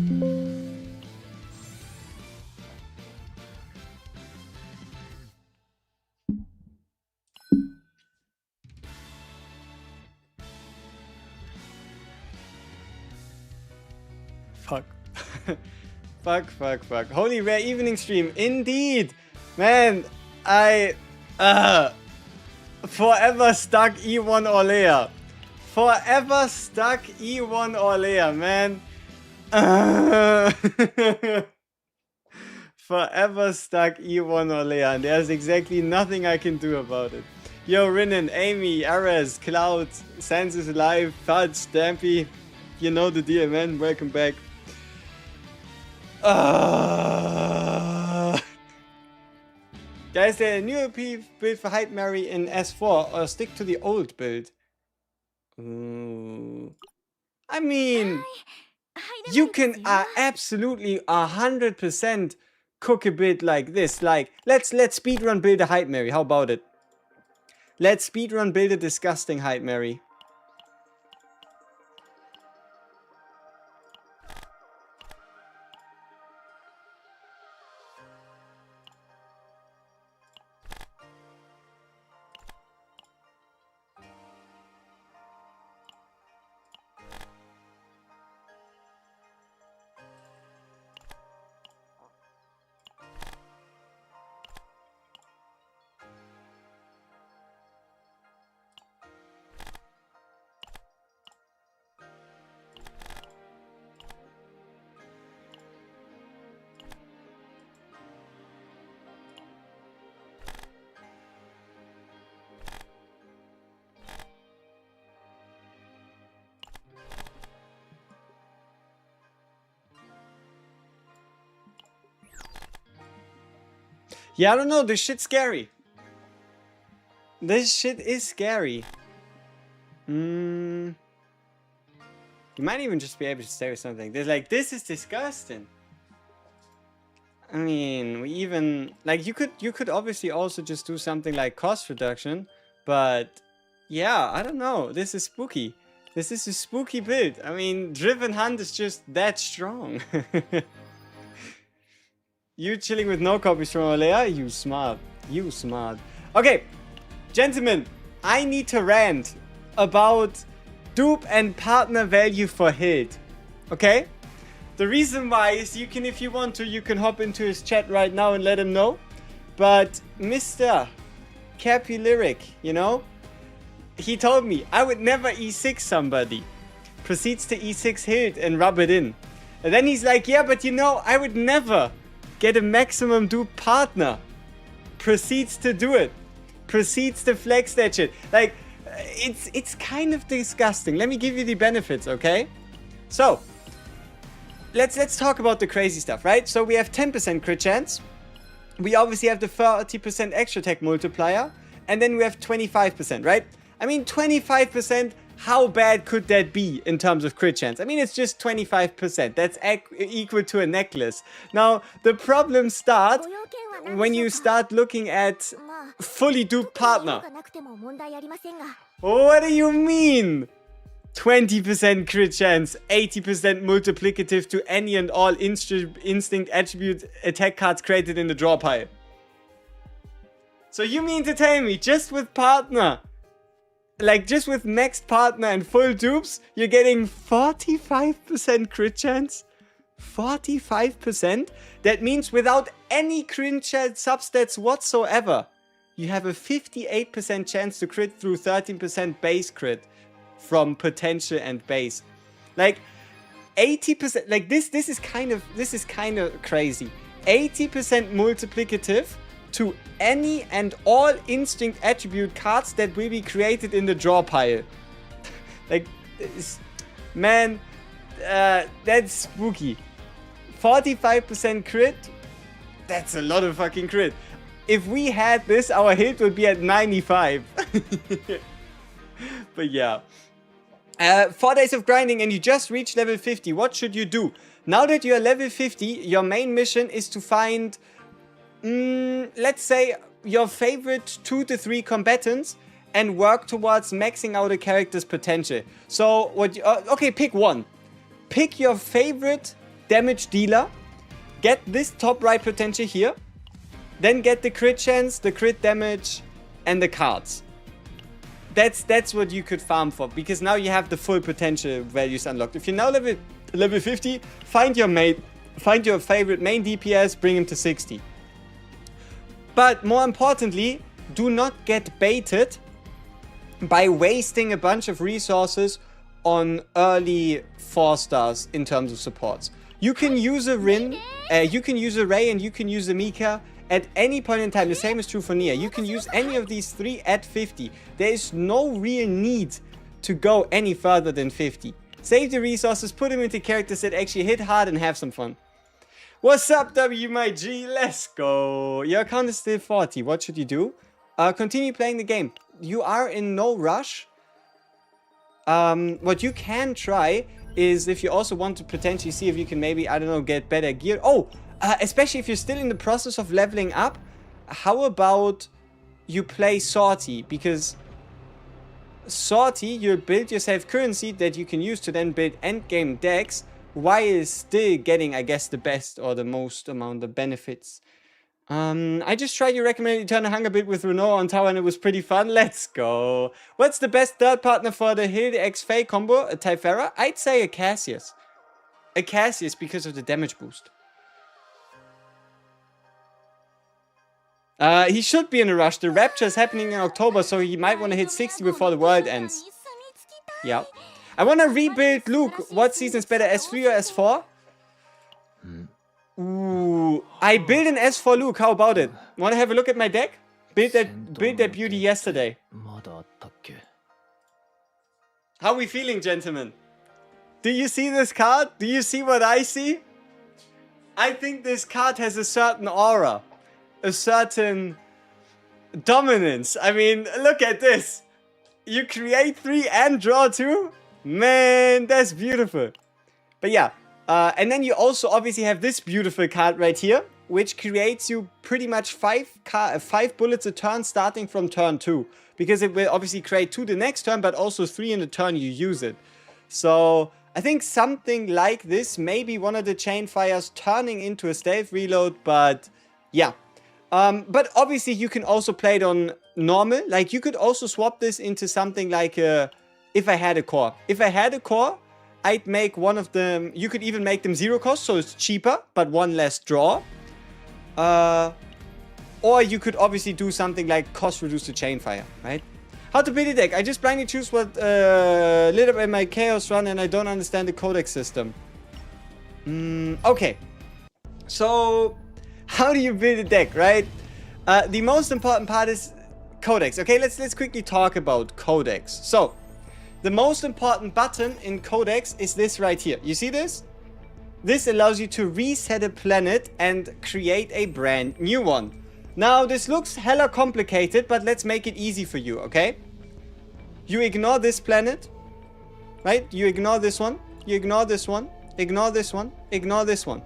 Fuck. Fuck. Holy rare evening stream. Indeed. Man, I... forever stuck E1 Orlea. Forever stuck E1 Orlea, man. Forever stuck E1 Orlea. And there's exactly nothing I can do about it. Yo, Rinnen, Amy, Ares, Cloud, Sans is alive, Fudge, Stampy. You know the deal, man. Welcome back. Guys, there a new OP build for Hyde Mary in S4 or stick to the old build? I mean, you can absolutely 100% cook a bit like this. Like, let's speedrun build a Hyde Mary. How about it? Let's speedrun build a disgusting Hyde Mary. Yeah, I don't know. This shit's scary. This shit is scary. You might even just be able to stay with something. There's like, this is disgusting. I mean, we even like you could obviously also just do something like cost reduction, but yeah, I don't know. This is spooky. This is a spooky build. I mean, Driven Hunt is just that strong. You chilling with no copies from Olea? You smart. You smart. Okay, gentlemen, I need to rant about dupe and partner value for Hilde. Okay? The reason why is you can, if you want to, you can hop into his chat right now and let him know. But Mr. Cappy Lyric, you know, he told me I would never E6 somebody. Proceeds to E6 Hilde and rub it in. And then he's like, yeah, but you know, I would never get a maximum dupe partner. Proceeds to do it. Proceeds to flex that shit. Like, it's kind of disgusting. Let me give you the benefits, okay? So, let's talk about the crazy stuff, right? So we have 10% crit chance. We obviously have the 30% extra attack multiplier. And then we have 25%, right? I mean, 25%, how bad could that be in terms of crit chance? I mean, it's just 25%. That's equal to a necklace. Now, the problem starts when you start looking at fully duped partner. What do you mean? 20% crit chance, 80% multiplicative to any and all instinct attribute attack cards created in the draw pile. So you mean to tell me, just with partner, like just with next partner and full dupes, you're getting 45% crit chance? 45%? That means without any crit chance substats whatsoever, you have a 58% chance to crit through 13% base crit from potential and base. Like 80%, like this is kind of crazy. 80% multiplicative to any and all instinct attribute cards that will be created in the draw pile. Like, man, that's spooky. 45% crit, that's a lot of fucking crit. If we had this, our hit would be at 95. But yeah. 4 days of grinding and you just reached level 50. What should you do? Now that you are level 50, your main mission is to find, let's say, your favorite 2 to 3 combatants and work towards maxing out a character's potential. So, okay, pick one. Pick your favorite damage dealer, get this top right potential here, then get the crit chance, the crit damage, and the cards. That's what you could farm for, because now you have the full potential values unlocked. If you're now level 50, find your mate, find your favorite main DPS, bring him to 60. But more importantly, do not get baited by wasting a bunch of resources on early 4 stars in terms of supports. You can use a Rin, you can use a Ray, and you can use a Mika at any point in time. The same is true for Nia. You can use any of these 3 at 50. There is no real need to go any further than 50. Save the resources, put them into characters that actually hit hard and have some fun. What's up, W, my G? Let's go. Your account is still 40. What should you do? Continue playing the game. You are in no rush. What you can try is, if you also want to potentially see if you can maybe, I don't know, get better gear. Oh, especially if you're still in the process of leveling up, how about you play Sortie? Because Sortie, you'll build yourself currency that you can use to then build endgame decks, while still getting, I guess, the best or the most amount of benefits. I just tried your recommended Eternal Hunger build with Renault on tower and it was pretty fun. Let's go. What's the best third partner for the Hilde X Faye combo? A Typhera? I'd say a Cassius. A Cassius because of the damage boost. He should be in a rush. The Rapture is happening in October, so he might want to hit 60 before the world ends. Yeah. I want to rebuild Luke. What season is better, S3 or S4? Ooh, I built an S4 Luke. How about it? Want to have a look at my deck? Built that beauty yesterday. How are we feeling, gentlemen? Do you see this card? Do you see what I see? I think this card has a certain aura. A certain dominance. I mean, look at this. You create 3 and draw 2? Man, that's beautiful. But yeah, and then you also obviously have this beautiful card right here, which creates you pretty much 5 bullets a turn starting from turn 2. Because it will obviously create 2 the next turn, but also 3 in the turn you use it. So I think something like this, maybe one of the chain fires turning into a stealth reload, but yeah. But obviously you can also play it on normal. Like you could also swap this into something like if I had a core. If I had a core, I'd make one of them, you could even make them 0 cost, so it's cheaper, but 1 less draw. Or you could obviously do something like cost reduce to chain fire, right? How to build a deck? I just blindly choose what lit up in my chaos run and I don't understand the codex system. Okay. So how do you build a deck, right? The most important part is codex. Okay, let's quickly talk about codex. So the most important button in codex is this right here. You see this? This allows you to reset a planet and create a brand new one. Now this looks hella complicated, but let's make it easy for you, okay? You ignore this planet, right? You ignore this one, you ignore this one, ignore this one, ignore this one.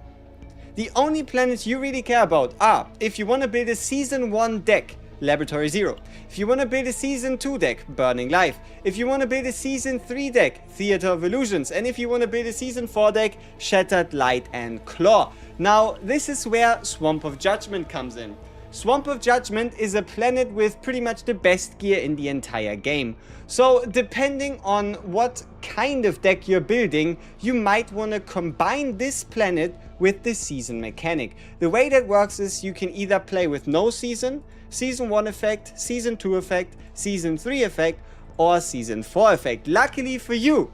The only planets you really care about are, if you want to build a Season 1 deck, Laboratory 0. If you want to build a Season 2 deck, Burning Life. If you want to build a Season 3 deck, Theater of Illusions. And if you want to build a Season 4 deck, Shattered Light and Claw. Now, this is where Swamp of Judgment comes in. Swamp of Judgment is a planet with pretty much the best gear in the entire game. So, depending on what kind of deck you're building, you might want to combine this planet with the season mechanic. The way that works is you can either play with no season, Season 1 effect, Season 2 effect, Season 3 effect, or Season 4 effect. Luckily for you,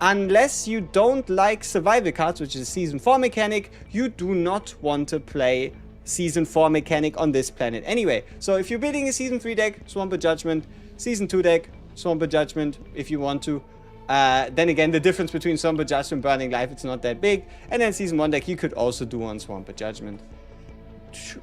unless you don't like survival cards, which is a Season 4 mechanic, you do not want to play Season 4 mechanic on this planet anyway. So if you're building a Season 3 deck, Swamp of Judgment, Season 2 deck, Swamp of Judgment if you want to. Then again, the difference between Swamp of Judgment and Burning Life, it's not that big. And then Season 1 deck you could also do on Swamp of Judgment.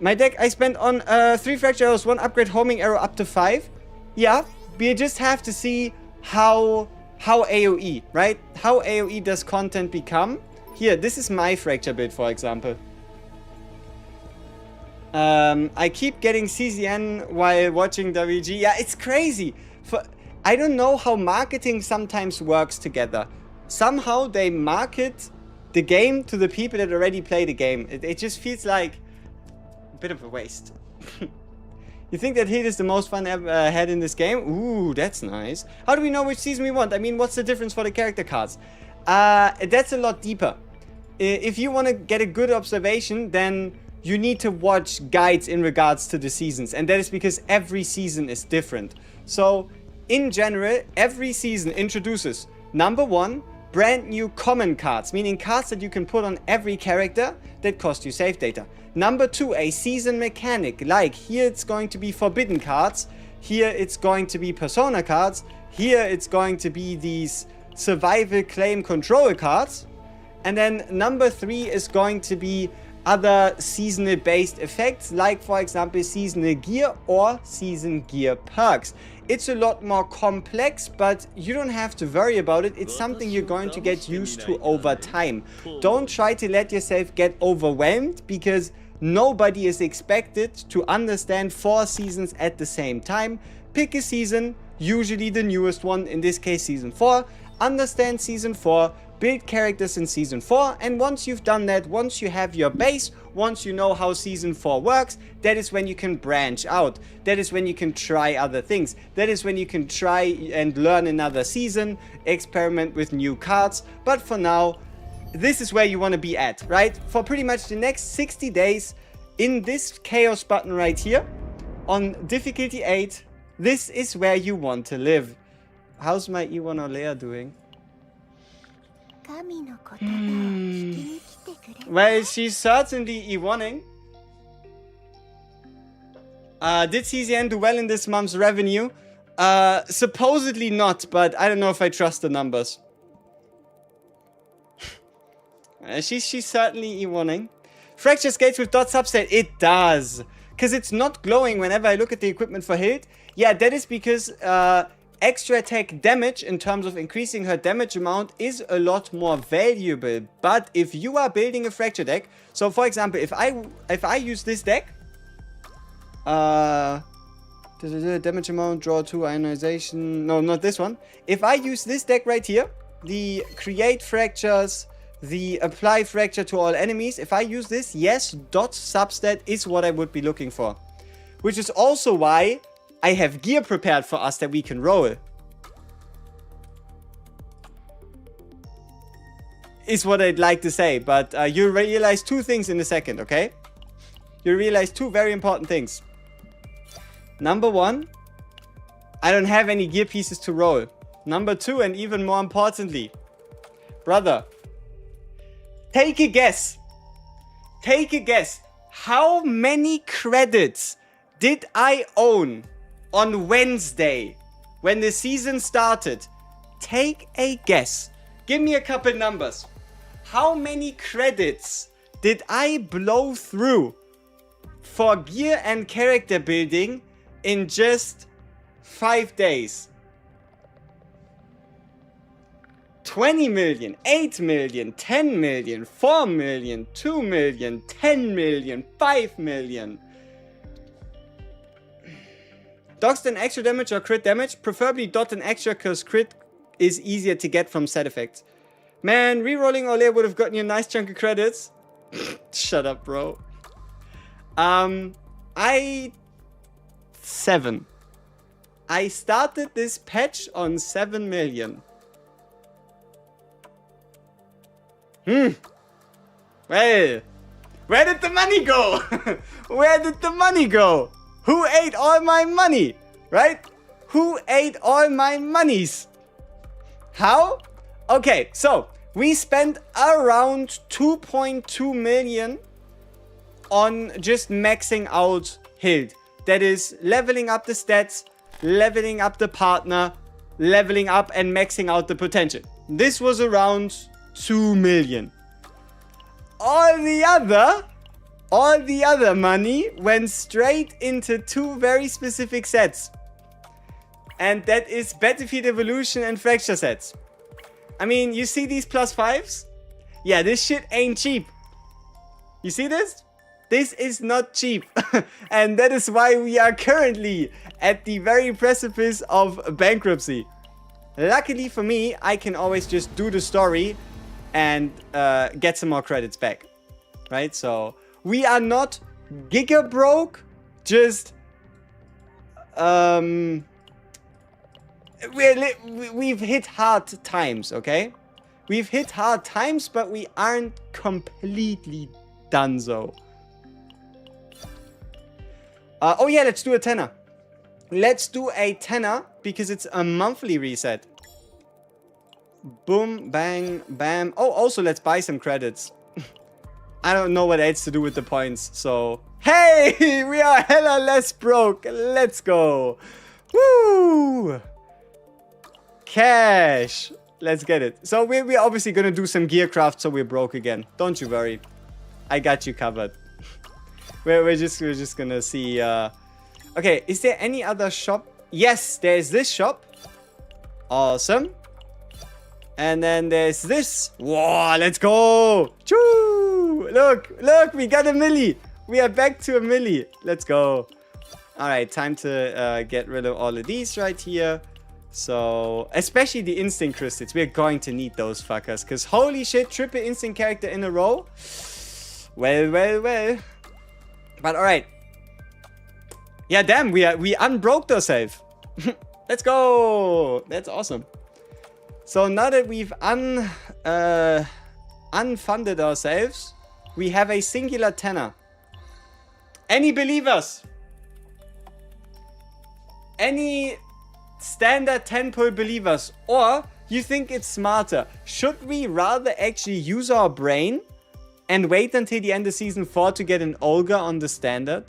My deck I spent on 3 Fracture Arrows, 1 Upgrade Homing Arrow up to 5. Yeah, we just have to see how AoE, right? How AoE does content become. Here, this is my Fracture build, for example. I keep getting CZN while watching WG. Yeah, it's crazy. I don't know how marketing sometimes works together. Somehow they market the game to the people that already play the game. It just feels like a bit of a waste. You think that Hilde is the most fun ever had in this game? Ooh, that's nice. How do we know which season we want? I mean, what's the difference for the character cards? That's a lot deeper. If you want to get a good observation, then you need to watch guides in regards to the seasons. And that is because every season is different. So, in general, every season introduces, number 1, brand new common cards, meaning cards that you can put on every character that cost you save data. Number 2, a season mechanic, like here it's going to be forbidden cards, here it's going to be persona cards, here it's going to be these survival claim control cards, and then number 3 is going to be other seasonal based effects, like for example seasonal gear or season gear perks. It's a lot more complex, but you don't have to worry about it. It's something you're going to get used to over time. Don't try to let yourself get overwhelmed, because nobody is expected to understand 4 seasons at the same time. Pick a season, usually the newest one, in this case season 4. Understand season 4, build characters in season 4, and once you've done that, once you have your base, once you know how season 4 works, that is when you can branch out. That is when you can try other things. That is when you can try and learn another season, experiment with new cards. But for now, this is where you want to be at, right? For pretty much the next 60 days, in this chaos button right here, on difficulty 8, this is where you want to live. How's my Iwan Olea doing? Well, she's certainly Iwaning. Did CZN do well in this month's revenue? Supposedly not, but I don't know if I trust the numbers. She's certainly Iwaning. Fracture skates with dot subset. It does. Because it's not glowing whenever I look at the equipment for Hilde. Yeah, that is because extra attack damage in terms of increasing her damage amount is a lot more valuable. But if you are building a fracture deck, so for example, if I use this deck, damage amount, draw 2, ionization, no, not this one. If I use this deck right here, the create fractures, the apply fracture to all enemies, if I use this, yes, dot substat is what I would be looking for. Which is also why I have gear prepared for us that we can roll. Is what I'd like to say, but you'll realize 2 things in a second, okay? You'll realize 2 very important things. Number 1, I don't have any gear pieces to roll. Number 2, and even more importantly, brother, take a guess. Take a guess. How many credits did I own on Wednesday when the season started? Take a guess. Give me a couple numbers. How many credits did I blow through for gear and character building in just 5 days? 20 million, 8 million, 10 million, 4 million, 2 million, 10 million, 5 million. Dots and extra damage or crit damage? Preferably dot and extra, because crit is easier to get from set effects. Man, rerolling Ole would have gotten you a nice chunk of credits. Shut up, bro. 7. I started this patch on 7 million. Well, where did the money go? Where did the money go? Who ate all my money? Right? Who ate all my monies? How? Okay, so we spent around 2.2 million on just maxing out Hilde. That is leveling up the stats, leveling up the partner, leveling up and maxing out the potential. This was around 2 million. All the other money went straight into 2 very specific sets. And that is Battlefield Evolution and Fracture sets. I mean, you see these +5s? Yeah, this shit ain't cheap. You see this? This is not cheap. And that is why we are currently at the very precipice of bankruptcy. Luckily for me, I can always just do the story and get some more credits back, right? So we are not giga broke, just we've hit hard times, okay? We've hit hard times, but we aren't completely donezo. Oh yeah, let's do a tenner. Let's do a tenner because it's a monthly reset. Boom, bang, bam. Oh, also let's buy some credits. I don't know what else to do with the points, so... Hey, we are hella less broke. Let's go. Woo! Cash. Let's get it. So we're obviously gonna do some gear craft, so we're broke again. Don't you worry. I got you covered. we're just gonna see. Okay, is there any other shop? Yes, there's this shop. Awesome. And then there's this. Whoa, let's go. Choo! Look, we got a milli. We are back to a milli. Let's go. All right, time to get rid of all of these right here. So, especially the instant crystals. We're going to need those fuckers. Because holy shit, triple instant character in a row. Well. But alright. Yeah, damn, we unbroked ourselves. Let's go. That's awesome. So now that we've unfunded ourselves, we have a singular tenner. Any believers? Any standard 10-pull believers? Or you think it's smarter? Should we rather actually use our brain and wait until the end of season 4 to get an Olga on the standard?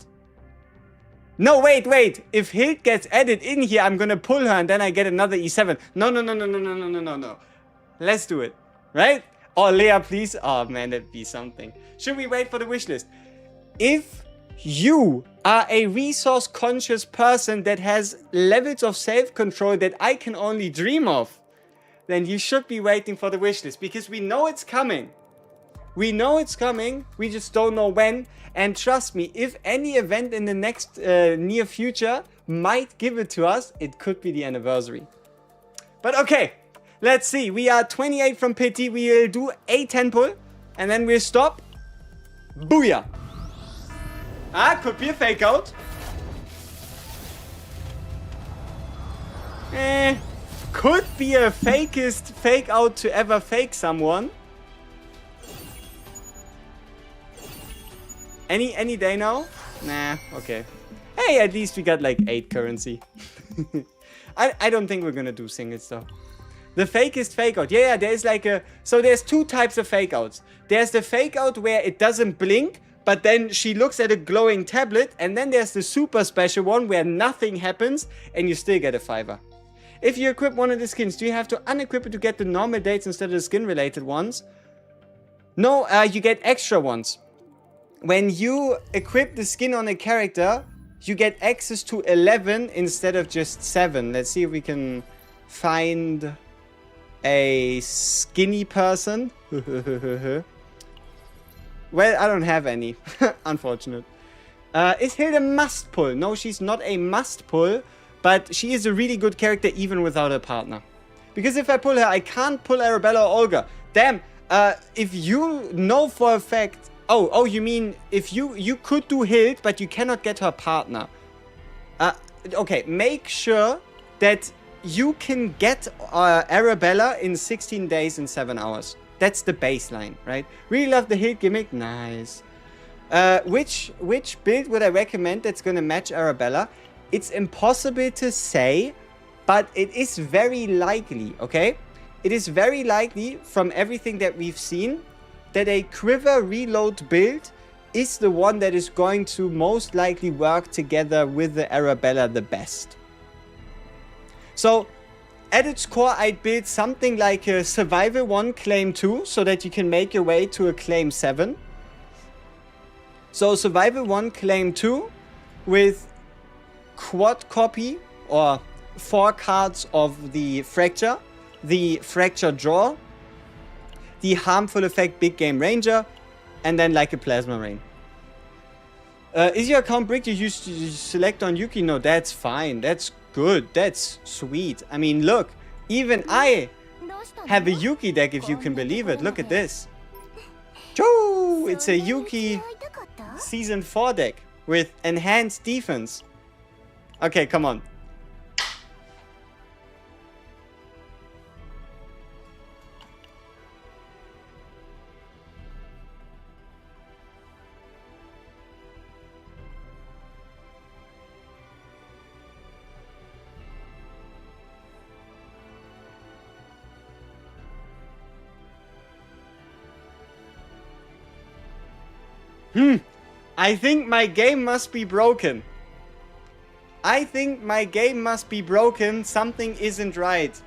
No, wait. If Hilde gets added in here, I'm gonna pull her and then I get another E7. No. Let's do it. Right? Oh, Leia, please. Oh, man, that'd be something. Should we wait for the wish list? If you are a resource-conscious person that has levels of self-control that I can only dream of, then you should be waiting for the wish list because we know it's coming. We know it's coming, we just don't know when. And trust me, if any event in the next near future might give it to us, it could be the anniversary. But okay, let's see. We are 28 from pity. We will do a 10 pull and then we'll stop. Booyah. Could be a fake out. Could be a fakest fake out to ever fake someone. Any day now? Nah, okay. Hey, at least we got like 8 currency. I don't think we're gonna do singles though. The fakest fake out. Yeah, there's like a... So there's 2 types of fake outs. There's the fake out where it doesn't blink, but then she looks at a glowing tablet. And then there's the super special one where nothing happens and you still get a 5er. If you equip one of the skins, do you have to unequip it to get the normal dates instead of the skin related ones? No, you get extra ones. When you equip the skin on a character, you get access to 11 instead of just 7. Let's see if we can find a skinny person. Well, I don't have any. Unfortunate. Is Hilde a must pull? No, she's not a must pull, but she is a really good character even without a partner. Because if I pull her, I can't pull Arabella or Olga. Damn, if you know for a fact... Oh, you mean if you could do Hilde, but you cannot get her partner. Okay, make sure that you can get Arabella in 16 days and 7 hours. That's the baseline, right? Really love the Hilde gimmick. Nice. Which build would I recommend that's gonna match Arabella? It's impossible to say, but it is very likely, okay? It is very likely from everything that we've seen that a Quiver Reload build is the one that is going to most likely work together with the Arabella the best. So, at its core, I'd build something like a Survival 1 Claim 2, so that you can make your way to a Claim 7. So, Survival 1 Claim 2 with quad copy, or 4 cards of the Fracture Draw, the Harmful Effect Big Game Ranger, and then like a Plasma Rain. Is your account bricked? You used to select on Yuki? No, that's fine. That's good. That's sweet. I mean, look, even I have a Yuki deck, if you can believe it. Look at this. Choo! It's a Yuki Season 4 deck with enhanced defense. Okay, come on. I think my game must be broken. I think my game must be broken. Something isn't right.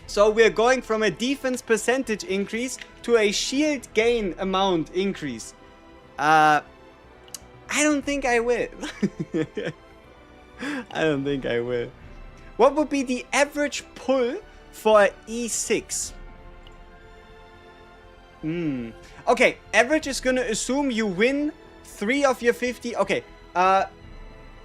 So we're going from a defense percentage increase to a shield gain amount increase. I don't think I will. I don't think I will. What would be the average pull for E6? Okay, average is gonna assume you win 3 of your 50. Okay,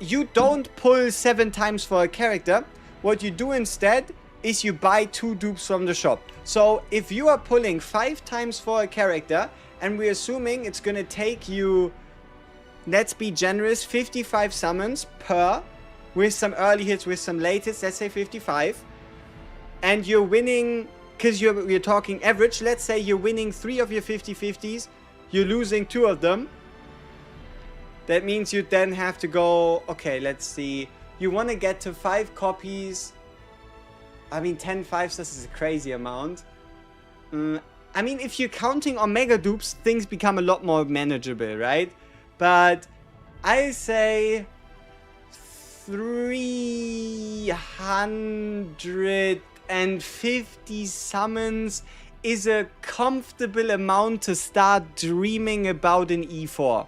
you don't pull 7 times for a character. What you do instead is you buy 2 dupes from the shop. So if you are pulling 5 times for a character, and we're assuming it's gonna take you, let's be generous, 55 summons per, with some early hits, with some late hits, let's say 55, and you're winning, because you're talking average, let's say you're winning 3 of your 50-50s, you're losing 2 of them. That means you then have to go, okay, let's see, you want to get to 5 copies. I mean, 10 5-stars is a crazy amount. I mean, if you're counting on mega dupes, things become a lot more manageable, right? But I say 350 summons is a comfortable amount to start dreaming about an E4.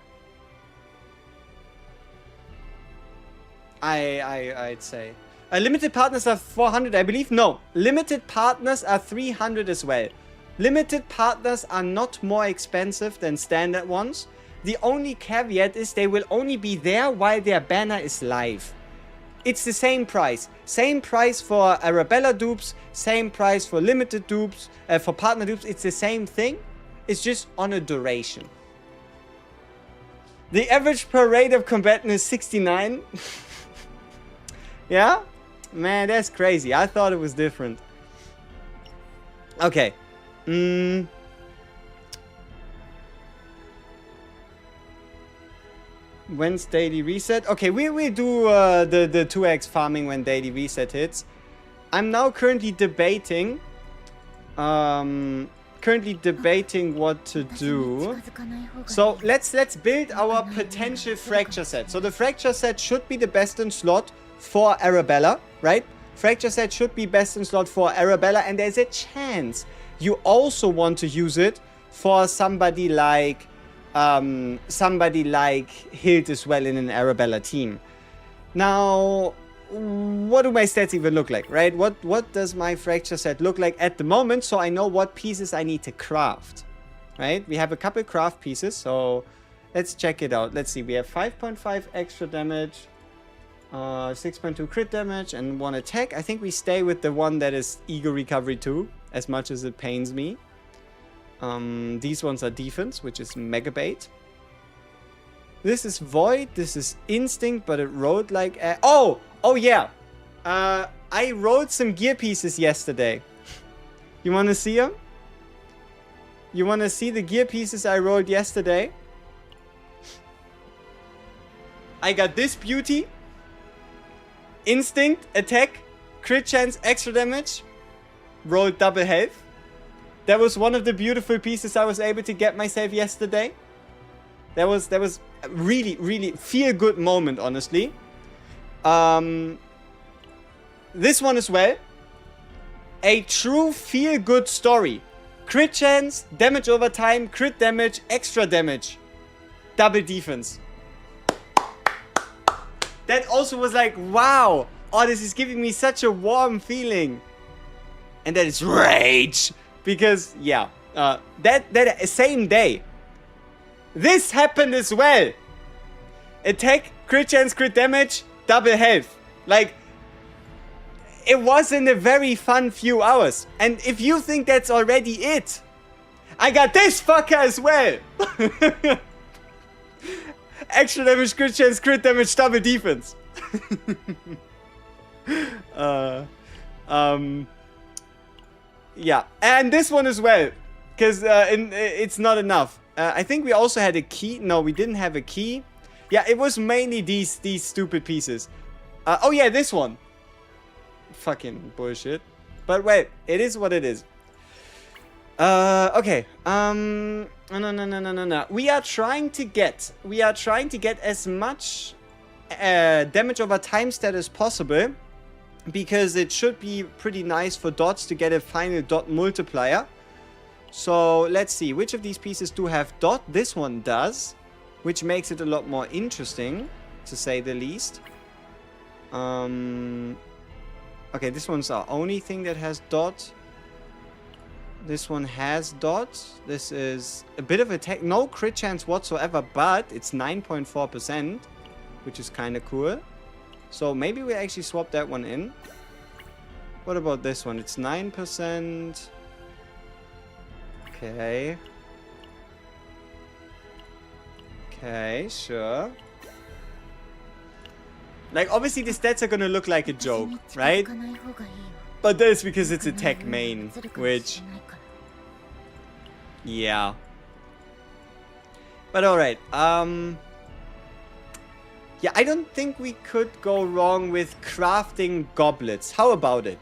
I'd say. Limited partners are 400, I believe. No, limited partners are 300 as well. Limited partners are not more expensive than standard ones. The only caveat is they will only be there while their banner is live. It's the same price. Same price for Arabella dupes, same price for limited dupes, for partner dupes. It's the same thing. It's just on a duration. The average per rate of combatant is 69. Yeah? Man, that's crazy. I thought it was different. Okay. When's daily reset? Okay, we do the 2x farming when daily reset hits. I'm now currently debating what to do. So let's build our potential fracture set. So the fracture set should be the best in slot for Arabella, right? Fracture set should be best in slot for Arabella, and there's a chance you also want to use it for somebody like Hilde as well in an Arabella team. Now, what do my stats even look like, right? What does my fracture set look like at the moment, so I know what pieces I need to craft, right? We have a couple craft pieces, so let's check it out. Let's see, we have 5.5 extra damage, 6.2 crit damage, and 1 attack. I think we stay with the one that is Ego Recovery 2, as much as it pains me. These ones are defense, which is Mega Bait. This is Void, this is Instinct, but it rolled like a... Oh yeah! I rolled some gear pieces yesterday. You wanna see them? You wanna see the gear pieces I rolled yesterday? I got this beauty. Instinct, attack, crit chance, extra damage. Rolled double health. That was one of the beautiful pieces I was able to get myself yesterday. That was a really, really feel-good moment, honestly. This one as well. A true feel-good story. Crit chance, damage over time, crit damage, extra damage. Double defense. That also was like, wow. Oh, this is giving me such a warm feeling. And that is rage. Because, yeah, that same day, this happened as well. Attack, crit chance, crit damage, double health. Like, it wasn't a very fun few hours. And if you think that's already it, I got this fucker as well. Extra damage, crit chance, crit damage, double defense. Yeah, and this one as well, because it's not enough. I think we also had a key. No, we didn't have a key. Yeah, it was mainly these stupid pieces. Oh yeah, this one. Fucking bullshit. But wait, it is what it is. Okay. No. We are trying to get as much damage over time stat as possible, because it should be pretty nice for dots to get a final dot multiplier. So let's see, which of these pieces do have dot? This one does, which makes it a lot more interesting, to say the least. Okay, this one's our only thing that has dot. This one has dot. This is a bit of a tech, no crit chance whatsoever, but it's 9.4%, which is kind of cool. So maybe we actually swap that one in. What about this one? It's 9%. Okay. Okay, sure. Like, obviously the stats are gonna look like a joke, right? But that's because it's a tech main, which... yeah. But alright, yeah, I don't think we could go wrong with crafting goblets. How about it?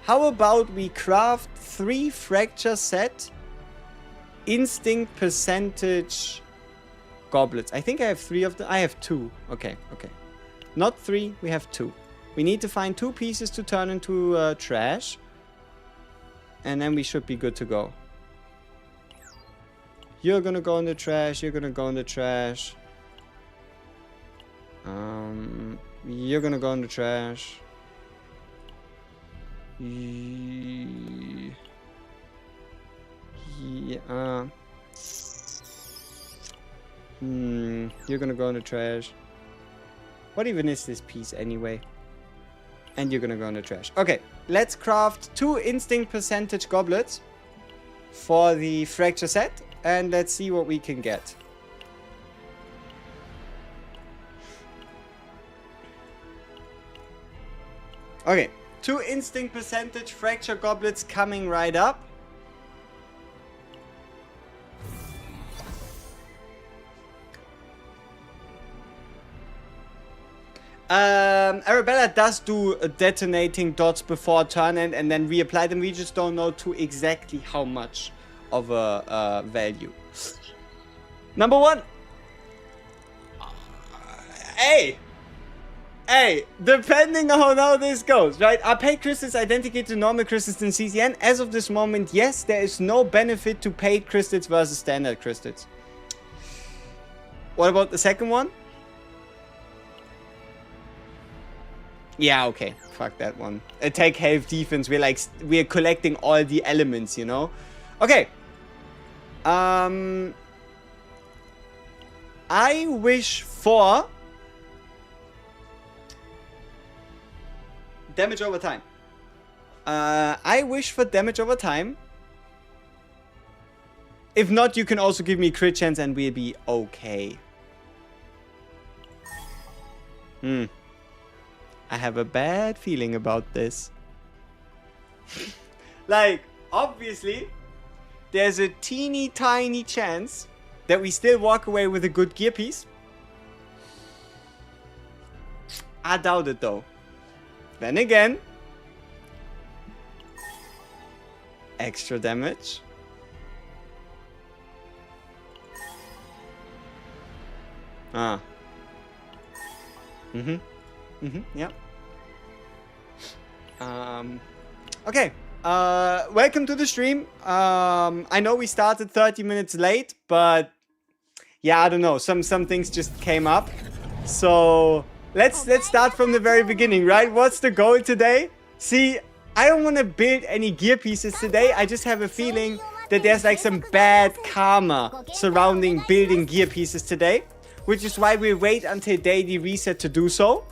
How about we craft 3 fracture set instinct percentage goblets? I think I have 3 of them. I have 2. Okay. Not 3, we have 2. We need to find 2 pieces to turn into trash. And then we should be good to go. You're gonna go in the trash, you're gonna go in the trash. You're gonna go in the trash. Yeah. You're gonna go in the trash. What even is this piece anyway? And you're gonna go in the trash. Okay, let's craft 2 instinct percentage goblets for the fracture set, and let's see what we can get. Okay, 2 instinct percentage fracture goblets coming right up. Arabella does do detonating dots before turn end and then reapply them. We just don't know to exactly how much of a value. Number 1. Hey, depending on how this goes, right? Are paid crystals identical to normal crystals in CCN? As of this moment, yes, there is no benefit to paid crystals versus standard crystals. What about the second one? Yeah, okay. Fuck that one. Attack, health, defense. We're collecting all the elements, you know? Okay. I wish for damage over time. I wish for damage over time. If not, you can also give me crit chance and we'll be okay. I have a bad feeling about this. Like, obviously, there's a teeny tiny chance that we still walk away with a good gear piece. I doubt it though. Then again, extra damage. Yeah. Okay. Welcome to the stream. I know we started 30 minutes late, but yeah, I don't know. Some things just came up. So let's start from the very beginning, right? What's the goal today? See, I don't want to build any gear pieces today. I just have a feeling that there's like some bad karma surrounding building gear pieces today, which is why we'll wait until daily reset to do so.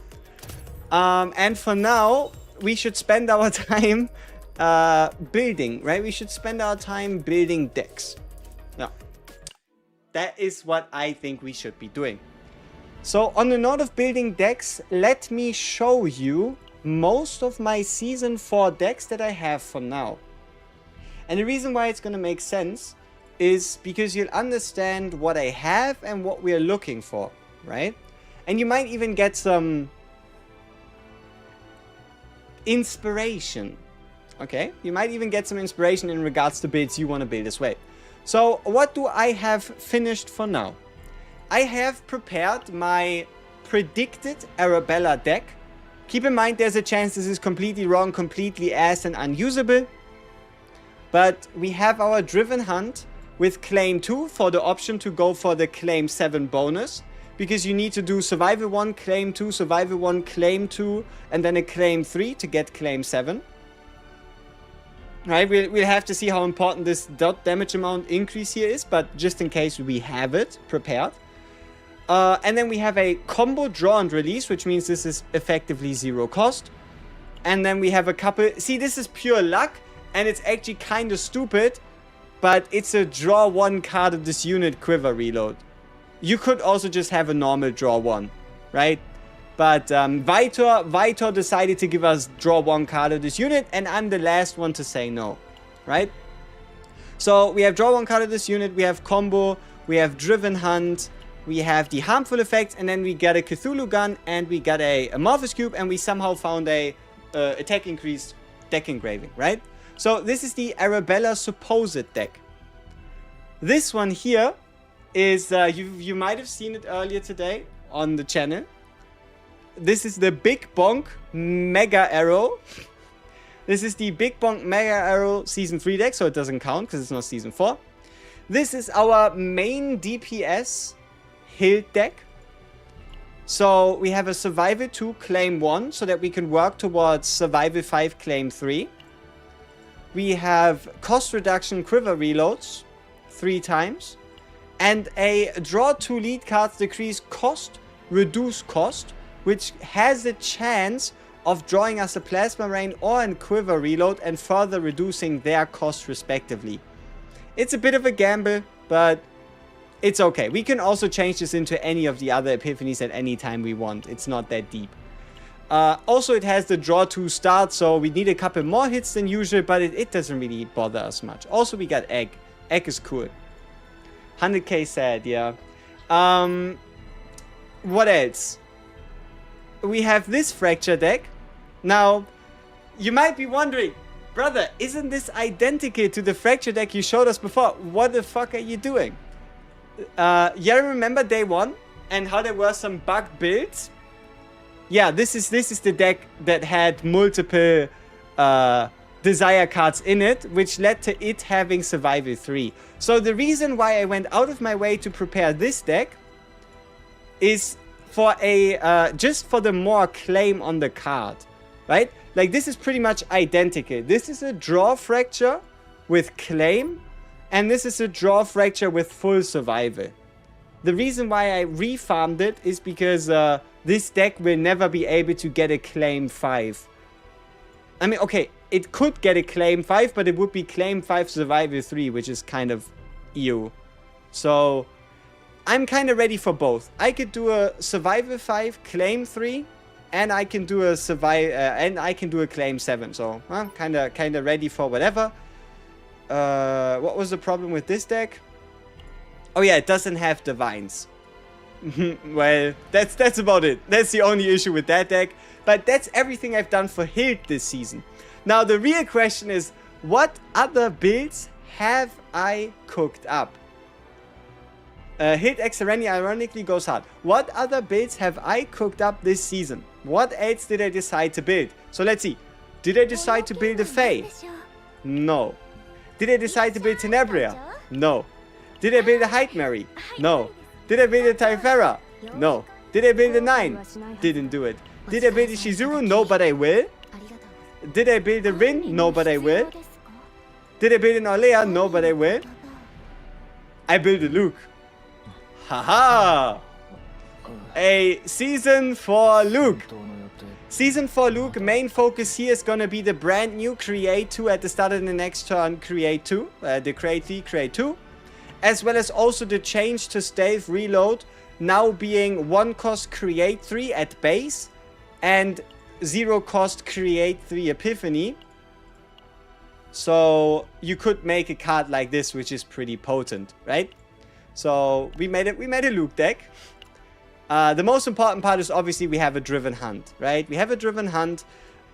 And for now, we should spend our time building, right? We should spend our time building decks. Yeah. That is what I think we should be doing. So on the note of building decks, let me show you most of my Season 4 decks that I have for now. And the reason why it's going to make sense is because you'll understand what I have and what we're looking for, right? And you might even get some inspiration, okay? You might even get some inspiration in regards to builds you want to build as well. So what do I have finished for now? I have prepared my predicted Arabella deck. Keep in mind there's a chance this is completely wrong, completely ass and unusable. But we have our Driven Hunt with Claim 2 for the option to go for the Claim 7 bonus. Because you need to do Survival 1, Claim 2, Survival 1, Claim 2, and then a Claim 3 to get Claim 7. Right, we'll have to see how important this dot damage amount increase here is, but just in case we have it prepared. And then we have a combo draw and release, which means this is effectively 0 cost. And then we have a couple... See, this is pure luck, and it's actually kind of stupid, but it's a draw 1 card of this unit quiver reload. You could also just have a normal draw 1, right? But Vitor decided to give us draw 1 card of this unit, and I'm the last one to say no, right? So we have draw 1 card of this unit, we have combo, we have Driven Hunt, we have the harmful effects, and then we get a Cthulhu gun, and we got a Amorphous Cube, and we somehow found a attack increased deck engraving, right? So this is the Arabella supposed deck. This one here is, you might have seen it earlier today on the channel. This is the Big Bonk Mega Arrow. This is the Big Bonk Mega Arrow Season 3 deck, so it doesn't count because it's not Season 4. This is our main DPS Hilde deck. So we have a Survival 2 Claim 1 so that we can work towards Survival 5 Claim 3. We have cost reduction quiver reloads 3 times. And a draw 2 lead cards, decrease cost, reduce cost, which has a chance of drawing us a Plasma Rain or a quiver reload and further reducing their cost respectively. It's a bit of a gamble, but it's okay. We can also change this into any of the other epiphanies at any time we want. It's not that deep. Also, it has the draw 2 start, so we need a couple more hits than usual, but it doesn't really bother us much. Also, we got Egg. Egg is cool. 100k sad, yeah. What else? We have this Fracture deck. Now, you might be wondering, brother, isn't this identical to the Fracture deck you showed us before? What the fuck are you doing? Yeah, remember day 1 and how there were some bugged builds? Yeah, this is the deck that had multiple desire cards in it, which led to it having Survival 3. So the reason why I went out of my way to prepare this deck is for a just for the more claim on the card, right? Like, this is pretty much identical. This is a draw Fracture with claim, and this is a draw Fracture with full survival. The reason why I refarmed it is because this deck will never be able to get a claim 5. I mean, okay, it could get a claim 5, but it would be claim 5 survival 3, which is kind of ew. So I'm kind of ready for both. I could do a survival 5 claim 3, and I can do a claim 7. So I'm kind of ready for whatever. What was the problem with this deck? Oh yeah, it doesn't have divines. Well, that's about it. That's the only issue with that deck. But that's everything I've done for Hilde this season. Now the real question is, what other builds have I cooked up? Hilde X Sereni ironically goes hard. What other builds have I cooked up this season? What else did I decide to build? So let's see. Did I decide to build a Fae? No. Did I decide to build Tenebria? No. Did I build a Hyde Mary? No. Did I build a Typhera? No. Did I build a 9? Didn't do it. Did I build a Shizuru? No, but I will. Did I build a Rin? No, but I will. Did I build an Olea? No, but I will. I built a Luke. Haha! A season for Luke. Season 4 Luke, main focus here is gonna be the brand new Create 2 at the start of the next turn, Create 2, the Create 3, Create 2. As well as also the change to Stealth Reload, now being 1 cost Create 3 at base, and 0 cost Create 3 Epiphany. So you could make a card like this, which is pretty potent, right? So we made a Luke deck. The most important part is obviously we have a Driven Hunt, right? We have a Driven Hunt.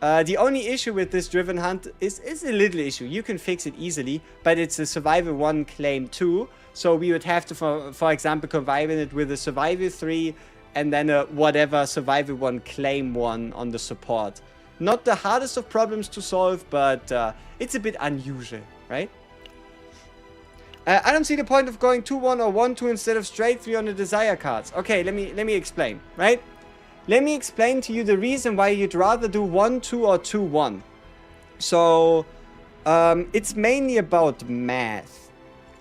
The only issue with this Driven Hunt is a little issue. You can fix it easily, but it's a Survival 1, Claim 2. So we would have to, for example, combine it with a Survival 3 and then a whatever Survival 1, Claim 1 on the support. Not the hardest of problems to solve, but it's a bit unusual, right? I don't see the point of going 2-1 or 1-2 instead of straight 3 on the Desire cards. Okay, let me explain, right? Let me explain to you the reason why you'd rather do 1-2 or 2-1. So, it's mainly about math,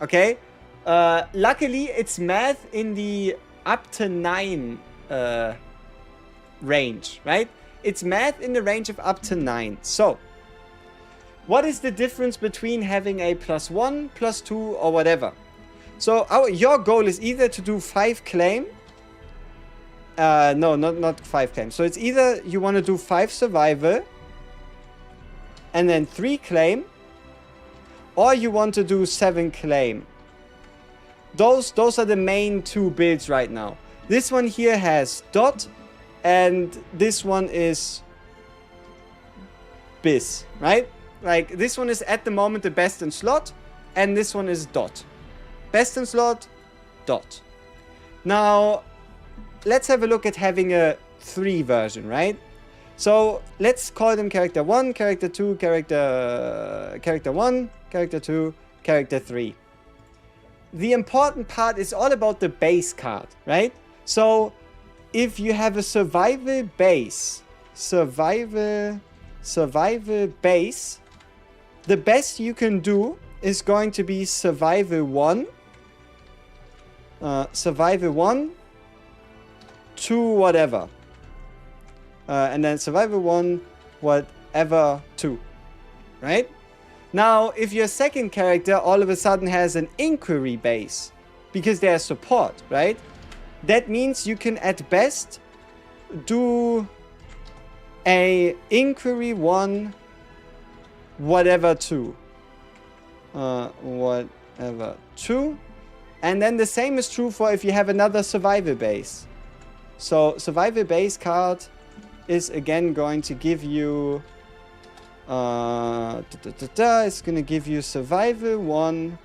okay? Luckily, it's math in the up to 9 range, right? It's math in the range of up to 9. So, what is the difference between having a +1, +2, or whatever? So, your goal is either to do 5 claim. No, not 5 claim. So, it's either you want to do 5 survival, and then 3 claim, or you want to do 7 claim. Those are the main 2 builds right now. This one here has dot, and this one is bis, right? Like, this one is at the moment the best in slot, and this one is dot. Best in slot, dot. Now, let's have a look at having a 3 version, right? So, let's call them character 1, character 2, character 1, character 2, character 3. The important part is all about the base card, right? So, if you have a survival base, the best you can do is going to be survival 1, 2 whatever, and then survival 1 whatever 2, right? Now, if your second character all of a sudden has an inquiry base, because they're support, right? That means you can at best do a inquiry 1 whatever 2, whatever 2, and then the same is true for if you have another survival base. So survival base card is again going to give you it's going to give you survival 1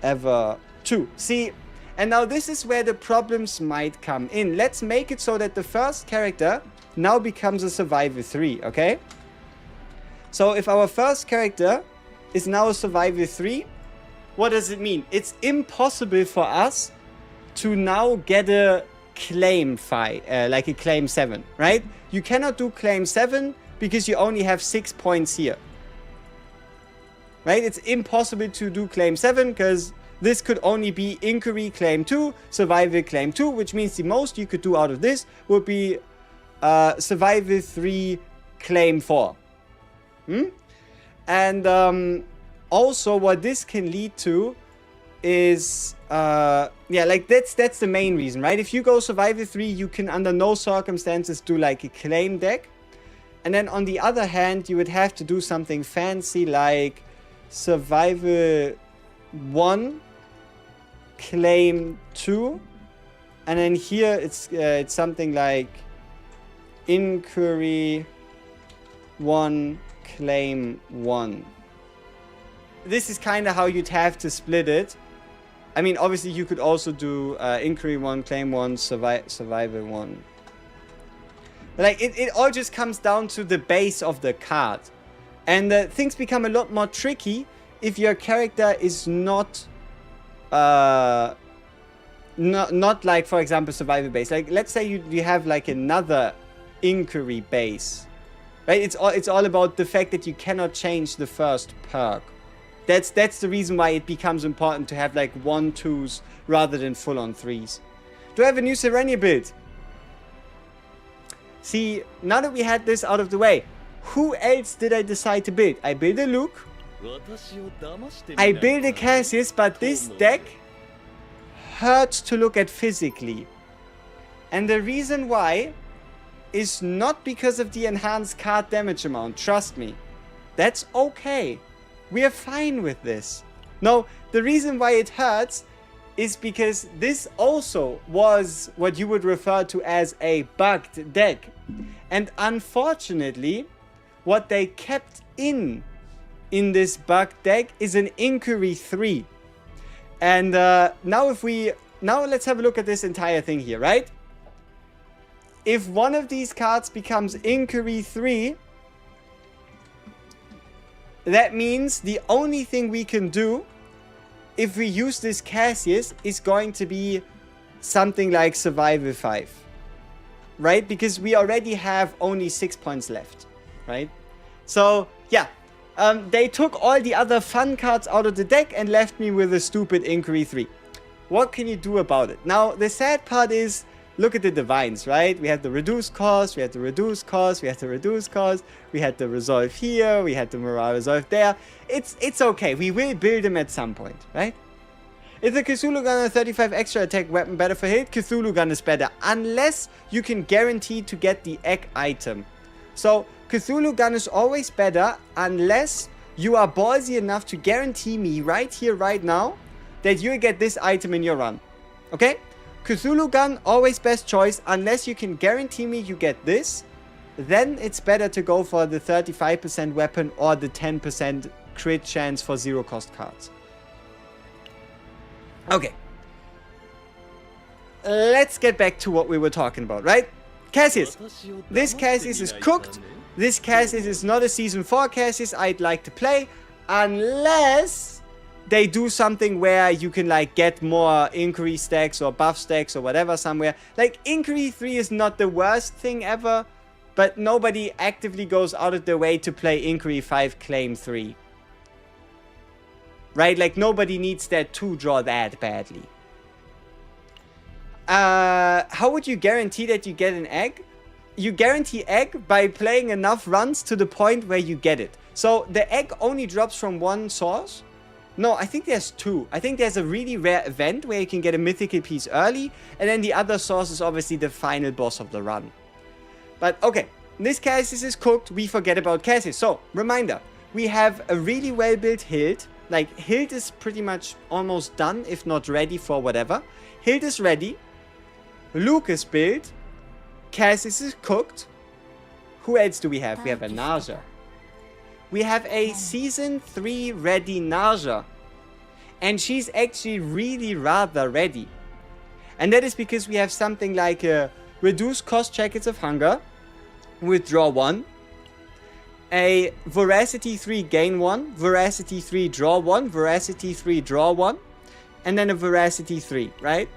whatever 2. See, and now this is where the problems might come in. Let's make it so that the first character now becomes a survival 3, okay? So if our first character is now a survival 3, what does it mean? It's impossible for us to now get a claim 5, like a claim 7, right? You cannot do claim 7 because you only have 6 points here, right? It's impossible to do claim 7 because this could only be inquiry claim 2, survival claim 2, which means the most you could do out of this would be survival 3 claim 4. And also what this can lead to is yeah, like that's the main reason, right? If you go survival 3, you can under no circumstances do like a claim deck. And then on the other hand, you would have to do something fancy like survival 1 claim 2, and then here it's something like inquiry 1 claim 1. This is kind of how you'd have to split it. I mean, obviously you could also do inquiry 1 claim 1 survival 1. But like it all just comes down to the base of the card, and things become a lot more tricky if your character is not like, for example, survival base. Like, let's say you have like another inquiry base, right? It's all about the fact that you cannot change the first perk. That's the reason why it becomes important to have like 1-2s rather than full on 3s. Do I have a new Serenia build? See, now that we had this out of the way, who else did I decide to build? I built a Luke. I built a Cassius, but this deck hurts to look at physically. And the reason why is not because of the enhanced card damage amount. Trust me. That's okay. We are fine with this. No, the reason why it hurts is because this also was what you would refer to as a bugged deck. And unfortunately, what they kept in this bugged deck is an Inquiry 3. And now let's have a look at this entire thing here, right? If one of these cards becomes Inquiry 3, that means the only thing we can do if we use this Cassius is going to be something like Survival 5. Right? Because we already have only 6 points left. Right? So, yeah. They took all the other fun cards out of the deck and left me with a stupid Inquiry 3. What can you do about it? Now, the sad part is, look at the Divines, right? We had the reduced cost, we had the reduced cost, we had the reduced cost, we had the resolve here, we had the morale resolve there. It's okay. We will build them at some point, right? Is the Cthulhu Gun a 35 extra attack weapon better for Hilde? Cthulhu Gun is better, unless you can guarantee to get the egg item. So, Cthulhu Gun is always better unless you are ballsy enough to guarantee me right here, right now, that you'll get this item in your run. Okay? Cthulhu Gun, always best choice, unless you can guarantee me you get this. Then it's better to go for the 35% weapon or the 10% crit chance for 0 cost cards. Okay. Let's get back to what we were talking about, right? Cassius. This Cassius is cooked. This Cassius is not a Season 4 Cassius I'd like to play. Unless they do something where you can like get more Inquiry stacks or buff stacks or whatever somewhere. Like Inquiry 3 is not the worst thing ever. But nobody actively goes out of their way to play Inquiry 5 Claim 3. Right? Like nobody needs that to draw that badly. How would you guarantee that you get an egg? You guarantee egg by playing enough runs to the point where you get it. So the egg only drops from one source. No, I think there's 2. I think there's a really rare event where you can get a mythical piece early. And then the other source is obviously the final boss of the run. But okay, this Cassius is cooked. We forget about Cassius. So, reminder. We have a really well-built Hilde. Like, Hilde is pretty much almost done, if not ready for whatever. Hilde is ready. Luke is built. Cassius is cooked. Who else do we have? We have a Naja. We have a Season 3 ready Naja. And she's actually really rather ready. And that is because we have something like a reduced cost Jackets of Hunger. Withdraw 1. A Voracity 3 gain 1. Voracity 3 draw 1. Voracity 3 draw 1. And then a Voracity 3, right?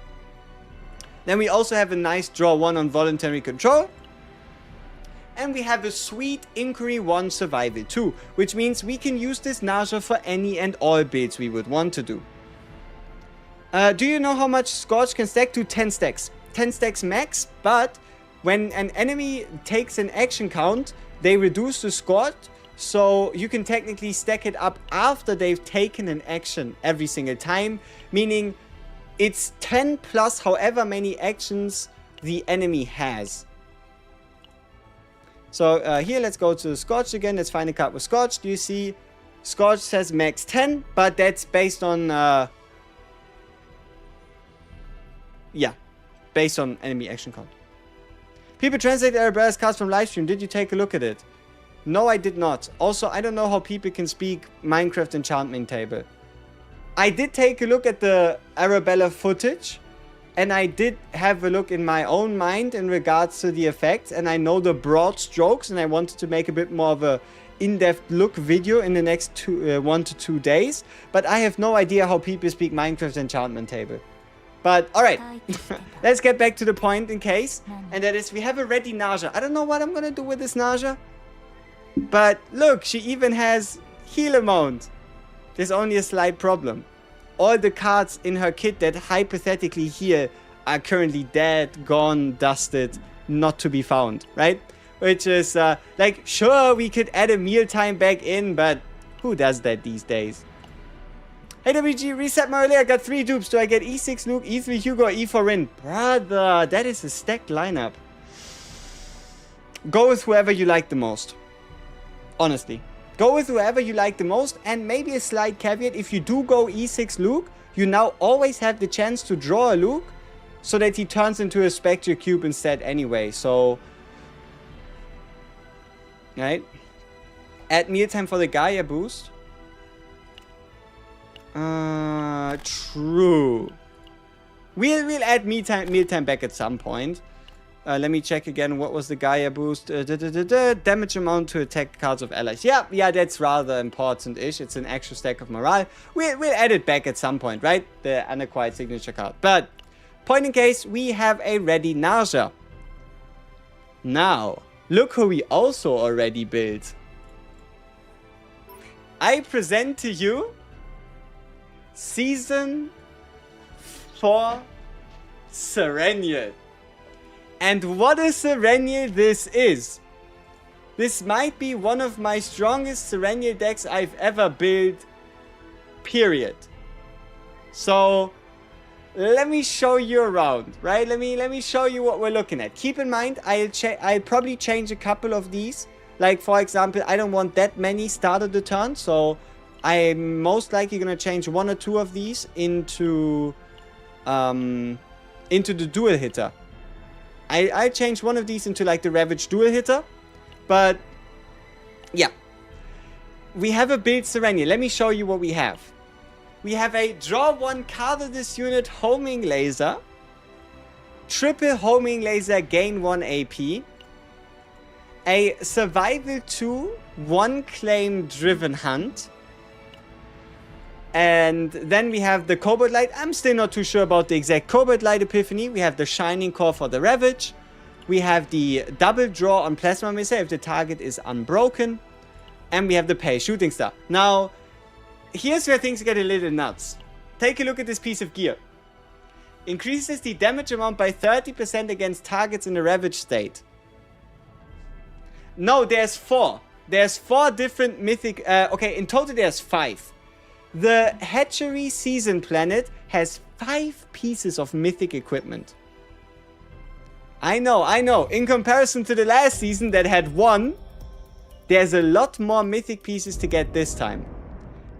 Then we also have a nice draw 1 on Voluntary Control. And we have a sweet Inquiry 1 Survival 2. Which means we can use this Naja for any and all builds we would want to do. Do you know how much Scorch can stack to? 10 stacks. 10 stacks max, but when an enemy takes an action count, they reduce the Scorch. So you can technically stack it up after they've taken an action every single time. Meaning it's 10 plus however many actions the enemy has. So here, let's go to Scorch again. Let's find a card with Scorch. Do you see? Scorch says max 10, but that's based on... yeah, based on enemy action count. People translate Arabella's cards from livestream. Did you take a look at it? No, I did not. Also, I don't know how people can speak Minecraft enchantment table. I did take a look at the Arabella footage. And I did have a look in my own mind in regards to the effects. And I know the broad strokes. And I wanted to make a bit more of a in-depth look video in the next 1 to 2 days. But I have no idea how people speak Minecraft enchantment table. But, alright. Let's get back to the point in case. And that is, we have a ready Naja. I don't know what I'm going to do with this Naja. But, look, she even has healer mount. There's only a slight problem. All the cards in her kit that hypothetically heal are currently dead, gone, dusted, not to be found, right? Which is, like, sure, we could add a mealtime back in, but who does that these days? Hey, WG, reset my earlier. I got 3 dupes. Do I get E6 Luke, E3 Hugo, or E4 Rin? Brother, that is a stacked lineup. Go with whoever you like the most. Honestly. Go with whoever you like the most. And maybe a slight caveat. If you do go E6 Luke, you now always have the chance to draw a Luke so that he turns into a Spectre Cube instead anyway. So, right? Add mealtime for the Gaia boost. True. We'll add mealtime back at some point. Let me check again. What was the Gaia boost? Damage amount to attack cards of allies. Yeah, that's rather important-ish. It's an extra stack of morale. We'll add it back at some point, right? The unacquired signature card. But, point in case, we have a ready Nausea. Now, look who we also already built. I present to you Season 4 Serenial. And what a Serenial this is. This might be one of my strongest Serenial decks I've ever built. Period. So, let me show you around, right? Let me show you what we're looking at. Keep in mind, I'll probably change a couple of these. Like, for example, I don't want that many start of the turn, so I'm most likely going to change 1 or 2 of these into the dual hitter. I changed 1 of these into like the Ravage dual hitter. But yeah. We have a build Serenia. Let me show you what we have. We have a draw 1 card of this unit homing laser. Triple homing laser, gain 1 AP. A survival 2, 1 claim driven hunt. And then we have the Cobalt Light. I'm still not too sure about the exact Cobalt Light epiphany. We have the Shining Core for the Ravage. We have the double draw on Plasma Missile if the target is unbroken. And we have the Pay Shooting Star. Now, here's where things get a little nuts. Take a look at this piece of gear. Increases the damage amount by 30% against targets in the Ravage state. No, there's 4. There's 4 different mythic... okay, in total there's 5. The Hatchery Season Planet has 5 pieces of mythic equipment. I know. In comparison to the last season that had 1, there's a lot more mythic pieces to get this time.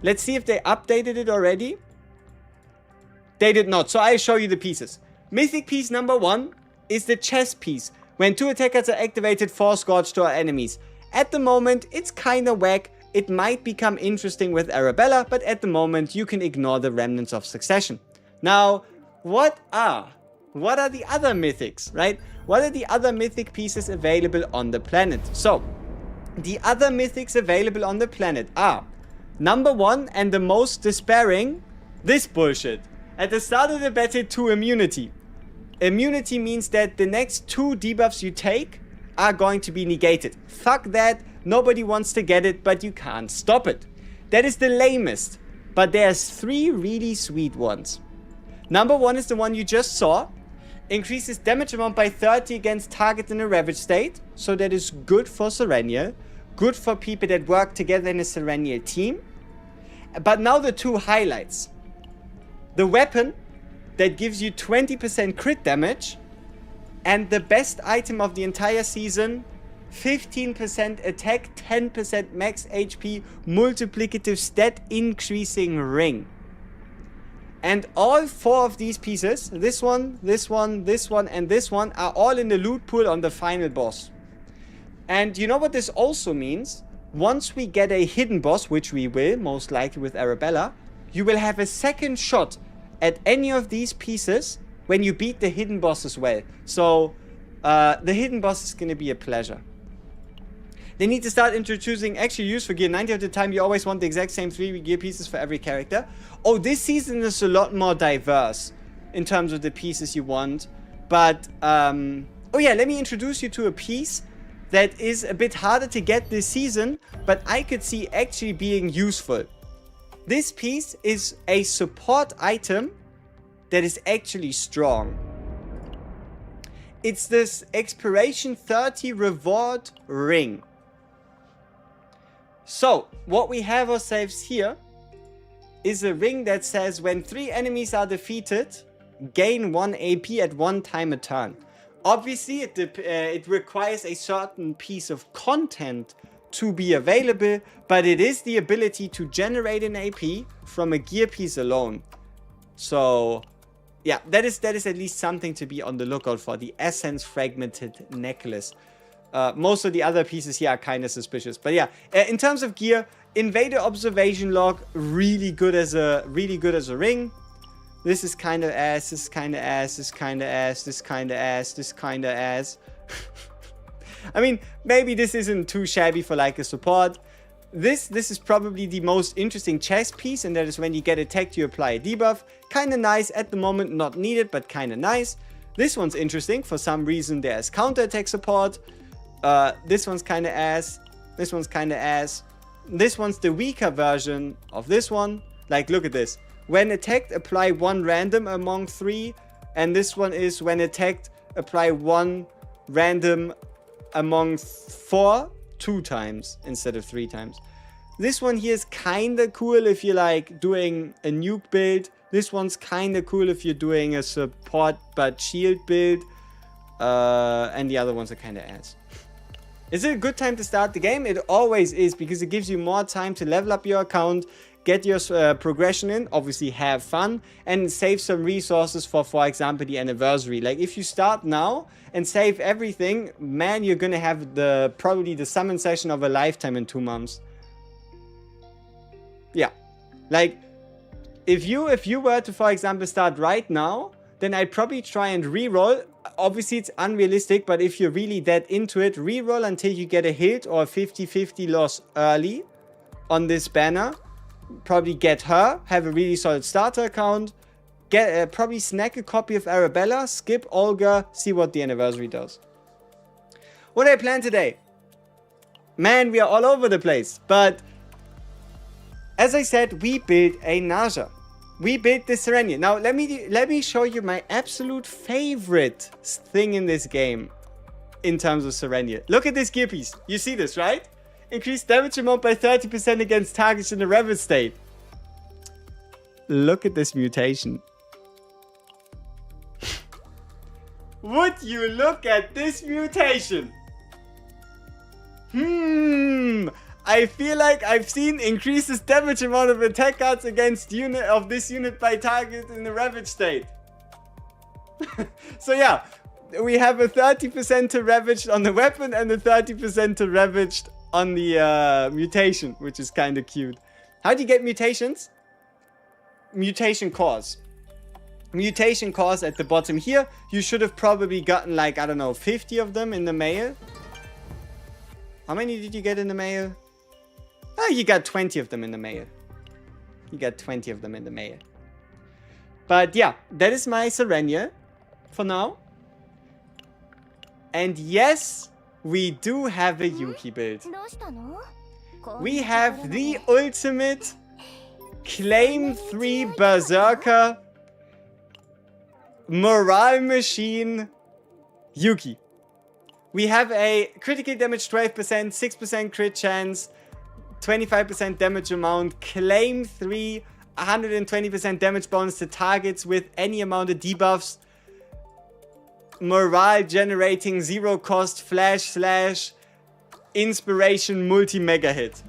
Let's see if they updated it already. They did not, so I'll show you the pieces. Mythic piece number 1 is the chest piece. When 2 attack cards are activated, force Scorch to our enemies. At the moment, it's kinda whack. It might become interesting with Arabella, but at the moment, you can ignore the Remnants of Succession. Now, what are the other mythics, right? What are the other mythic pieces available on the planet? So, the other mythics available on the planet are, number 1 and the most despairing, this bullshit. At the start of the battle, 2 immunity. Immunity means that the next 2 debuffs you take are going to be negated. Fuck that. Nobody wants to get it, but you can't stop it. That is the lamest. But there's 3 really sweet ones. Number 1 is the one you just saw. Increases damage amount by 30 against targets in a Ravage state. So that is good for Serenial. Good for people that work together in a Serenial team. But now the 2 highlights. The weapon that gives you 20% crit damage. And the best item of the entire season, 15% attack, 10% max HP, multiplicative stat increasing ring. And all 4 of these pieces, this one, this one, this one, and this one, are all in the loot pool on the final boss. And you know what this also means? Once we get a hidden boss, which we will, most likely with Arabella, you will have a second shot at any of these pieces when you beat the hidden boss as well. So, the hidden boss is going to be a pleasure. They need to start introducing extra use for gear. 90% of the time, you always want the exact same 3 gear pieces for every character. Oh, this season is a lot more diverse in terms of the pieces you want. But, oh yeah, let me introduce you to a piece that is a bit harder to get this season, but I could see actually being useful. This piece is a support item that is actually strong. It's this Expiration 30 reward ring. So, what we have ourselves here is a ring that says when 3 enemies are defeated, gain 1 AP at one time a turn. Obviously, it requires a certain piece of content to be available, but it is the ability to generate an AP from a gear piece alone. So, yeah, that is at least something to be on the lookout for. The Essence Fragmented Necklace. Most of the other pieces here are kind of suspicious. But yeah, in terms of gear, Invader Observation Log, really good as a ring. This is kind of ass, this kind of ass, this kind of ass, this kind of ass, this kind of ass. I mean, maybe this isn't too shabby for like a support. This is probably the most interesting chest piece, and that is when you get attacked, you apply a debuff. Kind of nice at the moment, not needed, but kind of nice. This one's interesting. For some reason, there's counter-attack support. This one's kind of ass. This one's kind of ass. This one's the weaker version of this one. Like, look at this. When attacked, apply 1 random among 3. And this one is when attacked, apply 1 random among 4 2 times instead of 3 times. This one here is kind of cool if you're like doing a nuke build. This one's kind of cool if you're doing a support but shield build. And the other ones are kind of ass. Is it a good time to start the game? It always is, because it gives you more time to level up your account, get your progression in, obviously have fun, and save some resources for example, the anniversary. Like, if you start now and save everything, man, you're gonna have probably the summon session of a lifetime in 2 months. Yeah. Like, if you were to, for example, start right now, then I'd probably try and reroll. Obviously, it's unrealistic, but if you're really that into it, reroll until you get a hit or a 50-50 loss early on this banner. Probably get her, have a really solid starter account, get probably snack a copy of Arabella, skip Olga, see what the anniversary does. What I plan today? Man, we are all over the place, but as I said, we built a Naja. We built the Serenia. Now, let me show you my absolute favorite thing in this game in terms of Serenia. Look at this gear piece. You see this, right? Increase damage amount by 30% against targets in the Ravage state. Look at this mutation. Would you look at this mutation? I feel like I've seen increases damage amount of attack cards against this unit by target in the Ravage state. So yeah, we have a 30% to Ravaged on the weapon and a 30% to Ravaged on the mutation, which is kind of cute. How do you get mutations? Mutation cores. Mutation cores at the bottom here. You should have probably gotten like, I don't know, 50 of them in the mail. How many did you get in the mail? Oh, you got 20 of them in the mail. You got 20 of them in the mail. But yeah, that is my Serenia for now. And yes, we do have a Yuki build. We have the ultimate Claim 3 Berserker Morale Machine Yuki. We have a critical damage 12%, 6% crit chance, 25% damage amount, Claim 3, 120% damage bonus to targets with any amount of debuffs, morale generating 0 cost flash / inspiration multi-mega hit.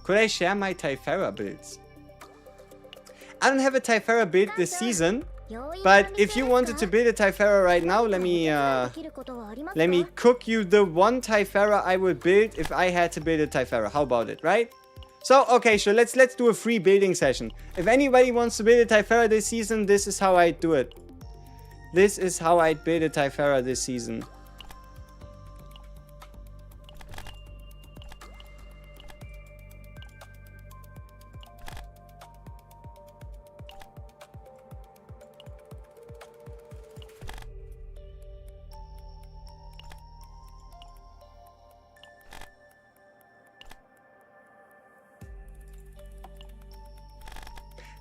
Could I share my Typhara builds? I don't have a Typhara build this season, but if you wanted to build a Typhara right now, let me cook you the one Typhara I would build if I had to build a Typhara. How about it, right? So, okay, sure, let's do a free building session. If anybody wants to build a Typhara this season, this is how I do it. This is how I build a Typhara this season.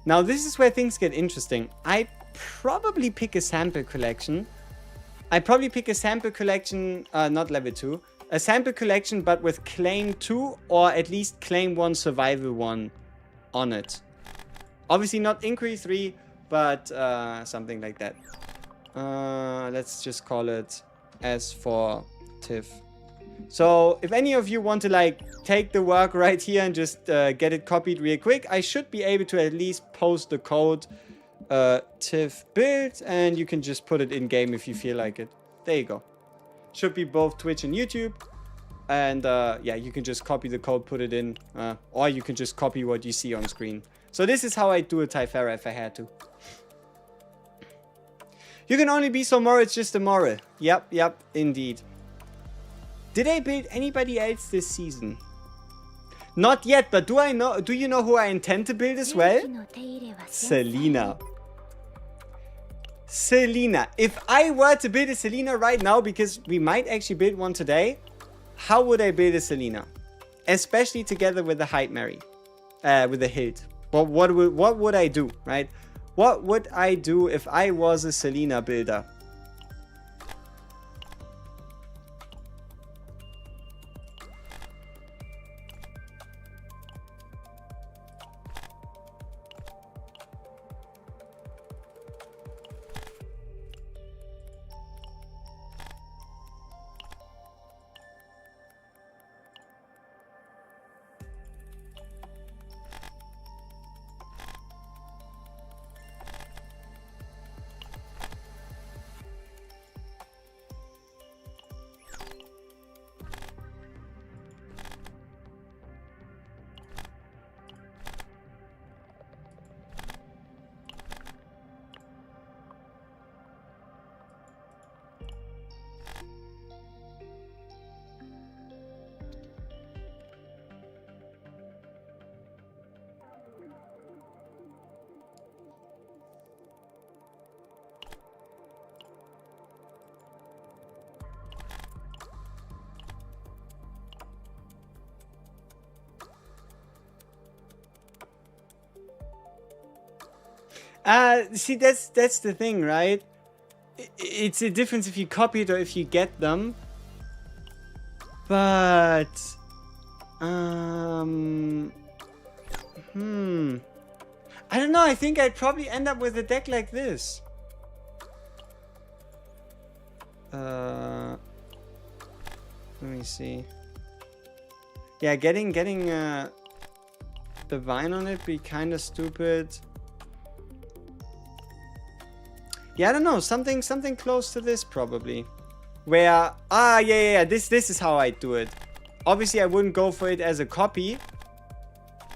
Now, this is where things get interesting. I probably pick a sample collection. I'd probably pick a sample collection, not level 2. A sample collection, but with claim 2 or at least claim 1, survival 1 on it. Obviously not Inquiry 3, but something like that. Let's just call it S for TIFF. So if any of you want to like take the work right here and just get it copied real quick, I should be able to at least post the code TIFF build, and you can just put it in game if you feel like it. There you go. Should be both Twitch and YouTube. And yeah, you can just copy the code, put it in, or you can just copy what you see on screen. So this is how I do a Typhara if I had to. You can only be so moral, it's just a moral. Yep, indeed. Did I build anybody else this season? Not yet, but do you know who I intend to build as well? Selena. Selena. If I were to build a Selena right now, because we might actually build one today, how would I build a Selena? Especially together with the Hyde Mary. With the Hilde. Well, what would I do, right? What would I do if I was a Selena builder? See, that's the thing, right? It's a difference if you copy it or if you get them. But I don't know. I think I'd probably end up with a deck like this. Let me see. Yeah, getting the vine on it be kind of stupid. Yeah, I don't know, something close to this probably. Where, yeah, this is how I do it. Obviously, I wouldn't go for it as a copy,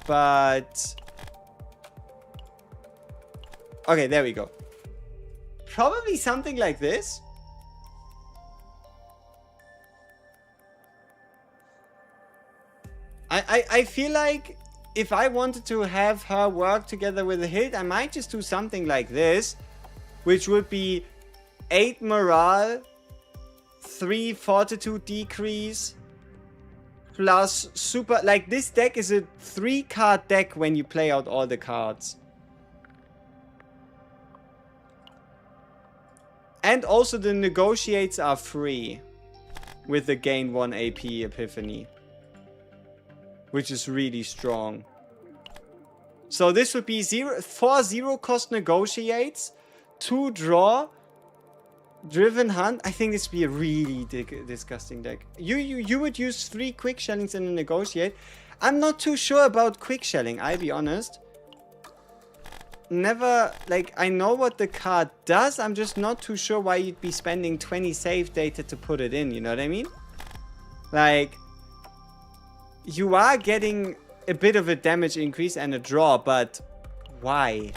but okay, there we go. Probably something like this. I feel like if I wanted to have her work together with the Hilde, I might just do something like this. Which would be 8 morale, 3 fortitude decrease, plus super... Like, this deck is a 3-card deck when you play out all the cards. And also the negotiates are free with the gain 1 AP epiphany. Which is really strong. So this would be 4 0-cost negotiates. 2 draw, driven hunt. I think this would be a really disgusting deck. You would use 3 quick shellings in a negotiate. I'm not too sure about quick shelling, I'll be honest. Never, like, I know what the card does. I'm just not too sure why you'd be spending 20 save data to put it in, you know what I mean? Like, you are getting a bit of a damage increase and a draw, but why?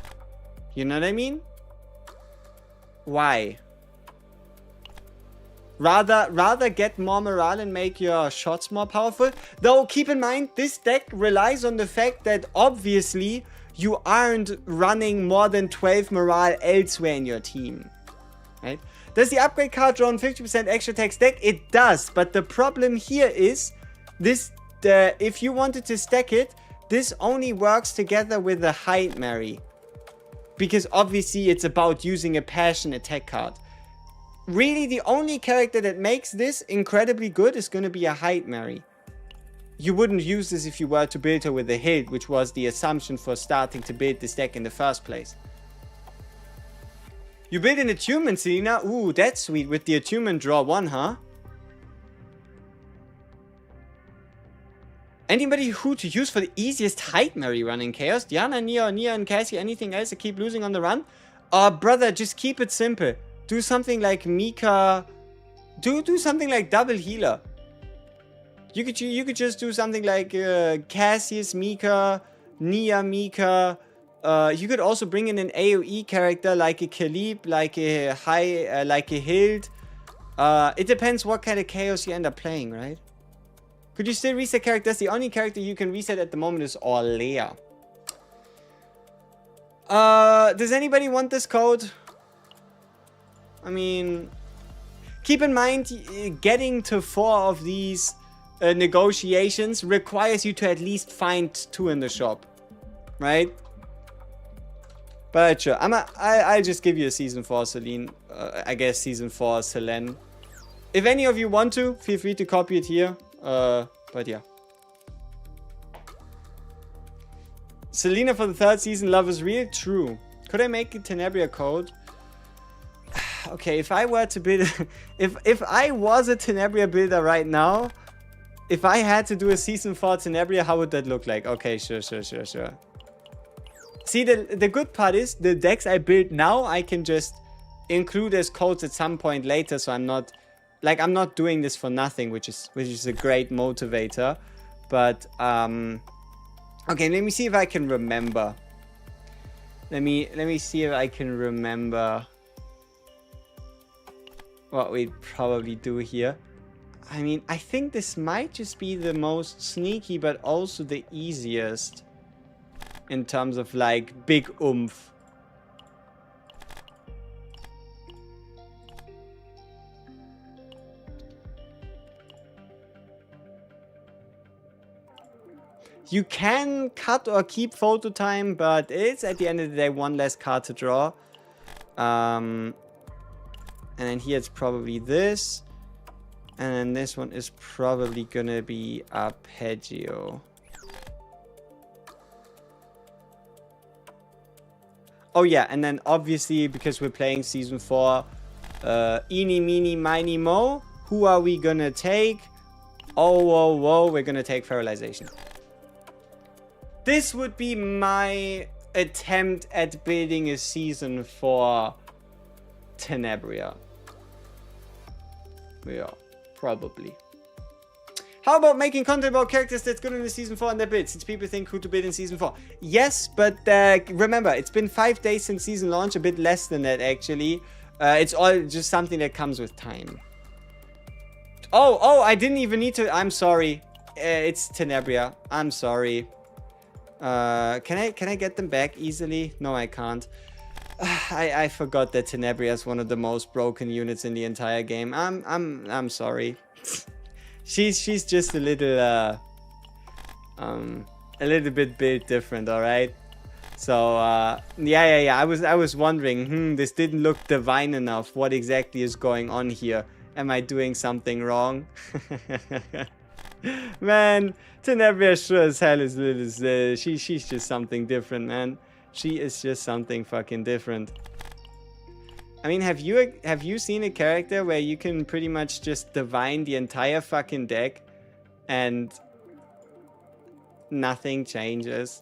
You know what I mean? Why? Rather get more morale and make your shots more powerful. Though, keep in mind, this deck relies on the fact that obviously you aren't running more than 12 morale elsewhere in your team. Right? Does the upgrade card draw on 50% extra tax deck? It does, but the problem here is this. If you wanted to stack it, this only works together with the Hyde Mary. because obviously it's about using a passion attack card. Really, the only character that makes this incredibly good is going to be a Hyde Mary. You wouldn't use this if you were to build her with a Hilde, which was the assumption for starting to build this deck in the first place. You build an attunement, Selena. Ooh, that's sweet. With the attunement, draw 1, huh? Anybody who to use for the easiest Hyde Mary run in Chaos? Diana, Nia, and Cassie, anything else to keep losing on the run? Brother, just keep it simple. Do something like Mika. Do something like double healer. You could just do something like Cassius Mika, Nia Mika. You could also bring in an AoE character like a Kalib, like a Hilde. It depends what kind of Chaos you end up playing, right? Could you still reset characters? The only character you can reset at the moment is Orlea. Does anybody want this code? I mean, keep in mind, getting to 4 of these negotiations requires you to at least find 2 in the shop, right? But sure, I'll just give you a season 4 Celine. I guess season 4 Selene. If any of you want to, feel free to copy it here. But yeah. Selena for the 3rd season, love is real. True. Could I make a Tenebria code? Okay, if I were to build, if I was a Tenebria builder right now, if I had to do a season 4 Tenebria, how would that look like? Okay, sure. See, the good part is the decks I build now, I can just include as codes at some point later, so I'm not doing this for nothing, which is a great motivator. But okay, let me see if I can remember. Let me see if I can remember what we'd probably do here. I mean, I think this might just be the most sneaky, but also the easiest in terms of like big oomph. You can cut or keep photo time, but it's at the end of the day 1 less card to draw. And then here it's probably this. And then this one is probably gonna be Arpeggio. Oh yeah, and then obviously, because we're playing season 4, eeny, meeny, miny, mo. Who are we gonna take? Oh, whoa, we're gonna take Feralization. This would be my attempt at building a season 4 Tenebria. Yeah, probably. How about making content about characters that's good in the season 4 and their builds, since people think who to build in season 4? Yes, but remember, it's been 5 days since season launch, a bit less than that actually. It's all just something that comes with time. Oh, I didn't even need to. I'm sorry. It's Tenebria. I'm sorry. Can I get them back easily? No, I can't. I forgot that Tenebria is one of the most broken units in the entire game. I'm sorry. She's just a little bit built different, all right. So yeah. I was wondering, this didn't look divine enough. What exactly is going on here? Am I doing something wrong? Man, Tenebria sure as hell is little. She's just something different, man. She is just something fucking different. I mean, have you seen a character where you can pretty much just divine the entire fucking deck and nothing changes?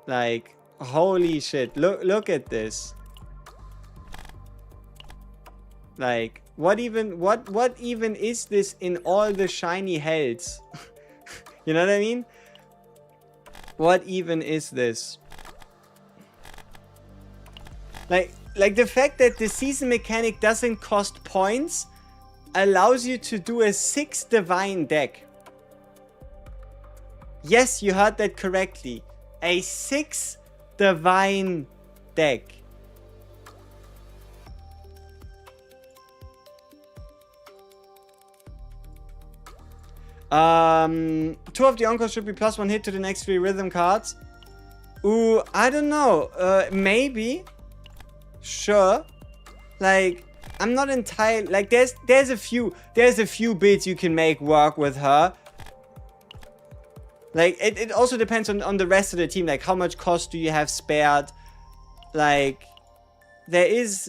Like, holy shit, look at this. Like, what even is this in all the shiny hells? You know what I mean? What even is this? Like the fact that the season mechanic doesn't cost points allows you to do a 6 divine deck. Yes, you heard that correctly. A 6 divine deck. Two of the Encores should be +1 hit to the next 3 rhythm cards. Ooh, I don't know. Maybe. Sure. Like, I'm not entirely... Like, there's a few builds you can make work with her. Like, it also depends on the rest of the team. Like, how much cost do you have spared? Like, there's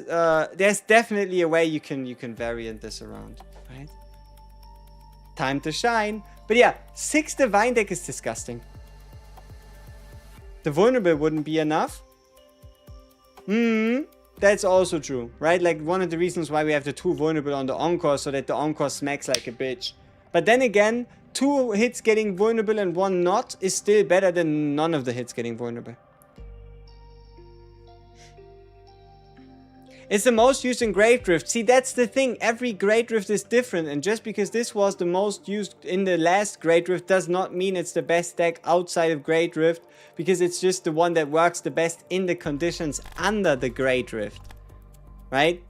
definitely a way you can variant this around, right? Time to shine. But yeah, 6 Divine deck is disgusting. The vulnerable wouldn't be enough. That's also true, right? Like, one of the reasons why we have the 2 vulnerable on the Encore, so that the Encore smacks like a bitch. But then again, 2 hits getting vulnerable and 1 not is still better than none of the hits getting vulnerable. It's the most used in Great Rift. See, that's the thing. Every Great Rift is different. And just because this was the most used in the last Great Rift does not mean it's the best deck outside of Great Rift. Because it's just the one that works the best in the conditions under the Great Rift. Right?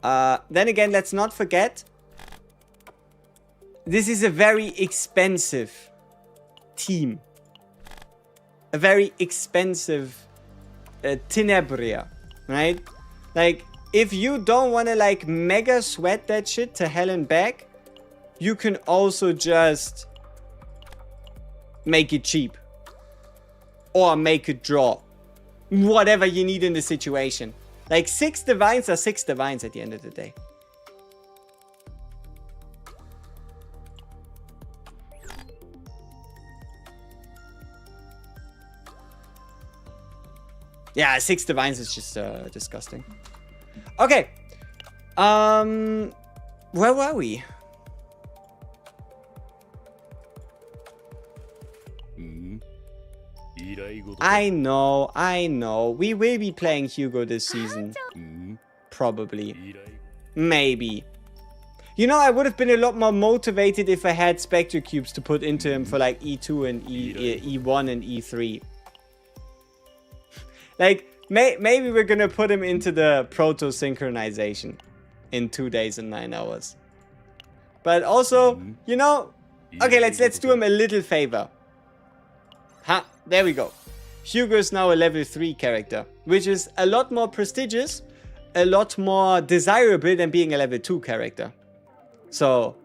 Then again, let's not forget. This is a very expensive team. A very expensive Tenebria. Right? Like, if you don't want to, like, mega sweat that shit to hell and back, you can also just make it cheap. Or make it draw. Whatever you need in the situation. Like, 6 Divines are 6 Divines at the end of the day. Yeah, 6 Divines is just disgusting. Okay. Where were we? I know. We will be playing Hugo this season. Probably. Maybe. You know, I would have been a lot more motivated if I had Spectre Cubes to put into him for like E2 and E1 and E3. Like, maybe we're gonna put him into the proto synchronization in 2 days and 9 hours. But also, you know, okay, let's do him a little favor. Ha, there we go. Hugo is now a level 3 character, which is a lot more prestigious, a lot more desirable than being a level 2 character. So,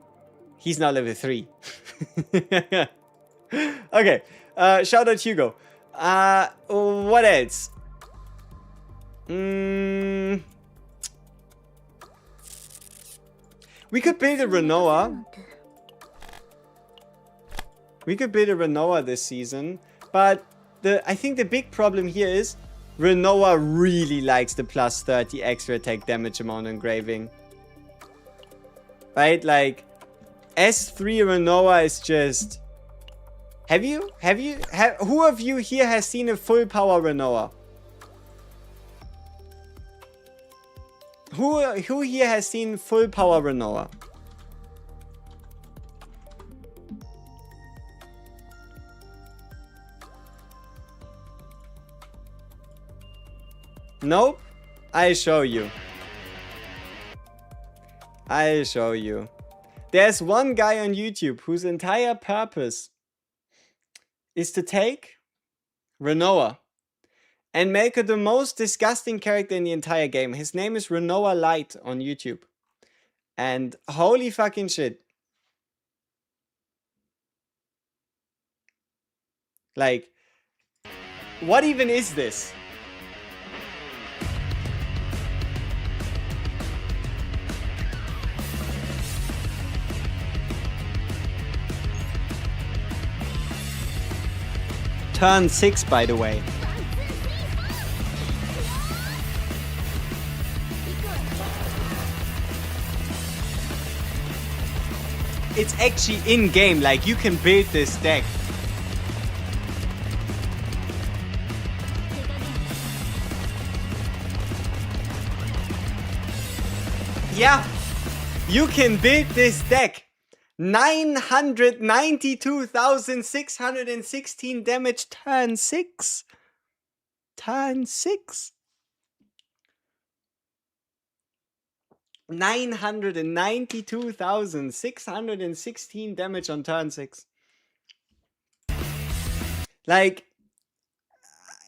he's now level 3. Okay, shout out Hugo. What else? We could build a Renoa. We could build a Renoa this season, but I think the big problem here is Renoa really likes the plus 30 extra attack damage amount engraving. Right? Like, S3 Renoa is just... Who of you here has seen a full power Renoa? Who here has seen full power Renoa? Nope. I'll show you. I'll show you. There's one guy on YouTube whose entire purpose is to take Renoa and make her the most disgusting character in the entire game. His name is Renoa Light on YouTube. And holy fucking shit. Like, what even is this? Turn 6, by the way. It's actually in-game, like, you can build this deck. Yeah, you can build this deck. 992,616 damage turn 6. Turn 6. 992,616 damage on turn 6. Like,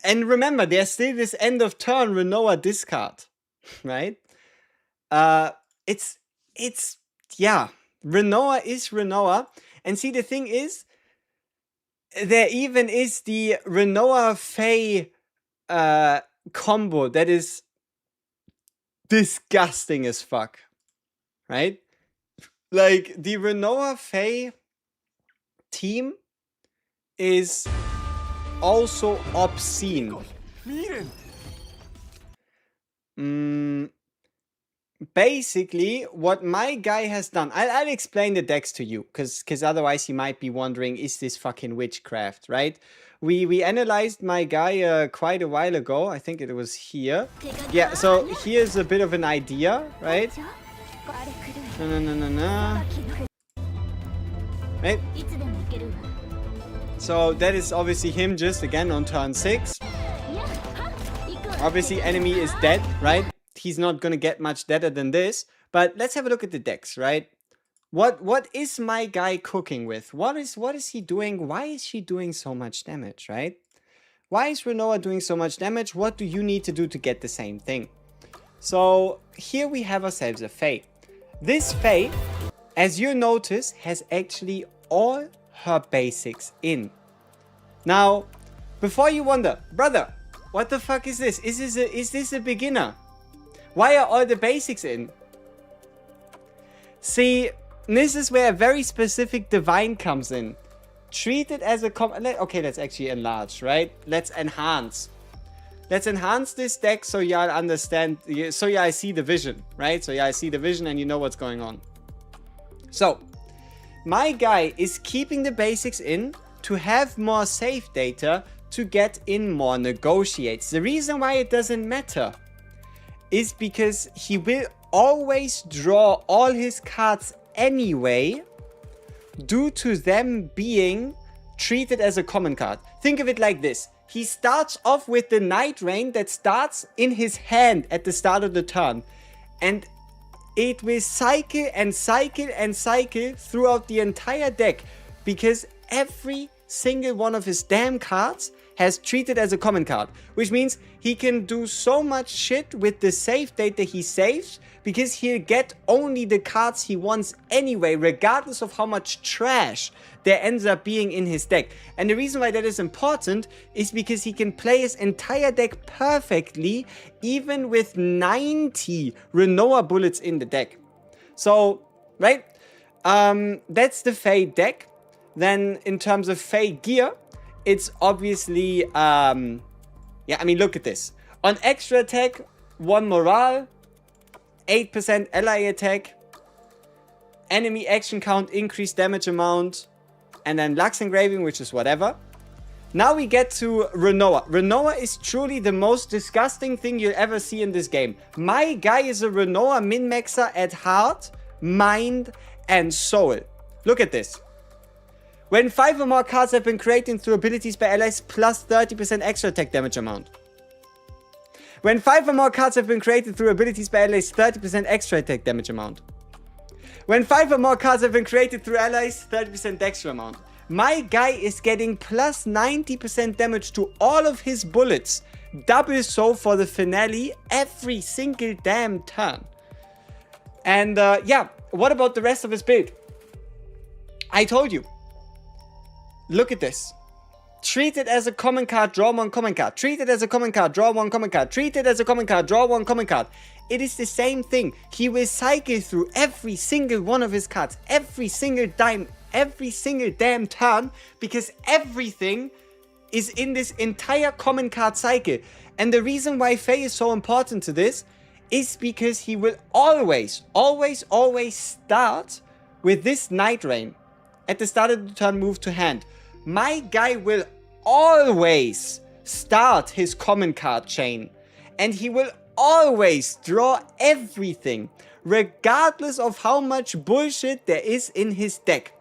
And remember, there's still this end of turn Renoa discard, right? Yeah, Renoa is Renoa. And see, the thing is, there even is the Renoa Fae combo that is disgusting as fuck, right? Like, the Renoa Fae team is also obscene. Basically, what my guy has done, I'll explain the decks to you, because otherwise you might be wondering, is this fucking witchcraft, right? We analyzed my guy quite a while ago. I think it was here. Yeah, so here's a bit of an idea, right? Right? So that is obviously him just again on turn 6. Obviously enemy is dead, right? He's not gonna get much deader than this. But let's have a look at the decks, right? What is my guy cooking with? What is he doing? Why is she doing so much damage, right? Why is Renoa doing so much damage? What do you need to do to get the same thing? So here we have ourselves a Fae. This Fae, as you notice, has actually all her basics in. Now, before you wonder, brother, what the fuck is this? Is this a beginner? Why are all the basics in? See, this is where a very specific divine comes in. Treat it as a okay, let's actually enlarge, right? Let's enhance. Let's enhance this deck so y'all understand, so y'all see the vision, right? So y'all see the vision and you know what's going on. So, my guy is keeping the basics in to have more save data to get in more negotiates. The reason why it doesn't matter is because he will always draw all his cards anyway due to them being treated as a common card. Think of it like this. He starts off with the Night Rain that starts in his hand at the start of the turn. And it will cycle and cycle and cycle throughout the entire deck. Because every single one of his damn cards has treated as a common card. Which means he can do so much shit with the save data he saves. Because he'll get only the cards he wants anyway, regardless of how much trash there ends up being in his deck. And the reason why that is important is because he can play his entire deck perfectly, even with 90 Renoa bullets in the deck. So, right? That's the Fae deck. Then, in terms of Fae gear, it's obviously, yeah, I mean, look at this. On extra attack, 1 morale, 8% ally attack, enemy action count, increased damage amount, and then Lux Engraving, which is whatever. Now we get to Renoa. Renoa is truly the most disgusting thing you'll ever see in this game. My guy is a Renoa min-maxer at heart, mind, and soul. Look at this. When 5 or more cards have been created through abilities by allies, plus 30% extra attack damage amount. When 5 or more cards have been created through abilities by allies, 30% extra attack damage amount. When 5 or more cards have been created through allies, 30% extra amount. My guy is getting plus 90% damage to all of his bullets. Double so for the finale every single damn turn. And yeah, what about the rest of his build? I told you. Look at this. Treat it as a common card, draw 1 common card. Treat it as a common card, draw 1 common card. Treat it as a common card, draw 1 common card. It is the same thing. He will cycle through every single one of his cards, every single damn turn, because everything is in this entire common card cycle. And the reason why Fae is so important to this is because he will always start with this Night Rain at the start of the turn, move to hand. My guy will always start his common card chain, and he will always draw everything, regardless of how much bullshit there is in his deck.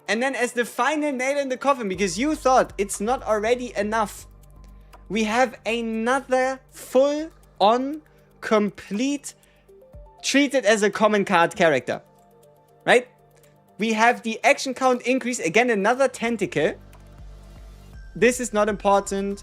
And then as the final nail in the coffin, because you thought it's not already enough, we have another full-on, complete, treated as a common card character, right? We have the action count increase, again another tentacle. This is not important.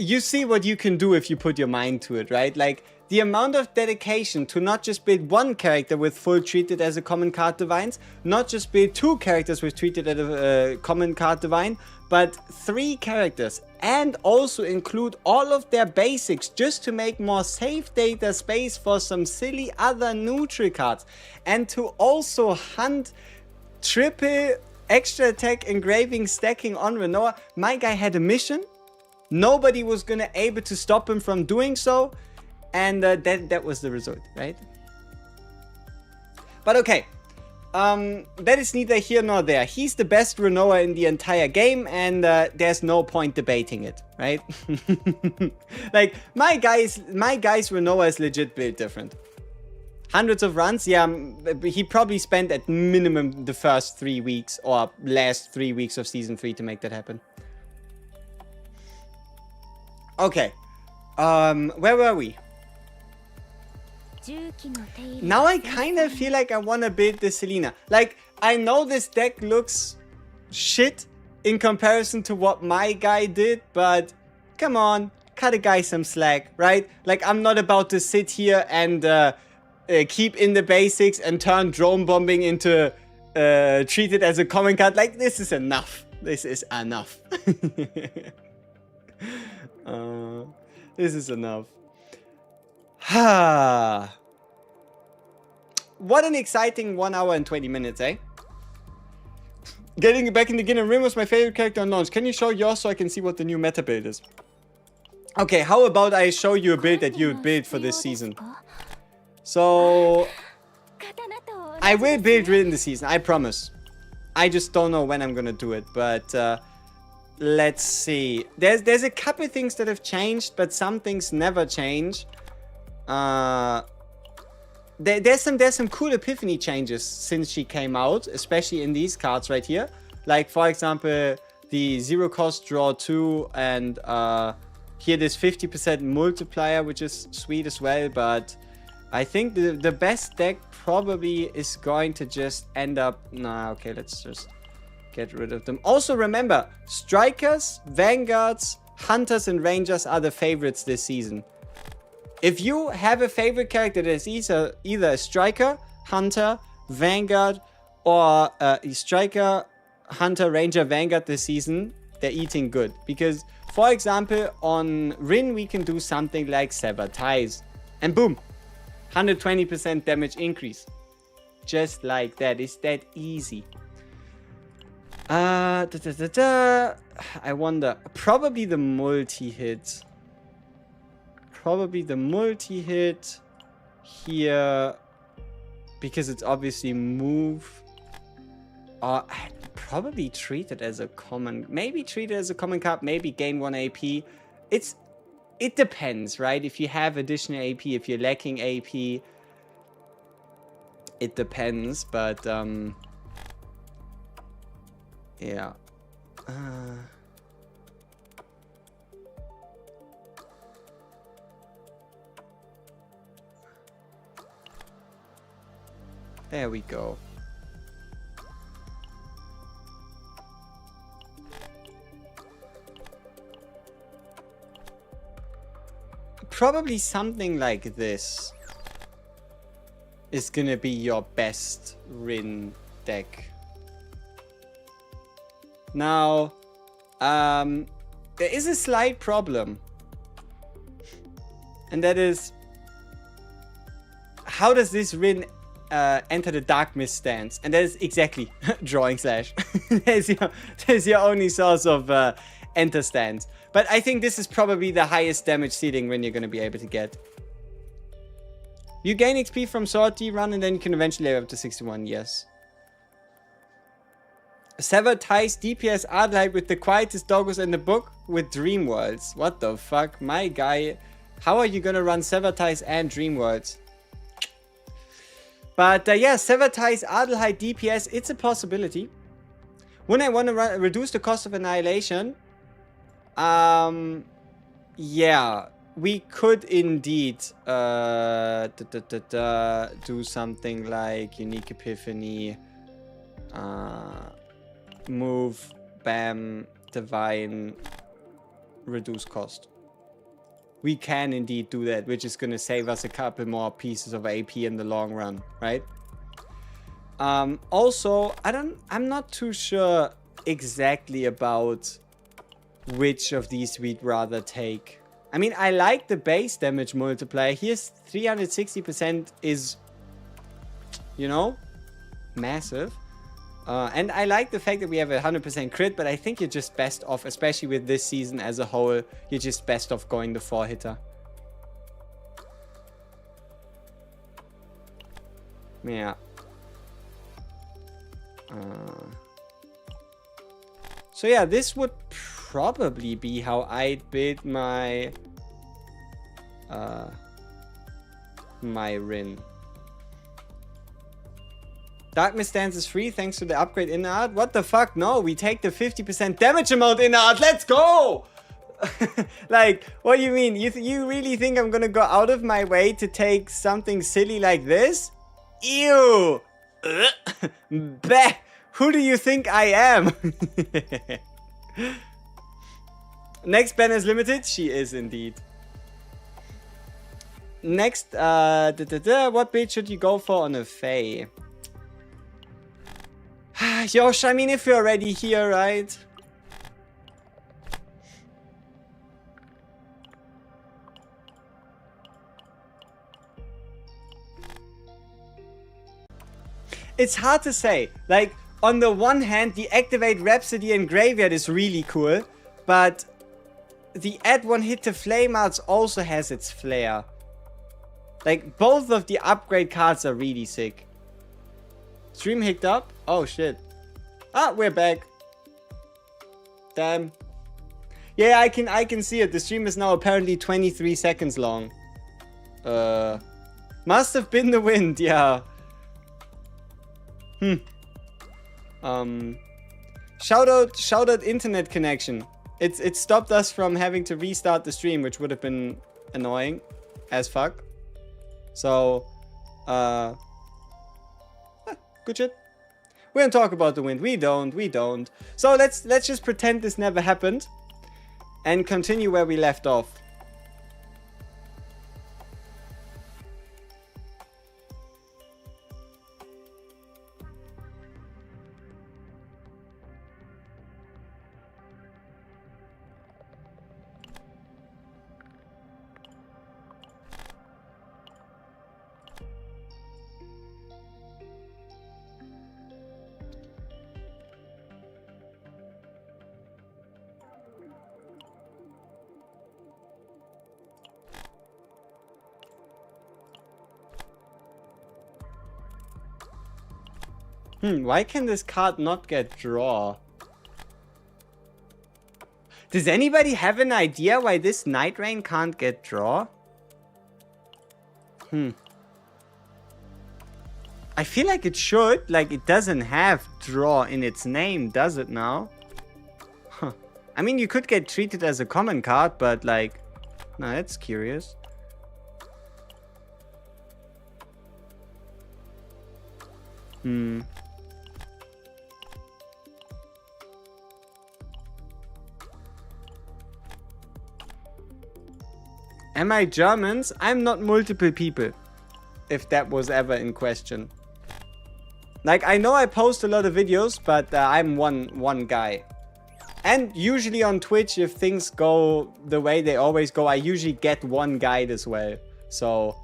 you see what you can do if you put your mind to it, right? Like, the amount of dedication to not just build one character with full treated as a common card divines, not just build 2 characters with treated as a common card divine, but 3 characters, and also include all of their basics just to make more safe data space for some silly other neutral cards, and to also hunt triple extra attack engraving stacking on Renoa. My guy had a mission. Nobody was gonna able to stop him from doing so, and that was the result, right? But okay, that is neither here nor there. He's the best Renoa in the entire game, and there's no point debating it, right? Like, my guy's Renoa is legit built different. Hundreds of runs, yeah, he probably spent at minimum the first 3 weeks or last 3 weeks of Season 3 to make that happen. Okay, where were we? Now I kind of feel like I want to build the Selena. Like, I know this deck looks shit in comparison to what my guy did, but come on, cut a guy some slack, right? Like, I'm not about to sit here and keep in the basics and turn drone bombing into treated as a common card. Like, this is enough. This is enough. This is enough. What an exciting 1 hour and 20 minutes, eh? Getting back in the Gin and Rim was my favorite character on launch. Can you show yours so I can see what the new meta build is? Okay, how about I show you a build that you built for this season? So, I will build within the season, I promise. I just don't know when I'm gonna do it, but let's see. There's a couple things that have changed, but some things never change. There's some cool epiphany changes since she came out, especially in these cards right here. Like, for example, the 0 cost draw 2, and here this 50% multiplier, which is sweet as well. But I think the best deck probably is going to just end up... Nah, okay, let's just get rid of them. Also remember, Strikers, Vanguards, Hunters, and Rangers are the favorites this season. If you have a favorite character that is either a Striker, Hunter, Vanguard, or Striker, Hunter, Ranger, Vanguard this season, they're eating good. Because, for example, on Rin we can do something like Sever Ties. And boom! 120% damage increase. Just like that. It's that easy. I wonder. Probably the multi-hit. Probably the multi-hit here, because it's obviously move. Or probably treat it as a common, maybe treat it as a common card, maybe gain 1 AP. It depends, right? If you have additional AP, if you're lacking AP, it depends, but yeah. There we go. Probably something like this is gonna be your best Rin deck. Now, there is a slight problem. And that is, how does this Rin enter the Dark Mist stance? And that is exactly drawing slash. There's your only source of enter stance. But I think this is probably the highest damage ceiling Rin you're going to be able to get. You gain XP from Sortie run, and then you can eventually level up to 61, yes. Sever Ties DPS Ardlight with the quietest doggos in the book with Dream Worlds. What the fuck? My guy. How are you going to run Sever Ties and Dream Worlds? But yeah, Sever Ties, Adelheid, DPS, it's a possibility. When I want to reduce the cost of Annihilation, yeah, we could indeed do something like Unique Epiphany, move, bam, divine, reduce cost. we can indeed do that, which is going to save us a couple more pieces of AP in the long run, right? Also, I'm not too sure exactly about which of these we'd rather take. I mean, I like the base damage multiplier. Here's 360% is, you know, massive. And I like the fact that we have a 100% crit, but I think you're just best off, especially with this season as a whole, you're just best off going the 4-hitter. Yeah. So yeah, this would probably be how I'd build my my Rin. Darkness stance is free thanks to the upgrade in art. What the fuck? No, we take the 50% damage amount in art. Let's go! Like, what do you mean? You really think I'm gonna go out of my way to take something silly like this? Ew! Bah! Who do you think I am? Next banner is limited. She is indeed. Next, what build should you go for on a Fae? Yosh, I mean, if you're already here, right? It's hard to say. Like, on the one hand, the Activate Rhapsody and Graveyard is really cool, but the add one hit to Flame Arts also has its flair. Like, both of the upgrade cards are really sick. Stream hicked up? Oh shit. Ah, we're back. Damn. Yeah, I can see it. The stream is now apparently 23 seconds long. Must have been the wind, yeah. Shout out internet connection. It stopped us from having to restart the stream, which would have been annoying as fuck. So, good shit. We don't talk about the wind. We don't. So let's just pretend this never happened and continue where we left off. Why can this card not get draw? Does anybody have an idea why this Night Rain can't get draw? I feel like it should. Like, it doesn't have draw in its name, does it now? Huh. I mean, you could get treated as a common card, but like... No, that's curious. Am I Germans? I'm not multiple people. If that was ever in question. Like, I know I post a lot of videos, but I'm one guy. And usually on Twitch, if things go the way they always go, I usually get one guide as well. So,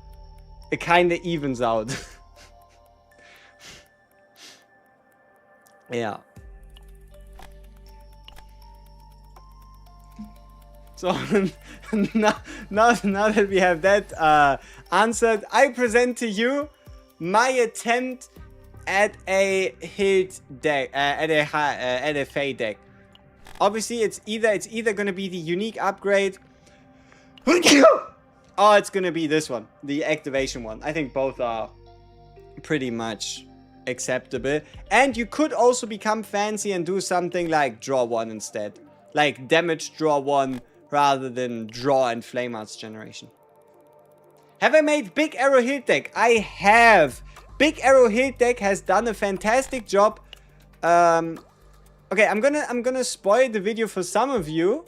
it kind of evens out. Yeah. So now that we have that answered, I present to you my attempt at a Hilde deck, at a Fae deck. Obviously, it's either gonna be the unique upgrade, or it's gonna be this one, the activation one. I think both are pretty much acceptable. And you could also become fancy and do something like draw one instead, like damage draw one. Rather than draw and flame arts generation. Have I made Big Arrow Hilde deck? I have. Big Arrow Hilde deck has done a fantastic job. Okay, I'm gonna spoil the video for some of you,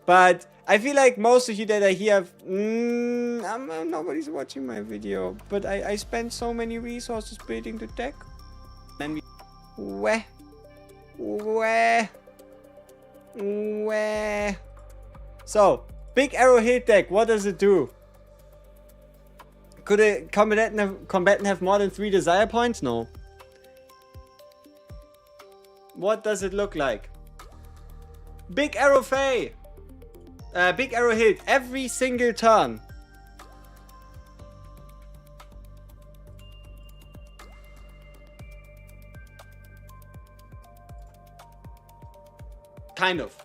But I feel like most of you that are here have... nobody's watching my video. But I spent so many resources building the deck. Then we... Where? So, big arrow Hilde deck, what does it do? Could a combatant have more than 3 desire points? No. What does it look like? Big arrow Faye! Big arrow Hilde every single turn. Kind of.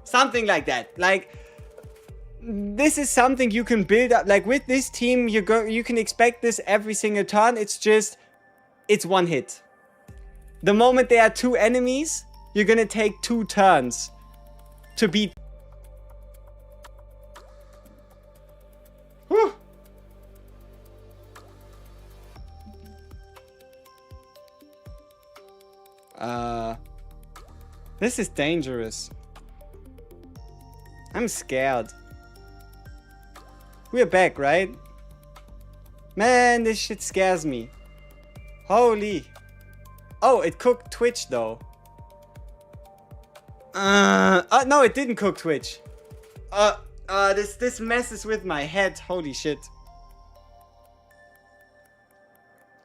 Something like that. Like, this is something you can build up. Like, with this team, you can expect this every single turn. It's just, it's one hit. The moment there are 2 enemies, you're gonna take 2 turns to beat. Whew. This is dangerous. I'm scared. We're back, right? Man, this shit scares me. Holy. Oh, it cooked Twitch though. No, it didn't cook Twitch. This messes with my head. Holy shit.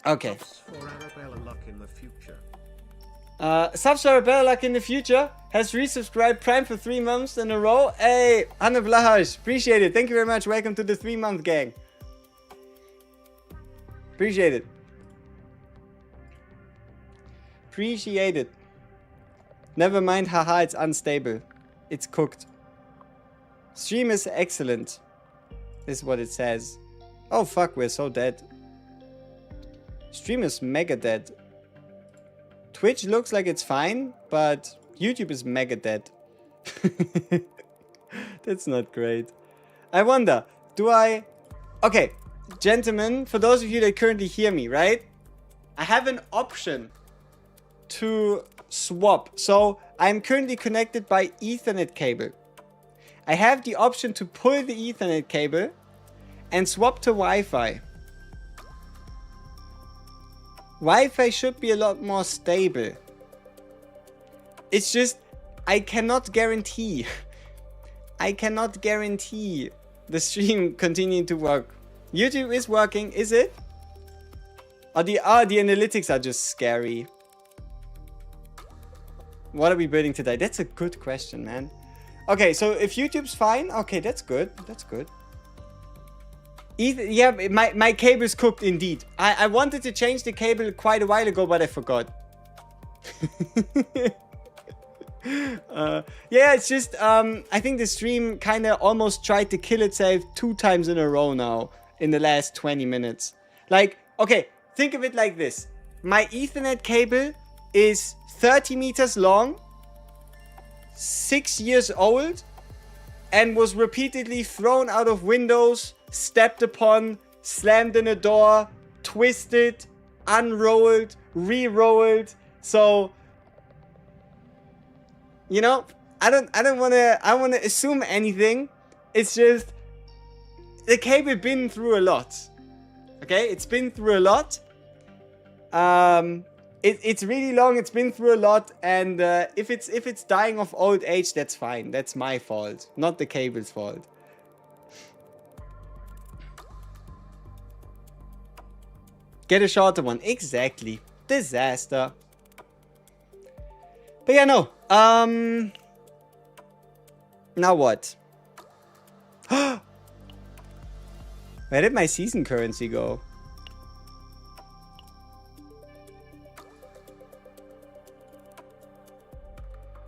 Okay. Subs for Arabella Luck in the future has resubscribed Prime for 3 months in a row. Hey, Anna Blahash, appreciate it. Thank you very much. Welcome to the 3-month gang. Appreciate it. Appreciate it. Never mind, haha, it's unstable. It's cooked. Stream is excellent, is what it says. Oh fuck, we're so dead. Stream is mega dead. Twitch looks like it's fine, but YouTube is mega dead. That's not great. I wonder, do I... Okay, gentlemen, for those of you that currently hear me, right? I have an option to swap. So, I'm currently connected by Ethernet cable. I have the option to pull the Ethernet cable and swap to Wi-Fi. Wi-Fi should be a lot more stable. It's just, I cannot guarantee. I cannot guarantee the stream continuing to work. YouTube is working, is it? Or the analytics are just scary. What are we building today? That's a good question, man. Okay, so if YouTube's fine, okay, that's good. That's good. Yeah, my cable's cooked indeed. I wanted to change the cable quite a while ago, but I forgot. Yeah, it's just, I think the stream kind of almost tried to kill itself 2 times in a row now in the last 20 minutes. Like, okay, think of it like this. My Ethernet cable is 30 meters long, 6 years old, and was repeatedly thrown out of windows, stepped upon, slammed in a door, twisted, unrolled, re-rolled. So, you know, I don't wanna assume anything. It's just the cable been through a lot. Okay, it's been through a lot. It's really long. It's been through a lot, and if it's dying of old age, that's fine. That's my fault, not the cable's fault. Get a shorter one. Exactly. Disaster. But yeah, no. Now what? Where did my season currency go?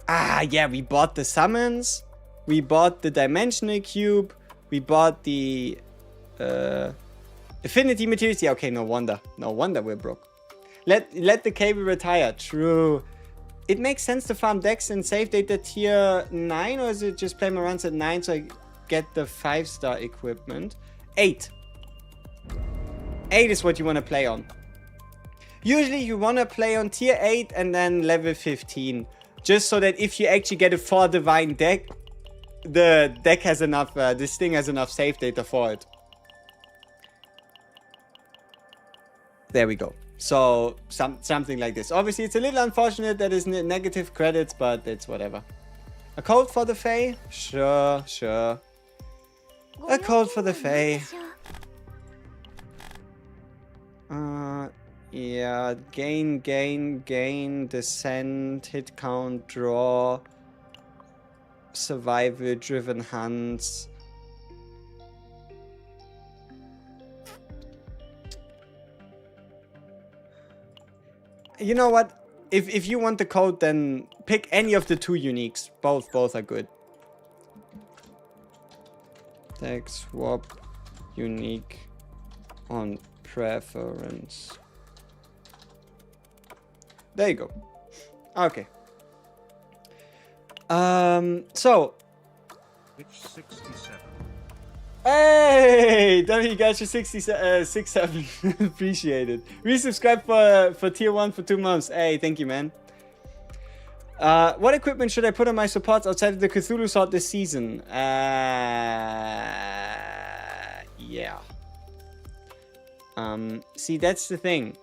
Ah, yeah, we bought the summons. We bought the dimensional cube. We bought the affinity materials. Yeah, okay, no wonder. No wonder we're broke. Let the cable retire. True. It makes sense to farm decks and save data tier 9, or is it just play my runs at 9 so I get the 5-star equipment? 8. 8 is what you want to play on. Usually you want to play on tier 8 and then level 15. Just so that if you actually get a 4 divine deck, the deck has enough, this thing has enough save data for it. There we go. So, something like this. Obviously, it's a little unfortunate that it's negative credits, but it's whatever. A code for the Fae? Sure, sure. A code for the Fae. Yeah, gain, descent, hit count, draw, survival, driven hunts. You know what? If you want the code, then pick any of the two uniques. Both are good. Tag swap unique on preference. There you go. Okay. So. It's 67. Hey, W got you 67. Appreciate it. Resubscribe for tier 1 for 2 months. Hey, thank you, man. What equipment should I put on my supports outside of the Cthulhu sword this season? Yeah. See, that's the thing.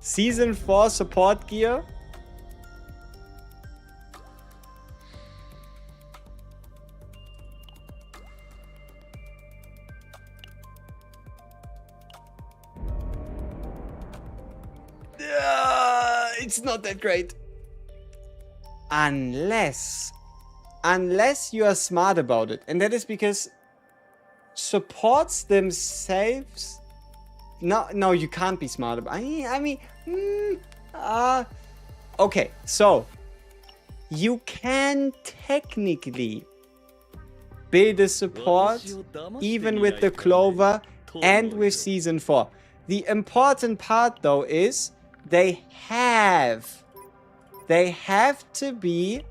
Season 4 support gear. It's not that great. Unless you are smart about it. And that is because supports themselves... No, you can't be smart about it. I mean... okay, so... You can technically build a support even with the Clover and with Season 4. The important part, though, is... They have to be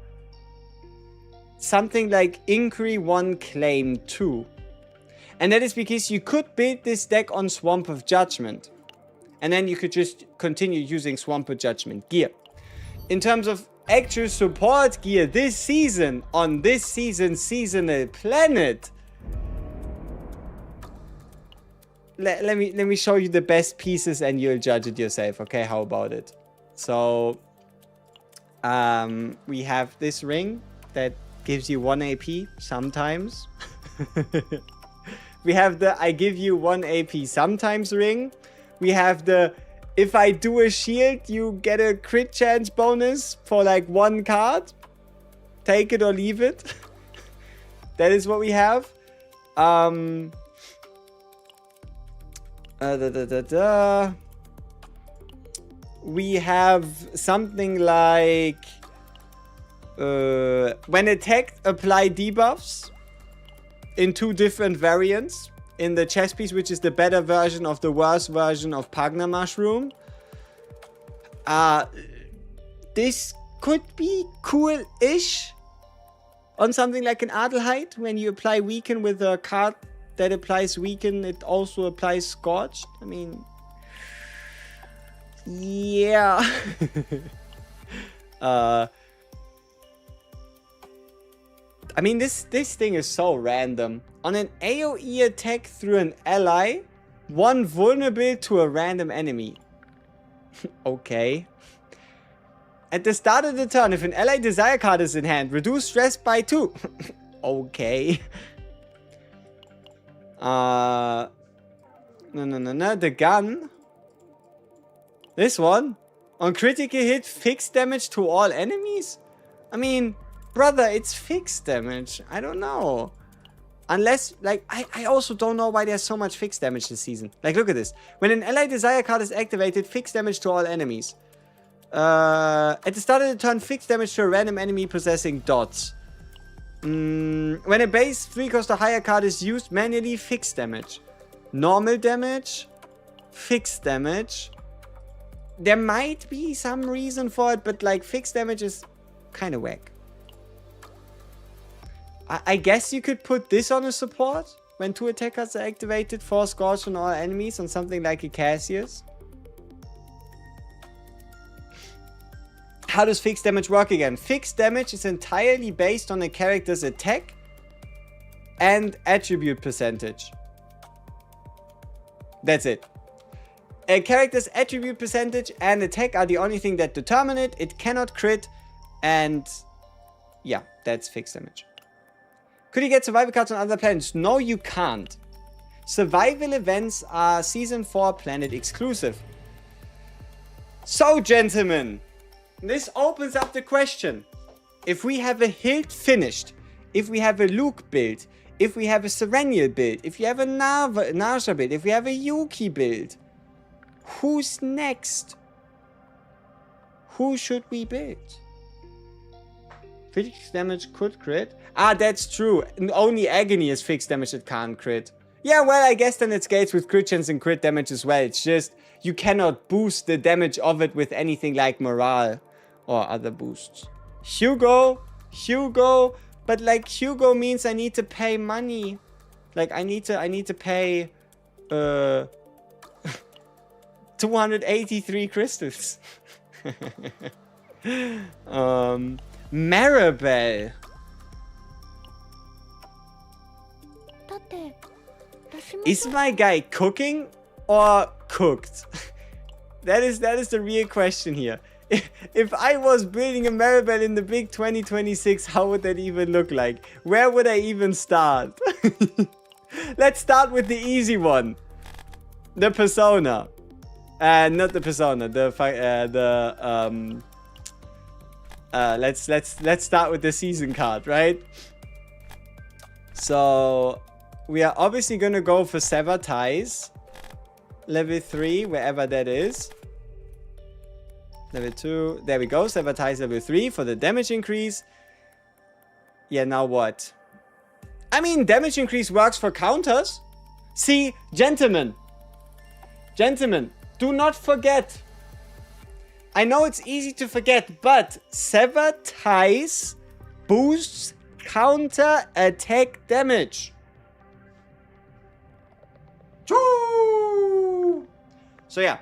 something like Inquiry 1 Claim 2. And that is because you could build this deck on Swamp of Judgment. And then you could just continue using Swamp of Judgment gear. In terms of actual support gear this season, on this season's seasonal planet... Let me show you the best pieces and you'll judge it yourself. Okay, how about it? So, we have this ring that gives you 1 AP sometimes. We have the I give you 1 AP sometimes ring. We have the if I do a shield, you get a crit chance bonus for like 1 card. Take it or leave it. That is what we have. We have something like when attacked, apply debuffs in 2 different variants in the chess piece, which is the better version of the worse version of Pagna Mushroom. This could be cool-ish on something like an Adelheid. When you apply Weaken with a card that applies Weaken, it also applies Scorched. I mean, yeah. I mean, this thing is so random. On an AoE attack through an ally, 1 vulnerable to a random enemy. Okay. At the start of the turn, if an ally desire card is in hand, reduce stress by 2. Okay. No. The gun. This one. On critical hit, fixed damage to all enemies? I mean, brother, it's fixed damage. I don't know. Unless, like, I also don't know why there's so much fixed damage this season. Like, look at this. When an ally desire card is activated, fixed damage to all enemies. At the start of the turn, fixed damage to a random enemy possessing dots. When a base 3 cost or higher card is used, manually fixed damage. Normal damage. Fixed damage. There might be some reason for it, but like fixed damage is kind of whack. I guess you could put this on a support. When 2 attack cards are activated, 4 Scorch on all enemies on something like a Cassius. how does fixed damage work again? Fixed damage is entirely based on a character's attack and attribute percentage. That's it. A character's attribute percentage and attack are the only thing that determine it. It cannot crit, and yeah, that's fixed damage. Could you get survival cards on other planets? No, you can't. Survival events are Season 4 planet exclusive. So, gentlemen, this opens up the question. If we have a Hilde finished, if we have a Luke build, if we have a Serenial build, if you have a Narsha build, if we have a Yuki build, who's next? Who should we build? Fixed damage could crit? Ah, that's true. Only Agony is fixed damage that can't crit. Yeah, well, I guess then it scales with crit chance and crit damage as well. It's just, you cannot boost the damage of it with anything like morale or other boosts. Hugo, but like Hugo means I need to pay money. Like I need to pay 283 crystals. Maribel. Is my guy cooking or cooked? That is the real question here. If I was building a Maribel in the big 2026, how would that even look like? Where would I even start? Let's start with the easy one. The persona. Not the persona. Let's start with the season card, right? So we are obviously gonna go for Sever Ties. Level 3, wherever that is. Level 2. There we go. Sever Ties level 3 for the damage increase. Yeah, now what? I mean, damage increase works for counters. See, gentlemen. Gentlemen, do not forget. I know it's easy to forget, but Sever Ties boosts counter attack damage. So yeah,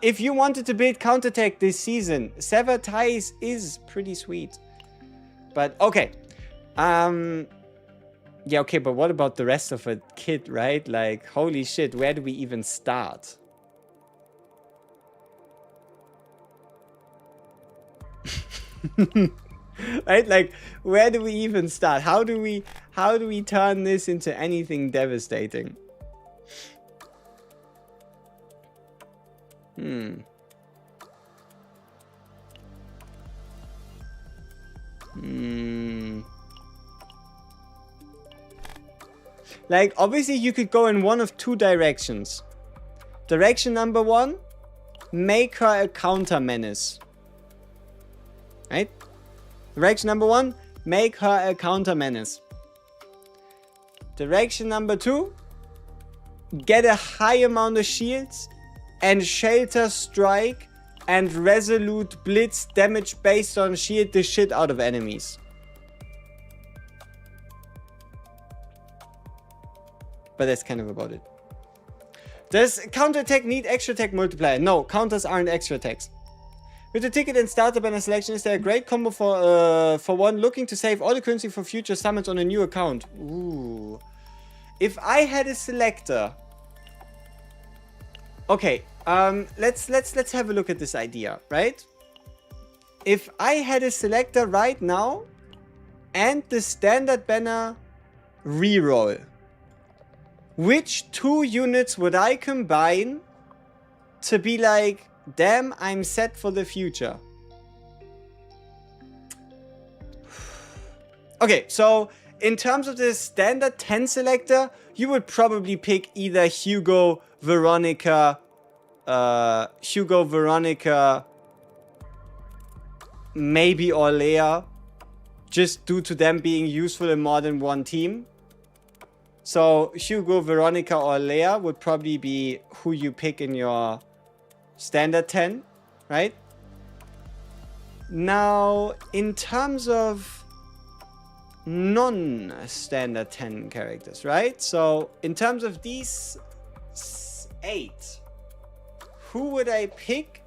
if you wanted to build counterattack this season, Sever Ties is pretty sweet. But okay. Yeah, okay, but what about the rest of a kit, right? Like, holy shit, where do we even start? Right? Like, where do we even start? How do we turn this into anything devastating? Like, obviously you could go in one of two directions. Direction number 1, make her a counter menace. Right? Direction number 1, make her a counter menace. Direction number 2, get a high amount of shields and shelter strike and resolute blitz damage based on shield the shit out of enemies. But that's kind of about it. Does counterattack need extra attack multiplier? No, counters aren't extra attacks. With the ticket and starter banner selection, is there a great combo for one looking to save all the currency for future summons on a new account? Ooh. If I had a selector... Okay, let's have a look at this idea, right? If I had a selector right now and the standard banner reroll, which 2 units would I combine to be like, damn, I'm set for the future? Okay, so in terms of the standard 10 selector, you would probably pick either Hugo, Veronica, maybe Orlea, just due to them being useful in more than one team. So Hugo, Veronica, or Leia would probably be who you pick in your standard 10, right? Now, in terms of non-standard 10 characters, right? So in terms of these 8, who would I pick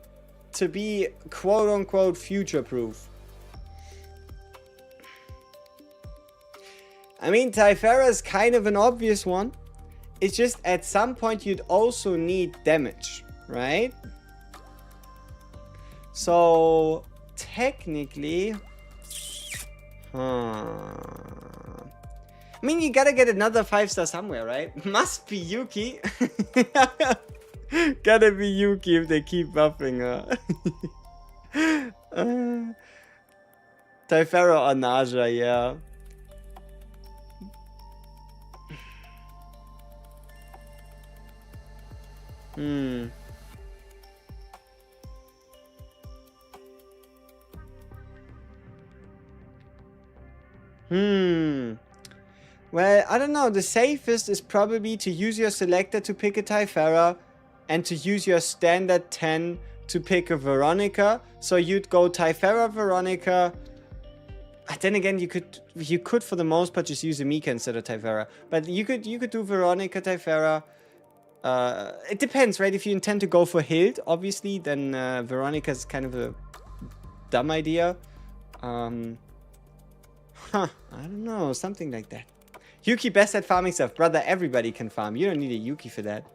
to be quote-unquote future-proof. I mean, Typhara is kind of an obvious one. It's just at some point you'd also need damage, right? So, technically... I mean, you gotta get another 5-star somewhere, right? Must be Yuki. Gotta be Yuki if they keep buffing her. Typhara or Naja, yeah. Well, I don't know. The safest is probably to use your selector to pick a Typhara and to use your standard 10 to pick a Veronica. So you'd go Typhara, Veronica. Then again, you could for the most part just use a Mika instead of Typhara. But you could do Veronica, Typhara. It depends, right? If you intend to go for Hilde, obviously, then Veronica is kind of a dumb idea. I don't know, something like that. Yuki best at farming stuff. Brother, everybody can farm. You don't need a Yuki for that.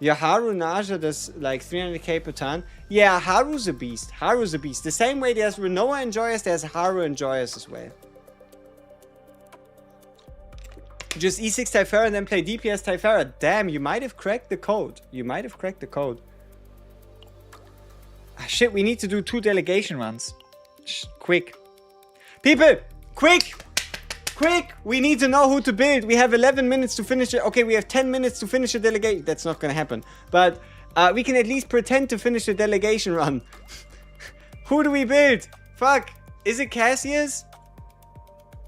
Yeah, Haru Naja does like 300k per turn. Yeah, Haru's a beast. Haru's a beast. The same way there's Renoa and Joyous, there's Haru and Joyous as well. Just E6 Typhara and then play DPS Typhara. Damn, you might have cracked the code. You might have cracked the code. Ah, shit, we need to do 2 delegation runs. Quick. People, quick! Quick! We need to know who to build. We have 11 minutes to finish it. Okay, we have 10 minutes to finish a delegation. That's not gonna happen. But we can at least pretend to finish a delegation run. Who do we build? Fuck. Is it Cassius?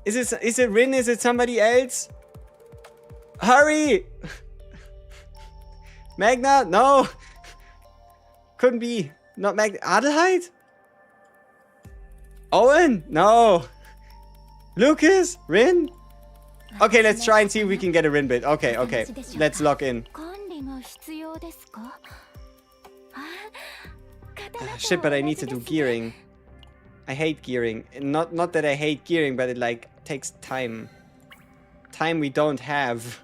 Is it Rin? Is it somebody else? Hurry! Magna? No. Couldn't be. Not Magna. Adelheid? Owen? No. Lucas? Rin? Okay, let's try and see if we can get a Rin bid. Okay, okay. Let's lock in. Shit, but I need to do gearing. I hate gearing. Not that I hate gearing, but it like takes time. Time we don't have.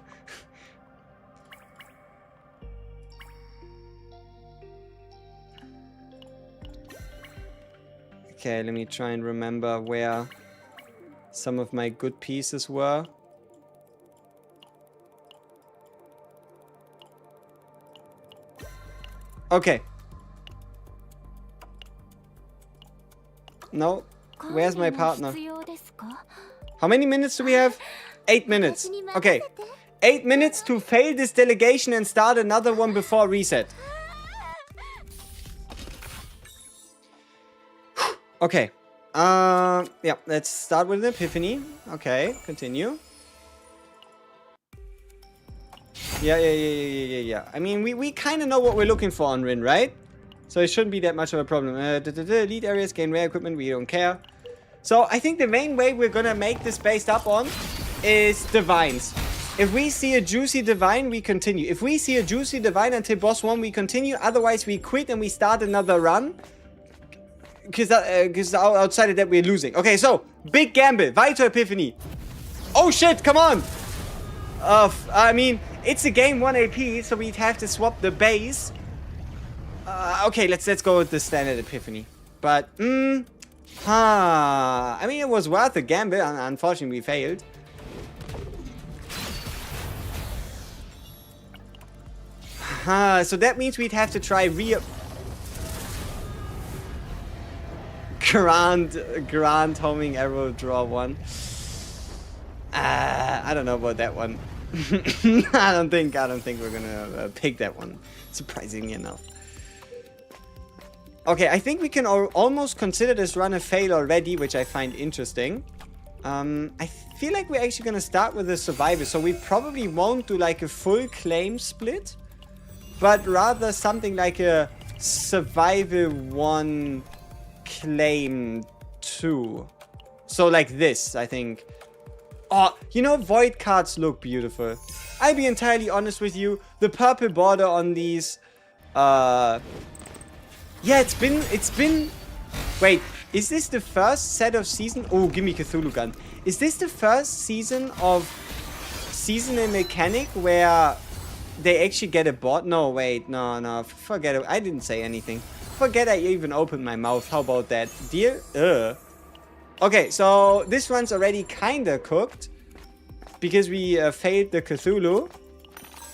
Okay, let me try and remember where some of my good pieces were. Okay. No. Where's my partner? How many minutes do we have? 8 minutes. Okay. 8 minutes to fail this delegation and start another one before reset. Okay. Yeah, let's start with an epiphany. Okay, continue. Yeah. I mean, we kind of know what we're looking for on Rin, right? So it shouldn't be that much of a problem. Lead areas, gain rare equipment, we don't care. So I think the main way we're gonna make this based up on is divines. If we see a juicy divine, we continue. If we see a juicy divine until boss 1, we continue. Otherwise, we quit and we start another run. Because outside of that, we're losing. Okay, so, big gamble. Vito Epiphany. Oh shit, come on! I mean, it's a game 1 AP, so we'd have to swap the base. Okay, let's go with the standard Epiphany. But, I mean, it was worth a gamble. Unfortunately, we failed. So that means we'd have to try Grand homing arrow draw 1. I don't know about that one. I don't think we're gonna pick that one, surprisingly enough. Okay, I think we can almost consider this run a fail already, which I find interesting. I feel like we're actually gonna start with a survivor, so we probably won't do like a full claim split, but rather something like a survival 1 claim 2. So like this, I think. Oh, you know, void cards look beautiful. I'll be entirely honest with you. The purple border on these Yeah, it's been... Wait, is this the first set of season... Oh, gimme Cthulhu gun. Is this the first season of seasonal mechanic where they actually get a bot? No, wait, no, forget it. I didn't say anything. Forget I even opened my mouth. How about that? Dear? Okay, so this one's already kinda cooked. Because we failed the Cthulhu.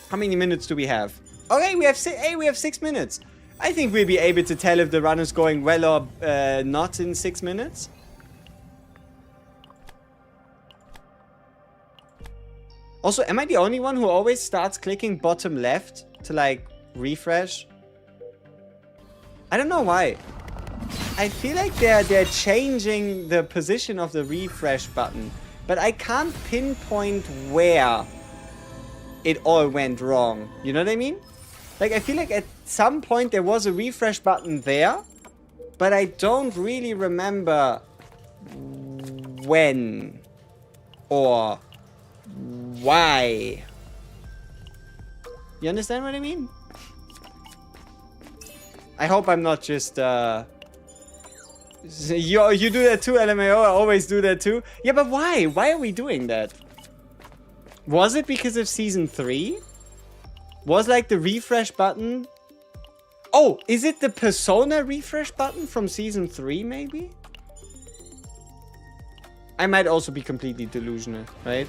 How many minutes do we have? Okay, we have 6 minutes. I think we'll be able to tell if the run is going well or not in 6 minutes. Also, am I the only one who always starts clicking bottom left to like refresh? I don't know why. I feel like they're changing the position of the refresh button, but I can't pinpoint where it all went wrong. You know what I mean? Like, I feel like at some point there was a refresh button there, but I don't really remember when or why. You understand what I mean? I hope I'm not just, you do that too, LMAO? I always do that too. Yeah, but why? Why are we doing that? Was it because of Season 3? Was like the refresh button... Oh, is it the Persona refresh button from Season 3 maybe? I might also be completely delusional, right?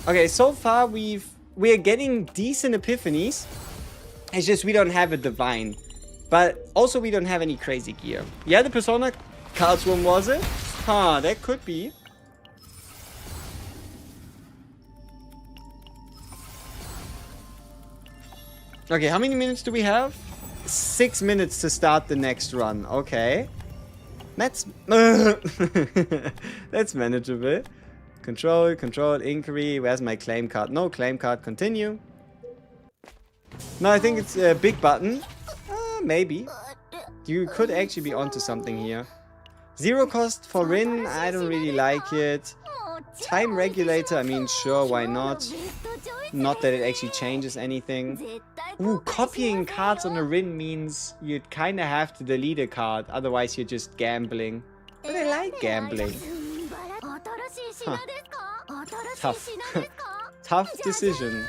Okay, so far we're getting decent epiphanies. It's just we don't have a divine. But also we don't have any crazy gear. Yeah, the Persona cards one, was it? Huh, that could be. Okay, how many minutes do we have? 6 minutes to start the next run. Okay. That's... That's manageable. Control, inquiry. Where's my claim card? No claim card. Continue. No, I think it's a big button. Maybe. You could actually be onto something here. Zero cost for Rin. I don't really like it. Time regulator. I mean, sure, why not? Not that it actually changes anything. Ooh, copying cards on a Rin means you'd kind of have to delete a card. Otherwise, you're just gambling. But I like gambling. Huh. Tough. Tough decision.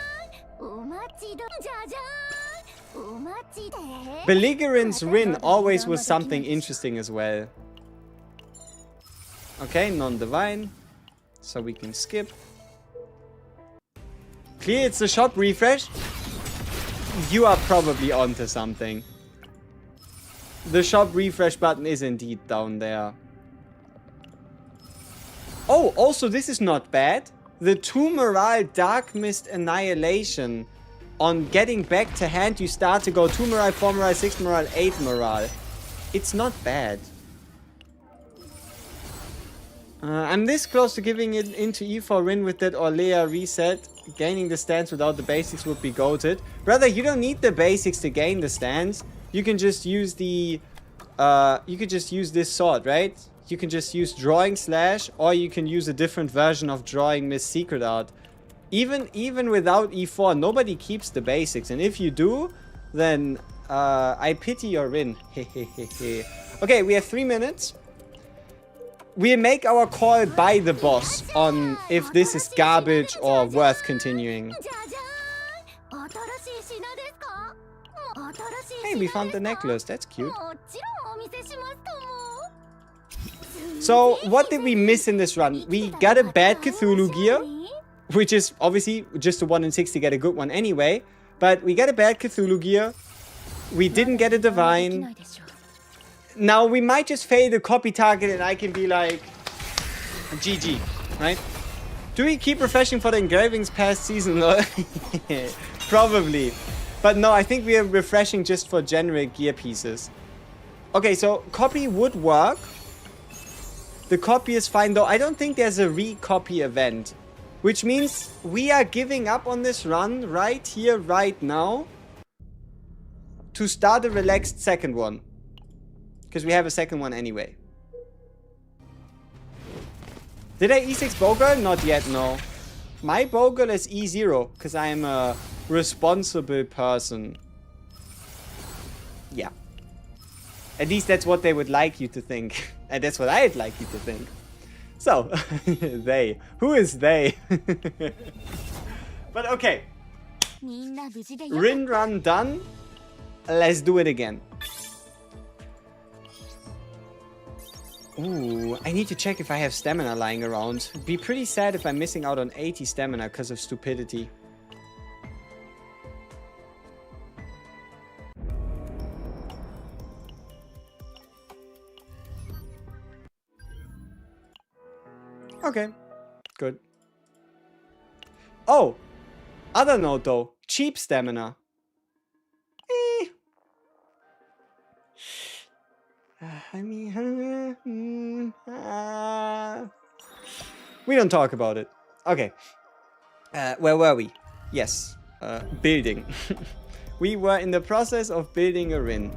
Belligerent's Rin always was something interesting as well. Okay, non-divine. So we can skip. Clear, it's the shop refresh. You are probably onto something. The shop refresh button is indeed down there. Oh, also this is not bad. The 2 morale Dark Mist Annihilation. On getting back to hand, you start to go 2 morale, 4 morale, 6 morale, 8 morale. It's not bad. I'm this close to giving it into E4 Rin with that Orlea reset. Gaining the stance without the basics would be goated. Brother, you don't need the basics to gain the stance. You can just use the... you could just use this sword, right? You can just use Drawing Slash, or you can use a different version of Drawing Miss Secret Art. Even without E4, nobody keeps the basics. And if you do, then I pity your Rin. Okay, we have 3 minutes. We make our call by the boss on if this is garbage or worth continuing. Hey, we found the necklace. That's cute. So, what did we miss in this run? We got a bad Cthulhu gear, which is obviously just a 1 in 60 get a good one anyway. But we got a bad Cthulhu gear. We didn't get a divine. Now, we might just fail the copy target and I can be like, GG, right? Do we keep refreshing for the engravings past season? Probably. But no, I think we are refreshing just for generic gear pieces. Okay, so copy would work. The copy is fine, though I don't think there's a recopy event. Which means we are giving up on this run right here, right now. To start a relaxed second one. Because we have a second one anyway. Did I E6 Bogirl? Not yet, no. My Bogirl is E0, because I am a responsible person. Yeah. At least that's what they would like you to think. And that's what I'd like you to think. So, they. Who is they? But okay. Rin run done. Let's do it again. Ooh, I need to check if I have stamina lying around. It'd be pretty sad if I'm missing out on 80 stamina because of stupidity. Okay, good. Oh, other note though, cheap stamina. I mean, we don't talk about it. Okay. Where were we? Yes. Building. We were in the process of building a Rin.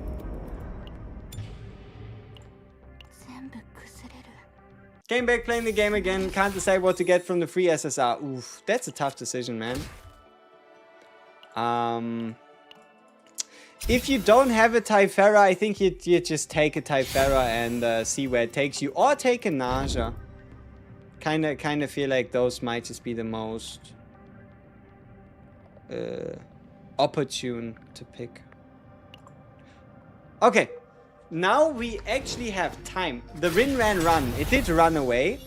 Came back playing the game again. Can't decide what to get from the free SSR. Oof, that's a tough decision, man. If you don't have a Typhera, I think you just take a Typhera and see where it takes you. Or take a Naja. Kinda feel like those might just be the most opportune to pick. Okay. Now we actually have time. The Rin ran run. It did run away.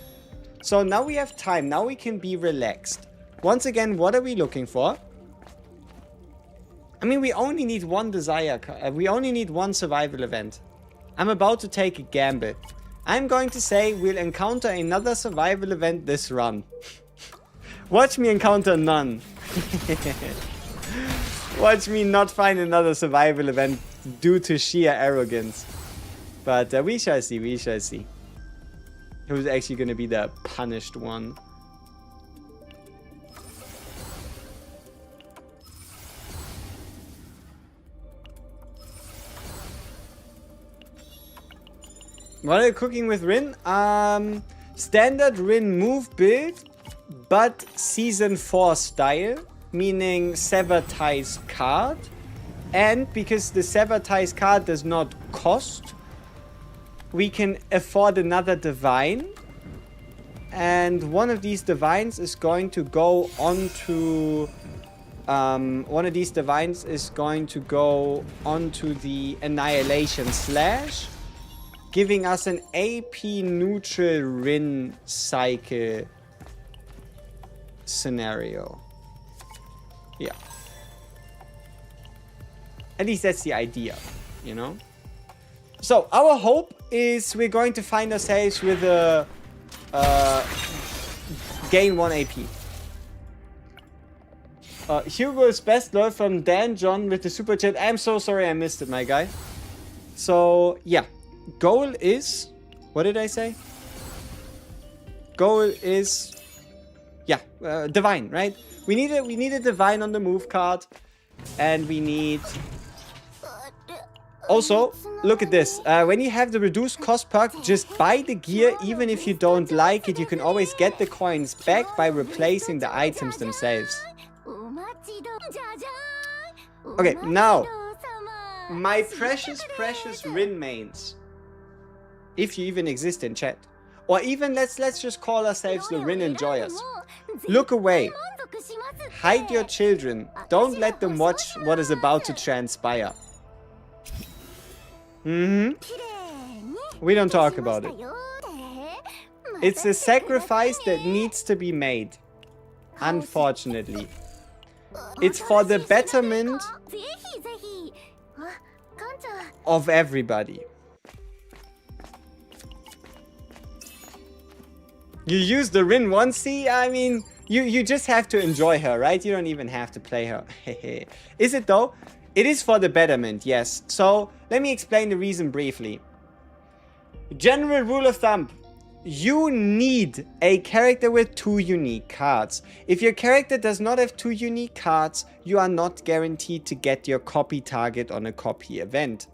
So now we have time. Now we can be relaxed. Once again, what are we looking for? I mean, we only need one desire. We only need one survival event. I'm about to take a gamble. I'm going to say we'll encounter another survival event this run. Watch me encounter none. Watch me not find another survival event due to sheer arrogance. But we shall see, we shall see. Who's actually going to be the punished one? What are you cooking with Rin? Standard Rin move build, but Season 4 style, meaning Sever Ties card. And because the Sever Ties card does not cost, we can afford another Divine. And one of these Divines is going to go onto... one of these Divines is going to go onto the Annihilation Slash, giving us an AP neutral Rin cycle scenario. Yeah. At least that's the idea, you know? So, our hope is we're going to find ourselves with a... gain 1 AP. Hugo's best love from Dan John with the super chat. I'm so sorry I missed it, my guy. So, yeah. Goal is... What did I say? Goal is... Yeah, Divine, right? We need a Divine on the move card. And we need... Also, look at this. When you have the reduced cost perk, just buy the gear. Even if you don't like it, you can always get the coins back by replacing the items themselves. Okay, now, my precious, precious Rin mains. If you even exist in chat. Or even, let's just call ourselves the Rin enjoyers. Look away. Hide your children. Don't let them watch what is about to transpire. We don't talk about it. It's a sacrifice that needs to be made. Unfortunately. It's for the betterment of everybody. You use the Rin once, see? I mean, you just have to enjoy her, right? You don't even have to play her. Is it though? It is for the betterment, yes. So, let me explain the reason briefly. General rule of thumb. You need a character with 2 unique cards. If your character does not have 2 unique cards, you are not guaranteed to get your copy target on a copy event.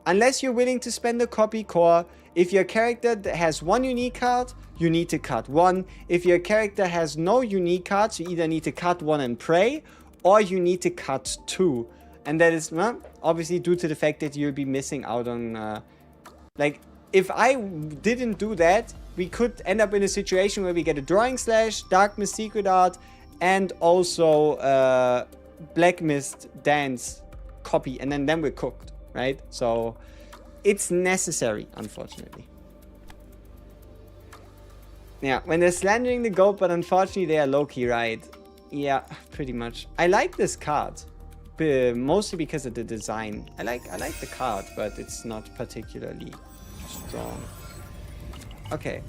unless you're willing to spend a copy core, if your character has one unique card, you need to cut one. If your character has no unique cards, you either need to cut one and pray, or you need to cut two. And that is obviously due to the fact that you'll be missing out on... like, if I didn't do that, we could end up in a situation where we get a Drawing Slash, Dark Mist Secret Art, and also Black Mist Dance copy, and then we're cooked, right? So it's necessary, unfortunately. Yeah, when they're slandering the goat, but unfortunately they are low-key right. Yeah, pretty much. I like this card, mostly because of the design. I like the card, but it's not particularly strong. Okay.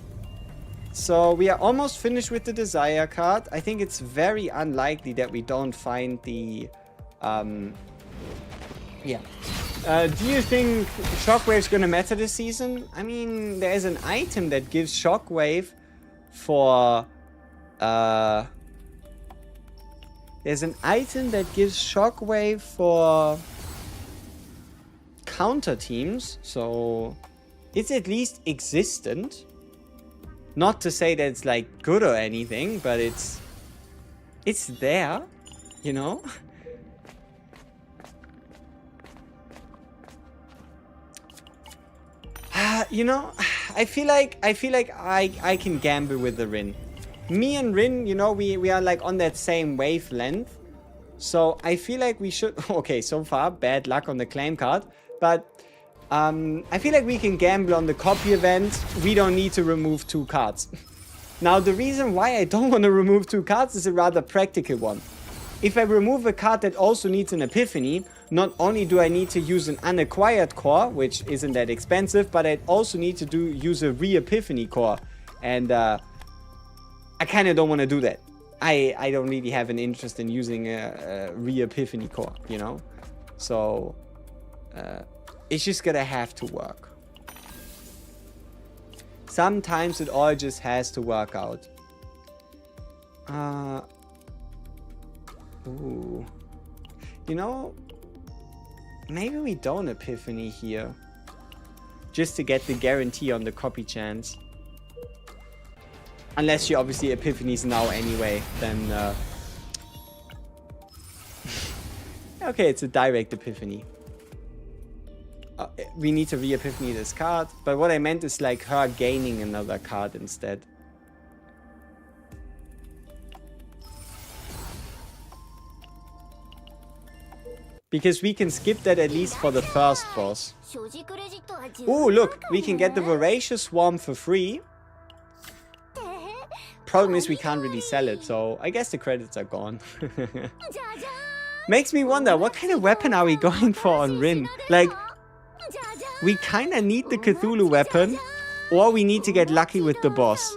So we are almost finished with the Desire card. I think it's very unlikely that we don't find the... yeah. Do you think Shockwave's gonna matter this season? I mean, there's an item that gives Shockwave for... there's an item that gives Shockwave for counter teams, so it's at least existent. Not to say that it's like good or anything, but it's there, you know? You know, I feel like I can gamble with the Rin. Me and Rin, you know, we are like on that same wavelength. So I feel like we should... Okay, so far, bad luck on the claim card. But I feel like we can gamble on the copy event. We don't need to remove 2 cards. Now, the reason why I don't want to remove 2 cards is a rather practical one. If I remove a card that also needs an Epiphany, not only do I need to use an unacquired core, which isn't that expensive, but I also need to use a re-Epiphany core. And I kind of don't want to do that. I don't really have an interest in using a re-Epiphany core, you know? So... it's just gonna have to work. Sometimes it all just has to work out. Ooh. You know, maybe we don't Epiphany here. Just to get the guarantee on the copy chance. Unless you obviously Epiphanies now anyway, then... okay, it's a direct Epiphany. We need to re-Epiphany this card, but what I meant is like her gaining another card instead. Because we can skip that at least for the first boss. Ooh, look, we can get the Voracious Swarm for free. Problem is we can't really sell it, so I guess the credits are gone. Makes me wonder, what kind of weapon are we going for on Rin? Like, we kinda need the Cthulhu weapon, or we need to get lucky with the boss.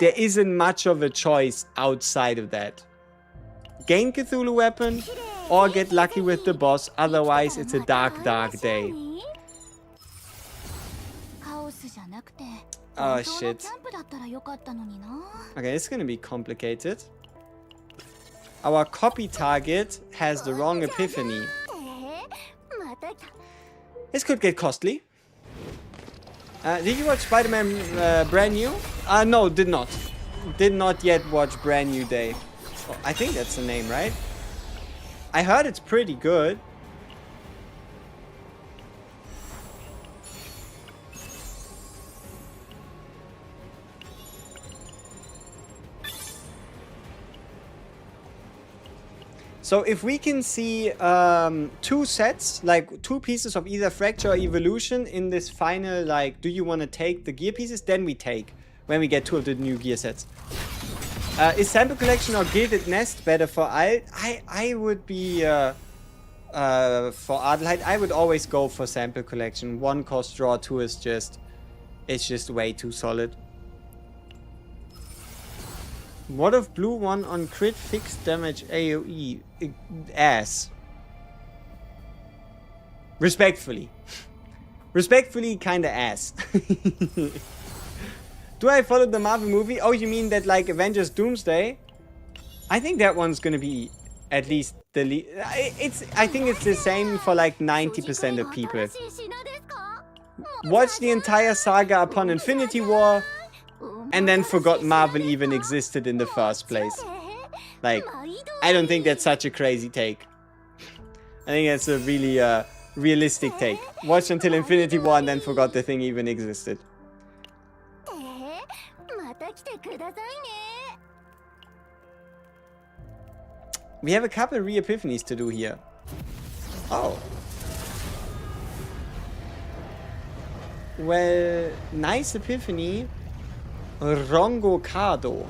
There isn't much of a choice outside of that. Gain Cthulhu weapon, or get lucky with the boss, otherwise it's a dark, dark day. Oh shit. Okay, it's gonna be complicated. Our copy target has the wrong Epiphany. This could get costly. Did you watch Spider-Man Brand New? No, did not. Did not yet watch Brand New Day. Oh, I think that's the name, right? I heard it's pretty good. So if we can see 2 sets, like 2 pieces of either Fracture or Evolution in this final, like, do you want to take the gear pieces? Then we take, when we get 2 of the new gear sets. Is Sample Collection or Gilded Nest better for Alt? I would be, for Adelheid, I would always go for Sample Collection. 1 cost draw, 2 is just, it's just way too solid. What if blue 1 on crit fixed damage AoE? Ass. Respectfully. Respectfully, kinda ass. Do I follow the Marvel movie? Oh, you mean that like Avengers Doomsday? I think that one's gonna be At least I think it's the same for like 90% of people. Watch the entire saga upon Infinity War and then forgot Marvel even existed in the first place. Like, I don't think that's such a crazy take. I think that's a really realistic take. Watch until Infinity War and then forgot the thing even existed. We have a couple re-epiphanies to do here. Oh. Well, nice epiphany. Rongo Kado.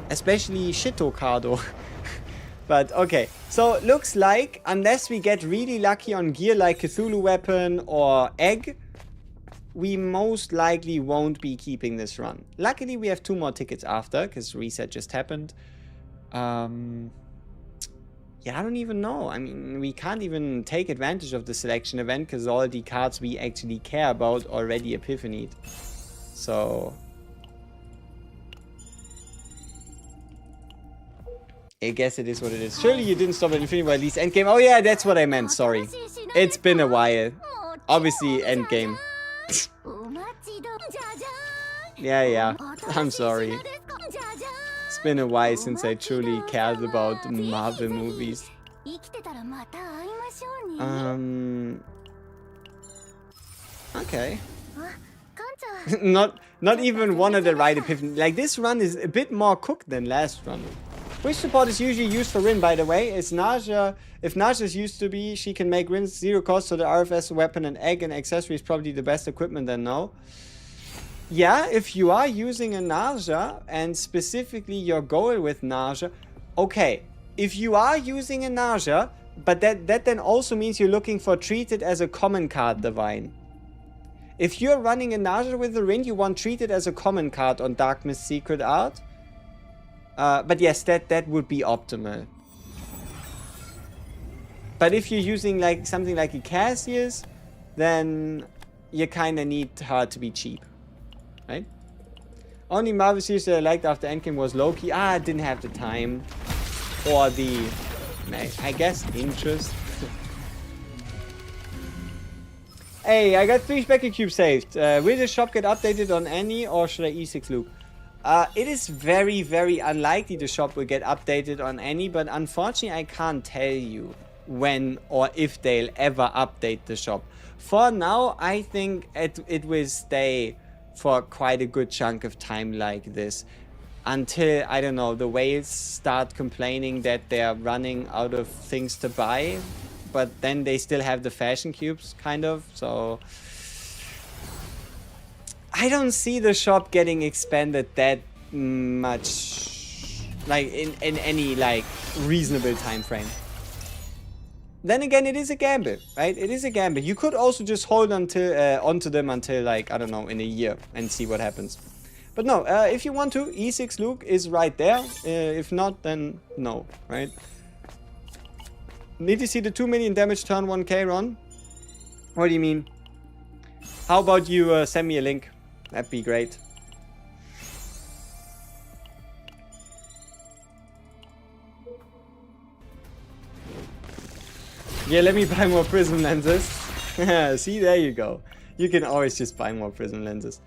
Especially Shito Kado. But okay. So, looks like, unless we get really lucky on gear like Cthulhu Weapon or Egg, we most likely won't be keeping this run. Luckily, we have 2 more tickets after, because reset just happened. Yeah, I don't even know. I mean, we can't even take advantage of the selection event because all the cards we actually care about already epiphanied. So I guess it is what it is. Surely you didn't stop at Infinity War, at least Endgame. Oh yeah, that's what I meant, sorry. It's been a while. Obviously, Endgame. Yeah. I'm sorry. It's been a while since I truly cared about Marvel movies. Okay. Not even one of the right epiphany. Like, this run is a bit more cooked than last run. Which support is usually used for Rin, by the way? It's Naja. If Naja's used to be, she can make Rins 0 cost, so the RFS weapon and egg and accessory is probably the best equipment, then no. Yeah, if you are using a Naja, and specifically your goal with Naja, okay. If you are using a Naja, but that then also means you're looking for Treated as a common card divine. If you're running a Naja with the Rin, you want Treated as a common card on Dark Mist Secret Art. But yes, that would be optimal. But if you're using like something like a Cassius, then you kinda need her to be cheap. Right? Only Marvel series that I liked after Endgame was Loki. I didn't have the time. Or the, I guess, interest. Hey, I got 3 Specky Cubes saved. Will the shop get updated on any, or should I E6 loop? It is very, very unlikely the shop will get updated on any, but unfortunately I can't tell you when or if they'll ever update the shop. For now, I think it will stay for quite a good chunk of time like this. Until, I don't know, the whales start complaining that they're running out of things to buy. But then they still have the fashion cubes, kind of, so... I don't see the shop getting expanded that much, like, in any, like, reasonable time frame. Then again, it is a gamble, right? It is a gamble. You could also just hold onto them until, like, I don't know, in a year and see what happens. But no, if you want to, E6 Luke is right there. If not, then no, right? Need to see the 2 million damage turn 1k run? What do you mean? How about you send me a link? That'd be great. Yeah, let me buy more prism lenses. See, there you go. You can always just buy more prism lenses.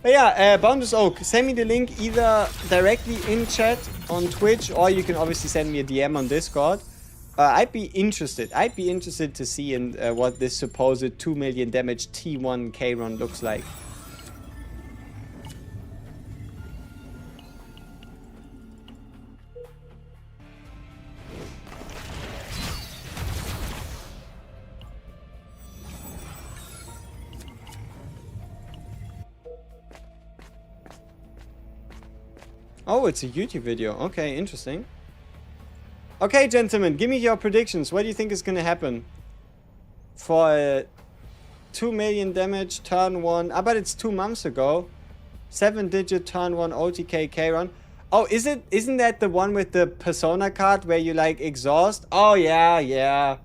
But yeah, Boundless Oak, send me the link either directly in chat on Twitch, or you can obviously send me a DM on Discord. I'd be interested. I'd be interested to see what this supposed 2 million damage T1K run looks like. Oh, it's a YouTube video. Okay, interesting. Okay, gentlemen, give me your predictions. What do you think is going to happen? For 2 million damage, turn 1. I bet it's 2 months ago. 7-digit turn 1 OTK run. Oh, isn't that the one with the persona card where you like exhaust? Oh, yeah.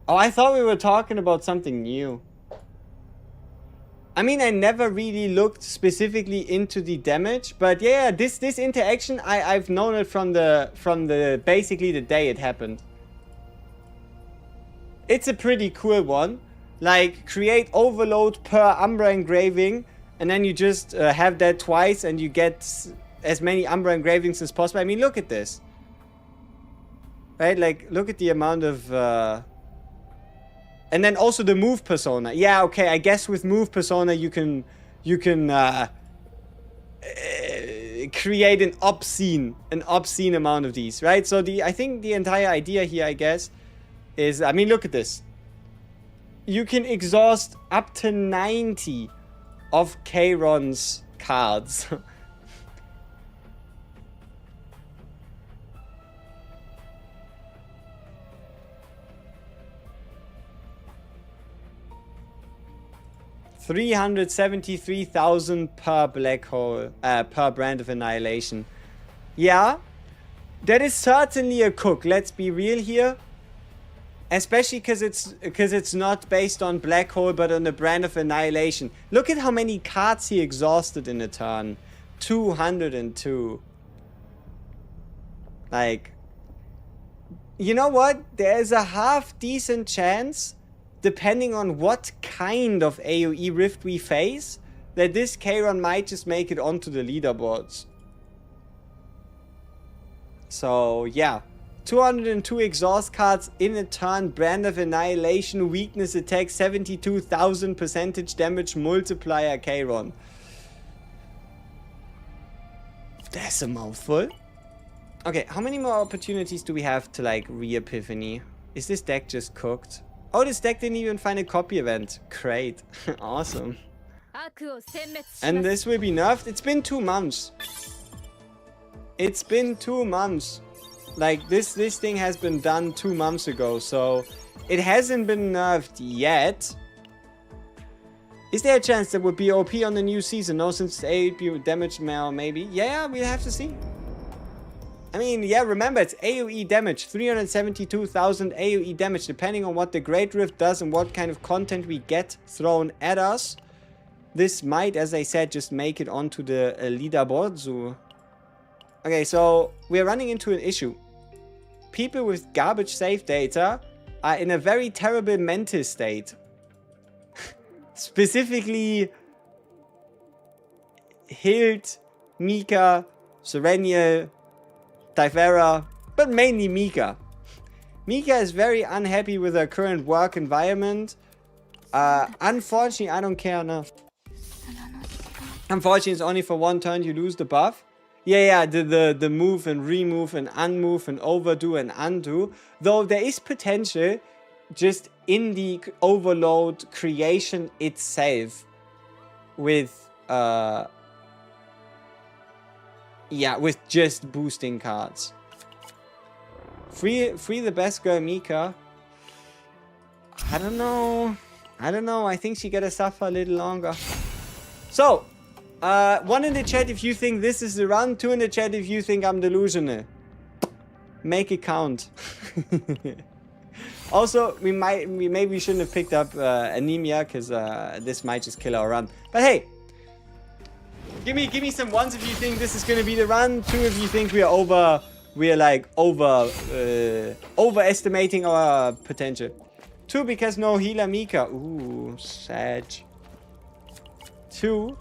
Oh, I thought we were talking about something new. I mean, I never really looked specifically into the damage, but yeah, this interaction, I've known it from the basically the day it happened. It's a pretty cool one. Like, create overload per Umbra engraving, and then you just have that twice, and you get as many Umbra engravings as possible. I mean, look at this. Right? Like, look at the amount of... And then also the move persona. Yeah, okay, I guess with move persona you can create an obscene amount of these, right? So I think the entire idea here, I guess, is, I mean, look at this. You can exhaust up to 90 of Kayron's cards. $373,000 per black hole, per Brand of Annihilation. Yeah, that is certainly a cook. Let's be real here. Especially because it's not based on black hole, but on the Brand of Annihilation. Look at how many cards he exhausted in a turn. 202. Like, you know what? There's a half decent chance, depending on what kind of AoE rift we face, that this Kayron might just make it onto the leaderboards. So, yeah. 202 exhaust cards in a turn, Brand of Annihilation, weakness attack, 72,000 percentage damage multiplier Kayron. That's a mouthful. Okay, how many more opportunities do we have to, like, re-epiphany? Is this deck just cooked? Oh, this deck didn't even find a copy event. Great. Awesome. And this will be nerfed? It's been 2 months. It's been 2 months. Like, this thing has been done 2 months ago, so it hasn't been nerfed yet. Is there a chance that would be OP on the new season? No, since AoE damage now, maybe. Yeah, we'll have to see. I mean, yeah, remember, it's AoE damage. 372,000 AoE damage, depending on what the Great Rift does and what kind of content we get thrown at us. This might, as I said, just make it onto the leaderboard. So. Okay, so we're running into an issue. People with garbage save data are in a very terrible mental state. Specifically, Hilde, Mika, Serenial, Typhera, but mainly Mika. Mika is very unhappy with her current work environment. Unfortunately, I don't care enough. Unfortunately, it's only for 1 turn you lose the buff. Yeah, the move and remove and unmove and overdo and undo. Though there is potential just in the overload creation itself with with just boosting cards. Free the best girl Mika. I don't know. I think she gotta suffer a little longer. So, 1 in the chat if you think this is the run. 2 in the chat if you think I'm delusional. Make it count. Also, we shouldn't have picked up anemia, because this might just kill our run. But hey, give me some 1s if you think this is gonna be the run. 2 if you think we're overestimating our potential. 2 because no healer Mika. Ooh, sad. 2.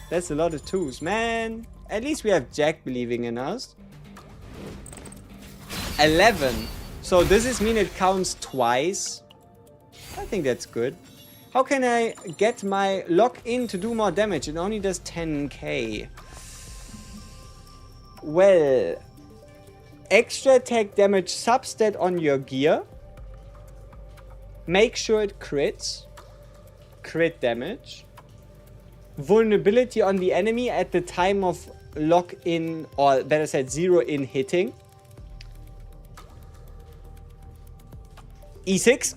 That's a lot of 2s, man. At least we have Jack believing in us. 11. So does this mean it counts twice? I think that's good. How can I get my lock in to do more damage? It only does 10k. Well, extra attack damage substat on your gear. Make sure it crits. Crit damage. Vulnerability on the enemy at the time of lock in, or better said, 0 in hitting. E6.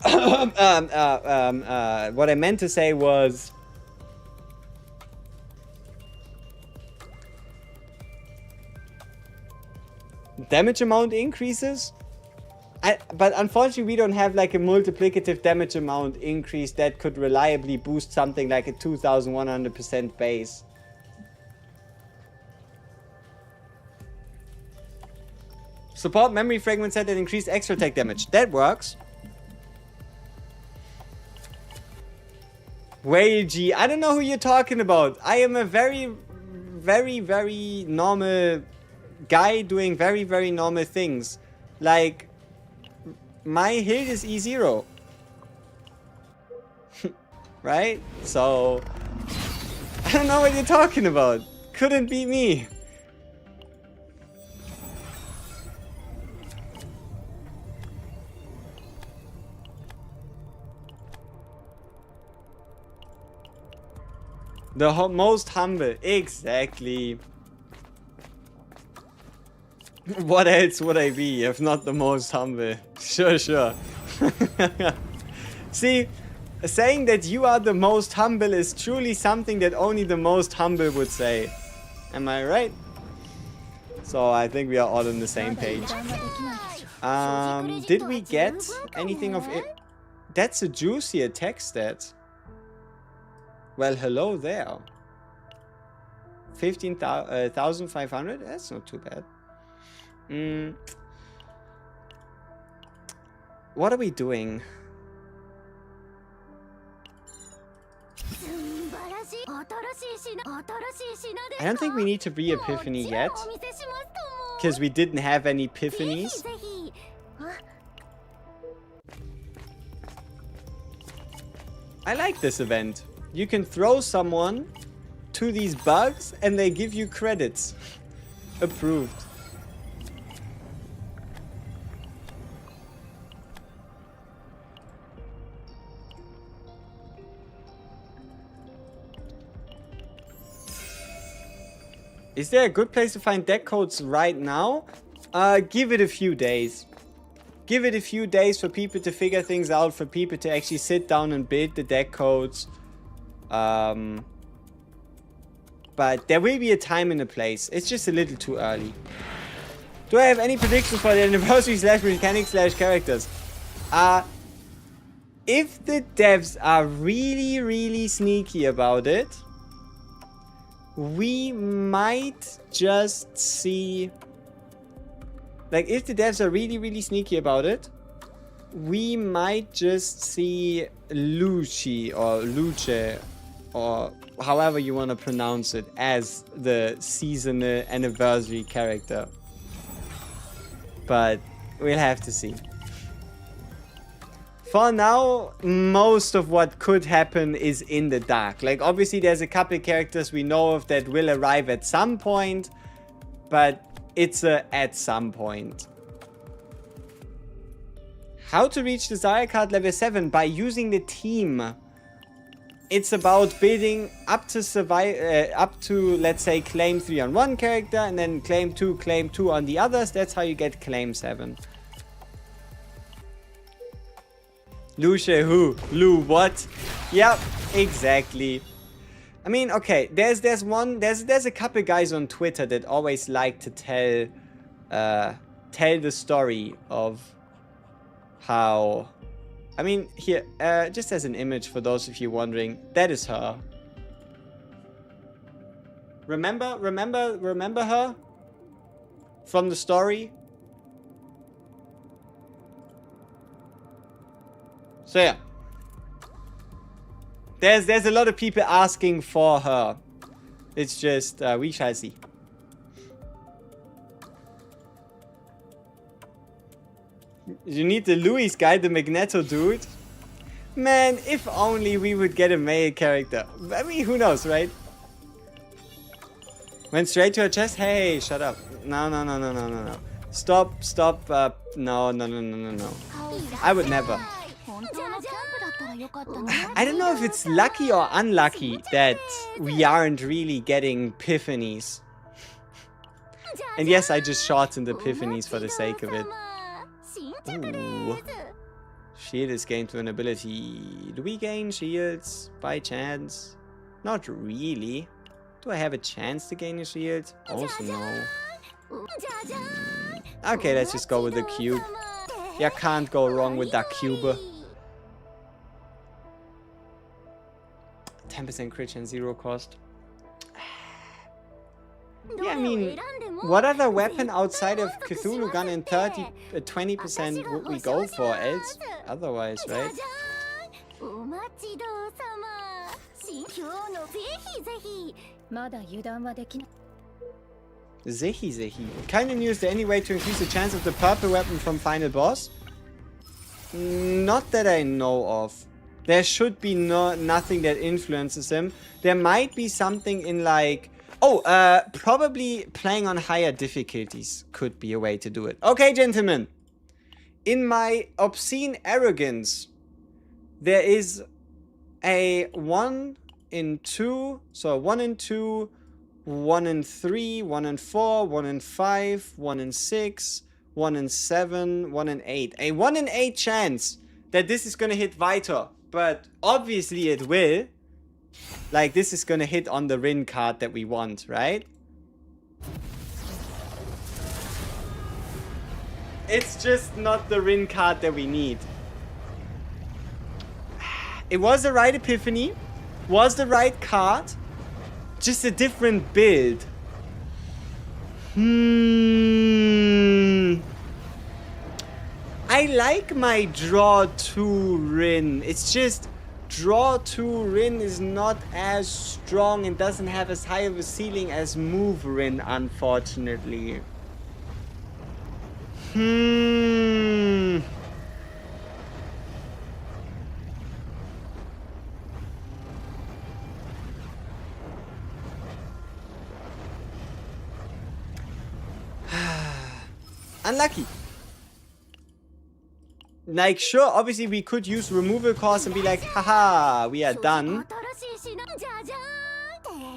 What I meant to say was damage amount increases. But unfortunately, we don't have like a multiplicative damage amount increase that could reliably boost something like a 2100% base. Support memory fragment set that increase extra attack damage. That works. Whale G. I don't know who you're talking about. I am a very, very, very normal guy doing very, very normal things. Like, my Hilde is E0. Right? So, I don't know what you're talking about. Couldn't be me. The most humble. Exactly. What else would I be if not the most humble? Sure, sure. See, saying that you are the most humble is truly something that only the most humble would say. Am I right? So I think we are all on the same page. Did we get anything of it? That's a juicy attack stat. Well, hello there. 15,500? That's not too bad. What are we doing? I don't think we need to be Epiphany yet. Because we didn't have any Epiphanies. I like this event. You can throw someone to these bugs and they give you credits. Approved. Is there a good place to find deck codes right now? Give it a few days. Give it a few days for people to figure things out, for people to actually sit down and build the deck codes. But there will be a time and a place. It's just a little too early. Do I have any predictions for the anniversary / mechanics / characters? If the devs are really, really sneaky about it, we might just see... Like, if the devs are really, really sneaky about it, we might just see Luci or Luce, or however you want to pronounce it, as the seasonal anniversary character. But we'll have to see. For now, most of what could happen is in the dark. Like, obviously there's a couple characters we know of that will arrive at some point, but it's at some point. How to reach Desire Card level 7? By using the team. It's about building up to let's say claim 3 on one character and then claim 2 on the others. That's how you get claim 7. Luce who? Lu what? Yep, exactly. I mean, okay, there's a couple guys on Twitter that always like to tell the story of how... I mean, here, just as an image for those of you wondering, that is her. Remember her? From the story? So yeah. There's a lot of people asking for her. It's just, we shall see. You need the Louis guy, the Magneto dude. Man, if only we would get a male character. I mean, who knows, right? Went straight to her chest? Hey, shut up. No. Stop. No. I would never. I don't know if it's lucky or unlucky that we aren't really getting Epiphanies. And yes, I just shortened Epiphanies for the sake of it. Ooh. Shield is gained through an ability. Do we gain shields by chance? Not really. Do I have a chance to gain a shield? Also no. Okay, let's just go with the cube. You can't go wrong with that cube. 10% crit and 0 cost. Yeah, I mean, what other weapon outside of Cthulhu Gun and 20% would we go for else? Otherwise, right? Zehi. Kind of news, is there any way to increase the chance of the purple weapon from final boss? Not that I know of. There should be nothing that influences him. There might be something in like... Oh, probably playing on higher difficulties could be a way to do it. Okay, gentlemen. In my obscene arrogance, there is a 1 in 2. So 1 in 2, 1 in 3, 1 in 4, 1 in 5, 1 in 6, 1 in 7, 1 in 8. A 1 in 8 chance that this is gonna hit Vitor. But obviously it will. Like, this is gonna hit on the Rin card that we want, right? It's just not the Rin card that we need. It was the right epiphany. Was the right card. Just a different build. I like my draw 2 Rin. It's just draw 2 Rin is not as strong and doesn't have as high of a ceiling as move Rin, unfortunately. Unlucky. Like, sure, obviously we could use removal cost and be like, haha, we are done.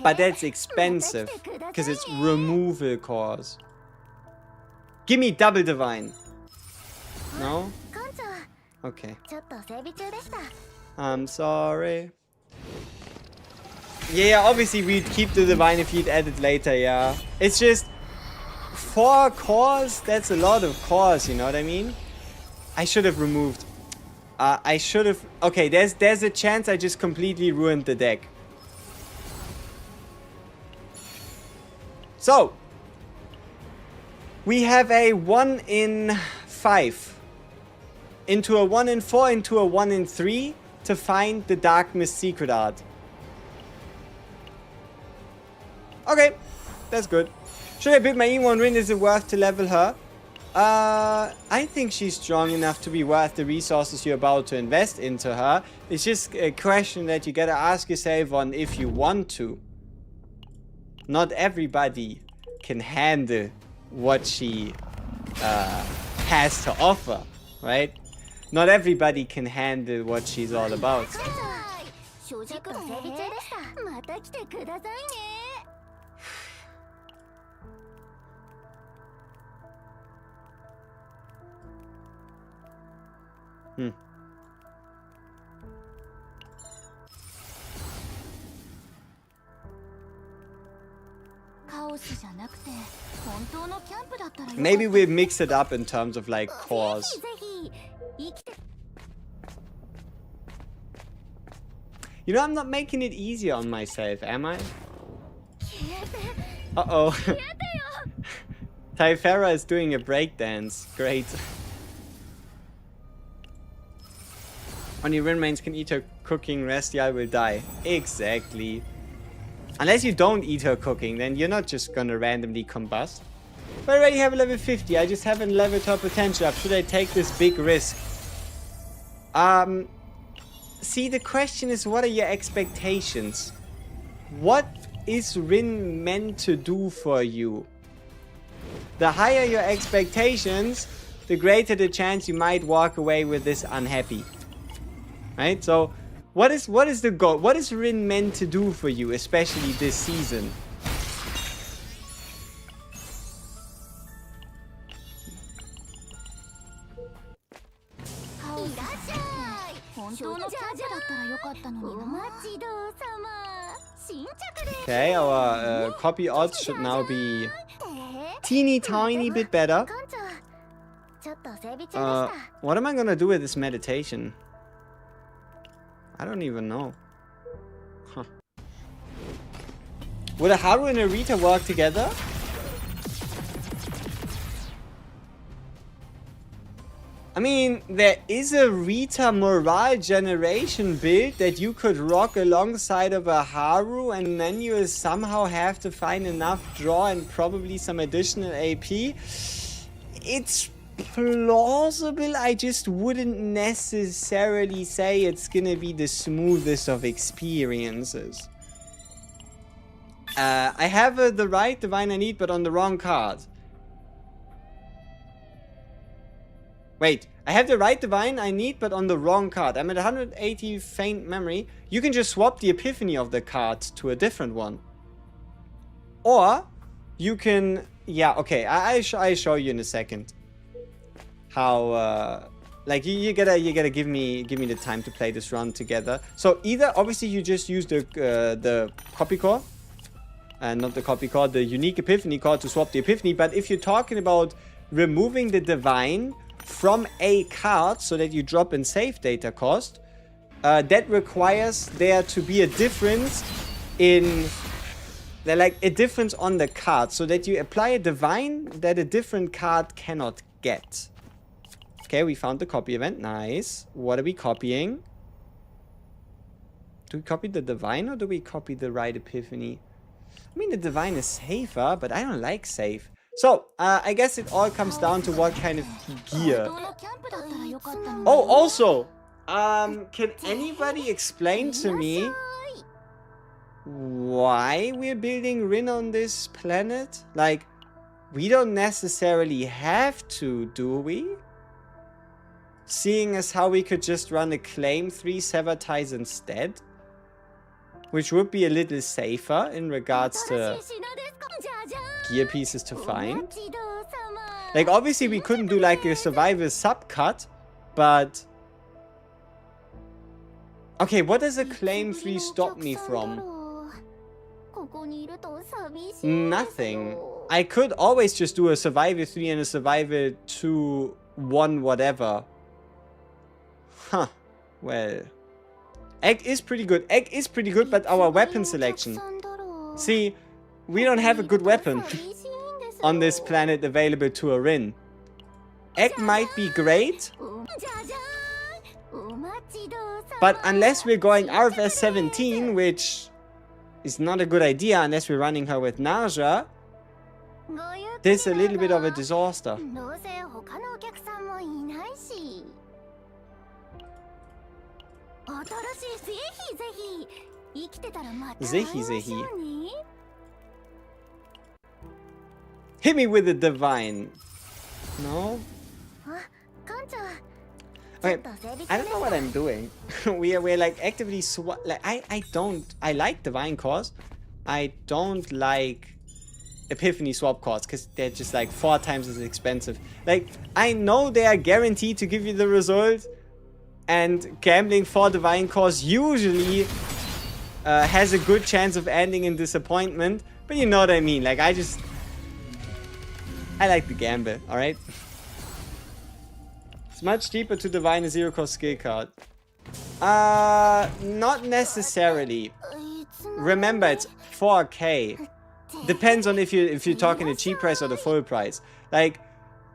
But that's expensive, because it's removal cost. Give me double divine. No? Okay. I'm sorry. Yeah, obviously we'd keep the divine if you'd add it later, yeah. It's just 4 cores, that's a lot of cores, you know what I mean? I should have removed. I should have... Okay, there's a chance I just completely ruined the deck. So. We have a 1 in 5. Into a 1 in 4, into a 1 in 3. To find the Dark Mist Secret Art. Okay. That's good. Should I build my E1 Rin? Is it worth to level her? I think she's strong enough to be worth the resources you're about to invest into her. It's just a question that you gotta ask yourself on if you want to. Not everybody can handle what she has to offer, right? Not everybody can handle what she's all about. Maybe we'll mix it up in terms of like cores. You know, I'm not making it easier on myself, am I? Uh-oh. Typhera is doing a breakdance. Great. Only Rin mains can eat her cooking, Restial will die. Exactly. Unless you don't eat her cooking, then you're not just gonna randomly combust. But I already have a level 50, I just haven't leveled her potential up. Should I take this big risk? See, the question is, what are your expectations? What is Rin meant to do for you? The higher your expectations, the greater the chance you might walk away with this unhappy. Right? So, what is the goal? What is Rin meant to do for you, especially this season? Okay, our copy odds should now be teeny tiny bit better. What am I gonna do with this meditation? I don't even know. Huh. Would a Haru and a Rita work together? I mean, there is a Rita morale generation build that you could rock alongside of a Haru, and then you will somehow have to find enough draw and probably some additional AP. It's plausible. I just wouldn't necessarily say it's gonna be the smoothest of experiences. I have the right divine I need, but on the wrong card. Wait, I have the right divine I need, but on the wrong card. I'm at 180 faint memory. You can just swap the epiphany of the card to a different one. Or, you can... Yeah, okay, I show you in a second. How, like, you gotta give me the time to play this run together. So, either, obviously, you just use the copy core. And not the copy core, the unique epiphany core to swap the epiphany. But if you're talking about removing the divine from a card so that you drop in save data cost, that requires there to be a difference in a difference on the card, so that you apply a divine that a different card cannot get. Okay, we found the copy event. Nice. What are we copying? Do we copy the divine or do we copy the right epiphany? I mean, the divine is safer, but I don't like safe. So, I guess it all comes down to what kind of gear. Oh, also, can anybody explain to me why we're building Rin on this planet? Like, we don't necessarily have to, do we? Seeing as how we could just run a claim 3 Sever Ties instead. Which would be a little safer in regards to gear pieces to find. Like, obviously we couldn't do like a survival subcut, but... Okay, what does a claim 3 stop me from? Nothing. I could always just do a survival 3 and a survival 2, 1, whatever. Huh. Well... Egg is pretty good. Egg is pretty good, but our weapon selection. See, we don't have a good weapon on this planet available to a Rin. Egg might be great, but unless we're going RFS 17, which is not a good idea unless we're running her with Naja, this is a little bit of a disaster. Zehi. Hit me with the divine. No? Okay, I don't know what I'm doing. we're like actively like I like divine cores. I don't like epiphany swap cores because they're just like 4 times as expensive. Like, I know they are guaranteed to give you the result. And gambling for divine cores usually has a good chance of ending in disappointment. But you know what I mean. Like, I like the gamble, alright? It's much cheaper to divine a 0-cost skill card. Not necessarily. Remember, it's 4K. Depends on if you're talking the cheap price or the full price. Like,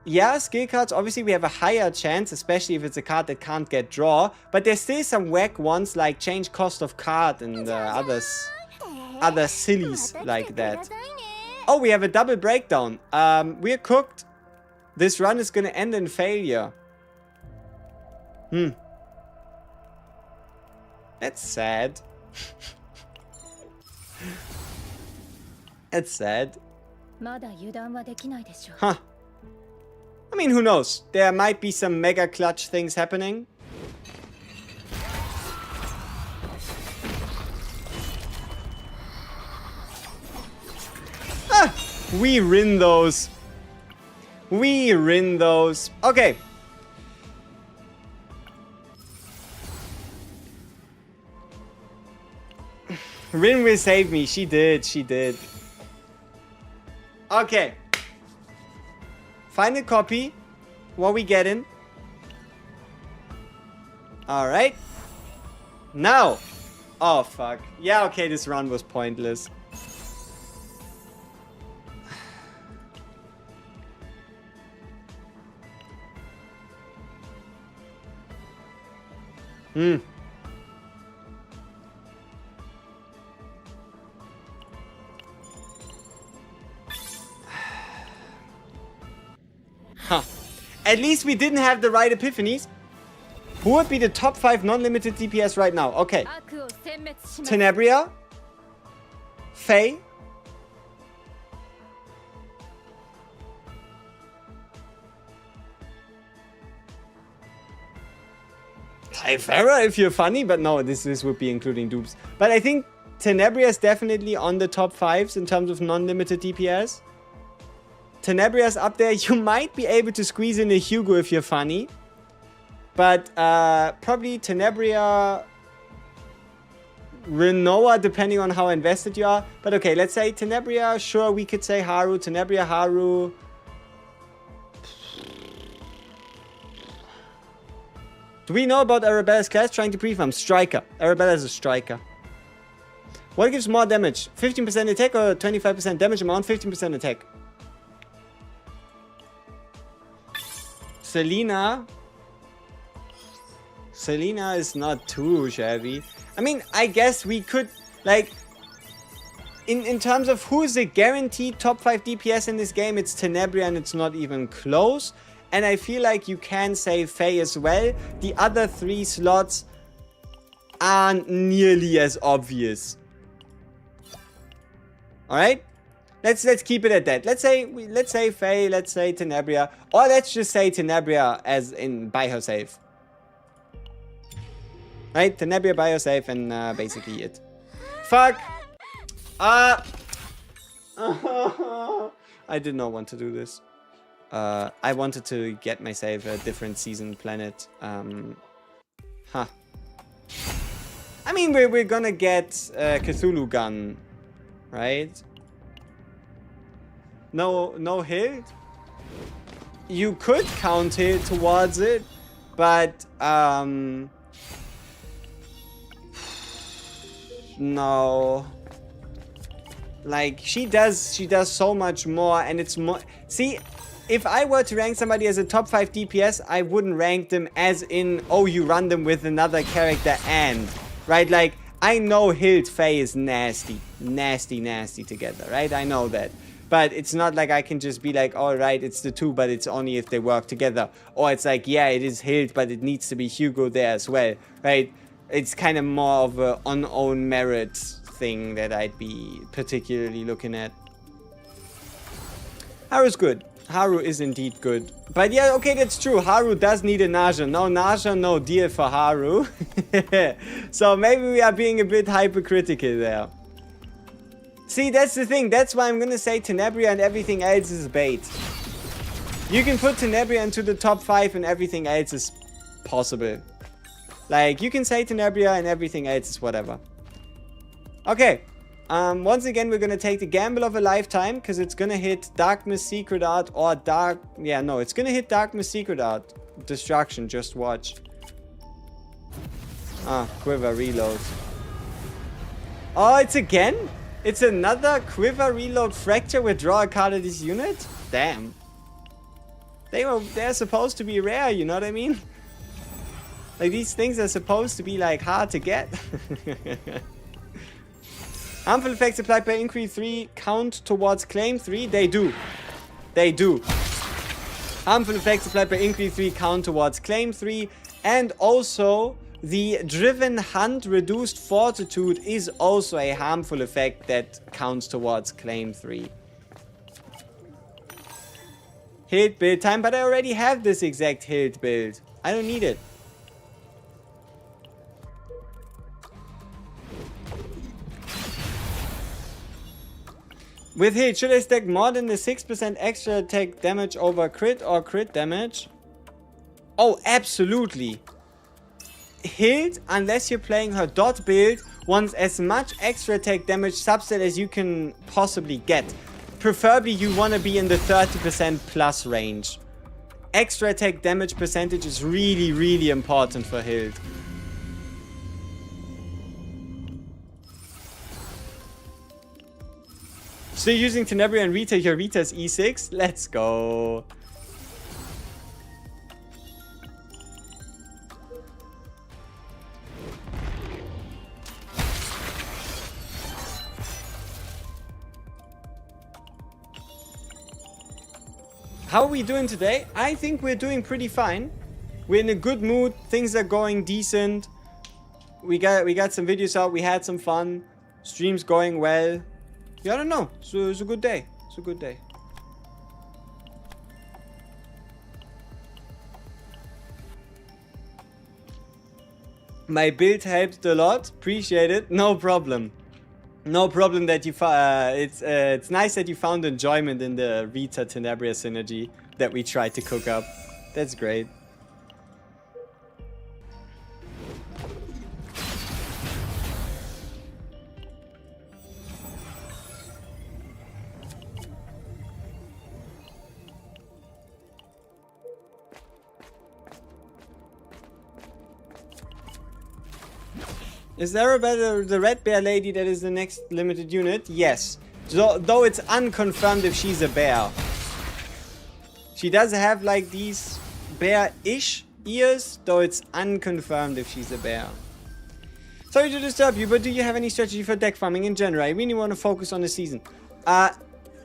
yeah, skill cards, obviously we have a higher chance, especially if it's a card that can't get draw. But there's still some whack ones like change cost of card and other sillies like that. Oh, we have a double breakdown. We're cooked. This run is gonna end in failure. That's sad. That's sad. Huh. I mean, who knows? There might be some mega clutch things happening. Ah! We Rin those. We Rin those. Okay. Rin will save me. She did. She did. Okay. Final copy. What we getting? Alright. Now. Oh, fuck. Yeah, okay, this run was pointless. Huh. At least we didn't have the right epiphanies. Who would be the top 5 non-limited DPS right now? Okay. Tenebria. Faye. Typhara if you're funny, but no, this would be including dupes. But I think Tenebria is definitely on the top 5s in terms of non-limited DPS. Tenebria's up there. You might be able to squeeze in a Hugo if you're funny. But probably Tenebria, Renoa, depending on how invested you are. But okay, let's say Tenebria. Sure, we could say Haru. Tenebria, Haru. Do we know about Arabella's class? Trying to pre-farm. Striker. Arabella's a striker. What gives more damage? 15% attack or 25% damage amount? 15% attack. Selena. Selena is not too shabby. I mean, I guess we could, like, in terms of who's the guaranteed top 5 DPS in this game, it's Tenebria and it's not even close. And I feel like you can say Faye as well. The other 3 slots aren't nearly as obvious. Alright? Let's keep it at that. Let's say Faye, let's say Tenebria. Or let's just say Tenebria as in by herself. Right? Tenebria by herself and basically it. Fuck! I did not want to do this. I wanted to get myself a different season planet. Huh. I mean, we're gonna get Cthulhu gun, right? No Hilde? You could count Hilde towards it, but no. Like, she does so much more, and it's more. See, if I were to rank somebody as a top 5 DPS, I wouldn't rank them as in, oh, you run them with another character and, right? Like, I know Hilde Faye is nasty together, right? I know that. But it's not like I can just be like, all right, it's the 2, but it's only if they work together. Or it's like, yeah, it is Hilde, but it needs to be Hugo there as well, right? It's kind of more of a on-own merit thing that I'd be particularly looking at. Haru's good. Haru is indeed good. But yeah, okay, that's true. Haru does need a Naja. No Naja, no deal for Haru. So maybe we are being a bit hypercritical there. See, that's the thing. That's why I'm gonna say Tenebria and everything else is bait. You can put Tenebria into the top 5 and everything else is possible. Like, you can say Tenebria and everything else is whatever. Okay. Once again, we're gonna take the gamble of a lifetime, because it's gonna hit Darkness Secret Art or Dark... Yeah, no, it's gonna hit Darkness Secret Art. Destruction, just watch. Ah, Quiver Reload. Oh, it's again? It's another Quiver Reload Fracture with draw a card of this unit? Damn. They're supposed to be rare, you know what I mean? Like, these things are supposed to be, like, hard to get. Harmful effects applied by increase 3 count towards claim 3. They do. They do. Harmful effects applied by increase 3 count towards claim 3. And also, the Driven Hunt reduced fortitude is also a harmful effect that counts towards claim 3. Hilde build time, but I already have this exact Hilde build. I don't need it. With Hilde, should I stack more than the 6% extra attack damage over crit or crit damage? Oh, absolutely. Hilde, unless you're playing her dot build, wants as much extra attack damage subset as you can possibly get. Preferably you want to be in the 30% plus range. Extra attack damage percentage is really, really important for Hilde. So you're using Tenebria and Rita. Your Rita's E6. Let's go. How are we doing today? I think we're doing pretty fine. We're in a good mood. Things are going decent. We got some videos out. We had some fun. Streams going well. Yeah, I don't know. So it's a good day. It's a good day. My build helped a lot. Appreciate it. No problem. No problem that you it's nice that you found enjoyment in the Rita Tenebria synergy that we tried to cook up. That's great. Is Arabella the red bear lady that is the next limited unit? Yes. Though it's unconfirmed if she's a bear. She does have like these bear-ish ears, though it's unconfirmed if she's a bear. Sorry to disturb you, but do you have any strategy for deck farming in general? I really want to focus on the season.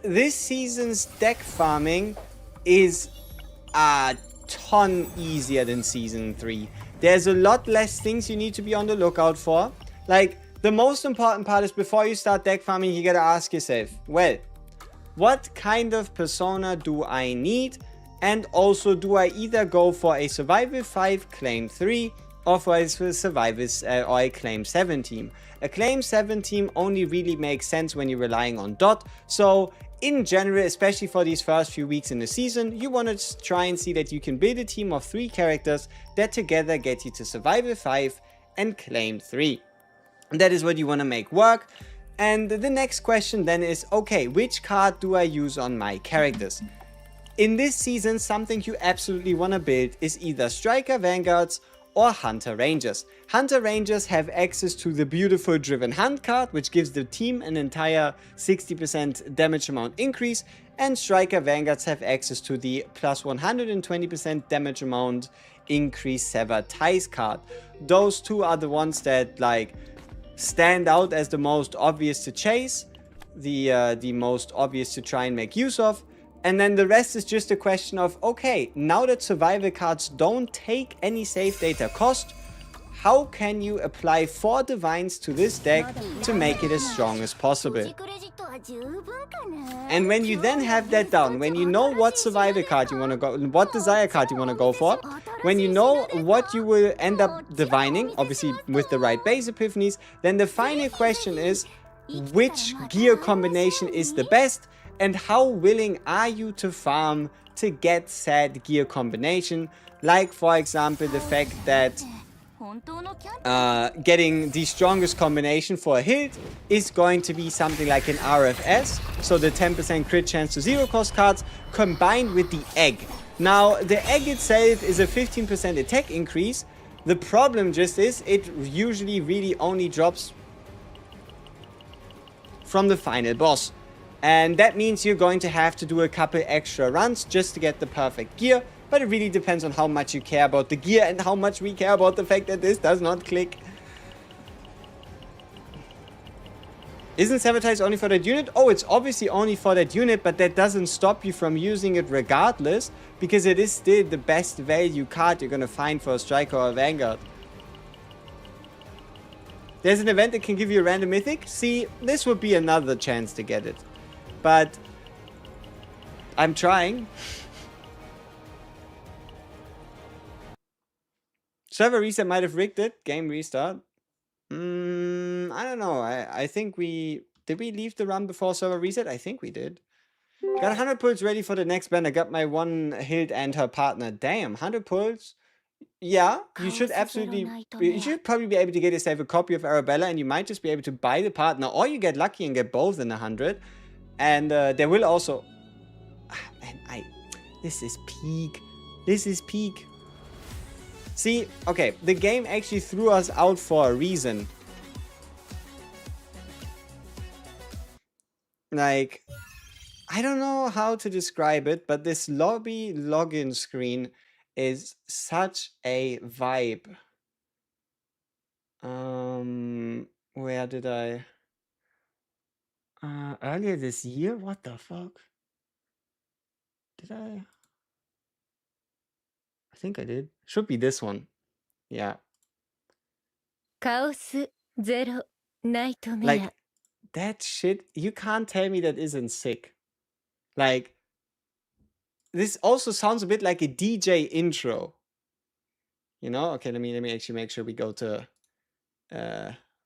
This season's deck farming is a ton easier than season 3. There's a lot less things you need to be on the lookout for. Like, the most important part is before you start deck farming, you gotta ask yourself, well, what kind of persona do I need? And also, do I either go for a Survival 5 Claim 3 or for a Survival or a Claim 7 team? A Claim 7 team only really makes sense when you're relying on dot. So, in general, especially for these first few weeks in the season, you want to try and see that you can build a team of 3 characters that together get you to Survival 5 and Claim 3. And that is what you want to make work. And the next question then is, okay, which card do I use on my characters? In this season, something you absolutely want to build is either Striker Vanguards or Hunter Rangers. Hunter Rangers have access to the beautiful Driven Hunt card, which gives the team an entire 60% damage amount increase, and Striker Vanguards have access to the plus 120% damage amount increase Sever Ties card. Those two are the ones that like stand out as the most obvious to chase, the most obvious to try and make use of. And then the rest is just a question of, okay, now that survival cards don't take any save data cost, how can you apply 4 divines to this deck to make it as strong as possible? And when you then have that down, when you know what survival card you want to go, what desire card you want to go for, when you know what you will end up divining, obviously with the right base epiphanies, then the final question is, which gear combination is the best? And how willing are you to farm to get said gear combination? Like, for example, the fact that getting the strongest combination for a Hilde is going to be something like an RFS, so the 10% crit chance to 0 cost cards, combined with the egg. Now, the egg itself is a 15% attack increase. The problem just is, it usually really only drops from the final boss. And that means you're going to have to do a couple extra runs just to get the perfect gear. But it really depends on how much you care about the gear and how much we care about the fact that this does not click. Isn't Sabotage only for that unit? Oh, it's obviously only for that unit, but that doesn't stop you from using it regardless, because it is still the best value card you're going to find for a Striker or a Vanguard. There's an event that can give you a random mythic. See, this would be another chance to get it. But I'm trying. Server reset might have rigged it. Game restart. I don't know. I think we... Did we leave the run before server reset? I think we did. Got 100 pulls ready for the next band. I got my one Hilde and her partner. Damn, 100 pulls? Yeah, you should absolutely... You should probably be able to get yourself a copy of Arabella, and you might just be able to buy the partner, or you get lucky and get both in 100. And there will also... Man, this is peak. This is peak. See, okay, the game actually threw us out for a reason. Like, I don't know how to describe it, but this lobby login screen is such a vibe. Where did I? Earlier this year? What the fuck? Did I? I think I did. Should be this one. Yeah. カオスゼロナイトメア Like, that shit, you can't tell me that isn't sick. Like, this also sounds a bit like a DJ intro. You know? Okay, let me actually make sure we go to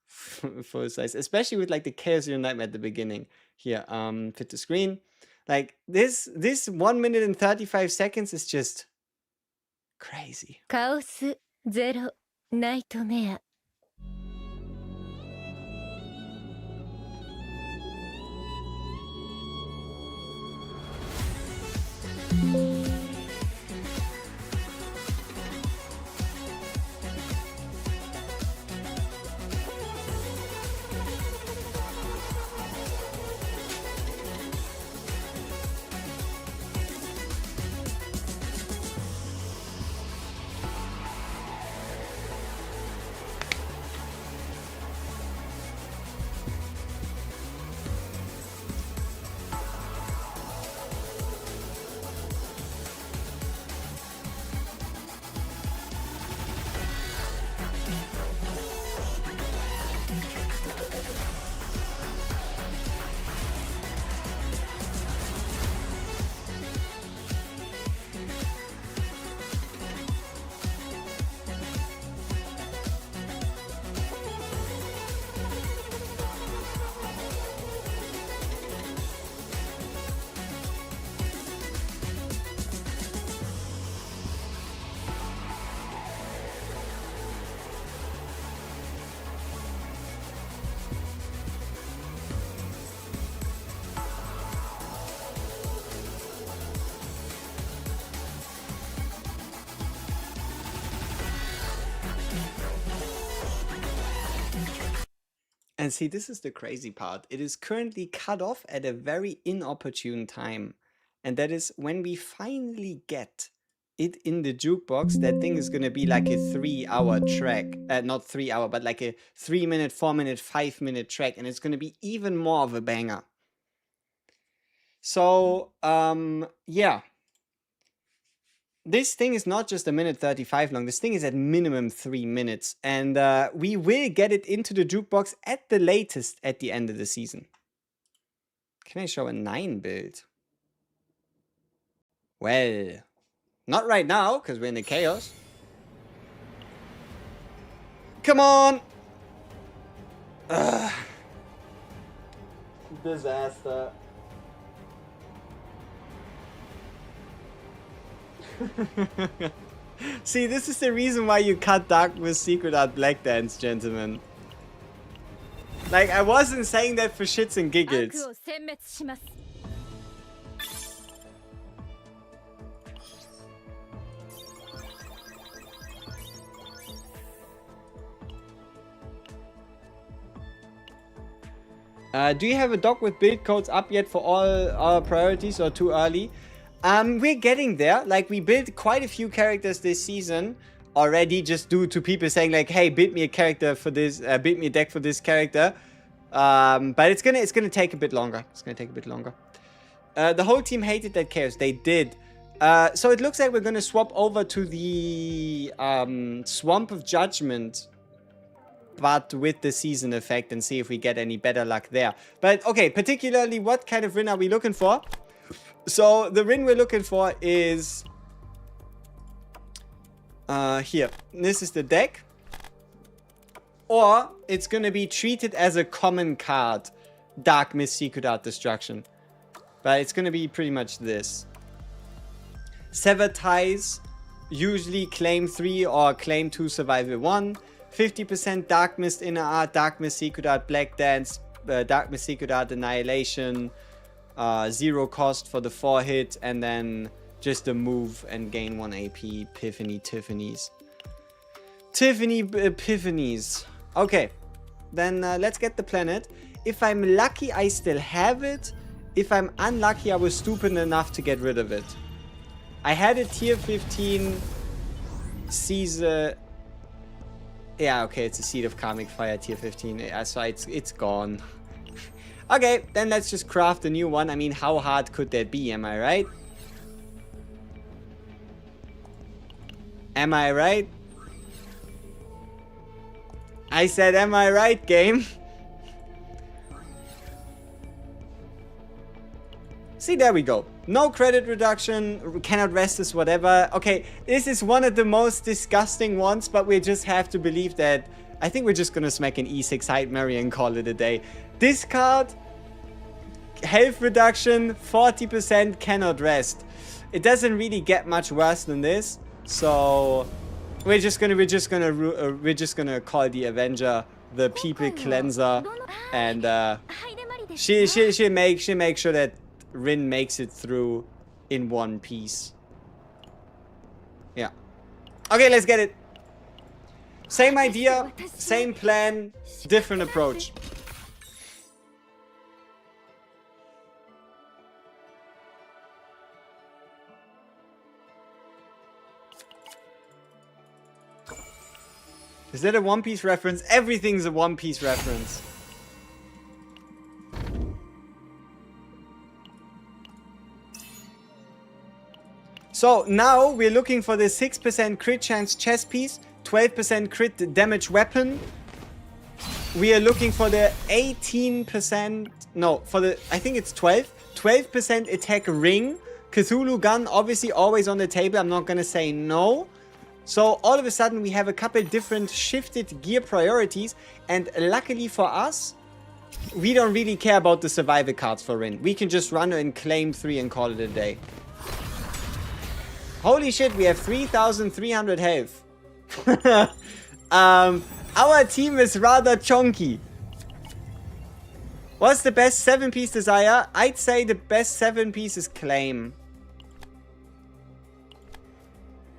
full size, especially with like the Chaos Your Nightmare at the beginning. Here, fit the screen. Like this 1 minute and 35 seconds is just crazy. カオスゼロナイトメア And see, this is the crazy part. It is currently cut off at a very inopportune time. And that is when we finally get it in the jukebox, that thing is going to be like a 3-hour track. Not 3 hour, but like a 3 minute, 4 minute, 5 minute track. And it's going to be even more of a banger. So, yeah. This thing is not just 1:35 long. This thing is at minimum 3 minutes. And we will get it into the jukebox at the latest at the end of the season. Can I show a 9 build? Well, not right now, because we're in the chaos. Come on! Ugh. Disaster. See, this is the reason why you cut Darkness Secret Art Black Dance, gentlemen. Like, I wasn't saying that for shits and 悪 giggles. を殲滅します Do you have a doc with build codes up yet for all our priorities or too early? We're getting there. Like, we built quite a few characters this season already, just due to people saying like, hey, build me a character for this, build me a deck for this character. But it's gonna take a bit longer. It's gonna take a bit longer. The whole team hated that chaos. They did. So it looks like we're gonna swap over to the Swamp of Judgment, but with the season effect, and see if we get any better luck there. But okay, particularly what kind of win are we looking for? So the win we're looking for is here. This is the deck. Or it's gonna be treated as a common card, Dark Mist Secret Art Destruction. But it's gonna be pretty much this. Sever Ties, usually claim 3 or claim 2 survival 1. 50% Dark Mist Inner Art, Dark Mist Secret Art Black Dance, Dark Mist Secret Art Annihilation. 0 cost for the 4 hit, and then just a move and gain 1 AP. Tiffany's. Tiffany Epiphanies. Okay, then let's get the planet. If I'm lucky, I still have it. if I'm unlucky, I was stupid enough to get rid of it. I had a tier 15 Caesar. Yeah, okay, it's a Seed of Karmic Fire tier 15. Yeah, so it's gone. Okay, then let's just craft a new one. I mean, how hard could that be? Am I right? Am I right? I said, am I right, game? See, there we go. No credit reduction, cannot rest is whatever. Okay, this is one of the most disgusting ones, but we just have to believe that. I think we're just gonna smack an E6 Hyde Mary and call it a day. Discard, health reduction, 40%, cannot rest. It doesn't really get much worse than this, so we're just gonna call the Avenger the People Cleanser, and she'll make sure that Rin makes it through in one piece. Yeah. Okay, let's get it. Same idea, same plan, different approach. Is that a One Piece reference? Everything's a One Piece reference. So now we're looking for the 6% crit chance chest piece, 12% crit damage weapon. We are looking for the 18%, no, for the, I think it's 12% attack ring. Cthulhu gun, obviously always on the table, I'm not gonna say no. So all of a sudden we have a couple different shifted gear priorities, and luckily for us, we don't really care about the survival cards for Rin. We can just run and claim 3 and call it a day. Holy shit, we have 3,300 health. Our team is rather chonky. What's the best 7-piece desire? I'd say the best 7-piece is claim.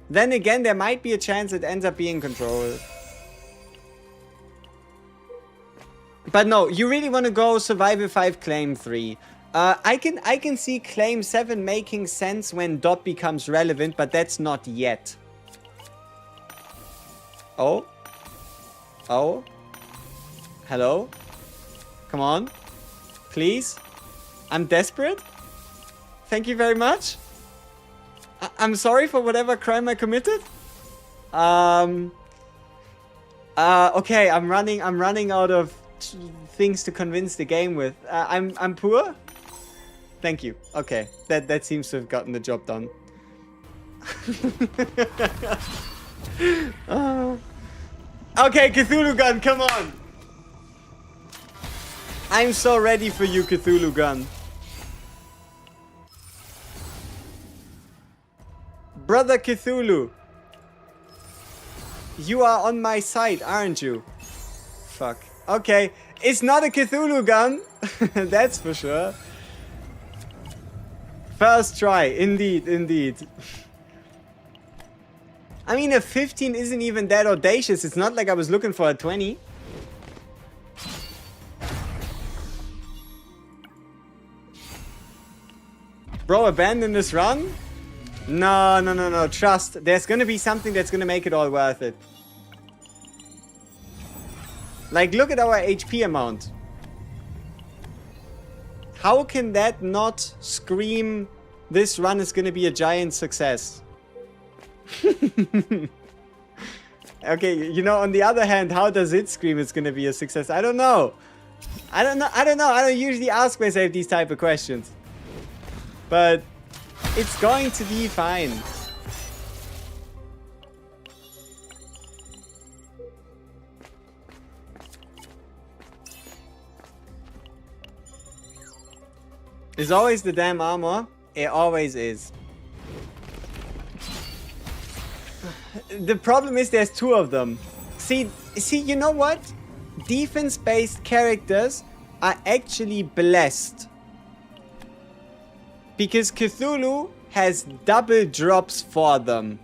Then again, there might be a chance it ends up being control. But no, you really want to go survival 5, claim 3. I can see claim 7 making sense when dot becomes relevant, but that's not yet. Oh? Oh? Hello? Come on. Please? I'm desperate? Thank you very much. I'm sorry for whatever crime I committed. Okay, I'm running out of things to convince the game with. I'm poor? Thank you. Okay, that seems to have gotten the job done. Okay, Cthulhu gun, come on. I'm so ready for you, Cthulhu gun. Brother Cthulhu. You are on my side, aren't you? Fuck. Okay, it's not a Cthulhu gun. That's for sure. First try, indeed, indeed. I mean, a 15 isn't even that audacious. It's not like I was looking for a 20. Bro, abandon this run? No. Trust. There's gonna be something that's gonna make it all worth it. Like, look at our HP amount. How can that not scream this run is gonna be a giant success? Okay, you know, on the other hand, how does it scream it's gonna be a success? I don't know. I don't usually ask myself these type of questions. But it's going to be fine. It's always the damn armor. It always is. The problem is there's 2 of them. See, you know what? Defense-based characters are actually blessed. Because Cthulhu has double drops for them.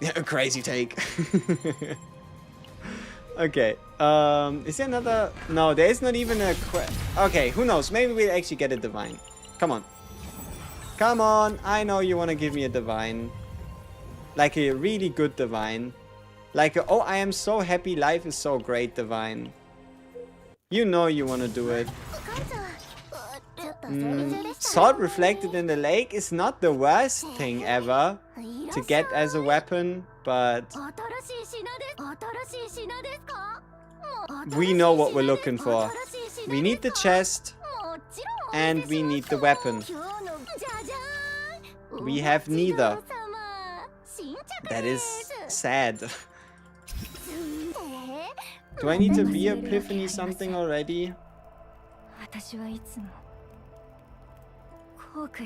Yeah, a crazy take. Okay. Is there another? No, there is not even a okay, who knows? Maybe we'll actually get a divine. Come on. Come on. I know you want to give me a divine. Like a really good divine. Like a, oh, I am so happy. Life is so great divine. You know you want to do it. Salt reflected in the lake is not the worst thing ever to get as a weapon, but we know what we're looking for. We need the chest and we need the weapon. We have neither. That is sad. Do I need to be epiphany something already?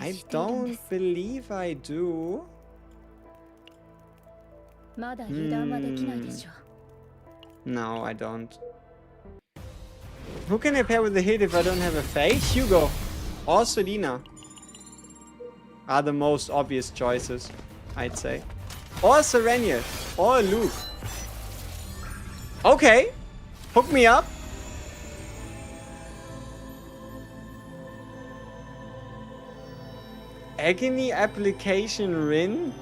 I don't believe I do. No, I don't. Who can I pair with the Hilde if I don't have a Faye? Hugo or Selena are the most obvious choices, I'd say. Or Serenia or Luke. Okay, hook me up. Agony application Rin?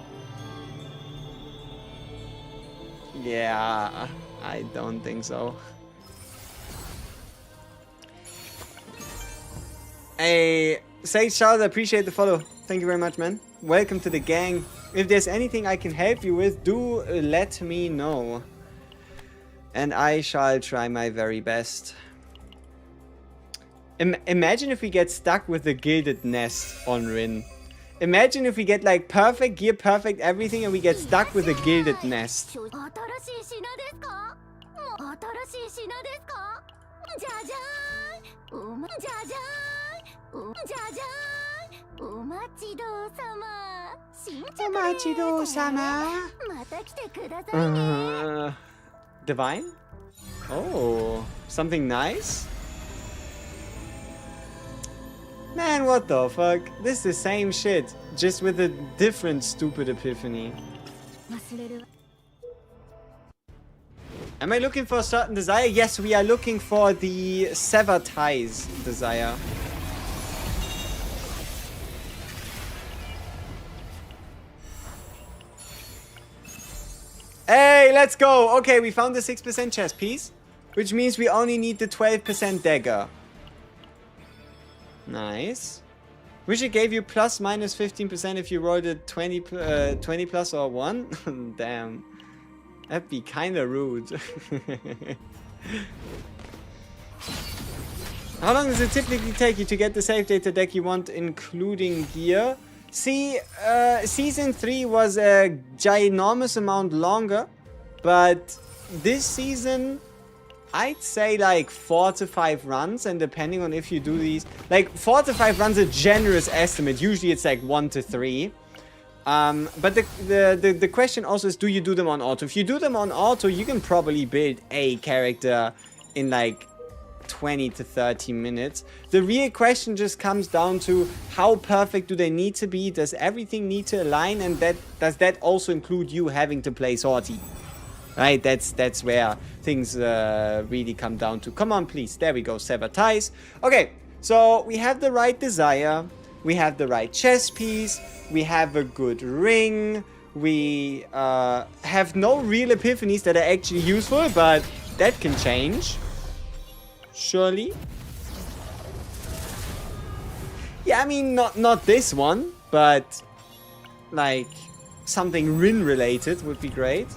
Yeah, I don't think so. Hey, Sage Charles, I appreciate the follow. Thank you very much, man. Welcome to the gang. If there's anything I can help you with, do let me know. And I shall try my very best. Imagine if we get stuck with the gilded nest on Rin. Imagine if we get like perfect gear, perfect everything, and we get stuck with a gilded nest. Divine? Oh, something nice? Man, what the fuck? This is the same shit, just with a different stupid epiphany. Am I looking for a certain desire? Yes, we are looking for the Sever Ties desire. Hey, let's go! Okay, we found the 6% chest piece, which means we only need the 12% dagger. Nice. Wish it gave you plus minus 15% if you rolled a 20 plus or 1. Damn. That'd be kinda rude. How long does it typically take you to get the save data deck you want, including gear? See, Season 3 was a ginormous amount longer, but this season, I'd say like 4 to 5 runs, and depending on if you do these, like 4 to 5 runs, a generous estimate. Usually it's like 1 to 3. But the question also is, do you do them on auto? If you do them on auto, you can probably build a character in like 20 to 30 minutes. The real question just comes down to how perfect do they need to be? Does everything need to align? And does that also include you having to play sortie? Right, that's where things really come down to. Come on, please. There we go. Sever ties. Okay, so we have the right desire. We have the right chess piece. We have a good ring. We have no real epiphanies that are actually useful, but that can change. Surely. Yeah, I mean, not this one, but like something Rin related would be great.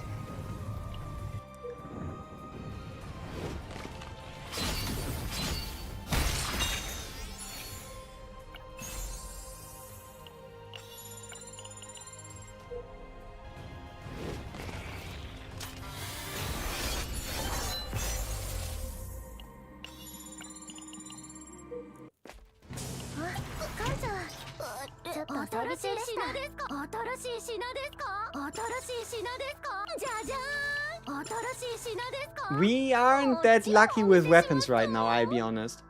We aren't that lucky with weapons right now, I'll be honest.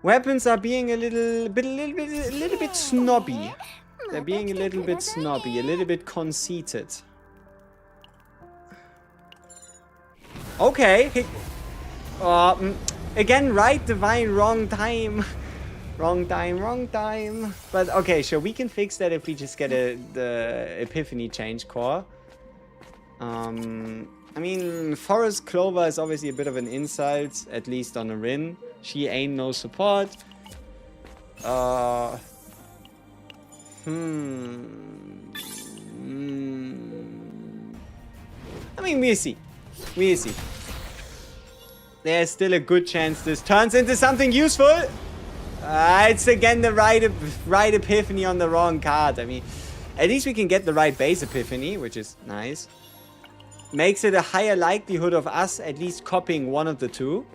Weapons are being a little bit snobby. They're being a little bit snobby, a little bit conceited. Okay. Again, right divine, wrong time. Wrong time. But okay, sure, we can fix that if we just get the Epiphany change core. I mean, Forest Clover is obviously a bit of an insult, at least on a Rin. She ain't no support. I mean, we'll see. There's still a good chance this turns into something useful. It's again the right Epiphany on the wrong card. I mean, at least we can get the right base Epiphany, which is nice. Makes it a higher likelihood of us at least copying one of the two.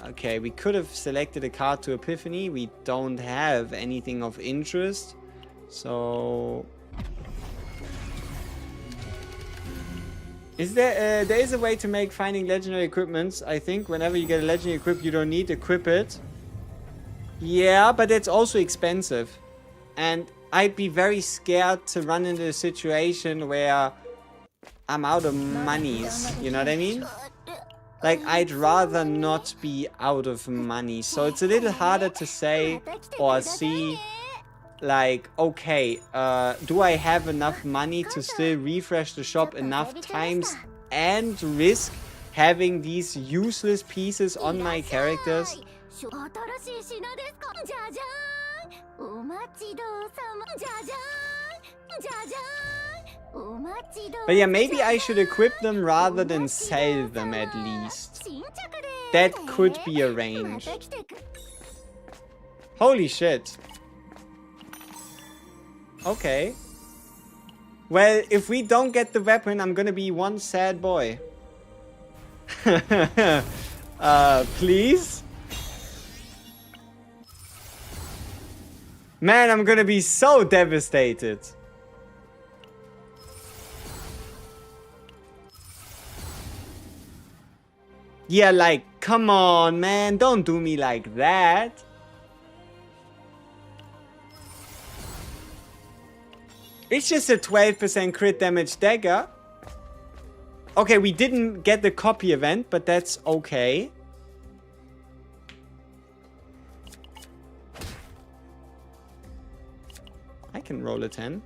Okay, we could have selected a card to Epiphany. We don't have anything of interest. So... there is a way to make finding legendary equipments. I think whenever you get a legendary equip, you don't need to equip it. Yeah, but it's also expensive. And I'd be very scared to run into a situation where I'm out of monies. You know what I mean? Like, I'd rather not be out of money. So it's a little harder to say or see, like, okay, do I have enough money to still refresh the shop enough times and risk having these useless pieces on my characters? But yeah, maybe I should equip them rather than sell them at least. That could be arranged. Holy shit. Okay. Well, if we don't get the weapon, I'm gonna be one sad boy. Please? Man, I'm gonna be so devastated. Yeah, like, come on, man. Don't do me like that. It's just a 12% crit damage dagger. Okay, we didn't get the copy event, but that's okay. I can roll a 10.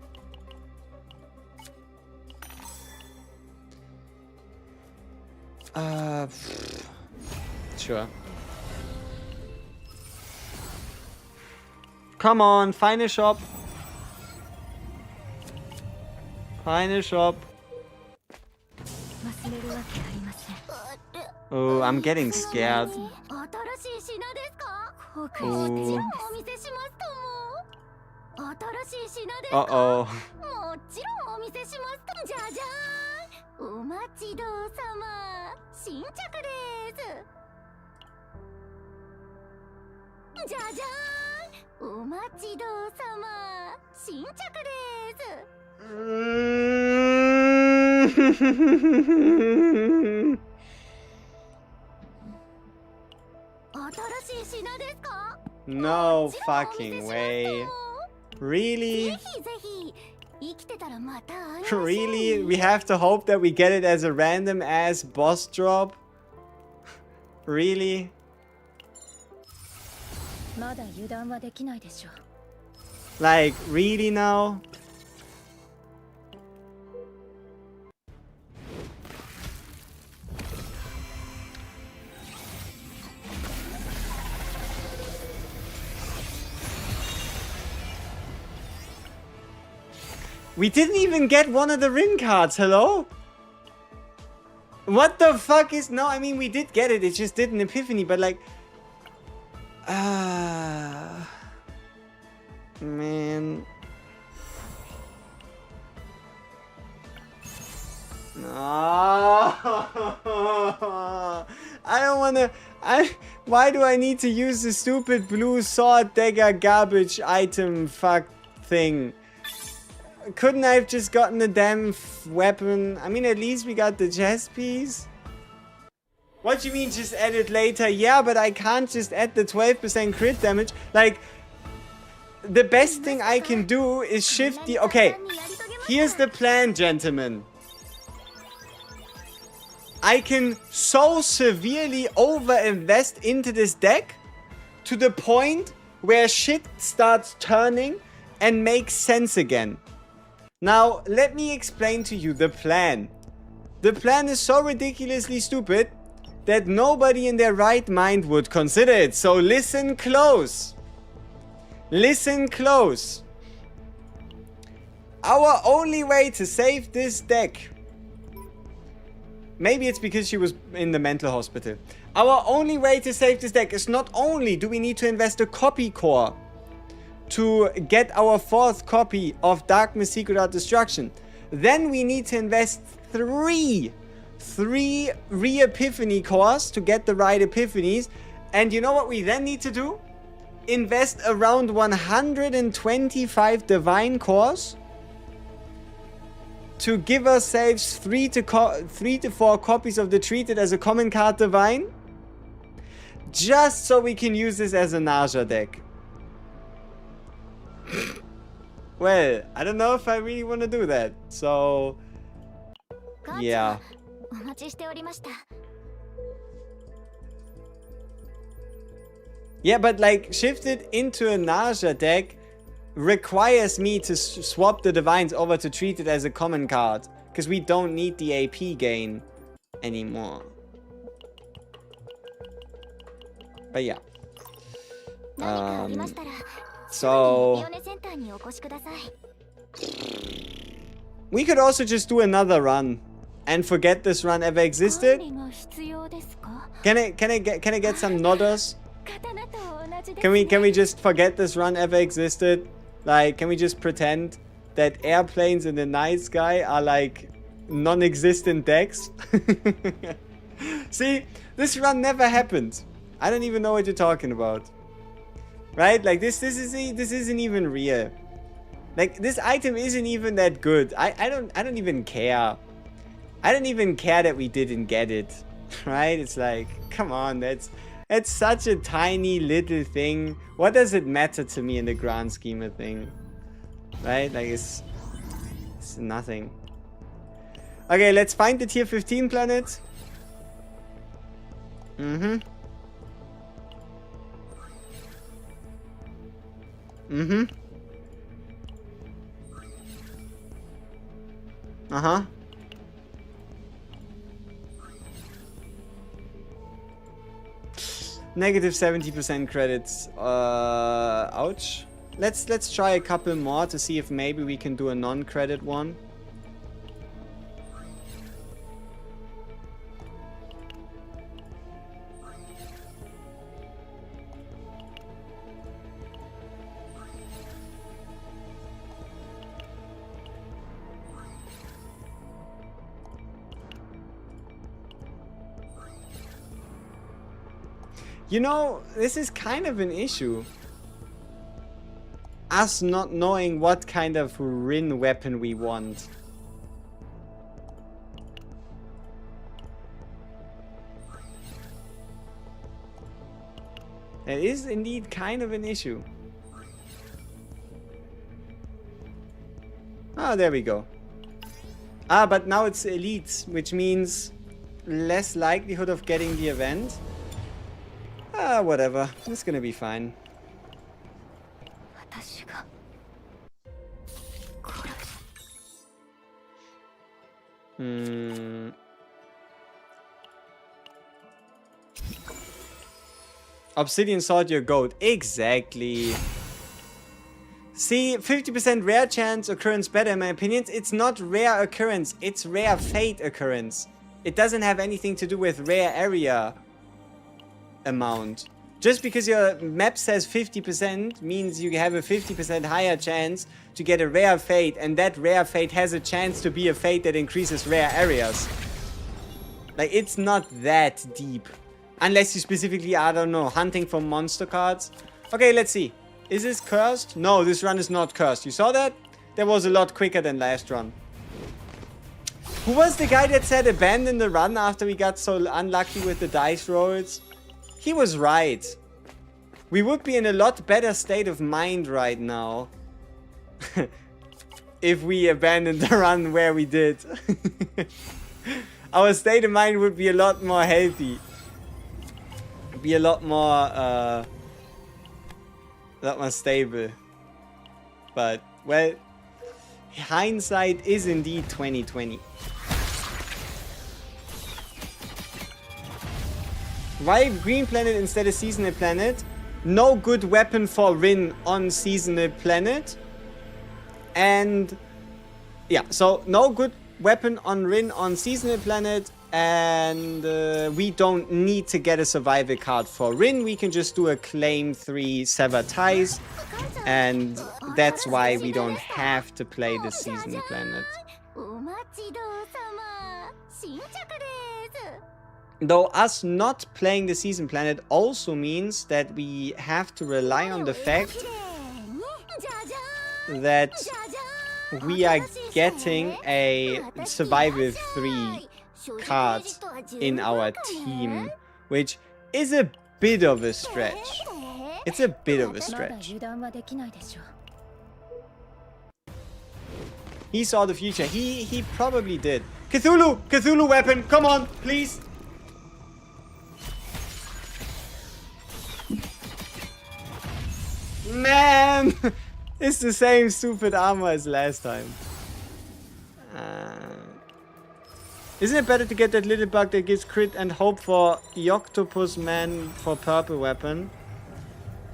Sure. Come on, find a shop. Find a shop. Oh, I'm getting scared. Oh. Uh-oh. No fucking way. Really? Really? We have to hope that we get it as a random ass boss drop? Really? Like, really now? We didn't even get one of the ring cards, hello? What the fuck is... No, I mean, we did get it, it just didn't Epiphany, but like... Man... No... I don't wanna... Why do I need to use the stupid blue sword dagger garbage item fuck thing? Couldn't I have just gotten the damn weapon? I mean, at least we got the chest piece. What do you mean just add it later? Yeah, but I can't just add the 12% crit damage. Like, the best thing I can do is shift the... Okay, here's the plan, gentlemen. I can so severely overinvest into this deck to the point where shit starts turning and makes sense again. Now, let me explain to you the plan. The plan is so ridiculously stupid that nobody in their right mind would consider it. So listen close. Listen close. Our only way to save this deck... Maybe it's because she was in the mental hospital. Our only way to save this deck is not only do we need to invest a copy core to get our 4th copy of Darkness Secret Art Destruction. Then we need to invest three re-epiphany cores to get the right epiphanies. And you know what we then need to do? Invest around 125 divine cores to give ourselves 3 to 4 copies of the Treated as a common card divine. Just so we can use this as a Naja deck. Well, I don't know if I really want to do that. So, yeah. Yeah, but like, shifted into a Naja deck requires me to swap the divines over to treat it as a common card. Because we don't need the AP gain anymore. But yeah. So we could also just do another run and forget this run ever existed. Can I get some nodders? Can we just forget this run ever existed? Like, can we just pretend that airplanes in the night sky are like non-existent decks? See, this run never happened. I don't even know what you're talking about. Right? Like, this isn't even real. Like, this item isn't even that good. I don't even care. I don't even care that we didn't get it. Right? It's like, come on, that's such a tiny little thing. What does it matter to me in the grand scheme of things? Right? Like, it's nothing. Okay, let's find the tier 15 planet. Negative 70% credits. Ouch. Let's try a couple more to see if maybe we can do a non-credit one. You know, this is kind of an issue. Us not knowing what kind of Rin weapon we want. It is indeed kind of an issue. Ah, there we go. Ah, but now it's elites, which means less likelihood of getting the event. Ah, whatever. It's gonna be fine. Obsidian Sword, your goat. Exactly. See, 50% rare chance occurrence better in my opinion. It's not rare occurrence, it's rare fate occurrence. It doesn't have anything to do with rare area amount. Just because your map says 50% means you have a 50% higher chance to get a rare fate, and that rare fate has a chance to be a fate that increases rare areas. Like, it's not that deep. Unless you specifically, I don't know, hunting for monster cards. Okay, let's see. Is this cursed? No, this run is not cursed. You saw that? That was a lot quicker than last run. Who was the guy that said abandon the run after we got so unlucky with the dice rolls? He was right. We would be in a lot better state of mind right now if we abandoned the run where we did. our state of mind would be a lot more healthy. Be a lot more stable. But well, hindsight is indeed 2020. Why green planet instead of seasonal planet? No good weapon for Rin on seasonal planet. And yeah, so no good weapon on Rin on seasonal planet. And we don't need to get a survival card for Rin. We can just do a claim 3 sever ties. And that's why we don't have to play the seasonal planet. Though us not playing the season planet also means that we have to rely on the fact that we are getting a survival 3 card in our team, which is a bit of a stretch. It's a bit of a stretch. He saw the future. He probably did. Cthulhu! Cthulhu weapon! Come on, please! Man! It's the same stupid armor as last time. Isn't it better to get that little bug that gives crit and hope for the Octopus Man for purple weapon?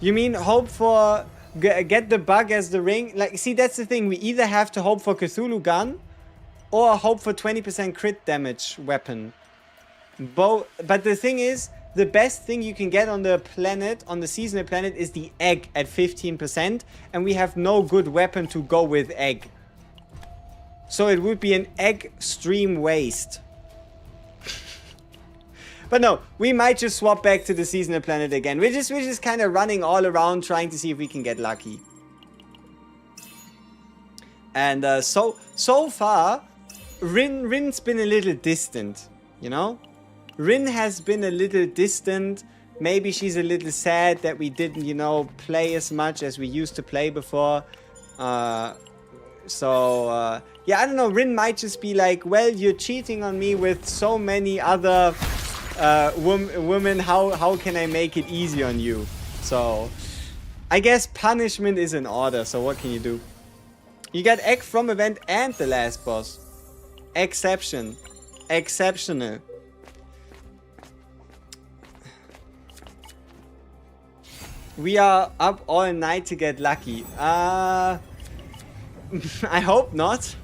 You mean hope for... get the bug as the ring? Like, see, that's the thing. We either have to hope for Cthulhu gun or hope for 20% crit damage weapon. But the thing is, the best thing you can get on the planet, on the seasonal planet, is the egg at 15%. And we have no good weapon to go with egg. So it would be an extreme waste. But no, we might just swap back to the seasonal planet again. We're just kind of running all around trying to see if we can get lucky. And so far, Rin's been a little distant, you know? Rin has been a little distant. Maybe she's a little sad that we didn't, you know, play as much as we used to play before. Yeah, I don't know. Rin might just be like, well, you're cheating on me with so many other women. How can I make it easy on you? So, I guess punishment is in order. So what can you do? You got egg from event and the last boss. Exception. Exceptional. We are up all night to get lucky. I hope not.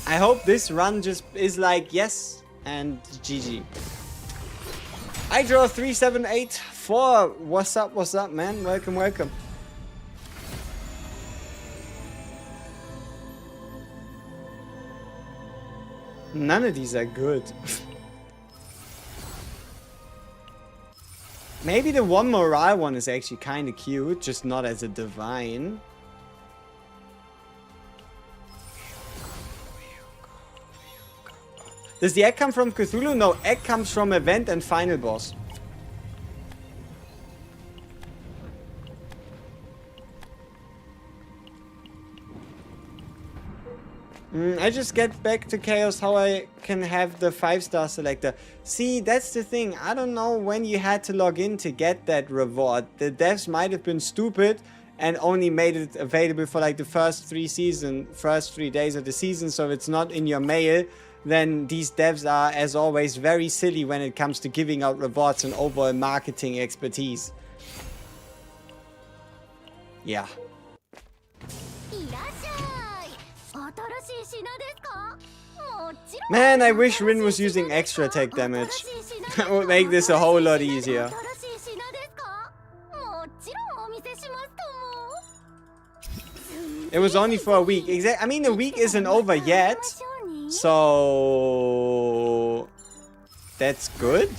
I hope this run just is like yes and GG. I draw 3784. What's up, man? Welcome, welcome. None of these are good. Maybe the one morale one is actually kind of cute, just not as a divine. Does the egg come from Cthulhu? No, egg comes from event and final boss. I just get back to Chaos how I can have the 5-star selector. See, that's the thing. I don't know when you had to log in to get that reward. The devs might have been stupid and only made it available for like the first 3 days of the season. So if it's not in your mail, then these devs are, as always, very silly when it comes to giving out rewards and overall marketing expertise. Yeah. Man, I wish Rin was using extra attack damage. That would make this a whole lot easier. It was only for a week. I mean, the week isn't over yet. So... that's good?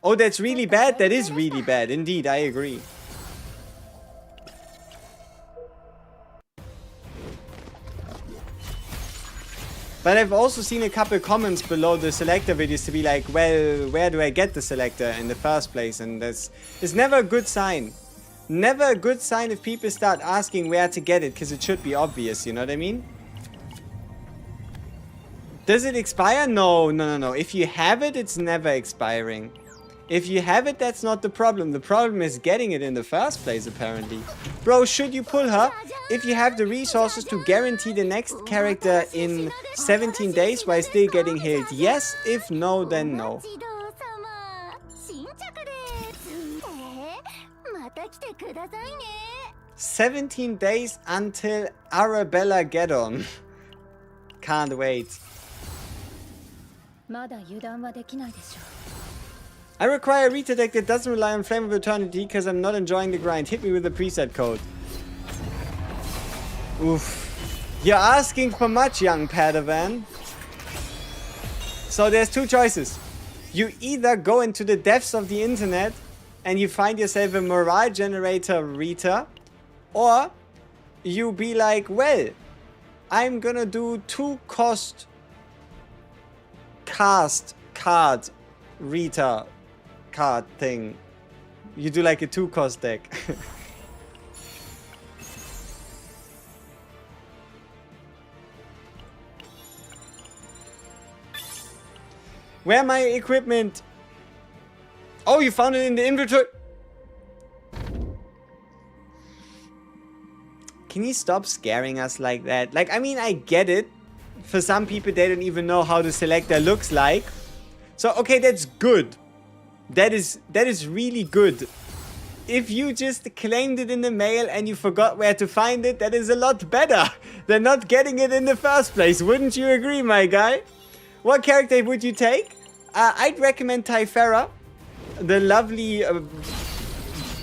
Oh, that's really bad? That is really bad. Indeed, I agree. But I've also seen a couple comments below the selector videos to be like, well, where do I get the selector in the first place? And it's never a good sign. Never a good sign if people start asking where to get it, because it should be obvious, you know what I mean? Does it expire? No, no, no, no. If you have it, it's never expiring. If you have it, that's not the problem. The problem is getting it in the first place, apparently. Bro, should you pull her? If you have the resources to guarantee the next character in 17 days while still getting healed, yes. If no, then no. 17 days until Arabella get on. Can't wait. I require a Rita deck that doesn't rely on Flame of Eternity because I'm not enjoying the grind. Hit me with a preset code. Oof. You're asking for much, young Padawan. So there's two choices. You either go into the depths of the internet and you find yourself a morale generator Rita, or you be like, well, I'm gonna do 2 cost cast card Rita card thing. You do like a 2 cost deck. Where my equipment? Oh, you found it in the inventory. Can you stop scaring us like that? Like, I mean, I get it. For some people, they don't even know how the selector looks like. So, okay, that's good. That is really good. If you just claimed it in the mail and you forgot where to find it, that is a lot better than not getting it in the first place. Wouldn't you agree, my guy? What character would you take? I'd recommend Typhara, the lovely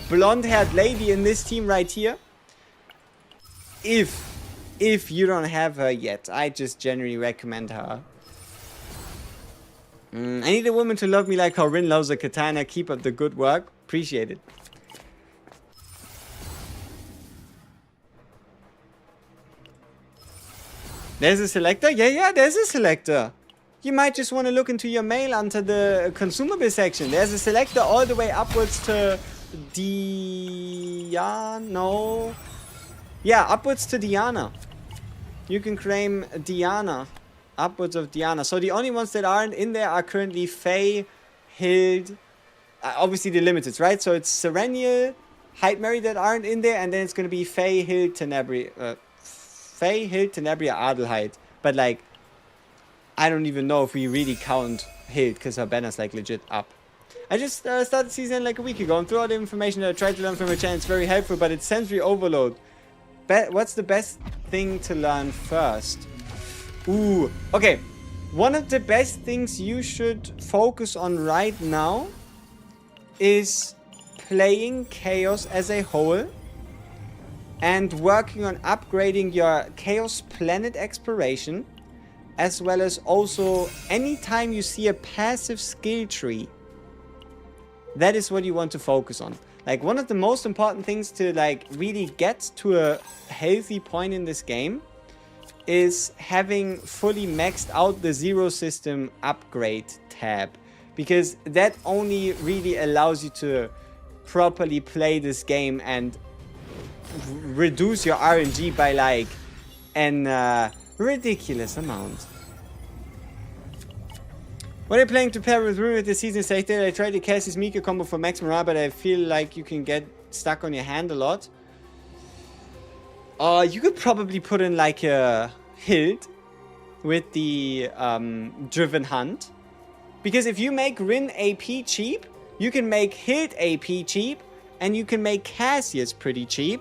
blonde-haired lady in this team right here. If you don't have her yet, I just generally recommend her. I need a woman to love me like how Rin loves a katana. Keep up the good work. Appreciate it. There's a selector? Yeah, there's a selector. You might just want to look into your mail under the consumable section. There's a selector all the way upwards to Diana. Yeah, upwards to Diana. You can claim Diana. Upwards of Diana. So the only ones that aren't in there are currently Faye, Hilde, obviously the limiteds, right? So it's Serenial, Hyde Mary that aren't in there, and then it's going to be Faye, Hilde, Tenebria, Adelheid. But like, I don't even know if we really count Hilde, because her banner's like legit up. I just started season like a week ago, and through all the information that I tried to learn from her channel, it's very helpful, but it's sensory overload. What's the best thing to learn first? Ooh, okay. One of the best things you should focus on right now is playing Chaos as a whole and working on upgrading your Chaos Planet exploration, as well as also anytime you see a passive skill tree, that is what you want to focus on. Like, one of the most important things to like really get to a healthy point in this game is having fully maxed out the Zero System upgrade tab, because that only really allows you to properly play this game and reduce your RNG by like an ridiculous amount. When I'm playing to pair with Rune this season, I tried to cast his Mika combo for max morale, but I feel like you can get stuck on your hand a lot. You could probably put in like a Hilde with the Driven Hunt. Because if you make Rin AP cheap, you can make Hilde AP cheap, and you can make Cassius pretty cheap.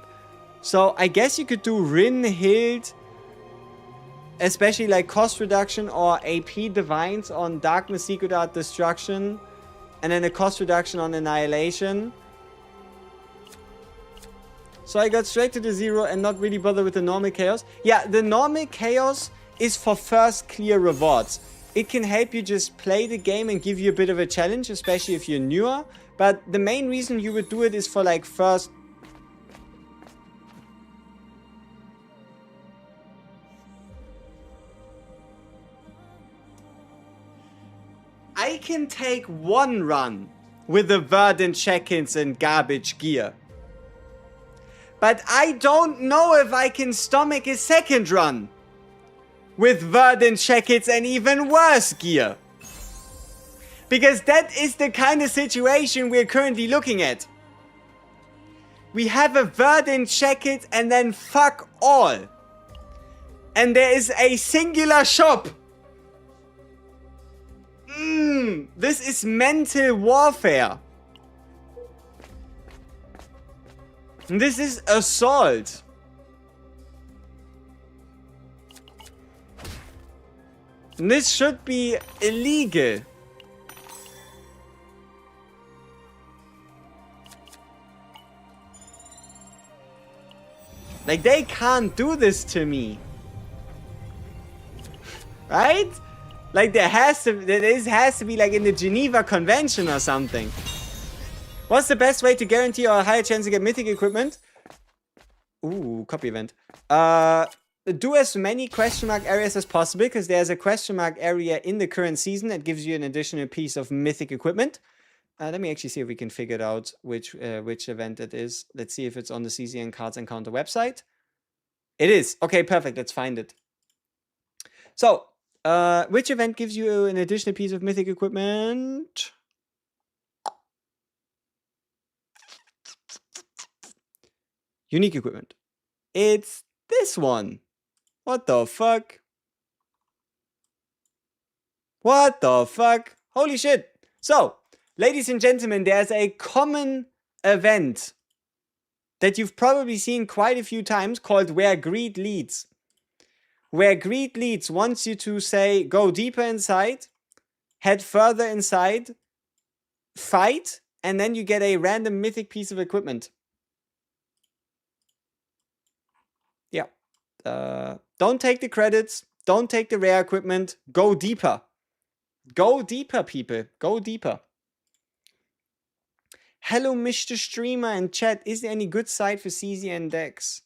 So I guess you could do Rin, Hilde, especially like cost reduction or AP Divines on Darkness, Secret Art, Destruction, and then a cost reduction on Annihilation. So I got straight to the Zero and not really bother with the normal Chaos. Yeah, the normal Chaos is for first clear rewards. It can help you just play the game and give you a bit of a challenge, especially if you're newer. But the main reason you would do it is for like first... I can take one run with the Verdant check-ins and garbage gear. But I don't know if I can stomach a second run. with verdant jackets and even worse gear. Because that is the kind of situation we're currently looking at. We have a verdant jacket and then fuck all. And there is a singular shop. This is mental warfare. This is assault. This should be illegal. Like, they can't do this to me. Right? Like, there has to be like in the Geneva Convention or something. What's the best way to guarantee or a higher chance to get mythic equipment? Ooh, copy event. Do as many question mark areas as possible, because there's a question mark area in the current season that gives you an additional piece of mythic equipment. Let me actually see if we can figure it out which event it is. Let's see if it's on the CCN Cards Encounter website. It is. Okay, perfect. Let's find it. So, which event gives you an additional piece of mythic equipment? Unique equipment. It's this one. What the fuck? What the fuck? Holy shit. So, ladies and gentlemen, there's a common event that you've probably seen quite a few times called Where Greed Leads. Where Greed Leads wants you to say, go deeper inside, head further inside, fight, and then you get a random mythic piece of equipment. Yeah. Don't take the credits. Don't take the rare equipment. Go deeper. Go deeper, people. Go deeper. Hello, Mr. Streamer and chat. Is there any good site for CZN decks?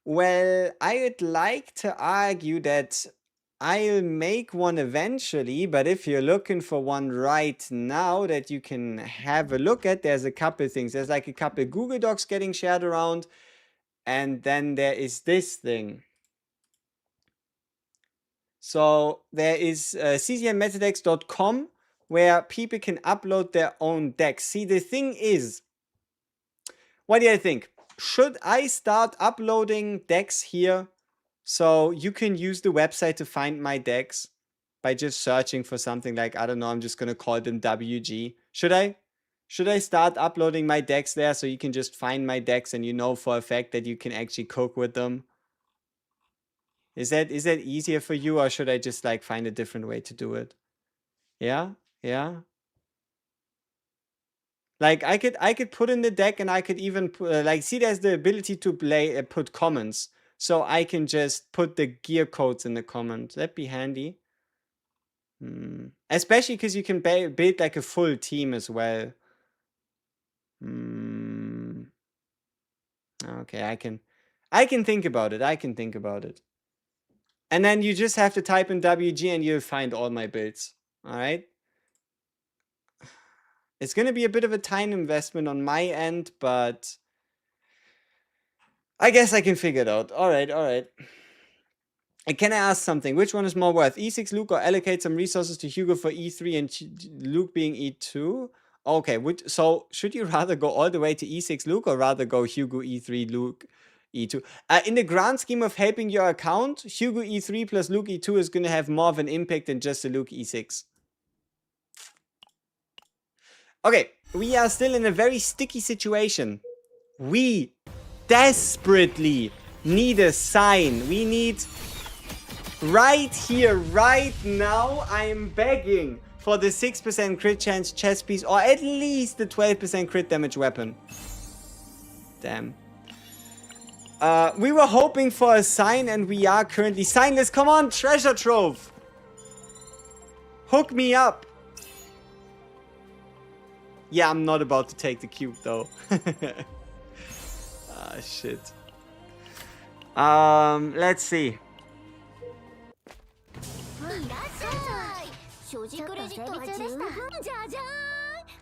Well, I would like to argue that I'll make one eventually, but if you're looking for one right now that you can have a look at, there's a couple things. There's like a couple Google Docs getting shared around, and then there is this thing. So there is ccnmetadex.com where people can upload their own decks. See, the thing is, what do you think? Should I start uploading decks here so you can use the website to find my decks by just searching for something like, I don't know, I'm just going to call them WG. Should I? Should I start uploading my decks there so you can just find my decks and you know for a fact that you can actually cook with them? Is that easier for you, or should I just like find a different way to do it? Yeah? Yeah? Like I could put in the deck, and I could even put, like, see, there's the ability to put comments, so I can just put the gear codes in the comment. That'd be handy. Especially because you can build like a full team as well. Okay, I can think about it. I can think about it. And then you just have to type in WG and you'll find all my builds. All right. It's going to be a bit of a time investment on my end, but I guess I can figure it out. All right, all right. And can I ask something? Which one is more worth? E6 Luke, or allocate some resources to Hugo for E3 and Luke being E2? Okay, so should you rather go all the way to E6 Luke, or rather go Hugo E3, Luke E2? In the grand scheme of helping your account, Hugo E3 plus Luke E2 is going to have more of an impact than just a Luke E6. Okay, we are still in a very sticky situation. We desperately need a sign. We need, right here, right now, I am begging for the 6% crit chance chest piece, or at least the 12% crit damage weapon. Damn. We were hoping for a sign, and we are currently signless. Come on, treasure trove. Hook me up. Yeah, I'm not about to take the cube though. Ah, shit. Let's see.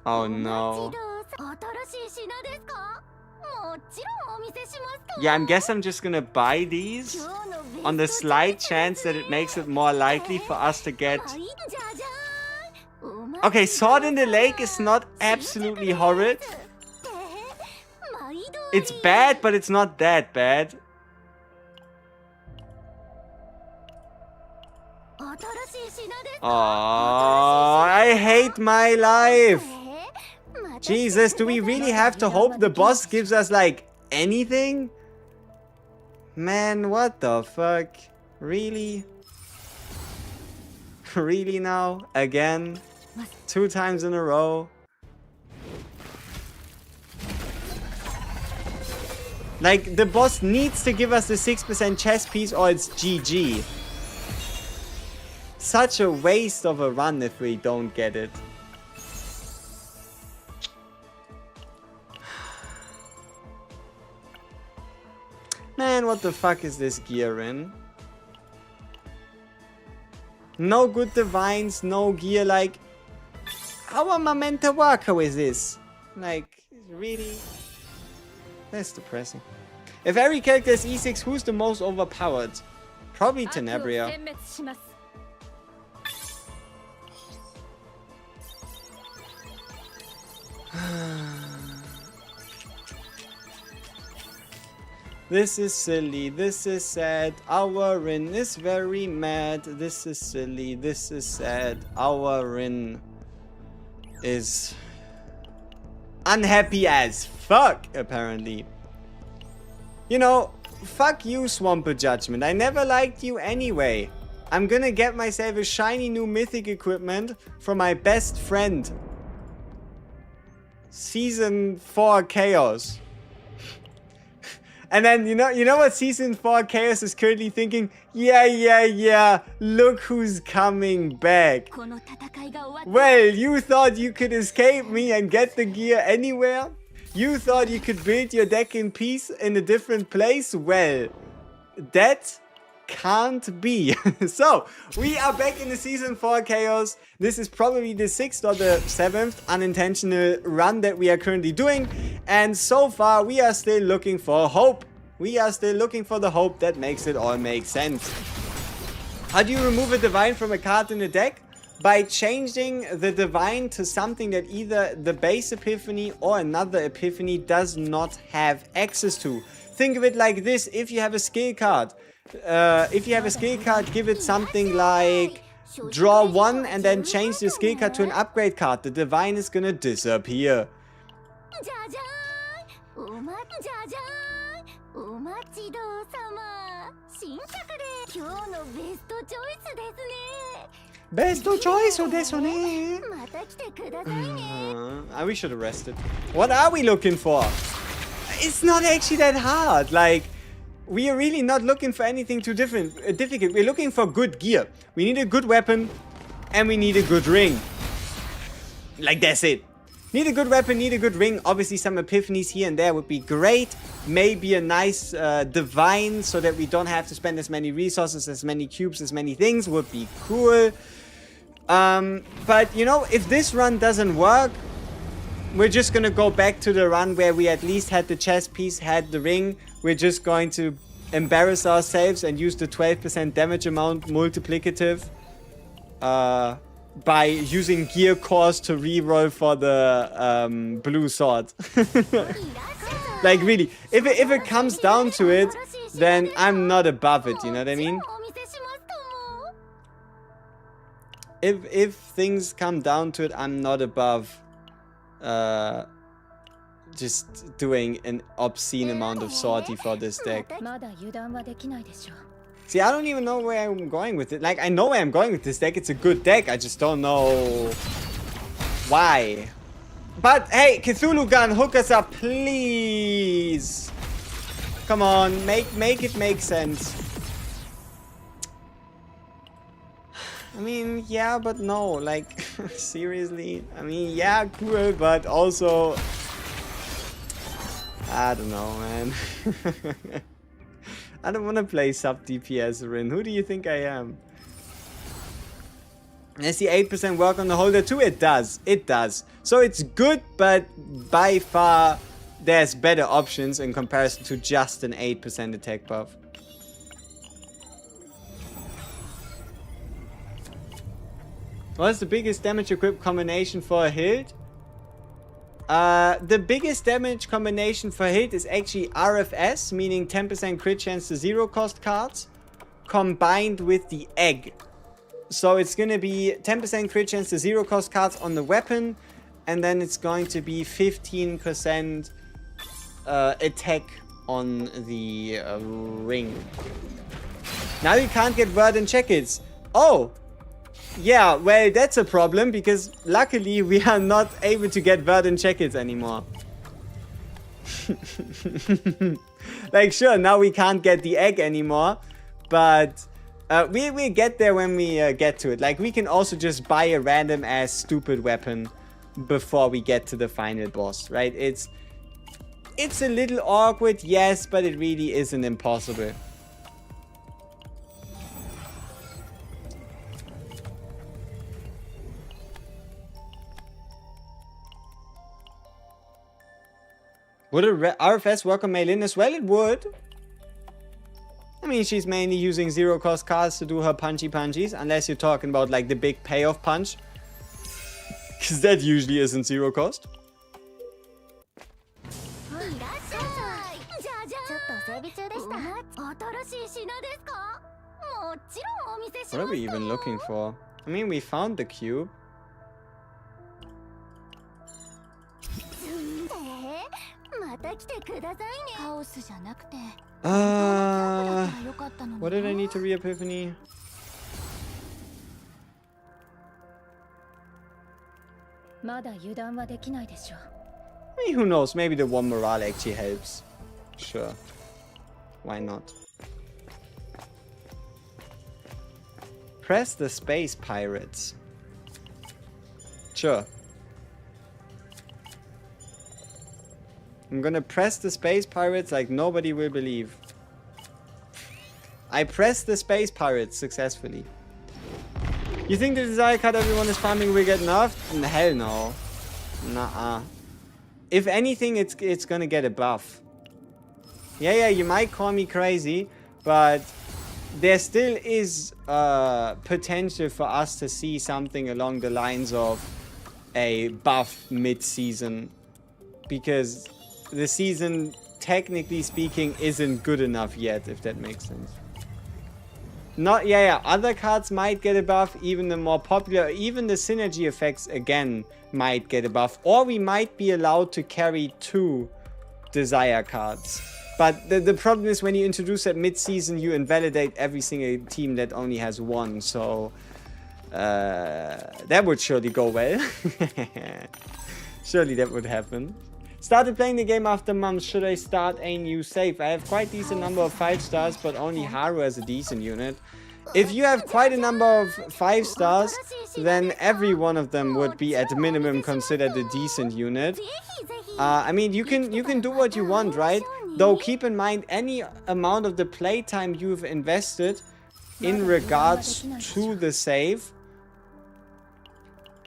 Oh no. Yeah, I guess I'm just gonna buy these. on the slight chance that it makes it more likely for us to get... Okay, Sword in the Lake is not absolutely horrid. It's bad, but it's not that bad. Oh, I hate my life. Jesus, do we really have to hope the boss gives us, like, anything? Man, what the fuck? Really? Really now? Again? 2 times in a row? Like, the boss needs to give us the 6% chess piece or it's GG. Such a waste of a run if we don't get it. Man, what the fuck is this gear in? No good divines, no gear, like... How am I meant to work with this? Like, really? That's depressing. If every character is E6, who's the most overpowered? Probably Tenebria. This is silly, this is sad, our Rin is very mad. This is silly, this is sad, our Rin is unhappy as fuck, apparently. You know, fuck you, Swamper Judgment. I never liked you anyway. I'm gonna get myself a shiny new mythic equipment from my best friend. Season 4 Chaos. And then, you know what Season 4 Chaos is currently thinking? Yeah, look who's coming back. Well, you thought you could escape me and get the gear anywhere? You thought you could build your deck in peace in a different place? Well, that can't be. So, we are back in the Season 4 Chaos. This is probably the 6th or the 7th unintentional run that we are currently doing. And so far, we are still looking for hope. We are still looking for the hope that makes it all make sense. How do you remove a divine from a card in the deck? By changing the divine to something that either the base epiphany or another epiphany does not have access to. Think of it like this: if you have a skill card, give it something like draw 1 and then change the skill card to an upgrade card. The divine is gonna disappear. Best choice desu ne. We should have rested. What are we looking for? It's not actually that hard. Like, we are really not looking for anything too difficult. We're looking for good gear. We need a good weapon and we need a good ring. Like, that's it. Need a good weapon, need a good ring. Obviously, some epiphanies here and there would be great. Maybe a nice divine so that we don't have to spend as many resources, as many cubes, as many things would be cool. But, you know, if this run doesn't work, we're just gonna go back to the run where we at least had the chess piece, had the ring. We're just going to embarrass ourselves and use the 12% damage amount multiplicative by using gear cores to reroll for the blue sword. Like, really, if it comes down to it, then I'm not above it, you know what I mean? If things come down to it, I'm not above just doing an obscene amount of sortie for this deck. See, I don't even know where I'm going with it. Like, I know where I'm going with this deck. It's a good deck. I just don't know why. But, hey, Cthulhu Gun, hook us up, please. Come on, make it make sense. I mean, yeah, but no. Like, seriously? I mean, yeah, cool, but also... I don't know, man. I don't want to play sub DPS Rin. Who do you think I am? I see 8% work on the holder too. It does. It does. So it's good, but by far there's better options in comparison to just an 8% attack buff. What's the biggest damage equipped combination for a Hilde? The biggest damage combination for Hilde is actually RFS, meaning 10% crit chance to 0 cost cards, combined with the egg. So it's going to be 10% crit chance to 0 cost cards on the weapon, and then it's going to be 15% attack on the ring. Now you can't get word and check-its. Oh! Yeah, well, that's a problem, because luckily we are not able to get word and check-its anymore. Like, sure, now we can't get the egg anymore, but we'll get there when we get to it. Like, we can also just buy a random ass stupid weapon before we get to the final boss, right? It's a little awkward, yes, but it really isn't impossible. Would a RFS work on Maylin as well? It would. I mean, she's mainly using 0 cost cards to do her punchy punchies, unless you're talking about like the big payoff punch. Because that usually isn't 0 cost. What are we even looking for? I mean, we found the cube. What did I need to re-epiphany? I mean, who knows? Maybe the 1 morale actually helps. Sure. Why not? Press the space pirates. Sure. I'm gonna press the space pirates like nobody will believe. I pressed the space pirates successfully. You think the desire card everyone is farming will get nerfed? Hell no. Nuh-uh. If anything, it's gonna get a buff. Yeah, you might call me crazy, but there still is potential for us to see something along the lines of a buff mid-season, because the season, technically speaking, isn't good enough yet, if that makes sense. Not, yeah, other cards might get a buff, even the more popular, even the synergy effects again might get a buff, or we might be allowed to carry 2 desire cards. But the problem is when you introduce that mid-season, you invalidate every single team that only has 1, so that would surely go well. Surely that would happen. Started playing the game after months. Should I start a new save? I have quite decent number of 5 stars, but only Haru has a decent unit. If you have quite a number of 5 stars, then every one of them would be at minimum considered a decent unit. I mean, you can do what you want, right? Though keep in mind, any amount of the playtime you've invested in regards to the save,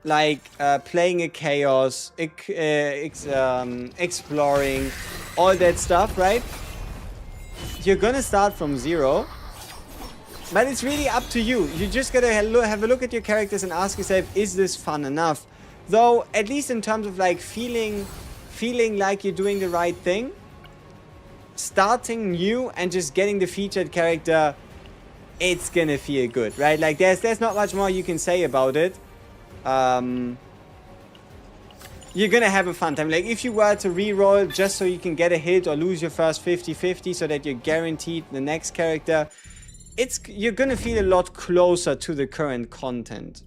like playing a chaos, exploring, all that stuff, right? You're gonna start from 0, but it's really up to you. You just gotta have a look at your characters and ask yourself, is this fun enough? Though, at least in terms of like feeling like you're doing the right thing, starting new and just getting the featured character, it's gonna feel good, right? Like there's not much more you can say about it. You're gonna have a fun time. Like if you were to re-roll just so you can get a hit or lose your first 50-50 so that you're guaranteed the next character, you're gonna feel a lot closer to the current content.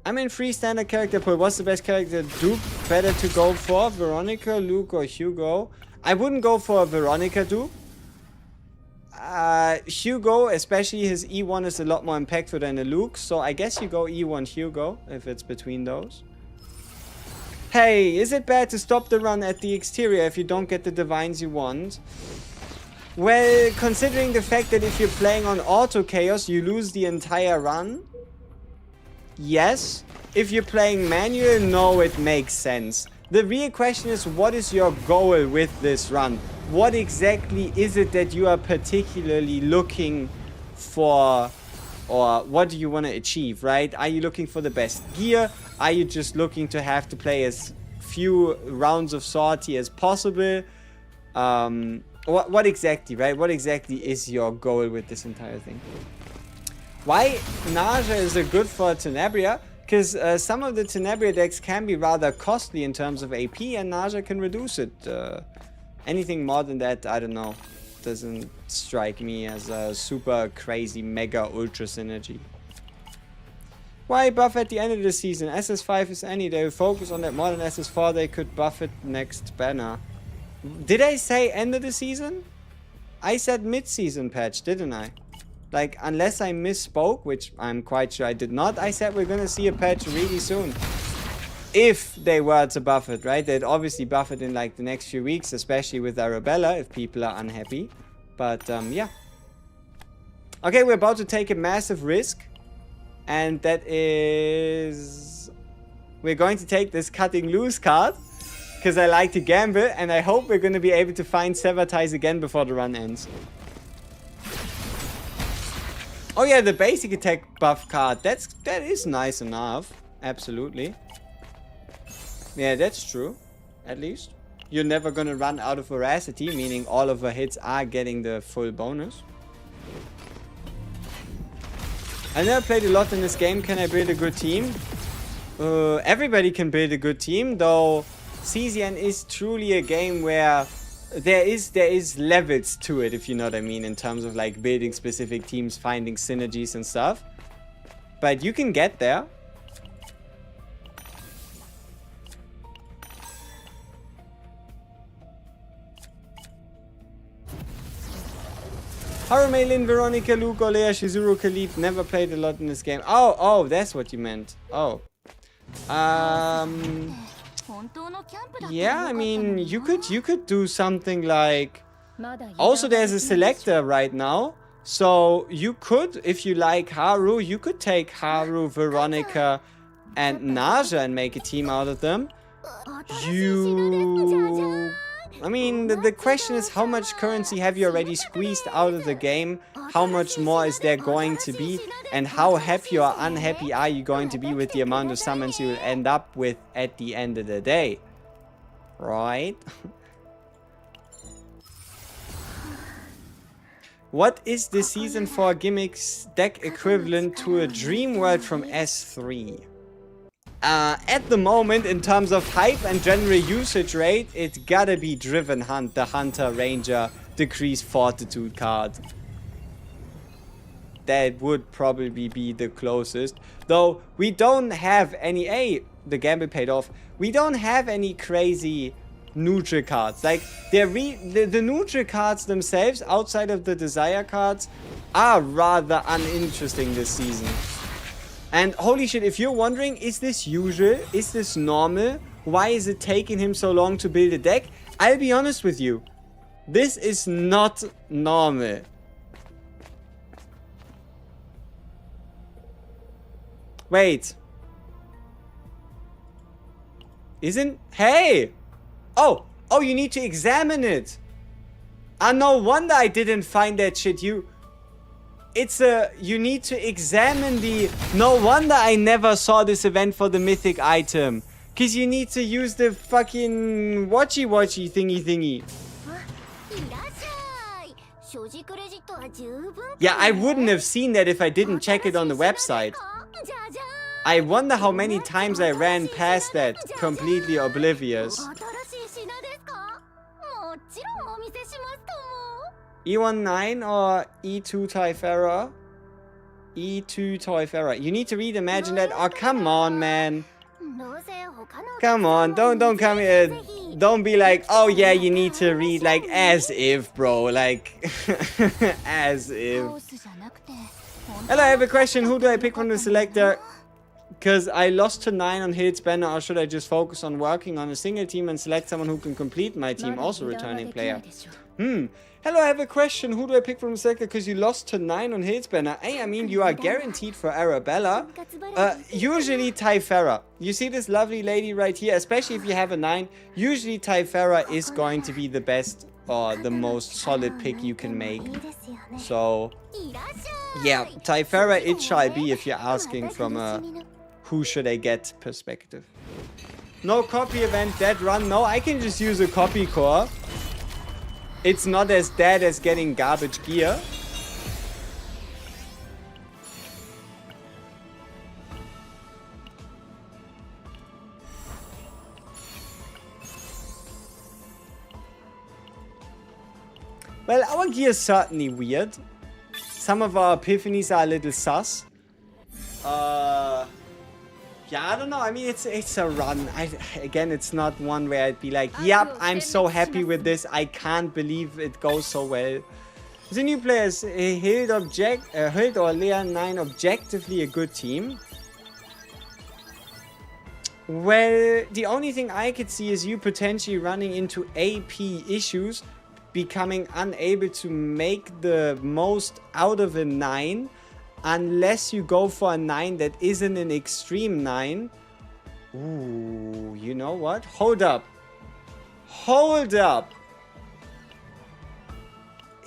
I'm in free standard character pool. What's the best character? Dupe, better to go for Veronica, Luke, or Hugo? I wouldn't go for a Veronica dupe. Hugo, especially his E1 is a lot more impactful than a Luke, so I guess you go E1 Hugo if it's between those. Hey, is it bad to stop the run at the exterior if you don't get the divines you want? Well, considering the fact that if you're playing on auto chaos, you lose the entire run. Yes. If you're playing manual, no, it makes sense. The real question is, what is your goal with this run? What exactly is it that you are particularly looking for Or what do you want to achieve, right? Are you looking for the best gear? Are you just looking to have to play as few rounds of sortie as possible? What exactly, right? What exactly is your goal with this entire thing? Why Naja is good for Tenebria? Because some of the Tenebria decks can be rather costly in terms of AP, and Naja can reduce it. Anything more than that, I don't know. Doesn't strike me as a super crazy mega ultra synergy. Why buff at the end of the season? SS5 is any. They will focus on that more than SS4. They could buff it next banner. Did I say end of the season? I said mid-season patch, didn't I? Like, unless I misspoke, which I'm quite sure I did not, I said we're gonna see a patch really soon. If they were to buff it, right? They'd obviously buff it in like the next few weeks, especially with Arabella, if people are unhappy. But, yeah. Okay, we're about to take a massive risk. And that is... We're going to take this Cutting Loose card. Because I like to gamble, and I hope we're going to be able to find Sever Ties again before the run ends. Oh yeah, the basic attack buff card. That is nice enough. Absolutely. Yeah, that's true. At least. You're never gonna run out of veracity, meaning all of her hits are getting the full bonus. I never played a lot in this game. Can I build a good team? Everybody can build a good team, though CZN is truly a game where there is levels to it, if you know what I mean, in terms of like building specific teams, finding synergies and stuff. But you can get there. Harume, Lin, Veronica, Luke, Olea, Shizuru, Khalid. Never played a lot in this game. Oh, that's what you meant. Oh. Yeah, I mean, you could do something like... Also, there's a selector right now. So, you could, if you like Haru, you could take Haru, Veronica, and Naja and make a team out of them. I mean, the question is, how much currency have you already squeezed out of the game? How much more is there going to be? And how happy or unhappy are you going to be with the amount of summons you will end up with at the end of the day? Right? What is the Season 4 gimmicks deck equivalent to a Dream World from S3? At the moment, in terms of hype and general usage rate, it's gotta be Driven Hunt, the Hunter Ranger Decreased Fortitude card. That would probably be the closest. Though, we don't have any... the gamble paid off. We don't have any crazy neutral cards. Like, the neutral cards themselves, outside of the Desire cards, are rather uninteresting this season. And holy shit, if you're wondering, is this usual? Is this normal? Why is it taking him so long to build a deck? I'll be honest with you. This is not normal. Wait. Isn't... Hey! Oh, you need to examine it. No wonder I didn't find that shit. You need to examine the... No wonder I never saw this event for the mythic item. Because you need to use the fucking watchy thingy. Yeah, I wouldn't have seen that if I didn't check it on the website. I wonder how many times I ran past that, completely oblivious. E19 or E2 Typhera? E2 Typhera. You need to read Imagine that. Oh, come on, man. Come on, don't come here. Don't be like, oh yeah, you need to read, like, as if, bro. Like, as if. Hello, I have a question. Who do I pick from the selector? Because I lost to 9 on Hilde's banner, or should I just focus on working on a single team and select someone who can complete my team, also returning player? Hello, I have a question. Who do I pick from the selector? Because you lost to 9 on Hilde's banner. Hey, I mean, you are guaranteed for Arabella. Usually Typhera. You see this lovely lady right here, especially if you have a 9. Usually Typhera is going to be the best or the most solid pick you can make. So yeah, Typhara it shall be if you're asking from a who should I get perspective. No copy event, dead run. No, I can just use a copy core. It's not as dead as getting garbage gear. Well, our gear is certainly weird. Some of our epiphanies are a little sus. Yeah, I don't know. I mean, it's a run. Again, it's not one where I'd be like, yep, I'm so happy with this. I can't believe it goes so well. The new players, Hilde or Lea 9, objectively a good team. Well, the only thing I could see is you potentially running into AP issues, becoming unable to make the most out of a 9 unless you go for a 9 that isn't an extreme 9. Ooh, you know what? Hold up. Hold up.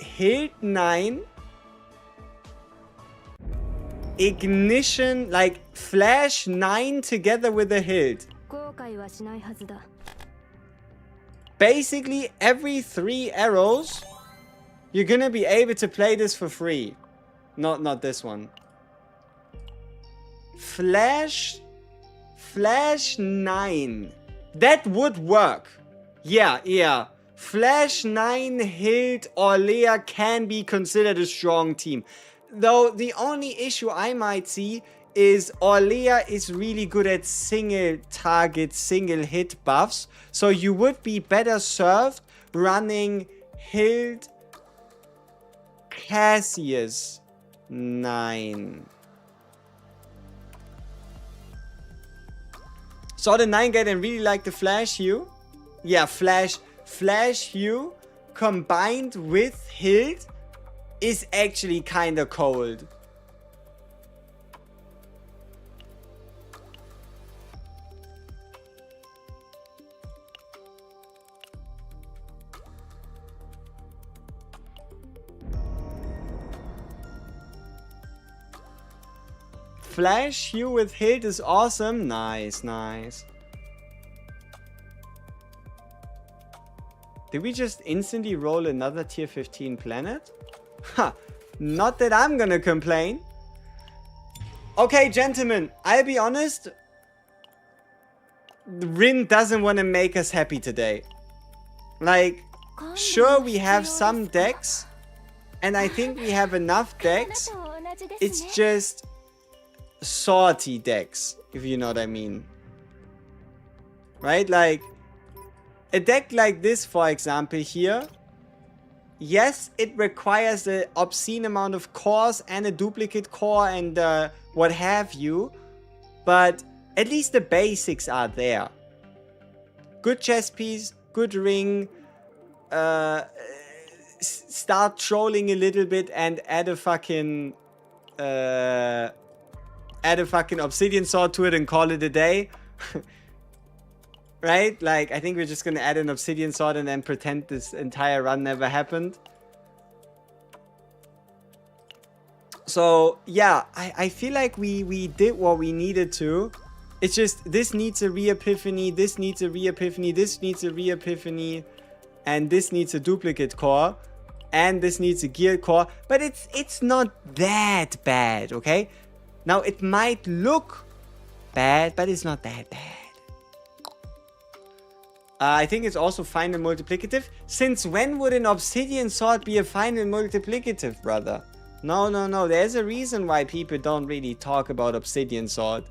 Hilde 9. Ignition, like Flash 9 together with a Hilde. Basically, every 3 arrows, you're gonna be able to play this for free. Not this one. Flash 9. That would work. Yeah. Flash 9, Hilde or Lea can be considered a strong team. Though the only issue I might see is Orlea is really good at single target, single hit buffs. So you would be better served running Hilde Cassius 9. Saw the 9 get and really like the Flash Hue. Yeah, Flash Hue combined with Hilde is actually kinda cold. Flash Hue with Hilde is awesome. Nice. Did we just instantly roll another tier 15 planet? Ha! Not that I'm gonna complain. Okay, gentlemen, I'll be honest. Rin doesn't want to make us happy today. Like, sure, we have some decks, and I think we have enough decks. It's just salty decks, if you know what I mean. Right? Like, a deck like this, for example, here. Yes, it requires an obscene amount of cores and a duplicate core and what have you. But at least the basics are there. Good chess piece, good ring. Start trolling a little bit and add a fucking obsidian sword to it and call it a day. Right? Like, I think we're just gonna add an obsidian sword and then pretend this entire run never happened. So, yeah, I feel like we did what we needed to. It's just, this needs a re-epiphany, this needs a re-epiphany, this needs a re-epiphany, and this needs a duplicate core, and this needs a gear core. But it's not that bad, okay? Now, it might look bad, but it's not that bad. I think it's also final multiplicative. Since when would an obsidian sword be a final multiplicative, brother? No. There's a reason why people don't really talk about obsidian sword.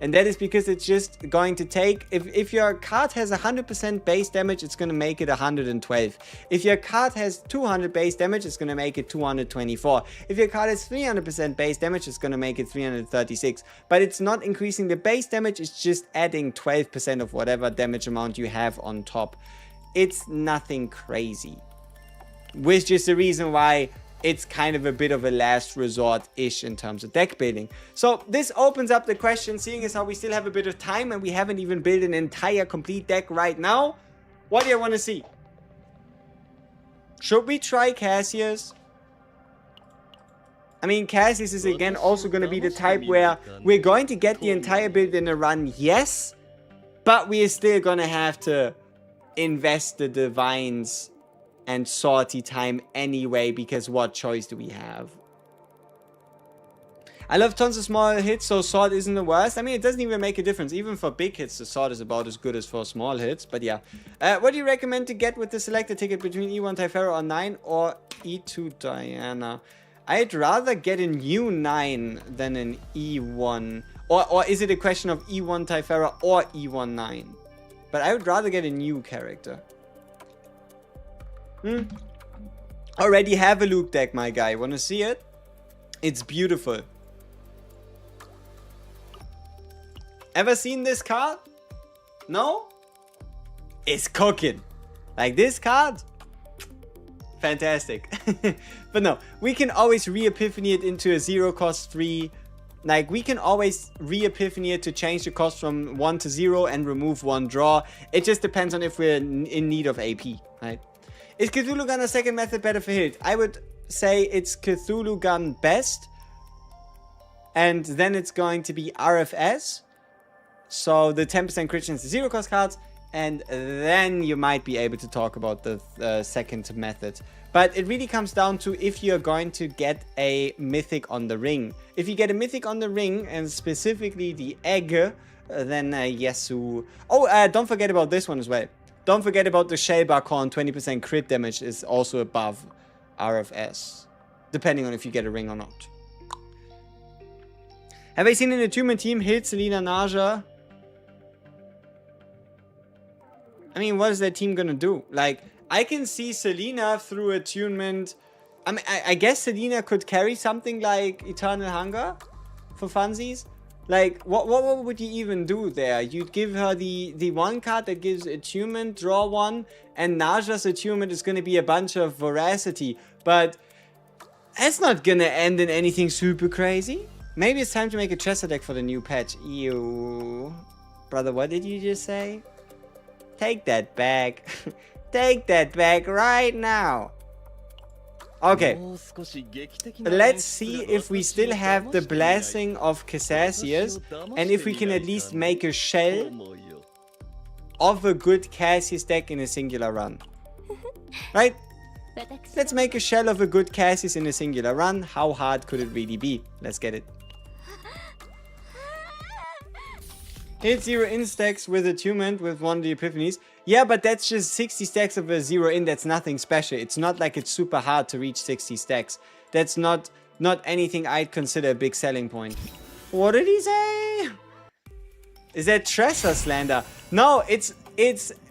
And that is because it's just going to take... If your card has 100% base damage, it's going to make it 112. If your card has 200 base damage, it's going to make it 224. If your card has 300% base damage, it's going to make it 336. But it's not increasing the base damage, it's just adding 12% of whatever damage amount you have on top. It's nothing crazy. Which is the reason why it's kind of a bit of a last resort-ish in terms of deck building. So this opens up the question, seeing as how we still have a bit of time and we haven't even built an entire complete deck right now. What do you want to see? Should we try Cassius? I mean, Cassius is again also going to be the type where we're going to get the entire build in a run, yes. But we are still going to have to invest the divines and sortie time anyway, because what choice do we have? I love tons of small hits, so sword isn't the worst. I mean, it doesn't even make a difference. Even for big hits, the sword is about as good as for small hits. But yeah. What do you recommend to get with the selector ticket between E1 Typhara or 9 or E2 Diana? I'd rather get a new 9 than an E1. Or is it a question of E1 Typhara or E1 9? But I would rather get a new character. Already have a Luke deck, my guy. Wanna see it? It's beautiful. Ever seen this card? No? It's cooking. Like this card? Fantastic. But no, we can always re-epiphany it into a 0 cost 3. Like, we can always re-epiphany it to change the cost from 1 to 0 and remove 1 draw. It just depends on if we're in need of AP, right? Is Cthulhu Gun a second method better for Hilde? I would say it's Cthulhu Gun best. And then it's going to be RFS. So the 10% crit chance, 0 cost cards. And then you might be able to talk about the second method. But it really comes down to if you're going to get a mythic on the ring. If you get a mythic on the ring, and specifically the egg, then Yesu. Oh, don't forget about this one as well. Don't forget about the Shellbark Horn. 20% crit damage is also above RFS. Depending on if you get a ring or not. Have I seen an attunement team? Hilde, Selena, Naja. I mean, what is that team gonna do? Like, I can see Selena through attunement. I mean, I guess Selena could carry something like Eternal Hunger for funsies. Like, what would you even do there? You'd give her the one card that gives attunement, draw one, and Naja's attunement is gonna be a bunch of voracity. But that's not gonna end in anything super crazy. Maybe it's time to make a Tressa deck for the new patch. Ew. Brother, what did you just say? Take that back. Take that back right now. Okay. Let's see if we still have the blessing of Cassius. And if we can at least make a shell of a good Cassius deck in a singular run. Right? Let's make a shell of a good Cassius in a singular run. How hard could it really be? Let's get it. Hit 0 in stacks with attunement with one of the epiphanies. Yeah, but that's just 60 stacks of a 0 in. That's nothing special. It's not like it's super hard to reach 60 stacks. That's not anything I'd consider a big selling point. What did he say? Is that Tressa slander? No, it's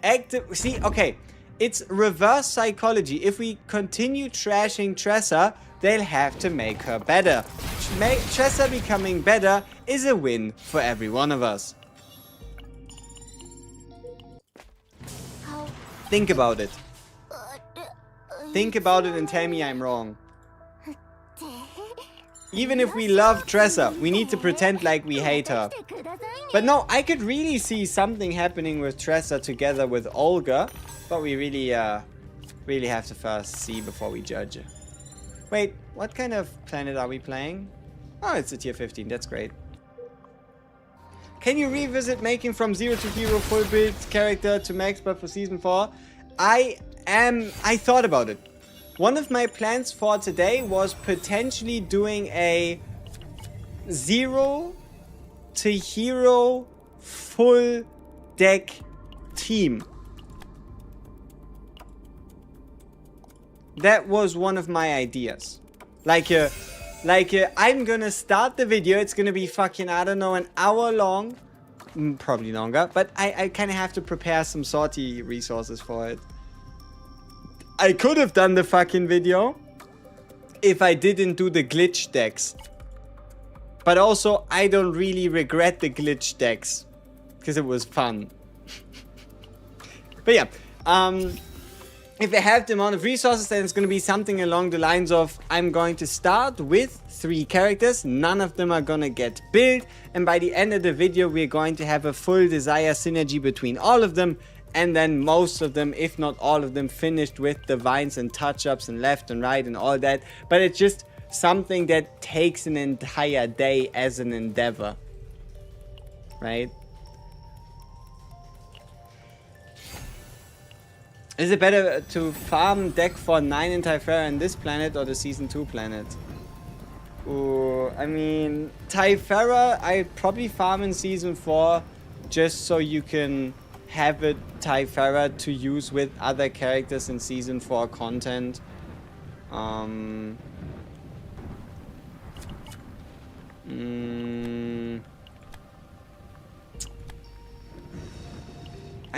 active. See, okay. It's reverse psychology. If we continue trashing Tressa, they'll have to make her better. Tressa becoming better is a win for every one of us. Think about it. Think about it and tell me I'm wrong. Even if we love Tressa, we need to pretend like we hate her. But no, I could really see something happening with Tressa together with Olga. But we really have to first see before we judge. Wait, what kind of planet are we playing? Oh, it's a tier 15. That's great. Can you revisit making from 0 to hero full build character to max but for season 4? I thought about it. One of my plans for today was potentially doing a 0 to hero full deck team. That was one of my ideas. I'm gonna start the video. It's gonna be fucking, I don't know, an hour long. Probably longer. But I kind of have to prepare some sortie resources for it. I could have done the fucking video if I didn't do the glitch decks. But also, I don't really regret the glitch decks. Because it was fun. But yeah. If I have the amount of resources, then it's going to be something along the lines of I'm going to start with 3 characters. None of them are going to get built. And by the end of the video, we're going to have a full desire synergy between all of them. And then most of them, if not all of them, finished with the vines and touch-ups and left and right and all that. But it's just something that takes an entire day as an endeavor. Right? Is it better to farm deck for 9 in Typhera in this planet or the Season 2 planet? Ooh, I mean, Typhera I'd probably farm in Season 4 just so you can have it Typhera to use with other characters in Season 4 content. I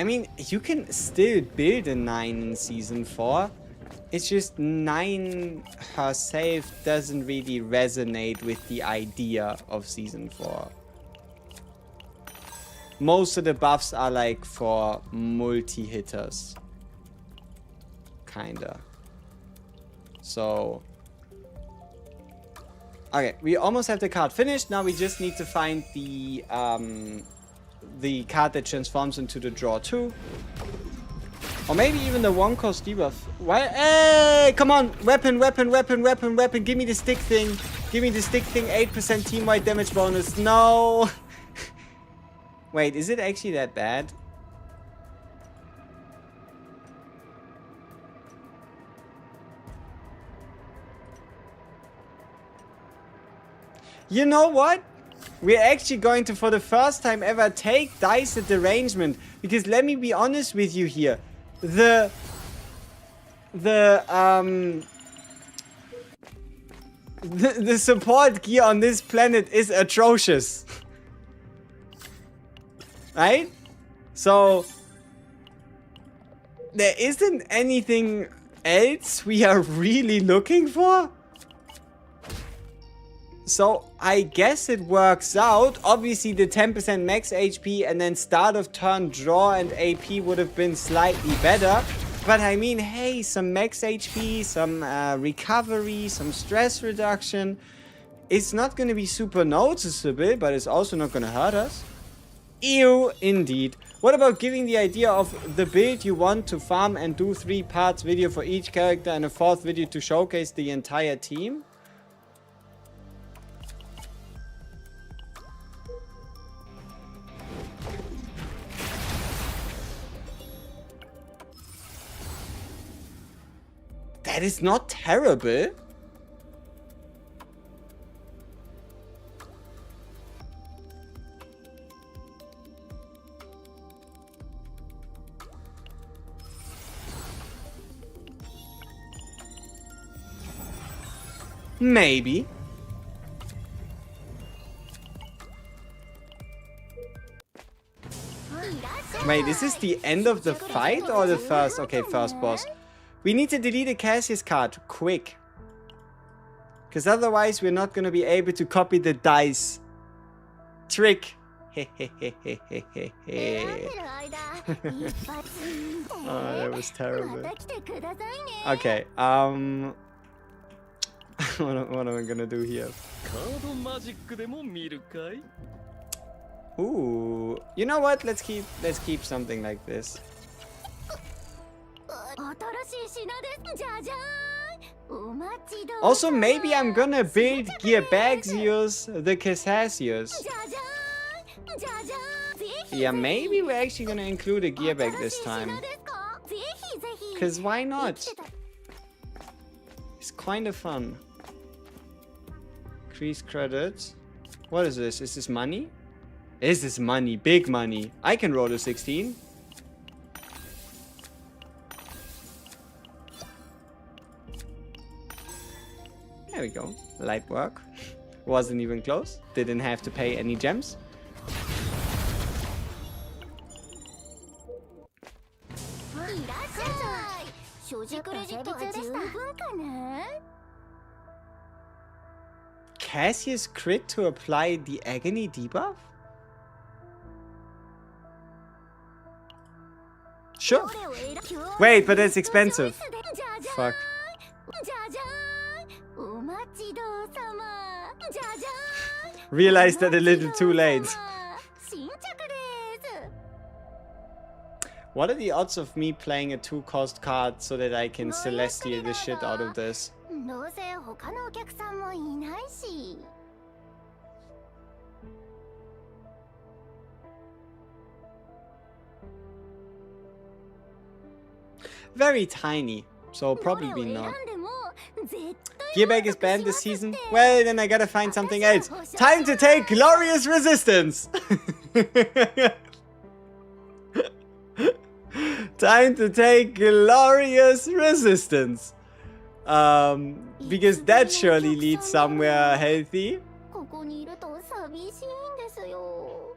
mean, you can still build a 9 in Season 4. It's just 9 herself doesn't really resonate with the idea of Season 4. Most of the buffs are like for multi-hitters. Kinda. So... okay, we almost have the card finished. Now we just need to find the card that transforms into the draw 2. Or maybe even the 1-cost debuff. Why? Hey, come on! Weapon, weapon, weapon, weapon, weapon. Give me the stick thing. Give me the stick thing. 8% team-wide damage bonus. No! Wait, is it actually that bad? You know what? We're actually going to, for the first time ever, take dice at derangement. Because let me be honest with you here. The support gear on this planet is atrocious. Right? So there isn't anything else we are really looking for. So I guess it works out. Obviously the 10% max HP and then start of turn draw and AP would have been slightly better. But I mean, hey, some max HP, some recovery, some stress reduction. It's not going to be super noticeable, but it's also not going to hurt us. Ew, indeed. What about giving the idea of the build you want to farm and do 3 parts video for each character and a 4th video to showcase the entire team? That is not terrible. Maybe. Wait, is this the end of the fight or the first? Okay, first boss. We need to delete a Cassius card, quick. Because otherwise we're not going to be able to copy the dice. Trick. Oh, that was terrible. Okay, what am I going to do here? Ooh, you know what? Let's keep something like this. Also, maybe I'm gonna build Gearbaxius the Cassasius. Yeah, maybe we're actually gonna include a Gearbag this time. Cause why not? It's kind of fun. Increase credit. What is this? Is this money? Is this money? Big money. I can roll a 16. There we go. Light work. Wasn't even close. Didn't have to pay any gems. Cassius crit to apply the agony debuff? Sure. Wait, but it's expensive. Fuck. Realized that a little too late. What are the odds of me playing a 2-cost card so that I can Celestial the shit out of this? どうせ他のお客さんもいないし。Very tiny, so probably not. Gearback is banned this season? Well, then I gotta find something else. Time to take Glorious Resistance! Time to take Glorious Resistance. Because that surely leads somewhere healthy. ここにいると寂しいんですよ。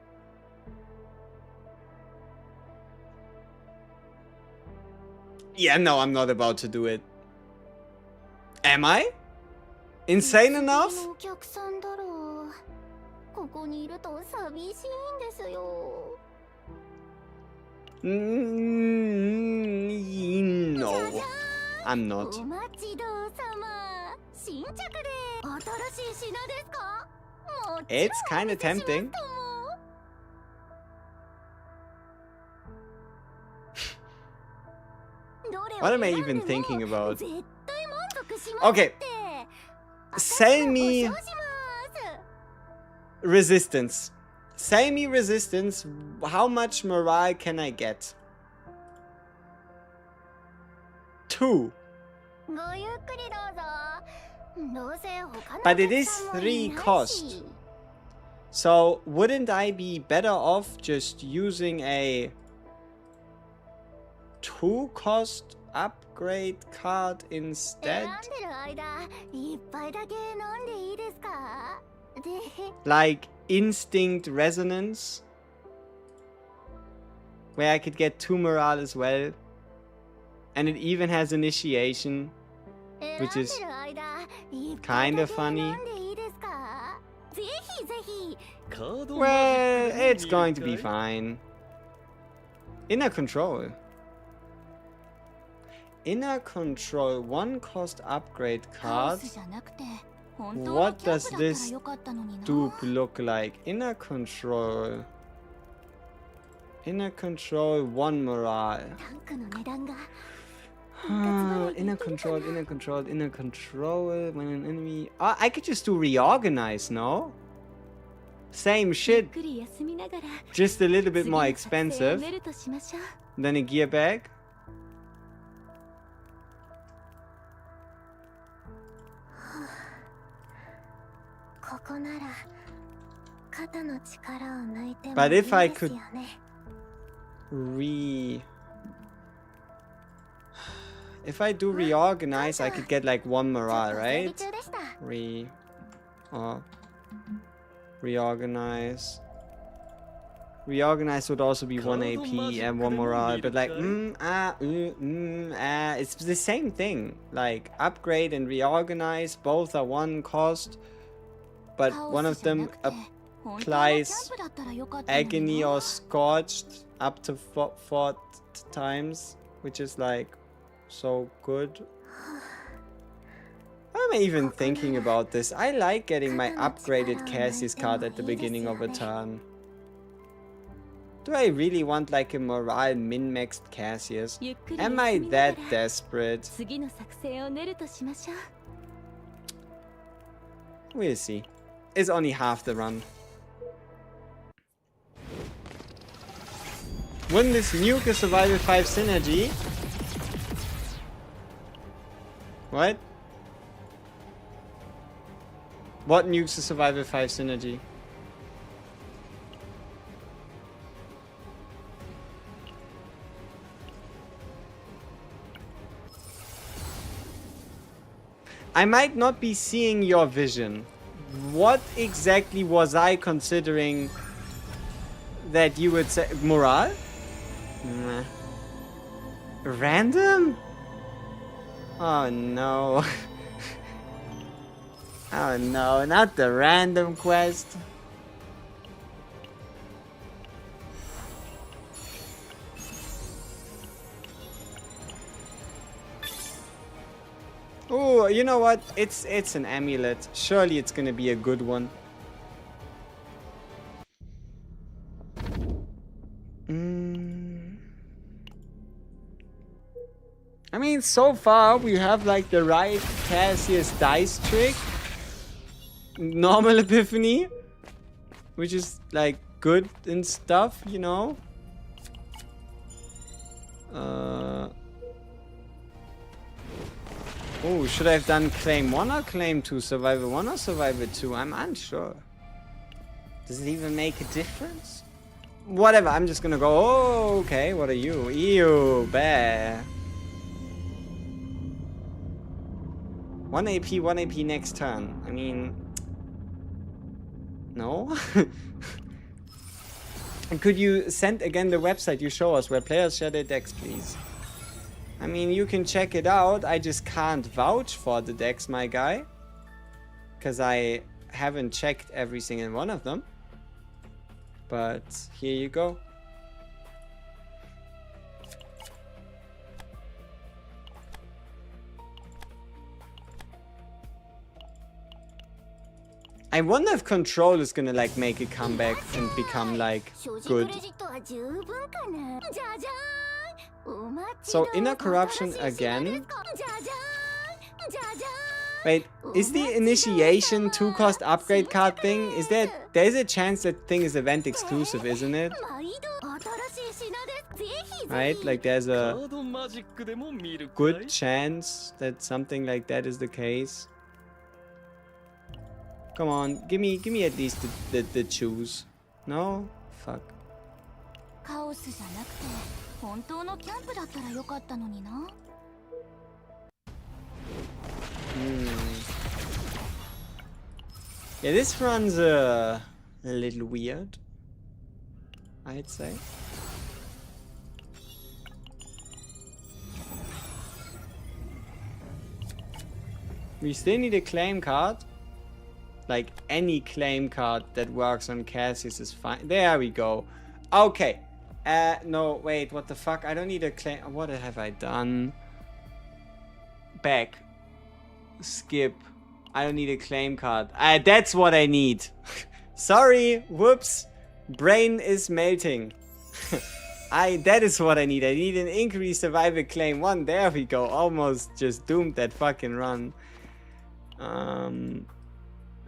Yeah, no, I'm not about to do it. Am I? Insane enough? お客さんだろう。ここにいると寂しいんですよ。No, I'm not. お待ちどうさま。新着で新しい品ですか？もちろん It's kind of tempting. What am I even thinking about? Okay. Sell me resistance. Sell me resistance. How much morale can I get? 2. But it is 3 cost. So wouldn't I be better off just using a 2 cost upgrade card instead? Like Instinct Resonance, where I could get 2 morale as well. And it even has initiation, which is kind of funny. Well, it's going to be fine. Inner Control. Inner Control, 1 cost upgrade card. What does this dupe look like? Inner Control. Inner Control, 1 morale. Inner Control, Inner Control, Inner Control. When an enemy... Oh, I could just do Reorganize, no? Same shit. Just a little bit more expensive. Then a gear bag. But if I could if I do Reorganize, I could get like 1 morale, right? Reorganize. Reorganize would also be 1 AP and 1 morale, but like, it's the same thing. Like, Upgrade and Reorganize, both are 1 cost, but one of them applies Agony or Scorched up to 4 times, which is like so good. What am I even thinking about this? I like getting my upgraded Cassius card at the beginning of a turn. Do I really want like a morale min-maxed Cassius? Am I that desperate? We'll see. It's only half the run. Wouldn't this nuke a Survival 5 synergy? What? What nukes a Survival 5 synergy? I might not be seeing your vision. What exactly was I considering that you would say? Morale? Nah. Random? Oh no. Oh no, not the random quest. Oh, you know what? It's an amulet. Surely it's gonna be a good one. mean, so far we have like the right Cassius dice trick. Normal epiphany. Which is like good and stuff, you know? Oh, should I have done claim 1 or claim 2? Survivor 1 or survivor 2? I'm unsure. Does it even make a difference? Whatever, I'm just gonna go. Oh, okay, what are you? Ew, bear. 1 AP, 1 AP next turn. I mean... No? And could you send again the website you show us where players share their decks, please? I mean, you can check it out. I just can't vouch for the decks, my guy. Because I haven't checked every single one of them. But here you go. I wonder if Control is gonna like make a comeback and become like good. So Inner Corruption again. Wait, is the Initiation 2-cost upgrade card thing? Is there's a chance that thing is event exclusive, isn't it? Right? Like there's a good chance that something like that is the case. Come on, give me at least the choose. No? Fuck. Yeah, this runs a little weird, I'd say. We still need a claim card. Like any claim card that works on Cassius is fine. There we go. Okay. No, wait, what the fuck? I don't need a claim. What have I done? Back. Skip. I don't need a claim card. That's what I need. Sorry. Whoops. Brain is melting. That is what I need. I need an increased survivor claim 1. There we go. Almost just doomed that fucking run.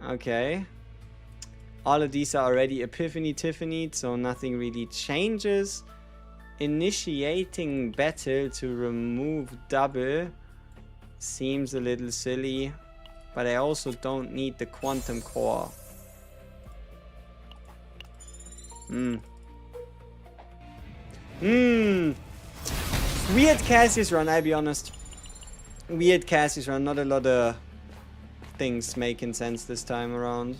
Okay. All of these are already Epiphany Tiffany, so nothing really changes. Initiating battle to remove double seems a little silly, but I also don't need the Quantum Core. Weird Cassius run, I'll be honest. Weird Cassius run, not a lot of things making sense this time around.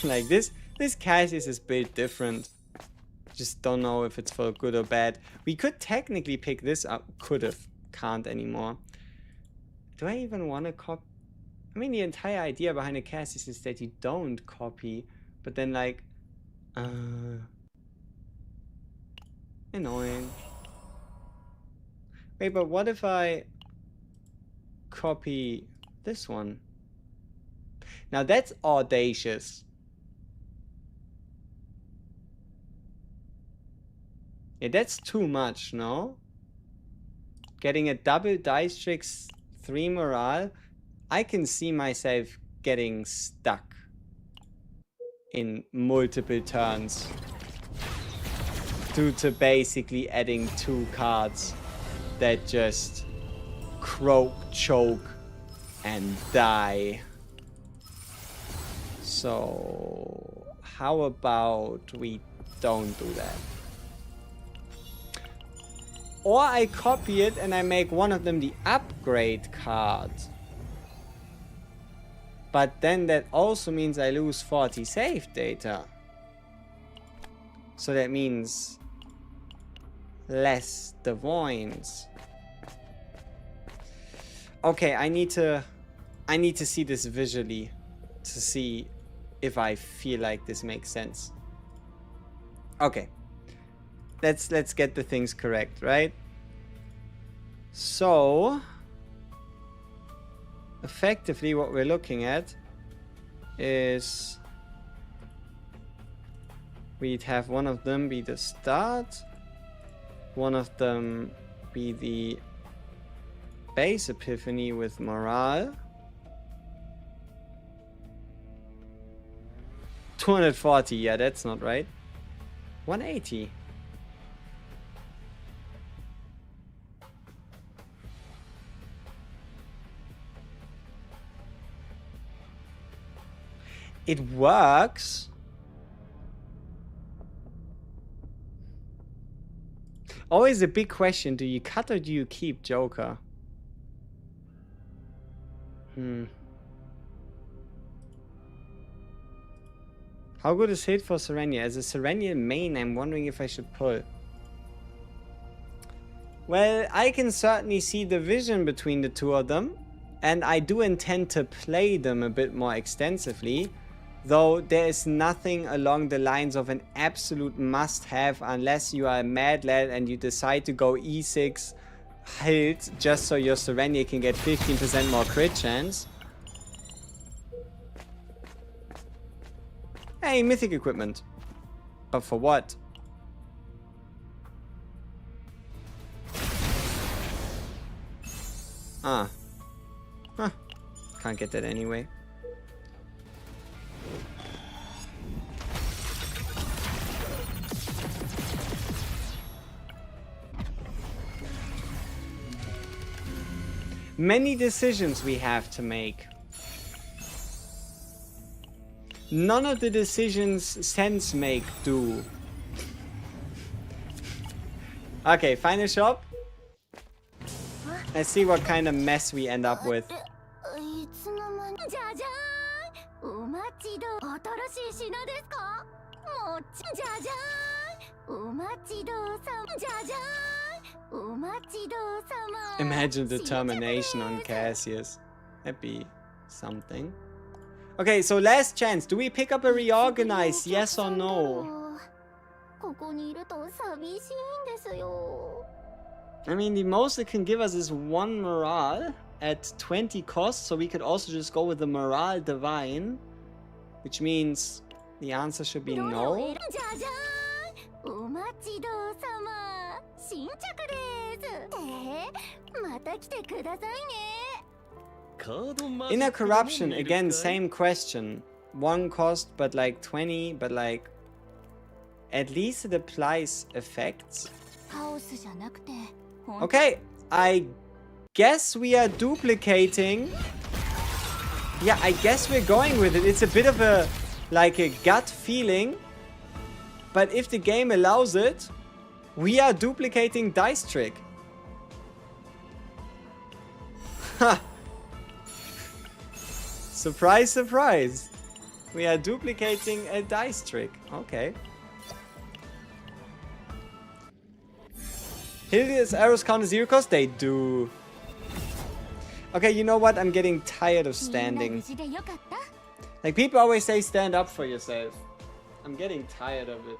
Like this Cassius is built different. Just don't know if it's for good or bad. We could technically pick this up. Could have. Can't anymore. Do I even want to copy? I mean, the entire idea behind a Cassius is that you don't copy, but then like, annoying. Wait, but what if I copy this one? Now that's audacious. Yeah, that's too much, no? Getting a double dice tricks 3 morale. I can see myself getting stuck in multiple turns due to basically adding 2 cards that just croak, choke, and die. So how about we don't do that? Or I copy it and I make one of them the upgrade card. But then that also means I lose 40 save data. So that means less Devoins. Okay, I need to see this visually to see if I feel like this makes sense. Okay. Let's get the things correct, right? So effectively what we're looking at is we'd have one of them be the start, one of them be the base epiphany with morale. 240, yeah, that's not right. 180. It works. Always a big question, do you cut or do you keep Joker? How good is Hit for Serenia? As a Serenia main, I'm wondering if I should pull. Well, I can certainly see the vision between the two of them, and I do intend to play them a bit more extensively, though there is nothing along the lines of an absolute must-have unless you are a mad lad and you decide to go E6 Hilt just so your Serenia can get 15% more crit chance. Hey, mythic equipment. But for what? Ah. Huh. Can't get that anyway. Many decisions we have to make. None of the decisions sense make do. Okay, final shop. Let's see what kind of mess we end up with. いつの間にじゃじゃーんお待ちど新しい品ですかもちじゃじゃーんお待ちどさまじゃじゃーんお待ちどさま Imagine determination on Cassius. That'd be something. Okay, so last chance. Do we pick up a reorganize? Yes or no? ここにいると寂しいんですよ I mean, the most it can give us is 1 morale at 20 cost, so we could also just go with the morale divine, which means the answer should be no. じゃじゃーんお待ちどさま新着ですまた来てくださいね Inner corruption, again, same question. 1 cost, but like 20, but like at least it applies effects. カオスじゃなくて Okay, I guess we are duplicating. Yeah, I guess we're going with it. It's a bit of a, like a gut feeling. But if the game allows it, we are duplicating Dice Trick. Ha! Surprise, surprise. We are duplicating a Dice Trick. Okay. Hilde's arrows count as 0 cost? They do. Okay, you know what? I'm getting tired of standing. Like, people always say stand up for yourself. I'm getting tired of it.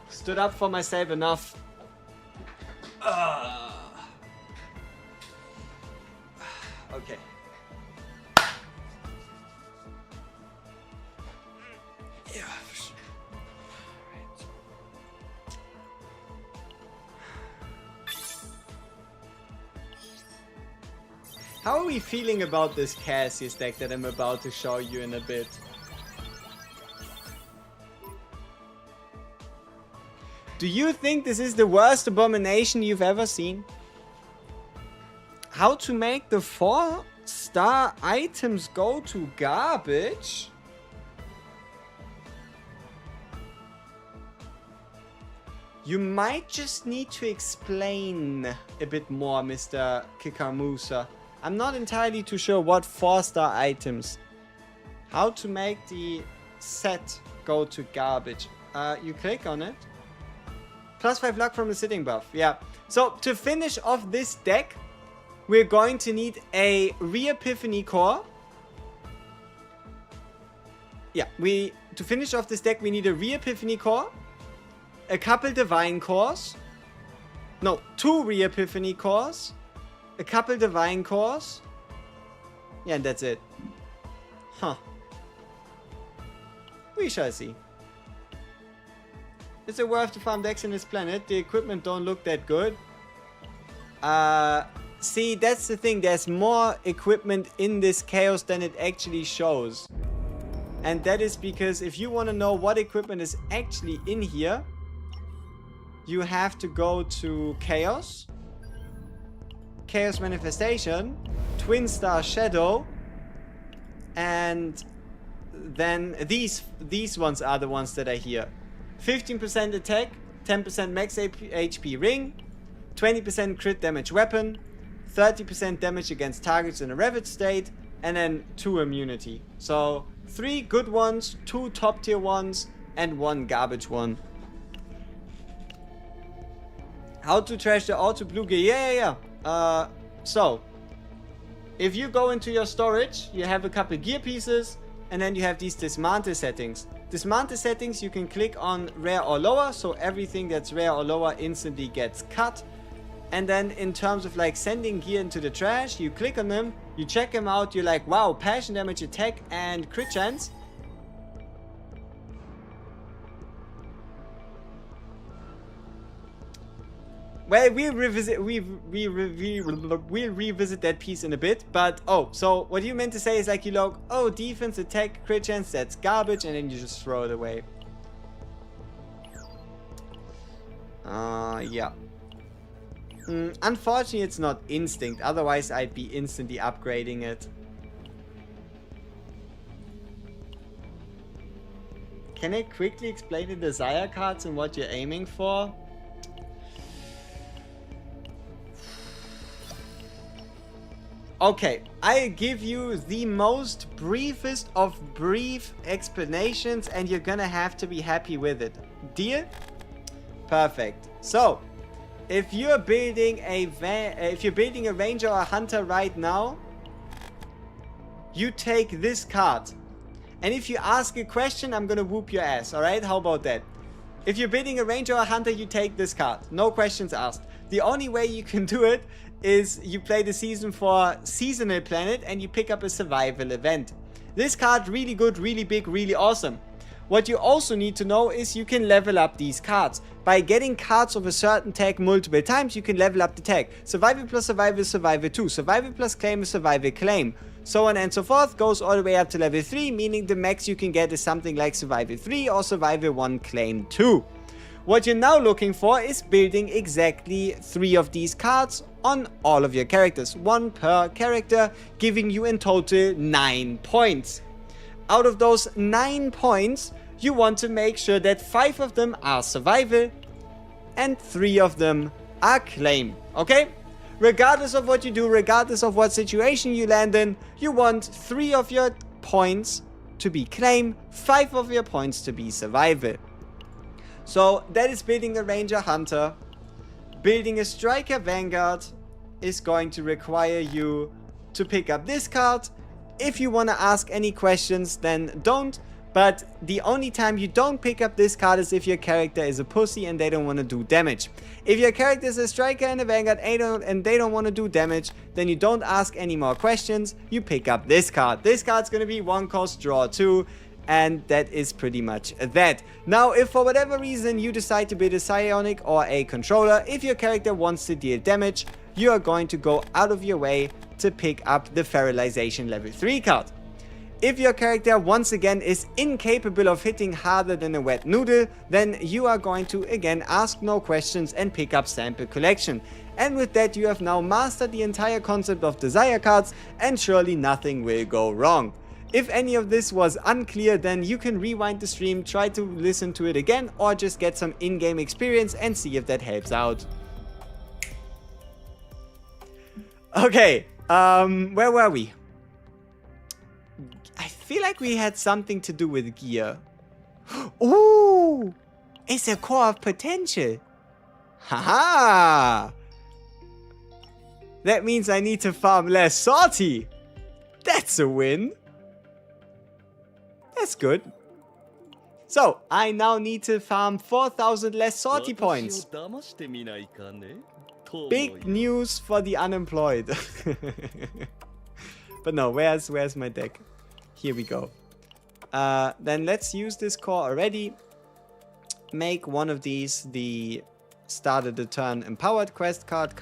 Stood up for myself enough. Okay. Yeah. How are we feeling about this Cassius deck that I'm about to show you in a bit? Do you think this is the worst abomination you've ever seen? How to make the 4-star items go to garbage? You might just need to explain a bit more, Mr. Kikamusa. I'm not entirely too sure what 4-star items. How to make the set go to garbage. You click on it. +5 luck from the sitting buff. Yeah. So to finish off this deck, we're going to need a Re-Epiphany core. Yeah, to finish off this deck, we need a Re-Epiphany core, a couple Divine cores. No, 2 Re-Epiphany cores, a couple Divine cores, Yeah, and that's it. Huh. We shall see. Is it worth to farm decks in this planet? The equipment don't look that good. See, that's the thing. There's more equipment in this chaos than it actually shows. And that is because if you want to know what equipment is actually in here, you have to go to Chaos. Chaos Manifestation. Twin Star Shadow. And then these ones are the ones that are here. 15% attack, 10% max HP ring, 20% crit damage weapon, 30% damage against targets in a ravaged state, and then 2 immunity. So 3 good ones, 2 top tier ones, and 1 garbage one. How to trash the auto blue gear? Yeah. So if you go into your storage, you have a couple gear pieces, and then you have these dismantle settings. Dismantle settings, you can click on rare or lower, so everything that's rare or lower instantly gets cut. And then in terms of like sending gear into the trash, you click on them, you check them out, you're like, wow, passion damage, attack, and crit chance. Well, we'll revisit that piece in a bit, but oh, so what you meant to say is like you log, oh, defense, attack, crit chance, that's garbage, and then you just throw it away. Yeah. Unfortunately, it's not instinct, otherwise I'd be instantly upgrading it. Can I quickly explain the desire cards and what you're aiming for? Okay, I give you the most briefest of brief explanations and you're gonna have to be happy with it. Deal? Perfect. So, if you're building a ranger or a hunter right now, you take this card. And if you ask a question, I'm gonna whoop your ass, alright? How about that? If you're building a ranger or a hunter, you take this card. No questions asked. The only way you can do it is you play the season for Seasonal Planet and you pick up a survival event. This card really good, really big, really awesome. What you also need to know is you can level up these cards. By getting cards of a certain tag multiple times, you can level up the tag. Survival plus survival is survival 2. Survival plus claim is survival claim. So on and so forth, goes all the way up to level 3, meaning the max you can get is something like survival 3 or survival 1 claim 2. What you're now looking for is building exactly 3 of these cards on all of your characters. 1 per character, giving you in total 9 points. Out of those 9 points, you want to make sure that 5 of them are survival and 3 of them are claim. Okay? Regardless of what you do, regardless of what situation you land in, you want 3 of your points to be claim, 5 of your points to be survival. So that is building a ranger hunter. Building a striker vanguard is going to require you to pick up this card. If you want to ask any questions, then don't. But the only time you don't pick up this card is if your character is a pussy and they don't want to do damage. If your character is a striker and a vanguard and they don't want to do damage, then you don't ask any more questions. You pick up this card. This card's going to be 1 cost, draw 2. And that is pretty much that. Now, if for whatever reason you decide to build a psionic or a controller, if your character wants to deal damage, you are going to go out of your way to pick up the Feralization level 3 card. If your character once again is incapable of hitting harder than a wet noodle, then you are going to again ask no questions and pick up Sample Collection. And with that you have now mastered the entire concept of desire cards and surely nothing will go wrong. If any of this was unclear, then you can rewind the stream, try to listen to it again, or just get some in-game experience and see if that helps out. Okay, where were we? I feel like we had something to do with gear. Ooh! It's a core of potential. Haha! That means I need to farm less salty. That's a win. That's good. So, I now need to farm 4,000 less salty points. Big news for the unemployed. But no, where's my deck? Here we go. Then let's use this core already. Make one of these the start of the turn empowered quest card.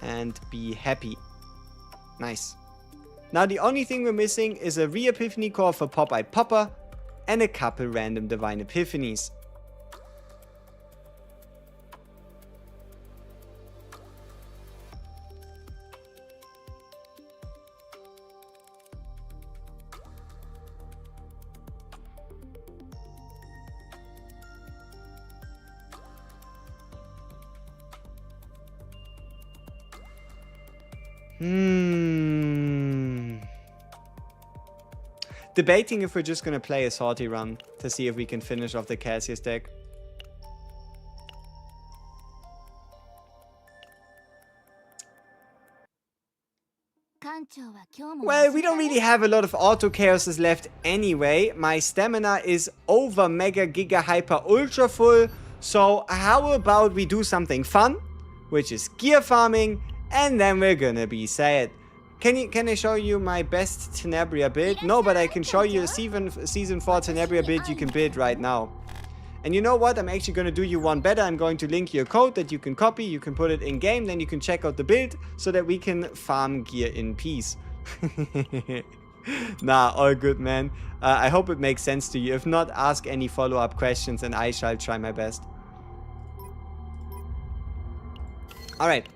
And be happy. Nice. Now the only thing we're missing is a re-epiphany core for Pop-Eyed Popper and a couple random divine epiphanies. Debating if we're just gonna play a sortie run to see if we can finish off the Cassius deck. Well, we don't really have a lot of auto chaoses left anyway. My stamina is over mega giga hyper ultra full. So how about we do something fun, which is gear farming, and then we're gonna be sad. Can I show you my best Tenebria build? No, but I can show you a season 4 Tenebria build you can build right now. And you know what? I'm actually going to do you one better. I'm going to link you a code that you can copy. You can put it in game. Then you can check out the build so that we can farm gear in peace. Nah, all good, man. I hope it makes sense to you. If not, ask any follow-up questions and I shall try my best. Alright.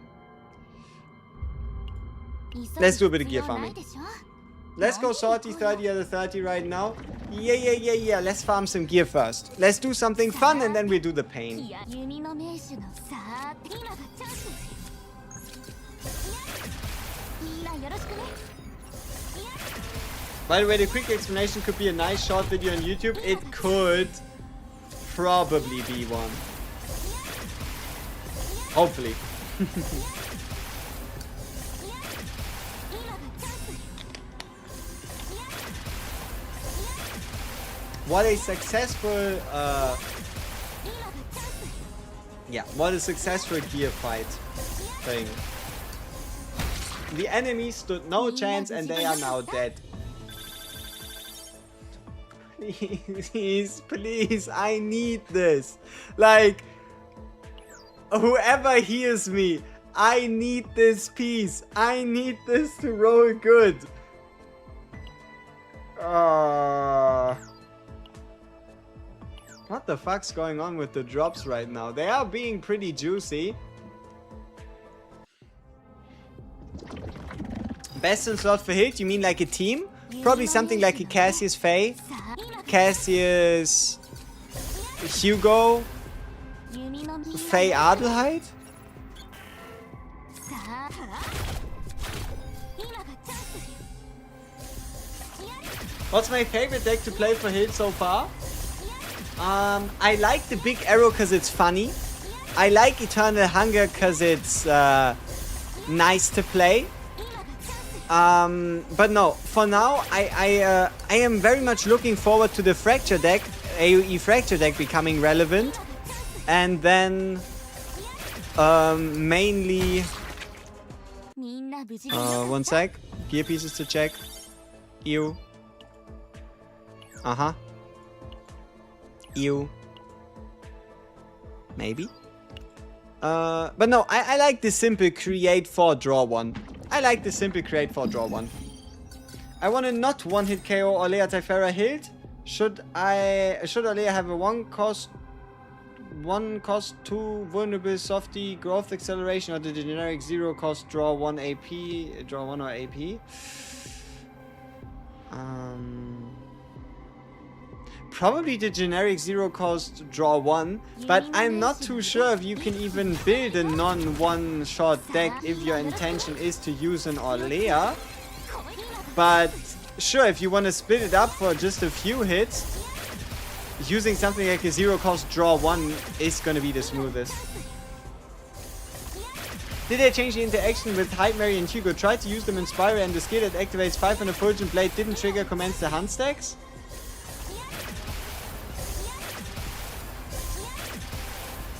Let's do a bit of gear farming. Let's go sortie 30 out of 30 right now. Yeah. Let's farm some gear first. Let's do something fun and then we do the pain. By the way, the quick explanation could be a nice short video on YouTube. It could probably be one. Hopefully. What a successful, what a successful gear fight thing. The enemy stood no chance and they are now dead. Please, I need this. Like, whoever hears me, I need this piece. I need this to roll good. What the fuck's going on with the drops right now? They are being pretty juicy. Best in slot for Hilde? You mean like a team? Probably something like a Cassius Faye, Cassius Hugo, Faye Adelheid? What's my favorite deck to play for Hilde so far? I like the Big Arrow because it's funny. I like Eternal Hunger because it's nice to play. But no, for now, I am very much looking forward to the Fracture deck, AoE Fracture deck becoming relevant. And then, mainly... one sec. Gear pieces to check. Ew. Uh-huh. Ew. Maybe. But no, I like the simple create 4 draw 1. I like the simple create 4 draw 1. I want to not one hit KO Orlea Typhara Hilde. Should Orlea have a 1 cost 2 vulnerable softy growth acceleration or the generic 0 cost draw 1 AP, draw 1 or AP? Probably the generic 0 cost draw 1, but I'm not too sure if you can even build a non-one shot deck if your intention is to use an Orlea. But sure, if you want to split it up for just a few hits, using something like a 0 cost draw 1 is going to be the smoothest. Did they change the interaction with Hyde, Mary and Hugo? Tried to use them in Spyro and the skill that activates 5 on a Fulgent Blade didn't trigger commence the hunt stacks?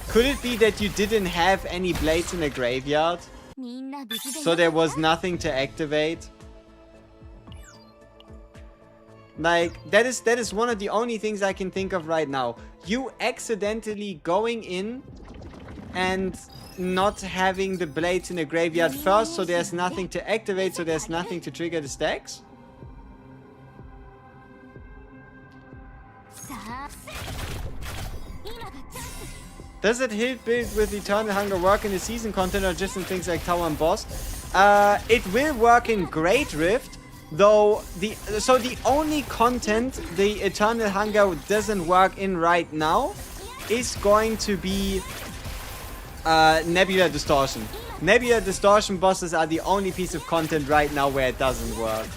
Could it be that you didn't have any blades in the graveyard? みんな無事で So there was nothing to activate. Like, that is one of the only things I can think of right now. You accidentally going in and not having the blades in the graveyard first, so there's nothing to activate, so there's nothing to trigger the stacks. さあ今がチャンス Does it hit build with Eternal Hunger work in the season content or just in things like Tower and Boss? It will work in Great Rift, though the only content the Eternal Hunger doesn't work in right now is going to be Nebula Distortion. Nebula Distortion bosses are the only piece of content right now where it doesn't work.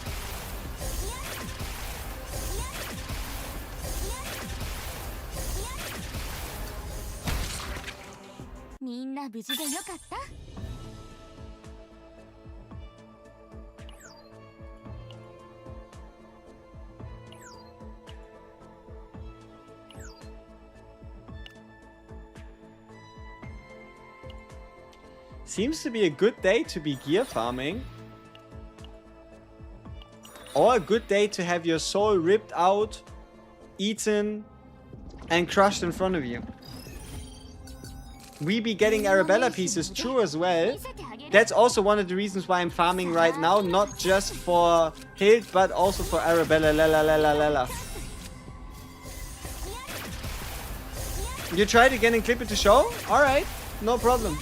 Seems to be a good day to be gear farming. Or a good day to have your soul ripped out, eaten, and crushed in front of you. We be getting Arabella pieces, true as well. That's also one of the reasons why I'm farming right now. Not just for Hilde, but also for Arabella. La. You tried again and clip it to show? Alright, no problem.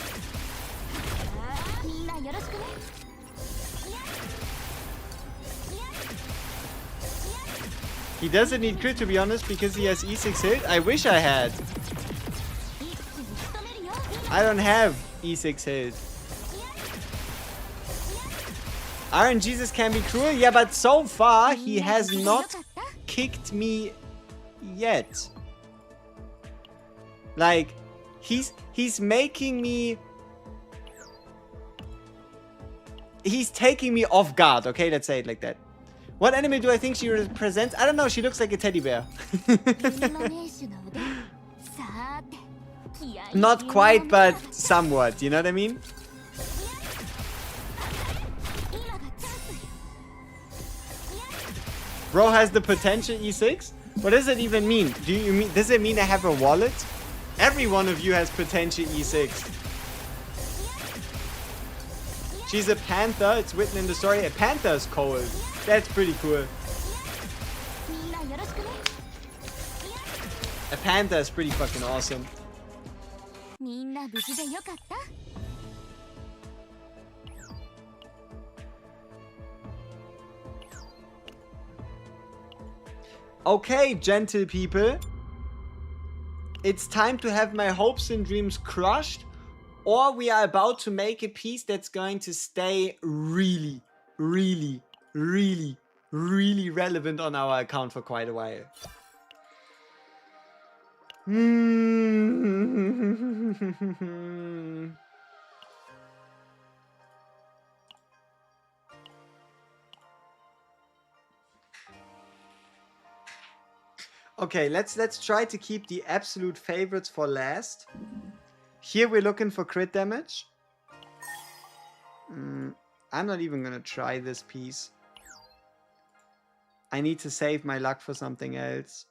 He doesn't need crit, to be honest, because he has E6 hit. I wish I had. I don't have E6 hit. Iron Jesus can be cruel. Yeah, but so far he has not kicked me yet. Like, he's making me... He's taking me off guard, okay? Let's say it like that. What anime do I think she represents? I don't know, she looks like a teddy bear. Not quite, but somewhat, you know what I mean? Bro has the potential E6? What does it even mean? Does it mean I have a wallet? Every one of you has potential E6. She's a panther, it's written in the story. A panther is cold. That's pretty cool. A panther is pretty fucking awesome. Okay, gentle people. It's time to have my hopes and dreams crushed, or we are about to make a piece that's going to stay really, really, really, really relevant on our account for quite a while. Okay, let's try to keep the absolute favorites for last. Here we're looking for crit damage. I'm not even gonna try this piece. I need to save my luck for something else.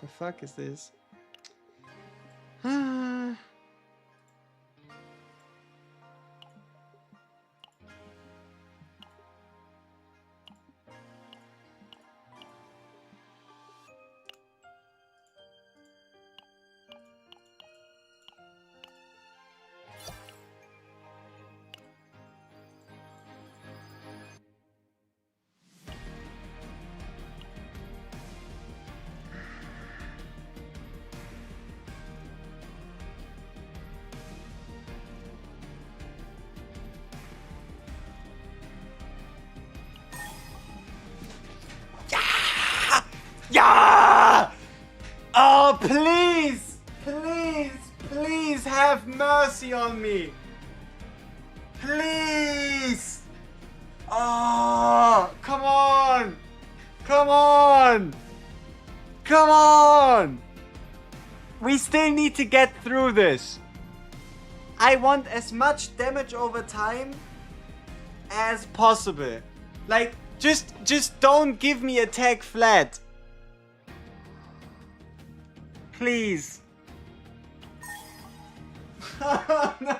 The fuck is this? Oh, please! Please! Please have mercy on me! Please! Oh, come on! Come on! Come on! We still need to get through this. I want as much damage over time as possible. Like, just don't give me attack flat. Please. No, no.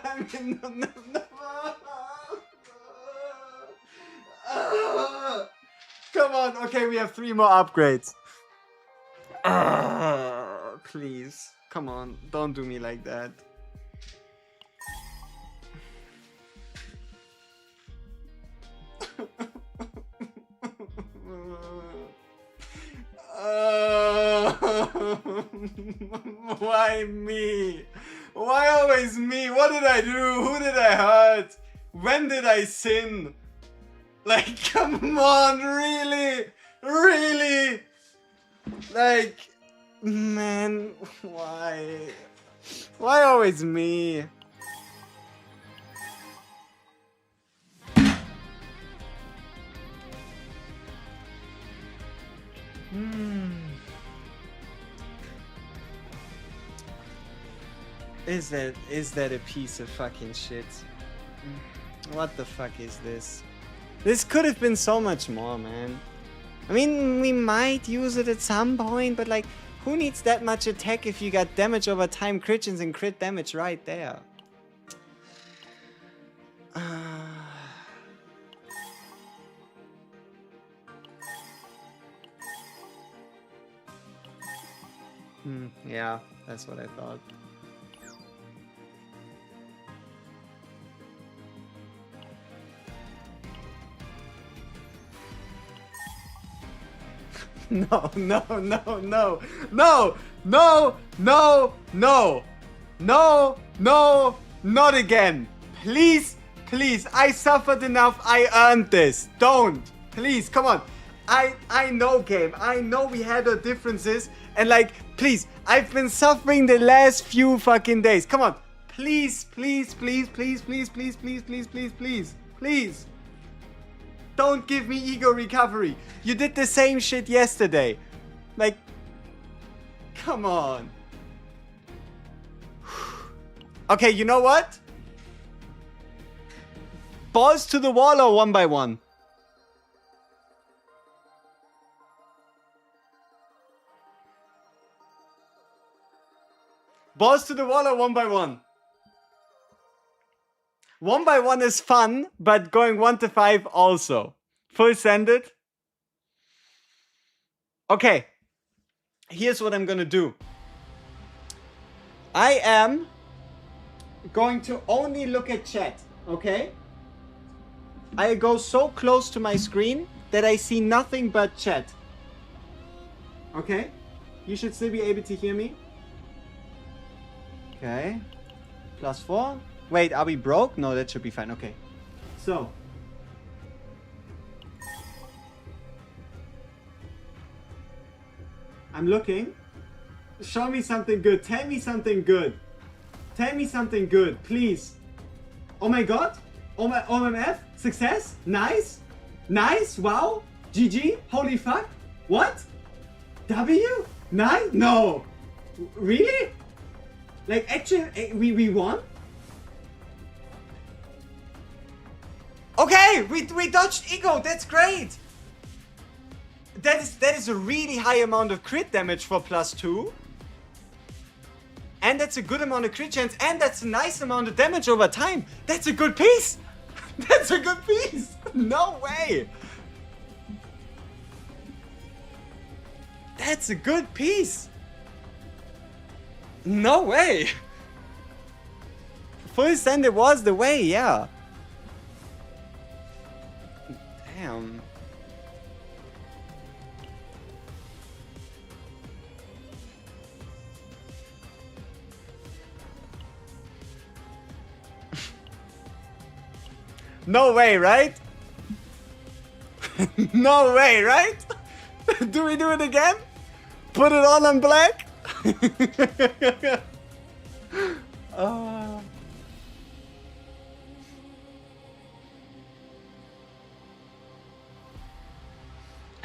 Come on. Okay, we have 3 more upgrades. Please. Come on. Don't do me like that. Why me? Why always me? What did I do? Who did I hurt? When did I sin? Like, come on, really? Really? Like, man, why? Why always me? Is that a piece of fucking shit? What the fuck is this? This could have been so much more, man. I mean, we might use it at some point, but like, who needs that much attack if you got damage over time, crit chance and crit damage right there? Yeah, that's what I thought. No, no, no, no, no, no, no, no, no, no, not again. Please, please, I suffered enough. I earned this. Don't. Please, come on. I know, game. I know we had our differences. And like, please, I've been suffering the last few fucking days. Come on. Please, please, please, please, please, please, please, please, please, please, please. Don't give me ego recovery. You did the same shit yesterday. Like, come on. Okay, you know what? Balls to the wall or 1 by 1? Balls to the wall or 1 by 1? 1 by 1 is fun, but going 1 to 5 also. Full sended. Okay. Here's what I'm gonna do. I am going to only look at chat, okay? I go so close to my screen that I see nothing but chat. Okay? You should still be able to hear me. Okay. +4. Wait, are we broke? No, that should be fine. Okay. So. I'm looking. Show me something good. Tell me something good. Tell me something good, please. Oh my god. OMF. Success. Nice. Nice. Wow. GG. Holy fuck. What? W? Nice? No. Really? Like, actually, we won? Okay, we dodged ego. That's great. That is a really high amount of crit damage for +2. And that's a good amount of crit chance. And that's a nice amount of damage over time. That's a good piece. That's a good piece. No way. That's a good piece. No way. Full send it was the way, yeah. Damn. No way, right? No way, right? Do we do it again? Put it all on black? I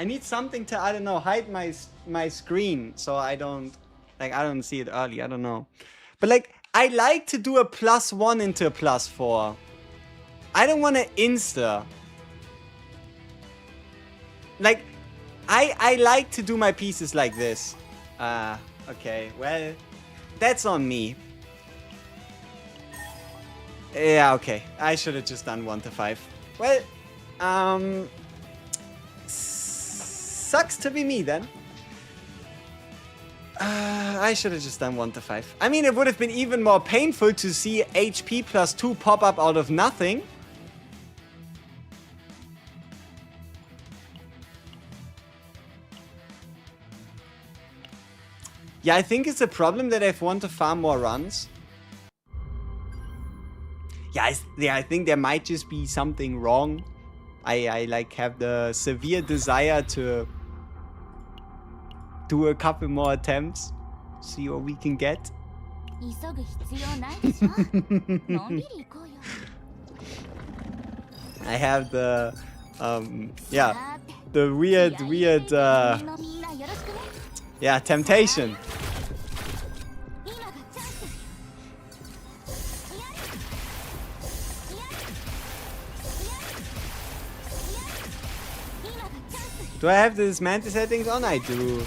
need something to, I don't know, hide my screen so I don't see it early. I don't know. But like, I like to do a +1 into a +4. I don't want to insta. Like, I like to do my pieces like this. Okay, well, that's on me. Yeah, okay. I should have just done 1 to 5. Well, sucks to be me then. I should have just done 1 to 5. I mean, it would have been even more painful to see HP +2 pop up out of nothing. Yeah, I think it's a problem that I've wanted to farm more runs. Yeah, I think there might just be something wrong. I like have the severe desire to do a couple more attempts. See what we can get. I have the yeah, the weird yeah, temptation. Do I have the dismantle settings on? I do.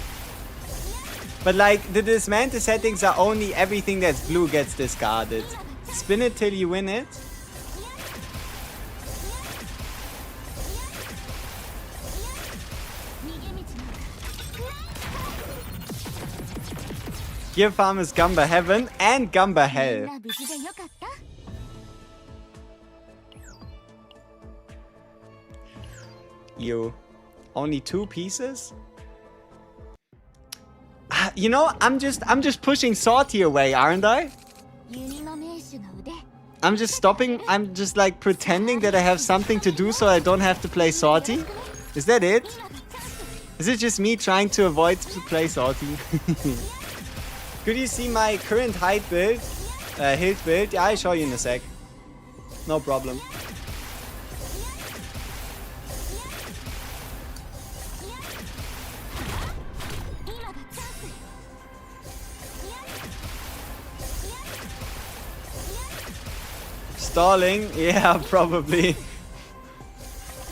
But like, the dismantle settings are only everything that's blue gets discarded. Spin it till you win it. Gear farm is Gumba Heaven and Gumba Hell. You. Only 2 pieces? You know, I'm just pushing Salty away, aren't I? I'm just stopping. I'm just like pretending that I have something to do so I don't have to play Salty. Is that it? Is it just me trying to avoid to play Salty? Could you see my current height build? Hilde build? Yeah, I'll show you in a sec. No problem. Stalling? Yeah, probably.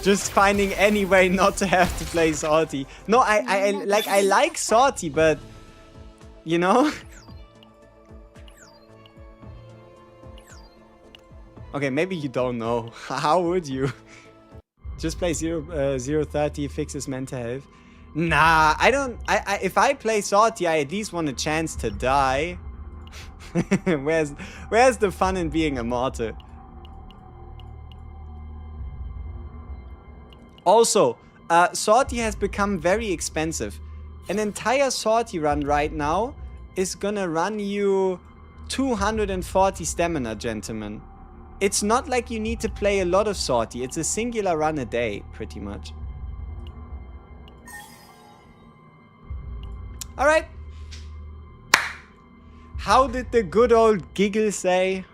Just finding any way not to have to play Salty. No, I like Salty, but you know? Okay, maybe you don't know. How would you? Just play 030, fixes mental health. Nah, I don't. If I play Salty, I at least want a chance to die. Where's the fun in being immortal? Also, Salty has become very expensive. An entire Salty run right now is gonna run you 240 stamina, gentlemen. It's not like you need to play a lot of Salty. It's a singular run a day, pretty much. Alright. How did the good old Giggle say?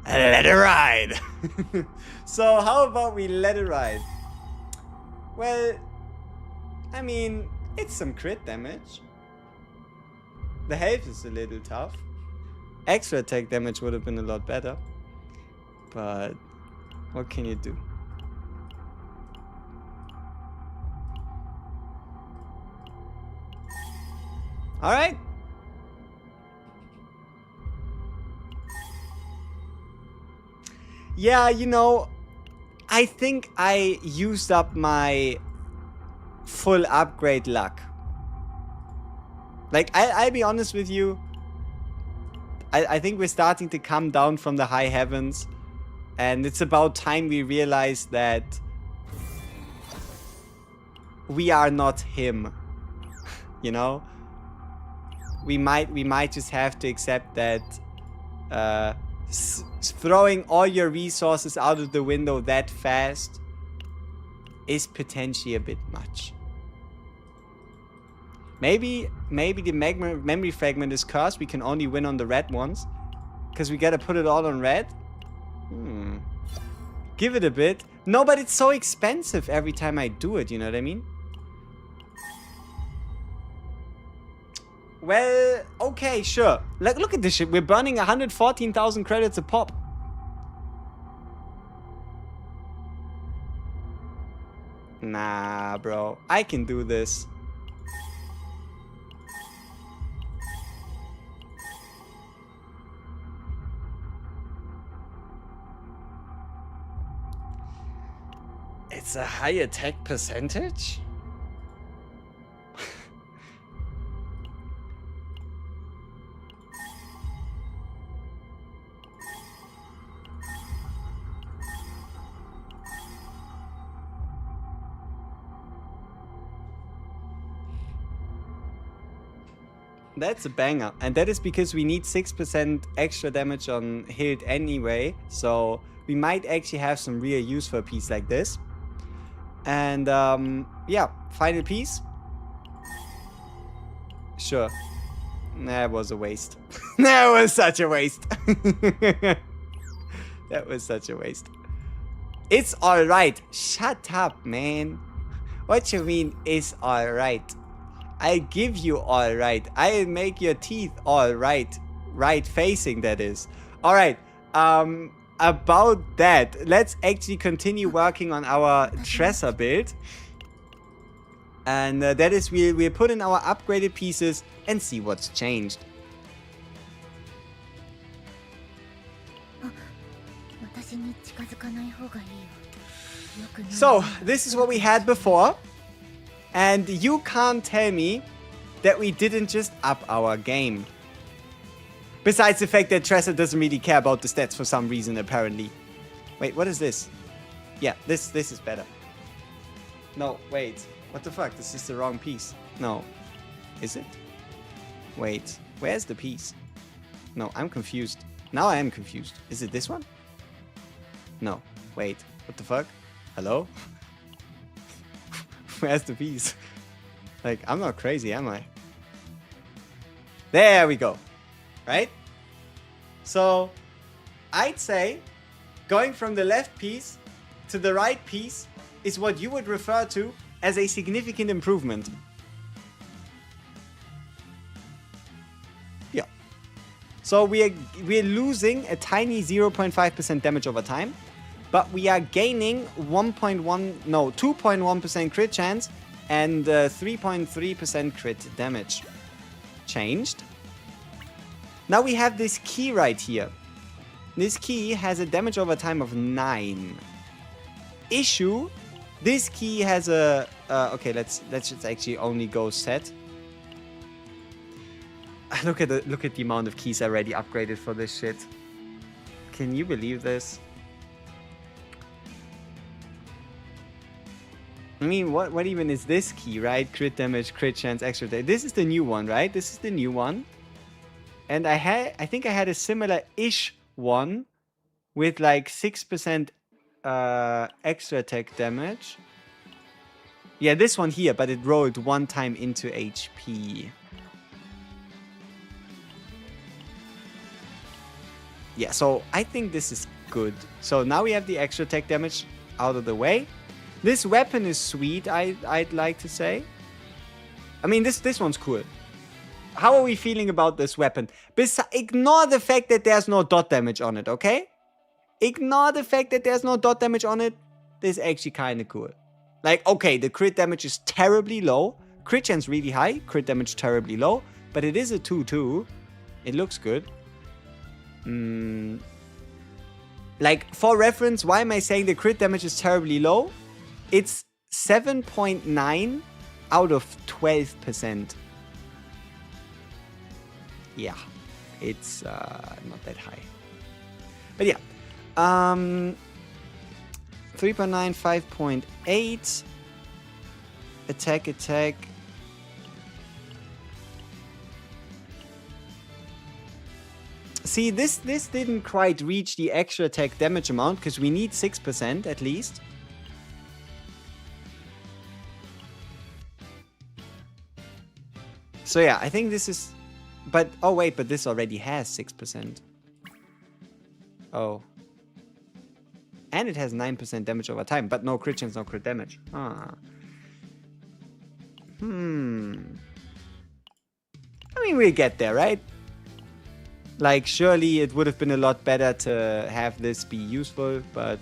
Let it ride. So how about we let it ride? Well, I mean, it's some crit damage. The health is a little tough. Extra attack damage would have been a lot better. But what can you do? Alright. Yeah, you know, I think I used up my full upgrade luck. Like, I'll be honest with you. I think we're starting to come down from the high heavens. And it's about time we realize that we are not him. You know? We might just have to accept that throwing all your resources out of the window that fast is potentially a bit much. Maybe the memory fragment is cursed. We can only win on the red ones. Because we gotta put it all on red. Give it a bit. No, but it's so expensive every time I do it, you know what I mean? Well, okay, sure. Like, look at this shit. We're burning 114,000 credits a pop. Nah, bro. I can do this. It's a high attack percentage? That's a banger. And that is because we need 6% extra damage on Hilde anyway. So we might actually have some real use for a piece like this. And yeah, final piece. Sure. That was a waste. That was such a waste. That was such a waste. It's alright. Shut up, man. What you mean, it's alright? I give you alright. I'll make your teeth alright. Right facing, that is. Alright. About that, let's actually continue working on our Tresor build. And that is, we'll put in our upgraded pieces and see what's changed. So, this is what we had before. And you can't tell me that we didn't just up our game. Besides the fact that Tresor doesn't really care about the stats for some reason, apparently. Wait, what is this? Yeah, this is better. No, wait. What the fuck? This is the wrong piece. No. Is it? Wait. Where's the piece? No, I'm confused. Now I am confused. Is it this one? No. Wait. What the fuck? Hello? Where's the piece? Like, I'm not crazy, am I? There we go. Right? So, I'd say going from the left piece to the right piece is what you would refer to as a significant improvement. Yeah. So we're losing a tiny 0.5% damage over time, but we are gaining 2.1% crit chance and 3.3% crit damage. Changed. Now we have this key right here. This key has a damage over time of 9. Issue. This key has a... okay, let's just actually only go set. Look at the amount of keys I already upgraded for this shit. Can you believe this? I mean, what even is this key, right? Crit damage, crit chance, extra day. This is the new one, right? This is the new one. And I think I had a similar-ish one with like 6% extra attack damage. Yeah, this one here, but it rolled one time into HP. Yeah, so I think this is good. So now we have the extra attack damage out of the way. This weapon is sweet, I'd like to say. I mean, this one's cool. How are we feeling about this weapon? Ignore the fact that there's no dot damage on it, okay? Ignore the fact that there's no dot damage on it. This is actually kind of cool. Like, okay, the crit damage is terribly low. Crit chance really high. Crit damage terribly low. But it is a 2-2. It looks good. Like, for reference, why am I saying the crit damage is terribly low? It's 7.9 out of 12%. Yeah, it's not that high. But yeah. 3.9, 5.8. Attack. See, this didn't quite reach the extra attack damage amount because we need 6% at least. So yeah, I think this is... But, oh wait, but this already has 6%. Oh. And it has 9% damage over time, but no crit chance, no crit damage. Ah. I mean, we'll get there, right? Like, surely it would have been a lot better to have this be useful, but...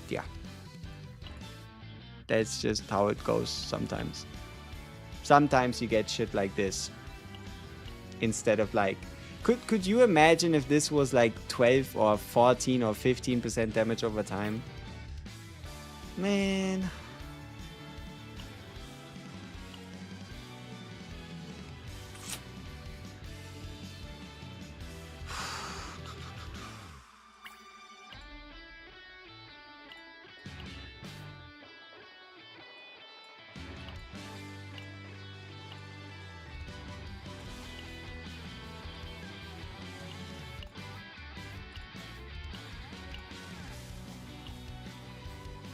yeah. That's just how it goes sometimes. Sometimes you get shit like this. Instead of like... Could you imagine if this was like 12 or 14 or 15% damage over time? Man...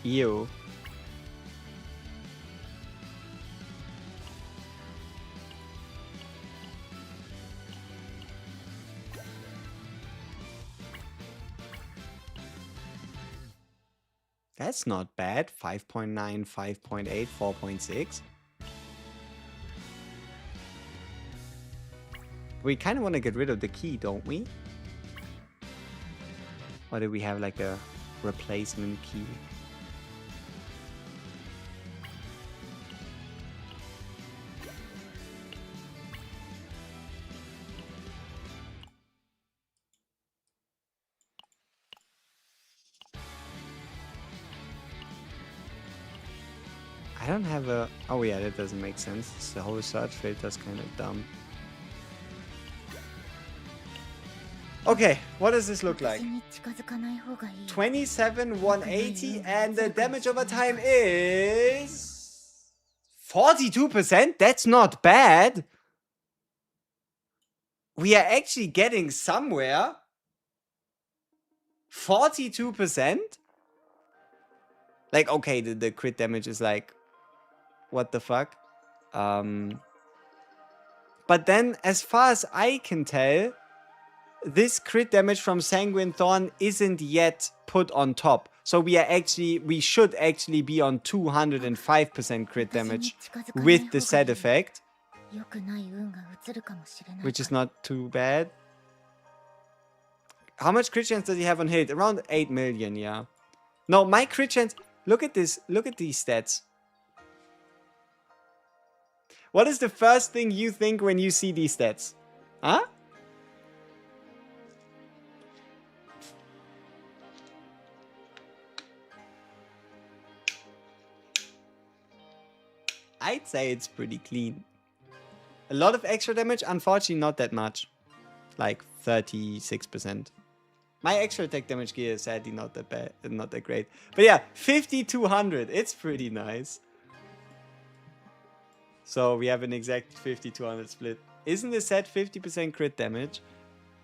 Ew. That's not bad. 5.9, 5.8, 4.6. We kind of want to get rid of the key, don't we? Or do we have like a replacement key? I don't have a... Oh yeah, that doesn't make sense. The whole search filter's kind of dumb. Okay, what does this look like? 27, 180, and the damage over time is... 42%? That's not bad! We are actually getting somewhere. 42%? Like, okay, the crit damage is like... What the fuck? But then, as far as I can tell, this crit damage from Sanguine Thorn isn't yet put on top. So we should actually be on 205% crit damage with the set effect. Which is not too bad. How much crit chance does he have on Hilde? Around 8 million, yeah. No, my crit chance... Look at this. Look at these stats. What is the first thing you think when you see these stats? Huh? I'd say it's pretty clean. A lot of extra damage, unfortunately not that much. Like 36%. My extra attack damage gear is sadly not that bad, not that great. But yeah, 5200, it's pretty nice. So we have an exact 5200 split. Isn't the set 50% crit damage?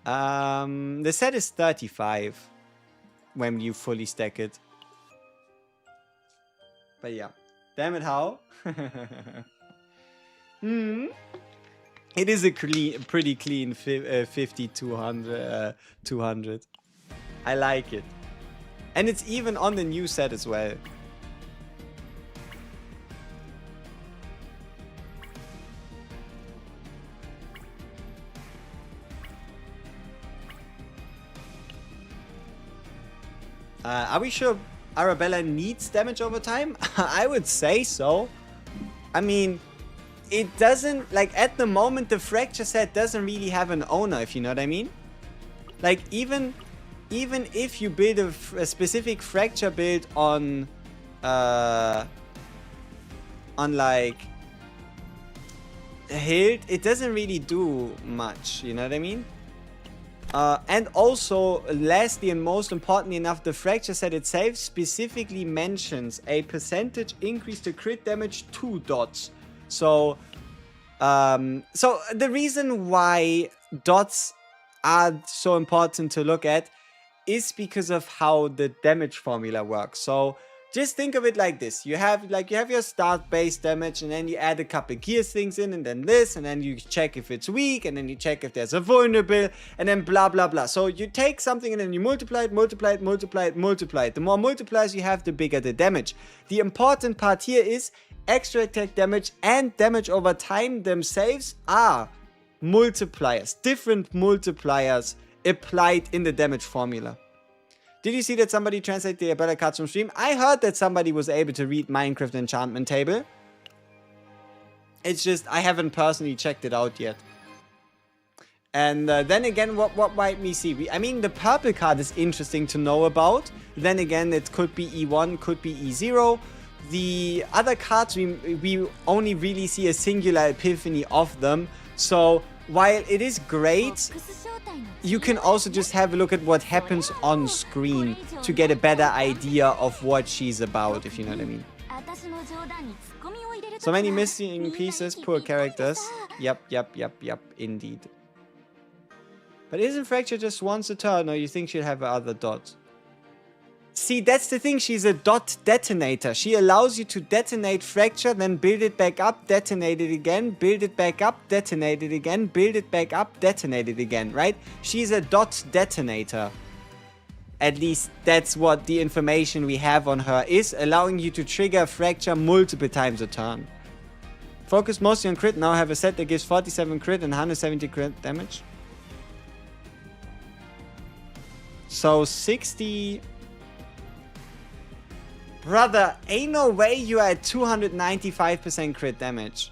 The set is 35 when you fully stack it. But yeah. Damn it, how? It is a pretty clean 5200. 200. I like it. And it's even on the new set as well. Are we sure Arabella needs damage over time? I would say so. I mean, it doesn't... Like, at the moment, the Fracture set doesn't really have an owner, if you know what I mean. Like, even if you build a specific Fracture build on like... Hilde, it doesn't really do much, you know what I mean? And also, lastly and most importantly enough, the Fracture set itself specifically mentions a percentage increase to crit damage 2 dots. So, so the reason why dots are so important to look at is because of how the damage formula works. So, Just think of it like this. You have your start base damage, and then you add a couple gears things in, and then this, and then you check if it's weak, and then you check if there's a vulnerable, and then blah blah blah. So you take something and then you multiply it. The more multipliers you have, the bigger the damage. The important part here is extra attack damage and damage over time themselves are multipliers, different multipliers applied in the damage formula. Did you see that somebody translated the Abella cards from stream? I heard that somebody was able to read Minecraft enchantment table. It's just, I haven't personally checked it out yet. And then again, what might we see? I mean, the purple card is interesting to know about. Then again, it could be E1, could be E0. The other cards, we only really see a singular epiphany of them. So, while it is great, you can also just have a look at what happens on screen to get a better idea of what she's about, if you know what I mean. So many missing pieces, poor characters. Yep, indeed. But isn't Fracture just once a turn, or you think she'll have other dots? See, that's the thing, she's a dot detonator. She allows you to detonate Fracture, then build it back up, detonate it again, build it back up, detonate it again, build it back up, detonate it again, right? She's a dot detonator. At least that's what the information we have on her is, allowing you to trigger Fracture multiple times a turn. Focus mostly on crit, now have a set that gives 47 crit and 170 crit damage. So 60... Brother, ain't no way you are at 295% crit damage.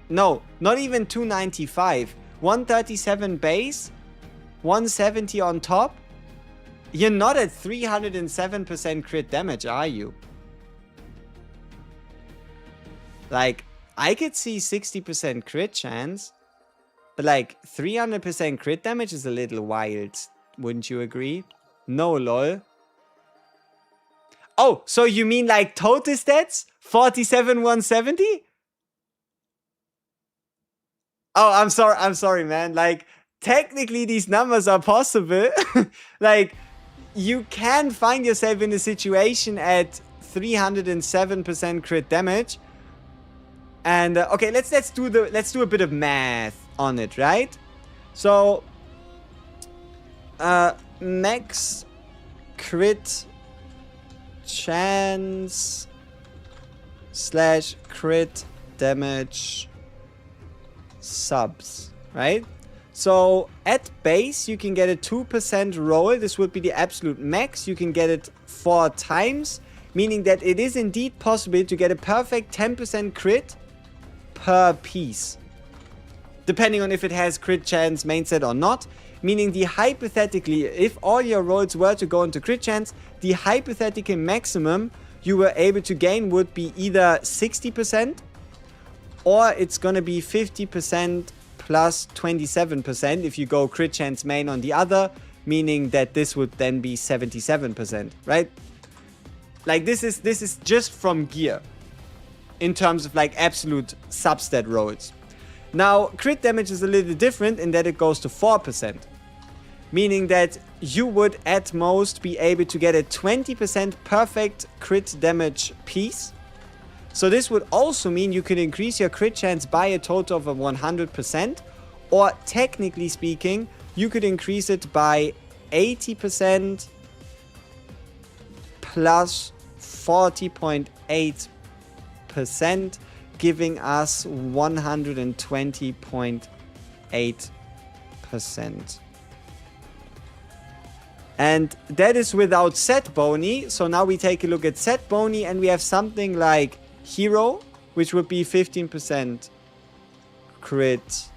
No, not even 295. 137 base, 170 on top. You're not at 307% crit damage, are you? Like, I could see 60% crit chance, but like 300% crit damage is a little wild. Wouldn't you agree? No, lol. Oh, so you mean like total stats? 47, 170? Oh, I'm sorry, man. Like, technically these numbers are possible. Like, you can find yourself in a situation at 307% crit damage. And okay, let's do a bit of math on it, right? So max crit chance / crit damage subs, right? So at base you can get a 2% roll. This would be the absolute max. You can get it 4 times, meaning that it is indeed possible to get a perfect 10% crit per piece, depending on if it has crit chance main set or not. Meaning the hypothetically, if all your rolls were to go into crit chance, the hypothetical maximum you were able to gain would be either 60%, or it's gonna be 50% plus 27% if you go crit chance main on the other, meaning that this would then be 77%, right? Like this is just from gear in terms of like absolute substat rolls. Now, crit damage is a little different in that it goes to 4%. Meaning that you would at most be able to get a 20% perfect crit damage piece. So this would also mean you could increase your crit chance by a total of 100%. Or technically speaking, you could increase it by 80% plus 40.8%. Giving us 120.8%. And that is without set bony. So now we take a look at set bony and we have something like hero, which would be 15% crit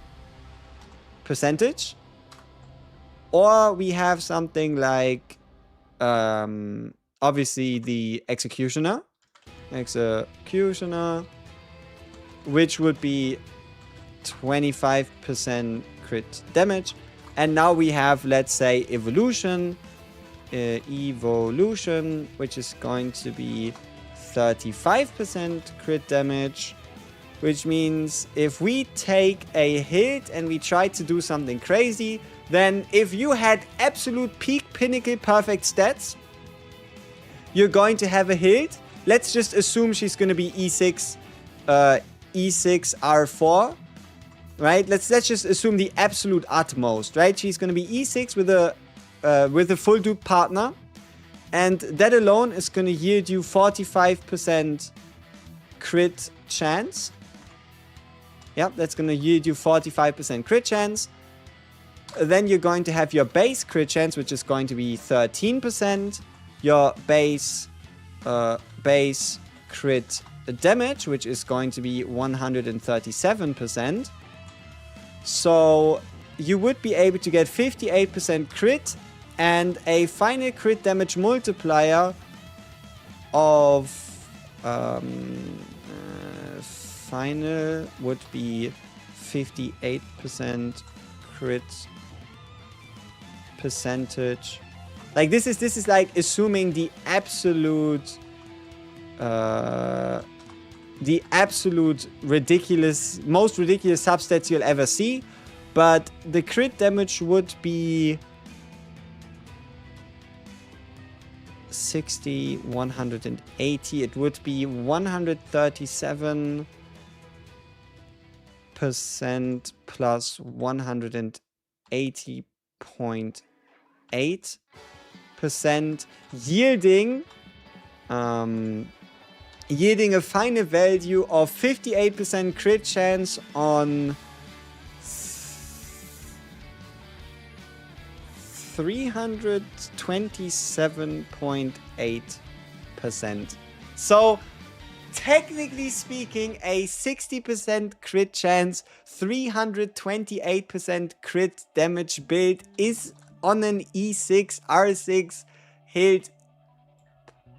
percentage. Or we have something like obviously the executioner, which would be 25% crit damage. And now we have, let's say, evolution, which is going to be 35% crit damage, which means if we take a hit and we try to do something crazy, then if you had absolute peak pinnacle perfect stats, you're going to have a Hilde. Let's just assume she's going to be E6, E6 R4, right? Let's just assume the absolute utmost, right? She's going to be E6 with a full dupe partner, and that alone is going to yield you 45% crit chance. Yep, that's going to yield you 45% crit chance. Then you're going to have your base crit chance, which is going to be 13%. Your base crit damage, which is going to be 137%. So you would be able to get 58% crit and a final crit damage multiplier of final would be 58% crit percentage. Like this is like assuming the absolute ridiculous, most ridiculous substats you'll ever see, but the crit damage would be 60, 180. It would be 137% plus 180.8%, yielding a final value of 58% crit chance on 327.8%. So, technically speaking, a 60% crit chance, 328% crit damage build is on an E6, R6 Hilde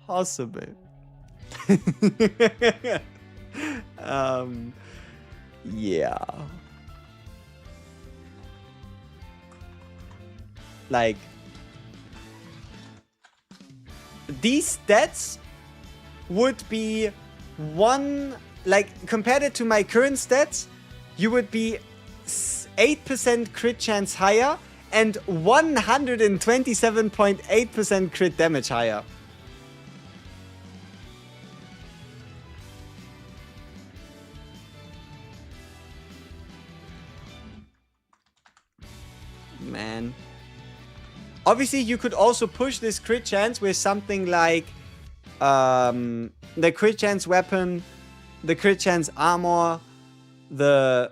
possible. Yeah. Like, these stats would be compared it to my current stats, you would be 8% crit chance higher and 127.8% crit damage higher. Man. Obviously, you could also push this crit chance with something like the crit chance weapon, the crit chance armor, the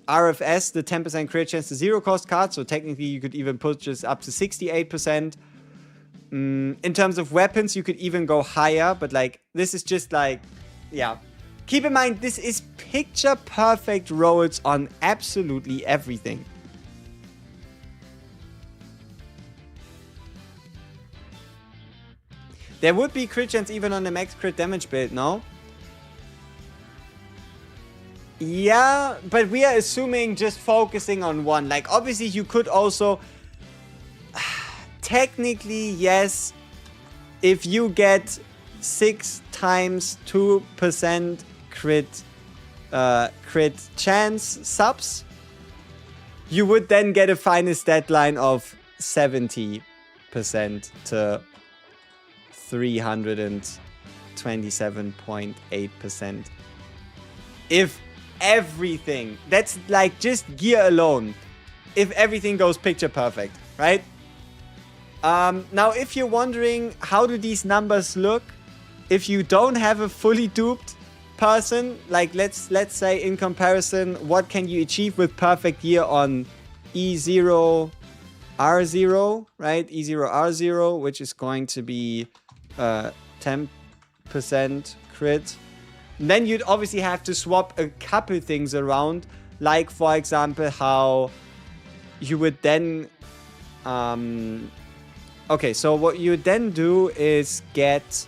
RFS, the 10% crit chance, the zero cost card. So technically, you could even push this up to 68%. In terms of weapons, you could even go higher, but like this is just like, yeah. Keep in mind, this is picture perfect rolls on absolutely everything. There would be crit chance even on the max crit damage build, no? Yeah, but we are assuming just focusing on one. Like, obviously, you could also... Technically, yes. If you get 6 times 2% crit chance subs, you would then get a final stat line of 70% to 327.8%. If everything, that's like just gear alone, if everything goes picture perfect, right? Now, if you're wondering how do these numbers look, if you don't have a fully duped person, like let's say in comparison, what can you achieve with perfect gear on E0 R0, right? E0 R0, which is going to be 10% crit. And then you'd obviously have to swap a couple things around, like for example how you would then okay, so what you would then do is get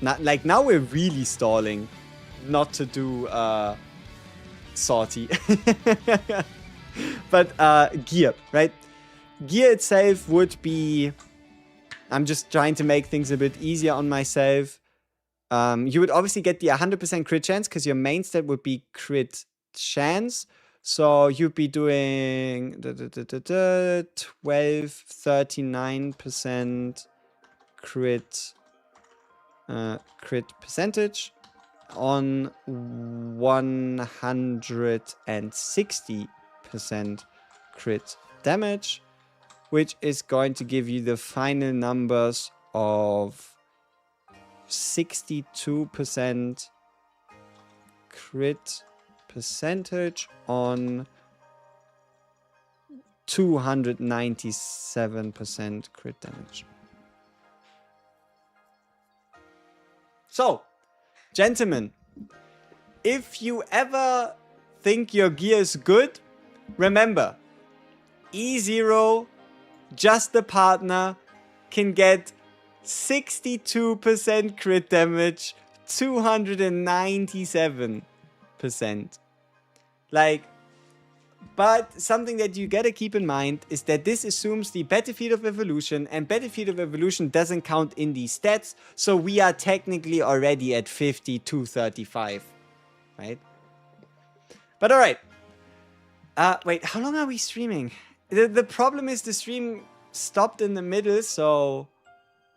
Like, now we're really stalling not to do salty. But gear, right? Gear itself would be... I'm just trying to make things a bit easier on myself. You would obviously get the 100% crit chance because your main stat would be crit chance. So you'd be doing 39% crit percentage on 160% crit damage, which is going to give you the final numbers of 62% crit percentage on 297% crit damage. So, gentlemen, if you ever think your gear is good, remember, E0, just the partner, can get 62% crit damage, 297%. Like, but something that you gotta keep in mind is that this assumes the Battlefield of Evolution, and Battlefield of Evolution doesn't count in these stats, so we are technically already at 5235, right? But alright. Wait, how long are we streaming? The problem is the stream stopped in the middle, so...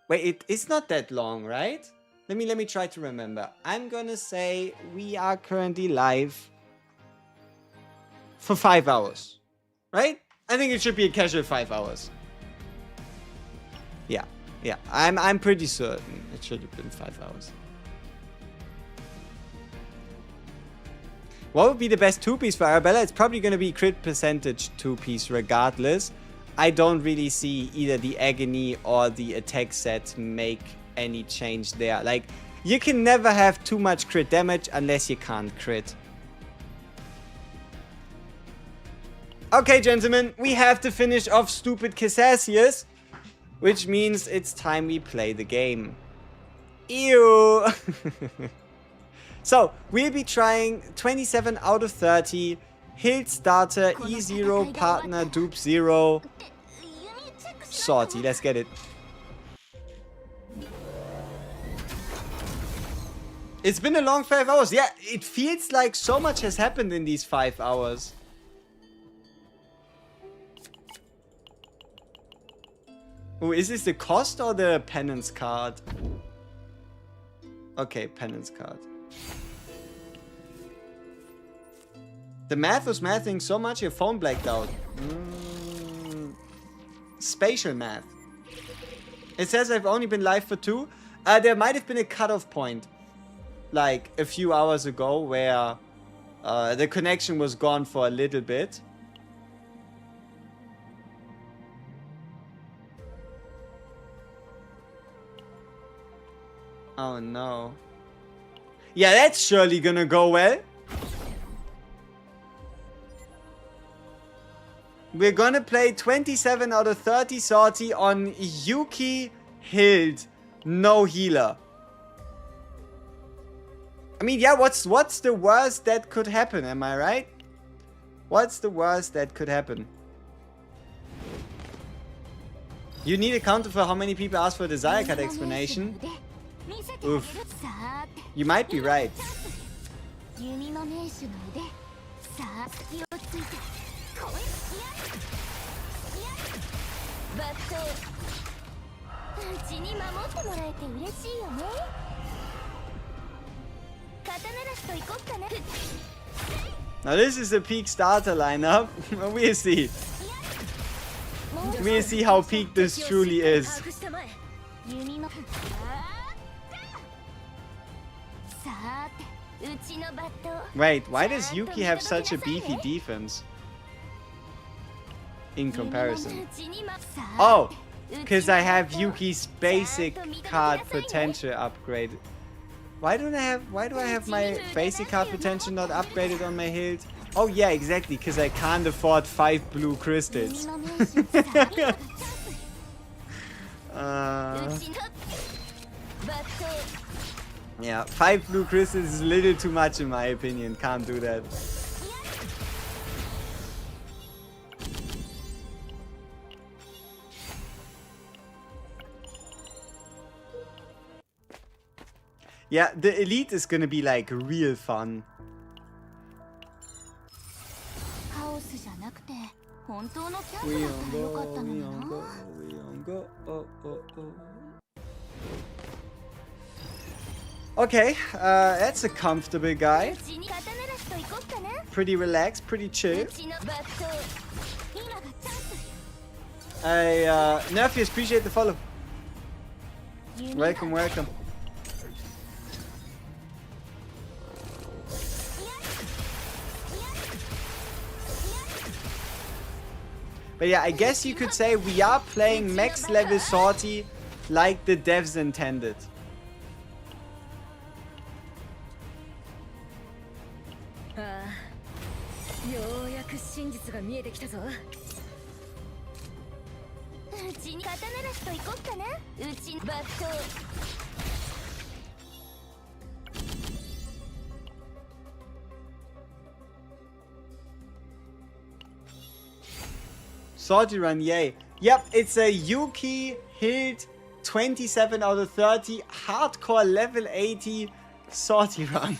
Wait, it's not that long, right? Let me try to remember. I'm gonna say we are currently live for 5 hours, right? I think it should be a casual 5 hours. Yeah, I'm pretty certain it should have been 5 hours. What would be the best 2-piece for Arabella? It's probably going to be crit percentage 2-piece regardless. I don't really see either the Agony or the attack set make any change there. Like, you can never have too much crit damage unless you can't crit. Okay, gentlemen, we have to finish off stupid Cassasius, which means it's time we play the game. Ew! So, we'll be trying 27 out of 30, Hilde starter, E0, partner, dupe 0, sortie, let's get it. It's been a long 5 hours. Yeah, it feels like so much has happened in these 5 hours. Oh, is this the cost or the penance card? Okay, penance card. The math was mathing so much your phone blacked out. Spatial math. It says I've only been live for 2. There might have been a cutoff point, like a few hours ago, where the connection was gone for a little bit. Oh no. Yeah, that's surely gonna go well. We're gonna play 27 out of 30 sortie on Yuki Hilde. No healer. I mean, yeah, what's the worst that could happen, am I right? What's the worst that could happen? You need a counter for how many people ask for a desire card explanation? Oof. You might be right. Now this is a peak starter lineup. We'll see. We'll see how peak this truly is. Wait, why does Yuki have such a beefy defense? In comparison. Oh, because I have Yuki's basic card potential upgraded. Why do I have my basic card potential not upgraded on my Hilde? Oh yeah, exactly, because I can't afford 5 blue crystals. Yeah, 5 blue crystals is a little too much in my opinion. Can't do that. Yeah, the elite is gonna be like real fun. カオスじゃなくて本当のキャン We プだったらよか on った go, の we に on な go, we on go. Oh, oh, oh. Okay, that's a comfortable guy. うちに刀なしと行こっかな Pretty relaxed, pretty う chill. ちのバット今がチャンス I, Nerfius, appreciate the follow. 弓 Welcome, welcome. But yeah, I guess you could say we are playing max level sortie like the devs intended. Ah, ようやく真実が見えてきたぞ。うちに刀なしと行こっかなうちのバット Sortie run, yay. Yep, it's a Yuki Hilde 27 out of 30 hardcore level 80 sortie run.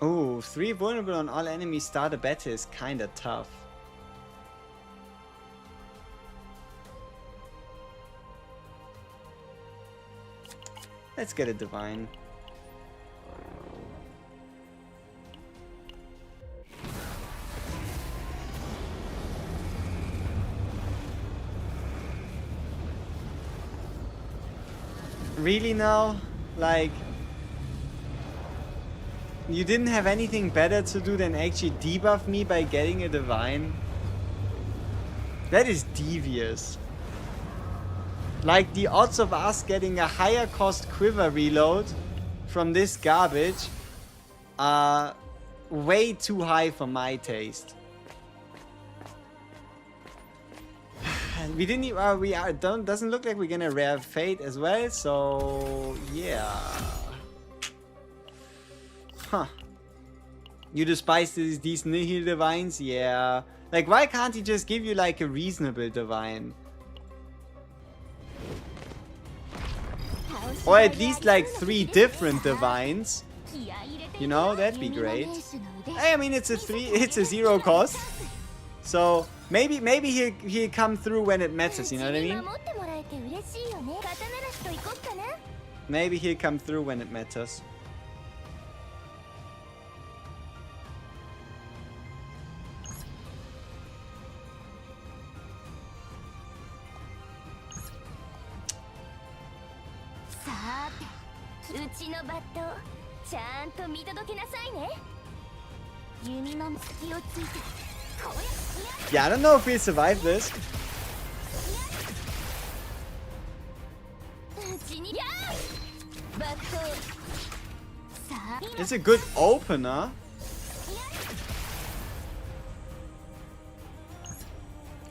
Oh, 3 vulnerable on all enemies start a battle is kinda tough. Let's get a divine. Really now? Like, you didn't have anything better to do than actually debuff me by getting a divine? That is devious. Like, the odds of us getting a higher cost quiver reload from this garbage are way too high for my taste. We didn't even, doesn't look like we're gonna rare Fate as well, so yeah. Huh. You despise these nihil divines? Yeah. Like, why can't he just give you like a reasonable divine? Or at least like 3 different divines. You know, that'd be great. I mean, it's a 0 cost. So maybe he'll come through when it matters, you know what I mean? Maybe he'll come through when it matters. Yeah, I don't know if we'll survive this. It's a good opener.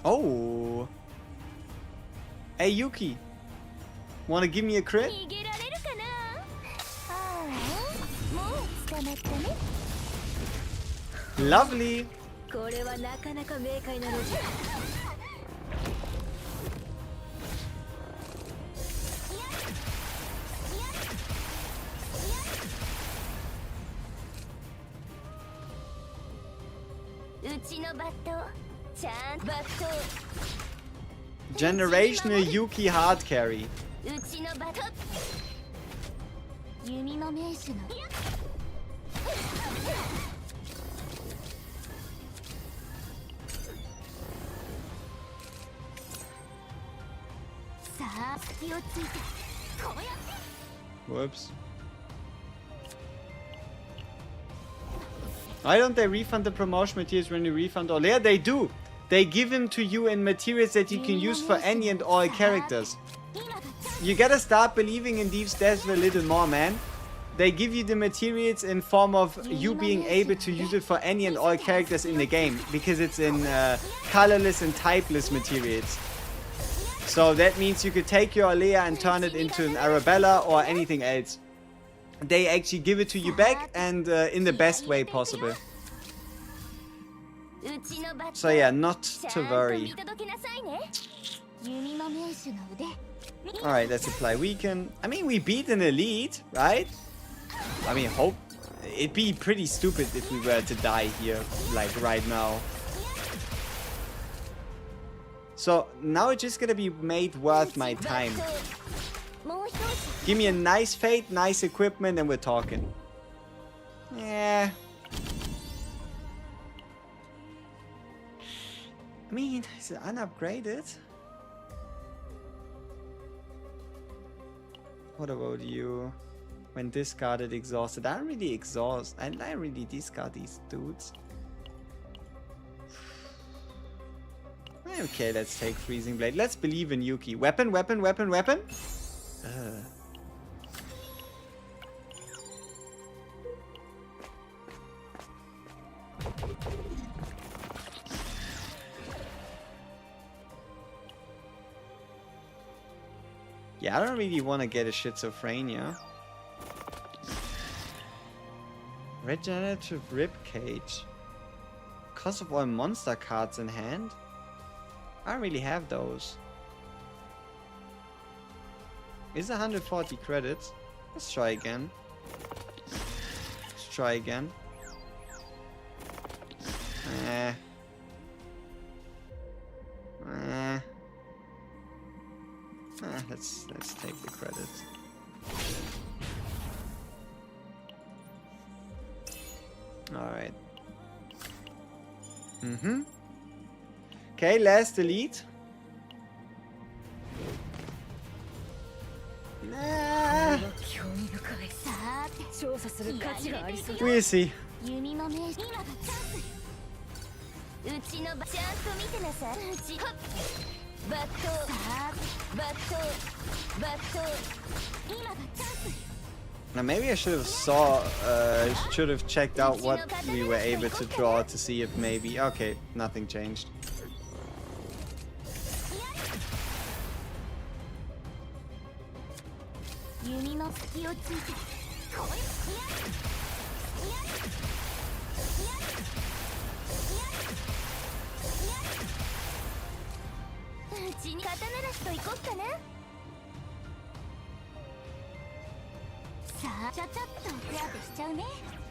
Oh. Hey Yuki. Wanna give me a crit? Lovely. これはなかなか明快なのじゃ。Generational Yuki hard carry. 弓の名手のさあ隙をついてこうやって Whoops. Why don't they refund the promotion materials when you refund all? Yeah, they do. They give them to you in materials that you can use for any and all characters. You gotta start believing in these devs a little more, man. They give you the materials in form of you being able to use it for any and all characters in the game, because it's in colorless and typeless materials. So that means you could take your Alea and turn it into an Arabella or anything else. they actually give it to you back and in the best way possible. So yeah, not to worry. Alright, let's apply weaken. I mean, we beat an elite, right? I mean, hope it'd be pretty stupid if we were to die here, like right now. So now it's just gonna be made worth my time. Give me a nice fate, nice equipment, and we're talking. Yeah. I mean, is it unupgraded? What about you? When discarded, exhausted. I don't really exhaust. I really discard these dudes. Okay, let's take Freezing Blade. Let's believe in Yuki. Weapon, weapon, weapon, weapon. Yeah, I don't really want to get a schizophrenia. Regenerative Ribcage. Cost of all monster cards in hand? I don't really have those. Is 140 credits? Let's try again. Let's try again. Let's take the credits. Alright. Okay, last elite. We'll see. Now maybe I should have checked out what we were able to draw to see if maybe okay, nothing changed.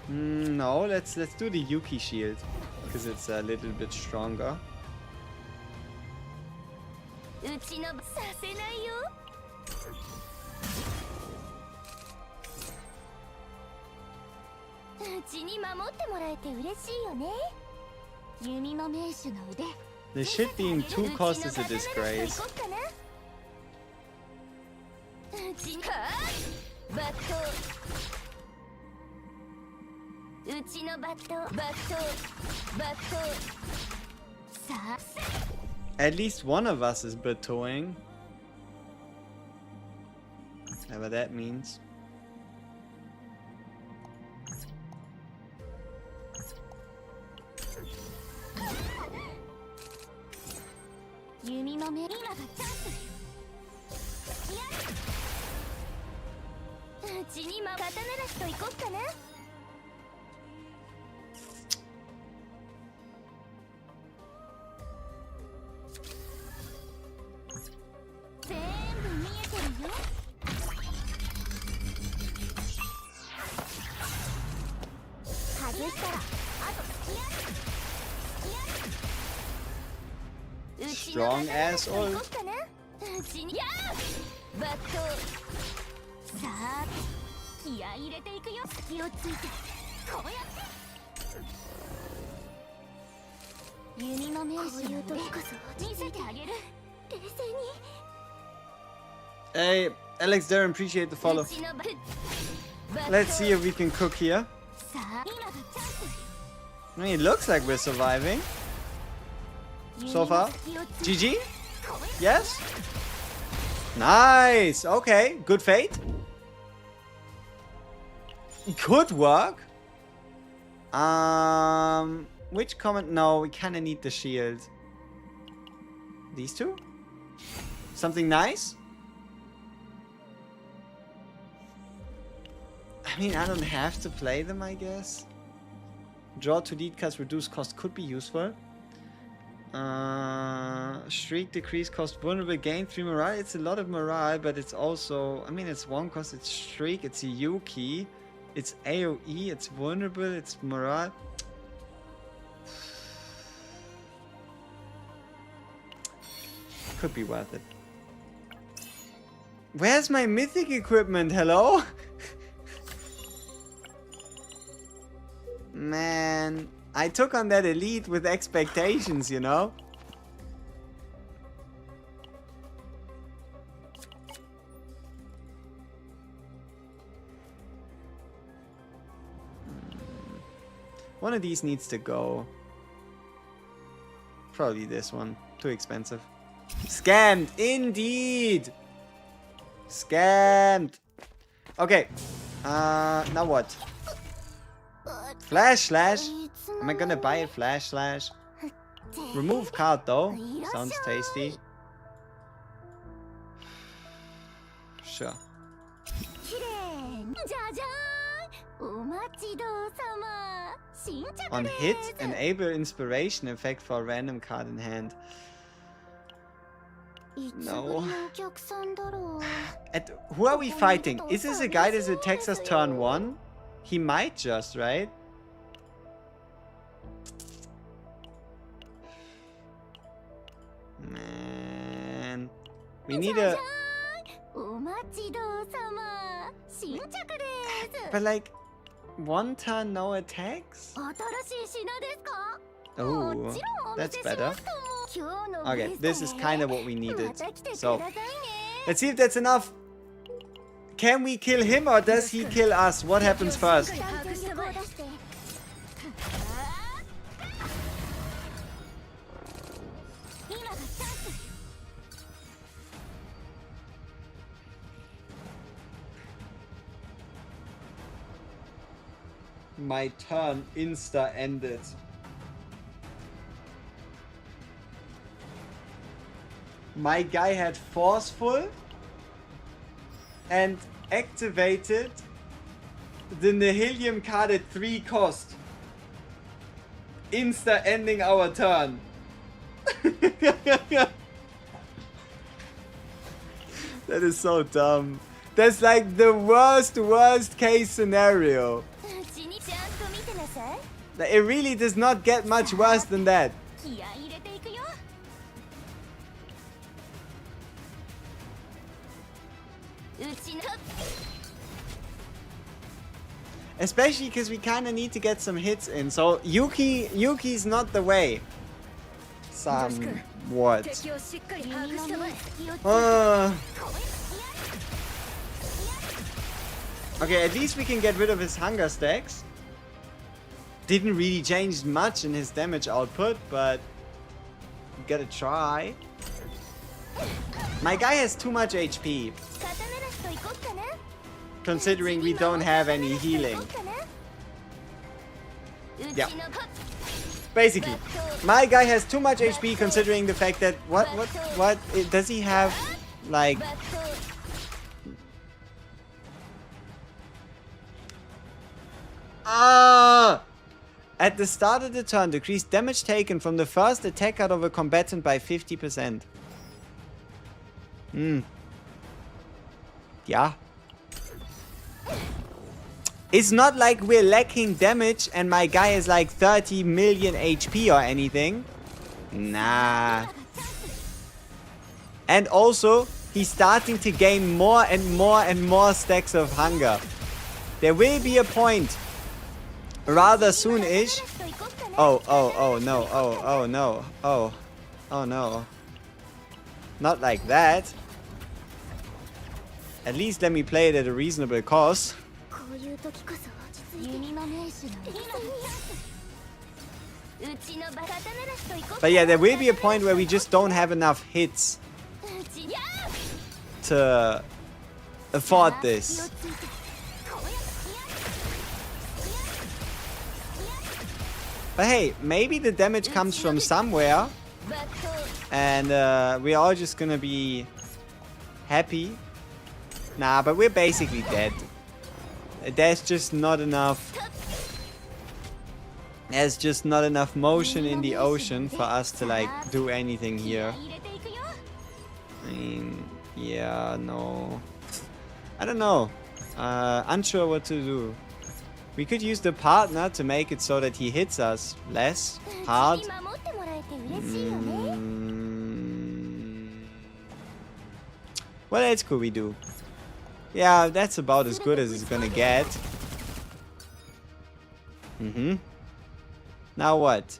No, let's do the Yuki shield because it's a little bit stronger. The shit being 2 cost is a disgrace. At least one of us is battling. Whatever that means. Strong ass oil. Hey, Alex Darren, appreciate the follow. Let's see if we can cook here. I mean, it looks like we're surviving. So far. GG? Yes? Nice! Okay, good fate. Could work. Which comment? No, we kinda need the shield. These two? Something nice? I mean, I don't have to play them, I guess. Draw 2 lead cards, reduce cost could be useful. Shriek, decrease cost, vulnerable, gain 3 morale. It's a lot of morale, but it's also... I mean, it's 1 cost, it's Shriek, it's a Yuki. It's AoE, it's vulnerable, it's morale. Could be worth it. Where's my mythic equipment? Hello? Man, I took on that elite with expectations, you know? One of these needs to go. Probably this one. Too expensive. Scammed! Indeed! Scammed! Okay. Now what? Flash Slash? Am I gonna buy a Flash Slash? Remove card though. Sounds tasty. Sure. On hit, enable inspiration effect for a random card in hand. No. Who are we fighting? Is this a guy that attacks us turn 1? He might just, right? Man. We need a... But like, 1 turn no attacks? Oh, that's better. Okay, this is kind of what we needed. So, let's see if that's enough. Can we kill him or does he kill us? What happens first? My turn insta ended. My guy had forceful and activated the Nihilium card at 3 cost. Insta ending our turn. That is so dumb. That's like the worst case scenario. It really does not get much worse than that. Especially because we kind of need to get some hits in. So Yuki's not the way. Somewhat. Okay, at least we can get rid of his hunger stacks. Didn't really change much in his damage output, but we gotta try. My guy has too much HP. Considering we don't have any healing. Yeah. Basically, my guy has too much HP considering the fact that... What? Does he have, like... At the start of the turn, decrease damage taken from the first attack card of a combatant by 50%. Yeah. It's not like we're lacking damage and my guy is like 30 million HP or anything. Nah. And also, he's starting to gain more and more stacks of hunger. There will be a point rather soon-ish. Oh no. Not like that. At least let me play it at a reasonable cost. But yeah, there will be a point where we just don't have enough hits to afford this. But hey, maybe the damage comes from somewhere and we're all just gonna be happy. Nah, but we're basically dead. There's just not enough. There's just not enough motion in the ocean for us to like do anything here. I mean, yeah, no. I don't know. Unsure what to do. We could use the partner to make it so that he hits us less hard. What else could we do? Yeah, that's about as good as it's gonna get. Now what?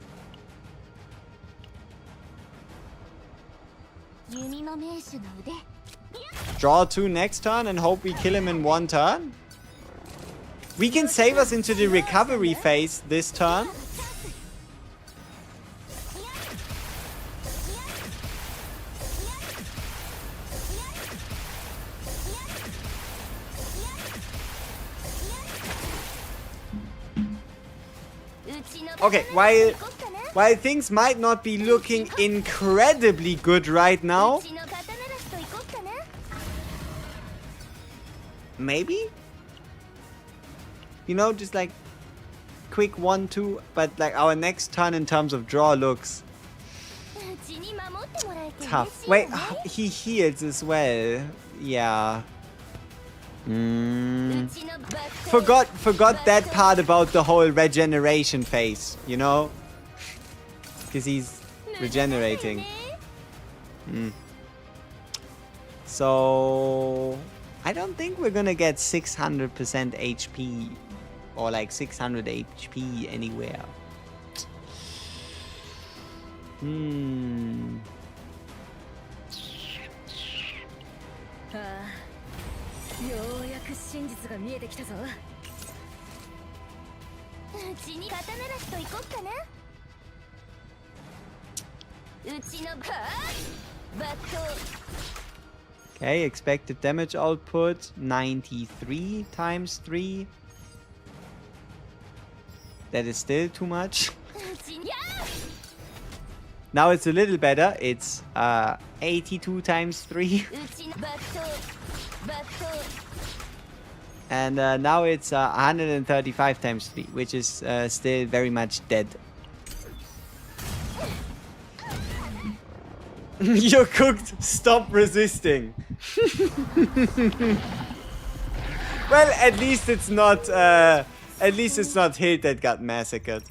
Draw 2 next turn and hope we kill him in 1 turn? We can save us into the recovery phase this turn. Okay, while things might not be looking incredibly good right now, maybe? You know, just like quick 1-2, but like our next turn in terms of draw looks tough. Wait, he heals as well. Yeah. Forgot that part about the whole regeneration phase, you know? Because he's regenerating. So I don't think we're gonna get 600% HP or like 600 HP anywhere. Okay, expected damage output 93 times 3. That is still too much. Now it's a little better. It's 82 times 3. And now it's 135 times 3, which is still very much dead. You're cooked. Stop resisting. Well, at least it's not Hilde that got massacred.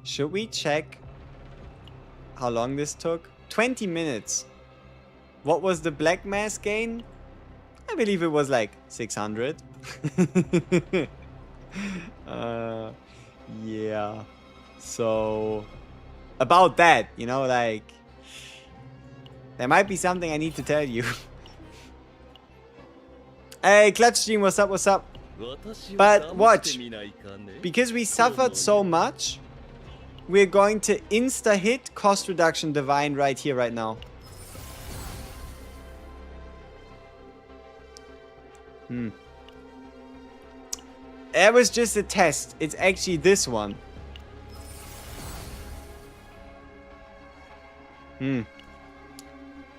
Should we check how long this took? 20 minutes. What was the black mass gain? I believe it was like 600. Yeah. So, about that, you know, like, there might be something I need to tell you. Hey, Clutch Stream, what's up, what's up? But watch, because we suffered so much, we're going to insta-hit cost reduction divine right here, right now. It was just a test. It's actually this one.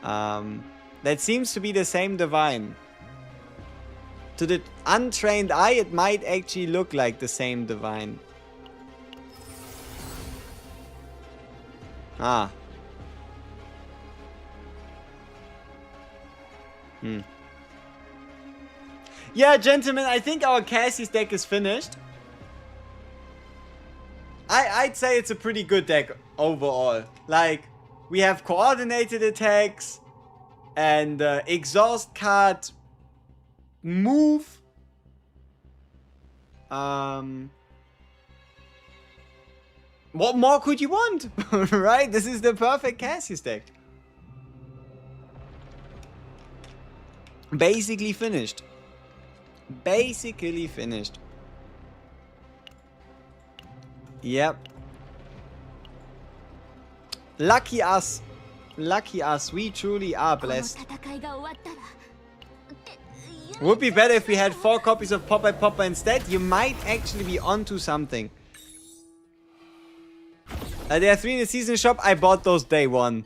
That seems to be the same divine. To the untrained eye, it might actually look like the same divine. Ah. Yeah, gentlemen, I think our Cassie's deck is finished. I'd say it's a pretty good deck overall. Like, we have coordinated attacks and exhaust card, move. What more could you want? Right? This is the perfect Cassie's deck. Basically finished. Basically finished. Yep. Lucky us. Lucky us. We truly are blessed. Would be better if we had 4 copies of Popeye Popper instead. You might actually be onto something. There are 3 in the season shop. I bought those day 1.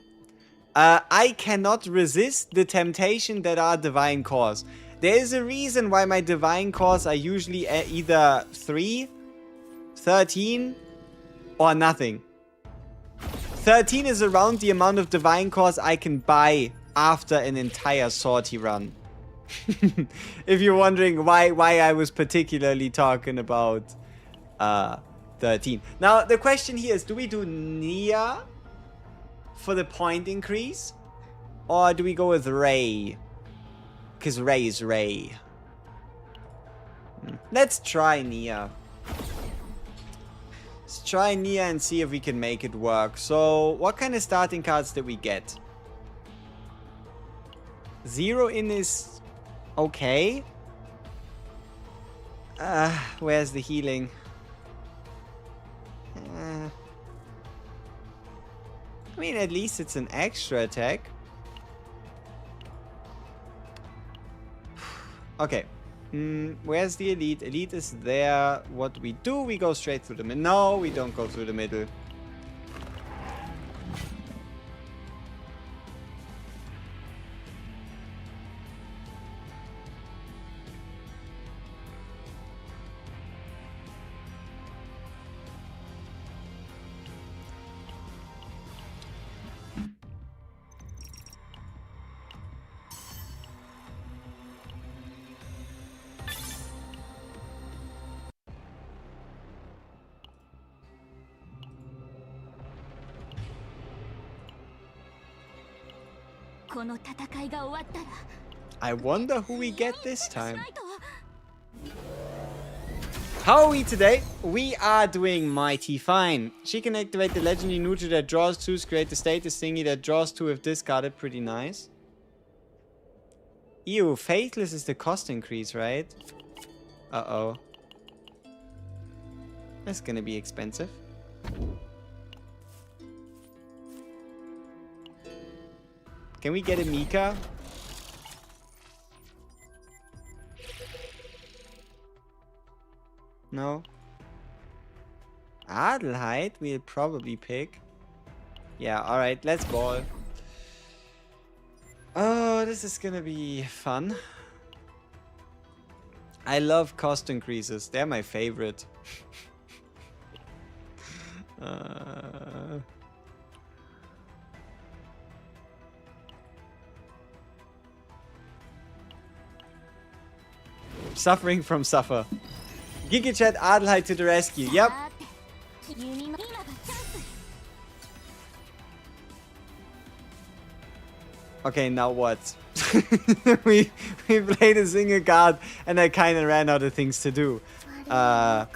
I cannot resist the temptation that are divine cores. There is a reason why my divine cores are usually either 3, 13, or nothing. 13 is around the amount of divine cores I can buy after an entire sortie run. If you're wondering why I was particularly talking about 13. Now, the question here is, do we do Nia for the point increase? Or do we go with Ray? Because Ray is Ray. Let's try Nia. Let's try Nia and see if we can make it work. So, what kind of starting cards did we get? 0 in is okay. Where's the healing? I mean, at least it's an extra attack. Okay. Where's the elite? Elite is there. What do? We go straight through the middle. No, we don't go through the middle. I wonder who we get this time. How are we today? We are doing mighty fine. She can activate the legendary neutral that draws 2, create the status thingy that draws 2 if discarded. Pretty nice. Ew, Faithless is the cost increase, right? Uh-oh. That's gonna be expensive. Can we get a Mika? No. Adelheid we'll probably pick. Yeah, alright, let's ball. Oh, this is gonna be fun. I love cost increases. They're my favorite. Suffering from suffer. GigaChat Adelheid to the rescue. Yep. Okay, now what? we played a single card and I kind of ran out of things to do. Huh.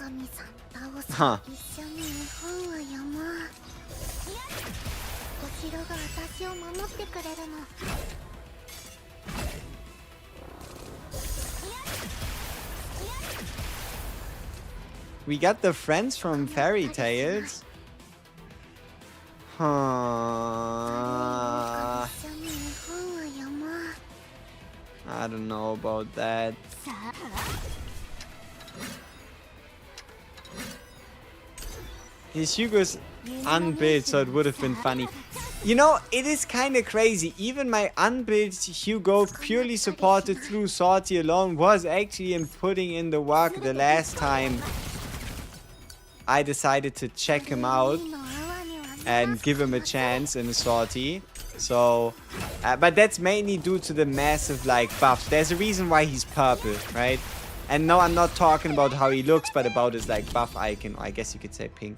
We got the friends from Fairy Tales. Huh. I don't know about that. His Hugo's unbuilt, so it would have been funny. You know, it is kind of crazy. Even my unbuilt Hugo, purely supported through sortie alone, was actually putting in the work the last time I decided to check him out and give him a chance in a sortie. So, but that's mainly due to the massive, like, buffs. There's a reason why he's purple, right? And no, I'm not talking about how he looks, but about his, like, buff icon. I guess you could say pink.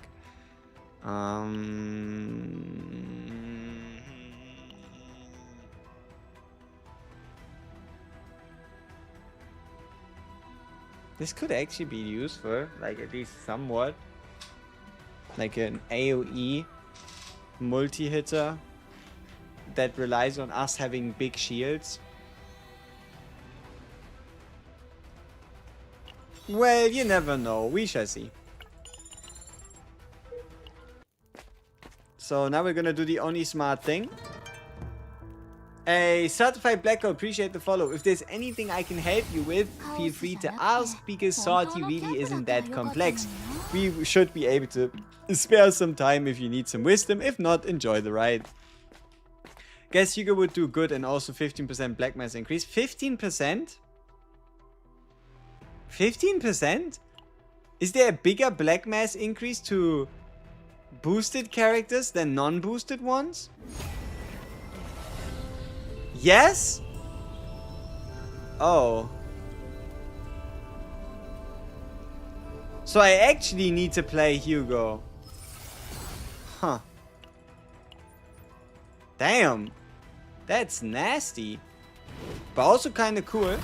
This could actually be useful, like, at least somewhat. Like an AoE multi-hitter that relies on us having big shields. Well, you never know. We shall see. So now we're gonna do the only smart thing. A certified black hole, appreciate the follow. If there's anything I can help you with, feel free to ask, because Sortie really isn't that complex. We should be able to spare some time if you need some wisdom. If not, enjoy the ride. Guess Hugo would do good, and also 15% black mass increase. 15%? 15%? Is there a bigger black mass increase to boosted characters than non-boosted ones? Yes? Oh. So I actually need to play Hugo. Huh. Damn. That's nasty. But also kind of cool.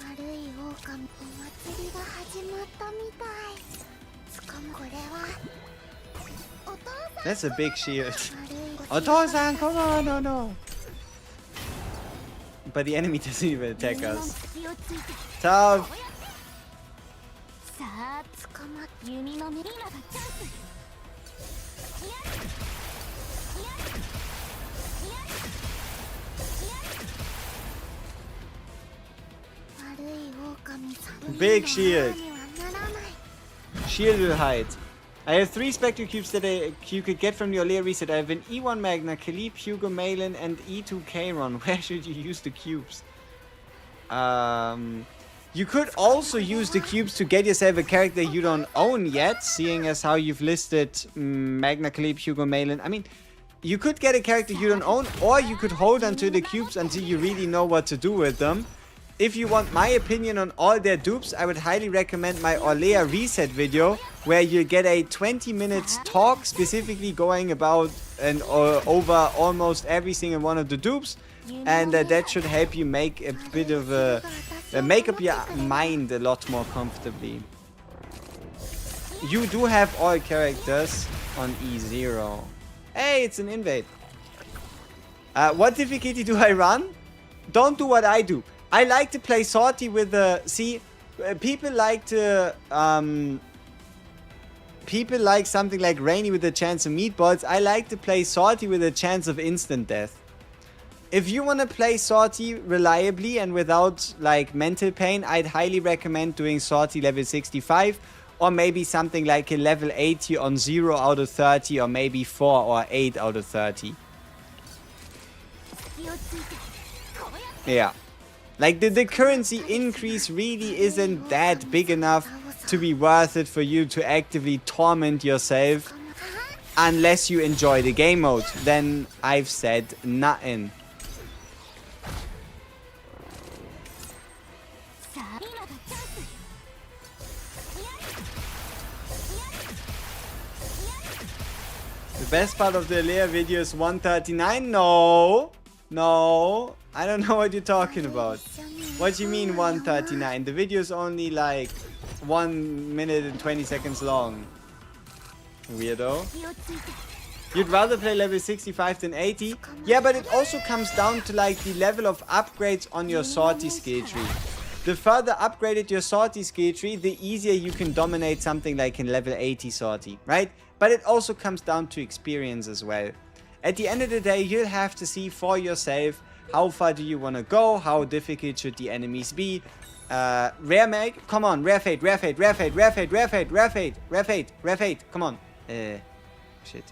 悪い狼、お祭りが始まったみたい。しかもこれはお父さん。 That's a big shield. 悪いこと Otosan, come on, no. But the enemy doesn't even attack us. 隙をついて Tough. さあ捕まっ弓の目リーナがチャンス。悪い狼さん。 Big shield. にはならない。 Shield will hide. I have 3 Spectre Cubes that you could get from the Olea reset. I have an E1 Magna, Kalib, Hugo Malin, and E2 Kayron. Where should you use the cubes? You could also use the cubes to get yourself a character you don't own yet, seeing as how you've listed Magna, Kalib, Hugo Malin. I mean, you could get a character you don't own, or you could hold onto the cubes until you really know what to do with them. If you want my opinion on all their dupes, I would highly recommend my Olea reset video, where you get a 20 minutes talk specifically going about and over almost every single one of the dupes, and that should help you make a bit of a make up your mind a lot more comfortably. You do have all characters on E0. Hey, it's an invade. What difficulty do I run? Don't do what I do. I like to play Sortie with the... See, people like to... people like something like Rainy with a chance of meatballs. I like to play Sortie with a chance of instant death. If you want to play Sortie reliably and without, like, mental pain, I'd highly recommend doing Sortie level 65. Or maybe something like a level 80 on 0 out of 30. Or maybe 4 or 8 out of 30. Yeah. Like, the currency increase really isn't that big enough to be worth it for you to actively torment yourself. Unless you enjoy the game mode. Then I've said nothing. The best part of the Olea video is 139? No. No. I don't know what you're talking about. What do you mean 139? The video is only like 1 minute and 20 seconds long. Weirdo. You'd rather play level 65 than 80? Yeah, but it also comes down to like the level of upgrades on your Sortie skill tree. The further upgraded your Sortie skill tree, the easier you can dominate something like in level 80 Sortie, right? But it also comes down to experience as well. At the end of the day, you'll have to see for yourself how far do you want to go, how difficult should the enemies be. Rare mag, come on, rare fate, rare fate, rare fate, rare fate, rare fate, rare fate, rare fate, rare fate, come on. Shit.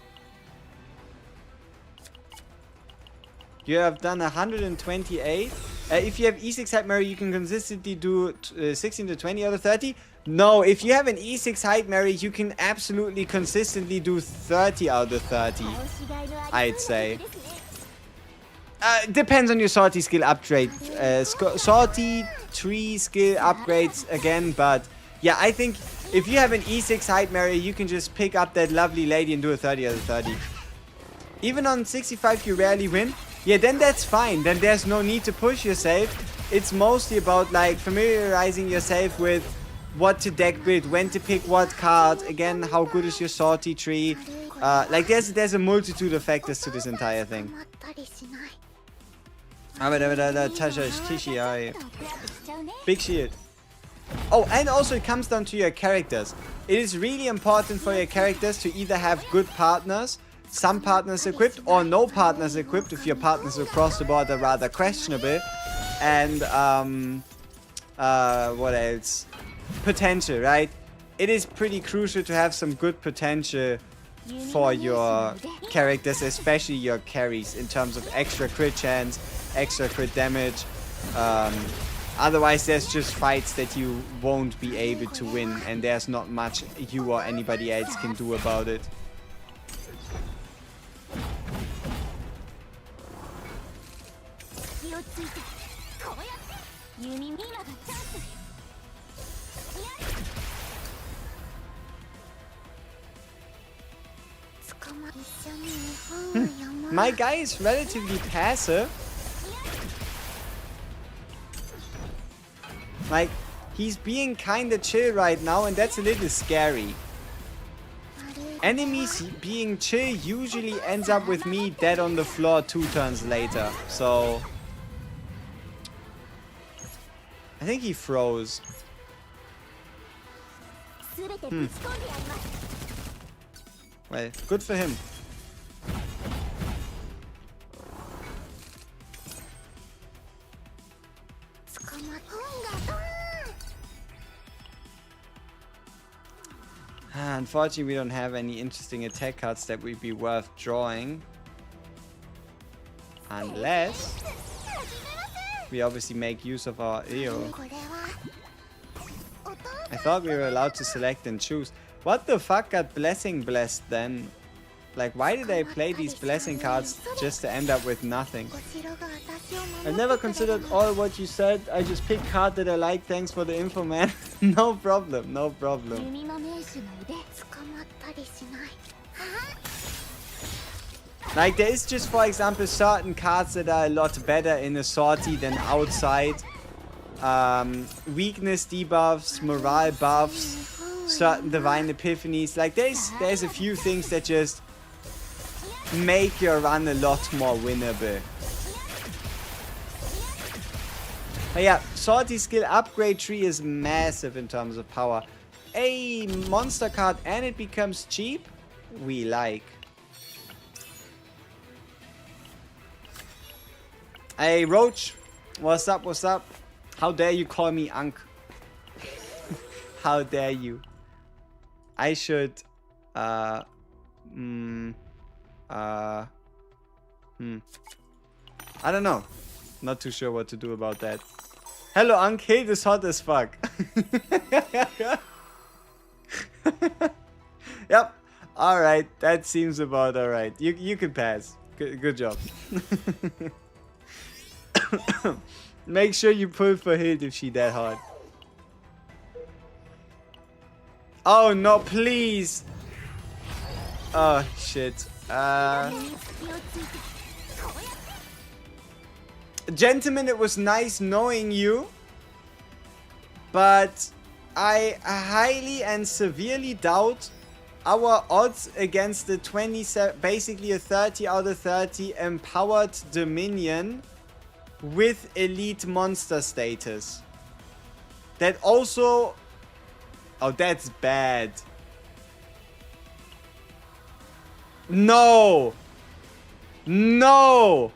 You have done 128. If you have E6 height Mary, you can consistently do 16 to 20 out of 30. No, if you have an E6 height Mary, you can absolutely consistently do 30 out of 30. I'd say. Depends on your Sortie skill upgrade. Sortie tree skill upgrades again, but yeah, I think if you have an E6 height Mary, you can just pick up that lovely lady and do a 30 out of 30. Even on 65 you rarely win. Yeah, then that's fine. Then there's no need to push yourself. It's mostly about like familiarizing yourself with what to deck build, when to pick what card, again, how good is your Sortie tree. Like there's a multitude of factors to this entire thing. Big shield. Oh, and also it comes down to your characters. It is really important for your characters to either have good partners, some partners equipped or no partners equipped if your partners across the board are rather questionable. And what else? Potential, right? It is pretty crucial to have some good potential for your characters, especially your carries, in terms of extra crit chance, extra crit damage. Otherwise, there's just fights that you won't be able to win, and there's not much you or anybody else can do about it. My guy is relatively passive. Like, he's being kinda chill right now, and that's a little scary. Enemies being chill usually ends up with me dead on the floor 2 turns later. So I think he froze. Well, good for him. Unfortunately, we don't have any interesting attack cards that would be worth drawing. Unless we obviously make use of our EO. I thought we were allowed to select and choose. What the fuck got Blessing blessed then? Like, why did I play these blessing cards just to end up with nothing? I never considered all what you said. I just picked card that I like. Thanks for the info, man. No problem, no problem. Like, there is just, for example, certain cards that are a lot better in a sortie than outside. Weakness debuffs, morale buffs, certain divine epiphanies. Like, there's a few things that just make your run a lot more winnable. But yeah, sortie skill upgrade tree is massive in terms of power. A monster card and it becomes cheap? We like. Hey Roach, what's up, what's up? How dare you call me Ankh? How dare you? I should I don't know. Not too sure what to do about that. Hello Ankh, Hilde is hot as fuck. Yep. Alright, that seems about alright. You can pass. Good job. Make sure you pull for Hilde if she that hard. Oh no, please. Oh shit. Gentlemen, it was nice knowing you, but I highly and severely doubt our odds against the 27, basically a 30 out of 30 empowered Dominion with elite monster status. That also... Oh, that's bad. No! No!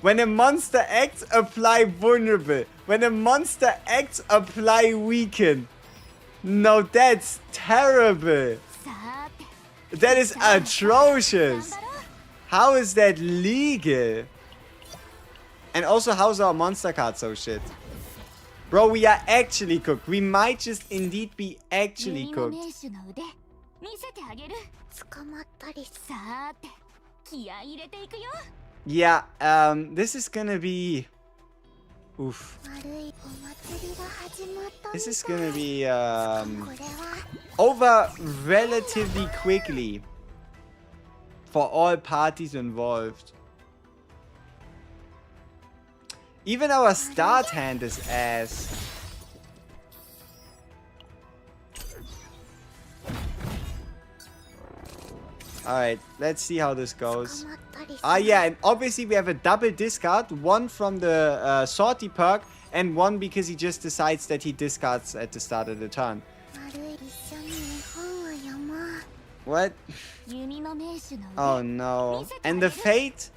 When a monster acts, apply vulnerable. When a monster acts, apply weaken. No, that's terrible. That is atrocious. How is that legal? And also, how's our monster card so shit? Bro, we are actually cooked. We might just indeed be actually cooked. Yeah, this is gonna be... Oof. This is gonna be over relatively quickly for all parties involved. Even our start hand is ass. Alright, let's see how this goes. Yeah, and obviously we have a double discard. One from the sortie perk, and one because he just decides that he discards at the start of the turn. What? 弓の名手の腕 Oh no. And the fate?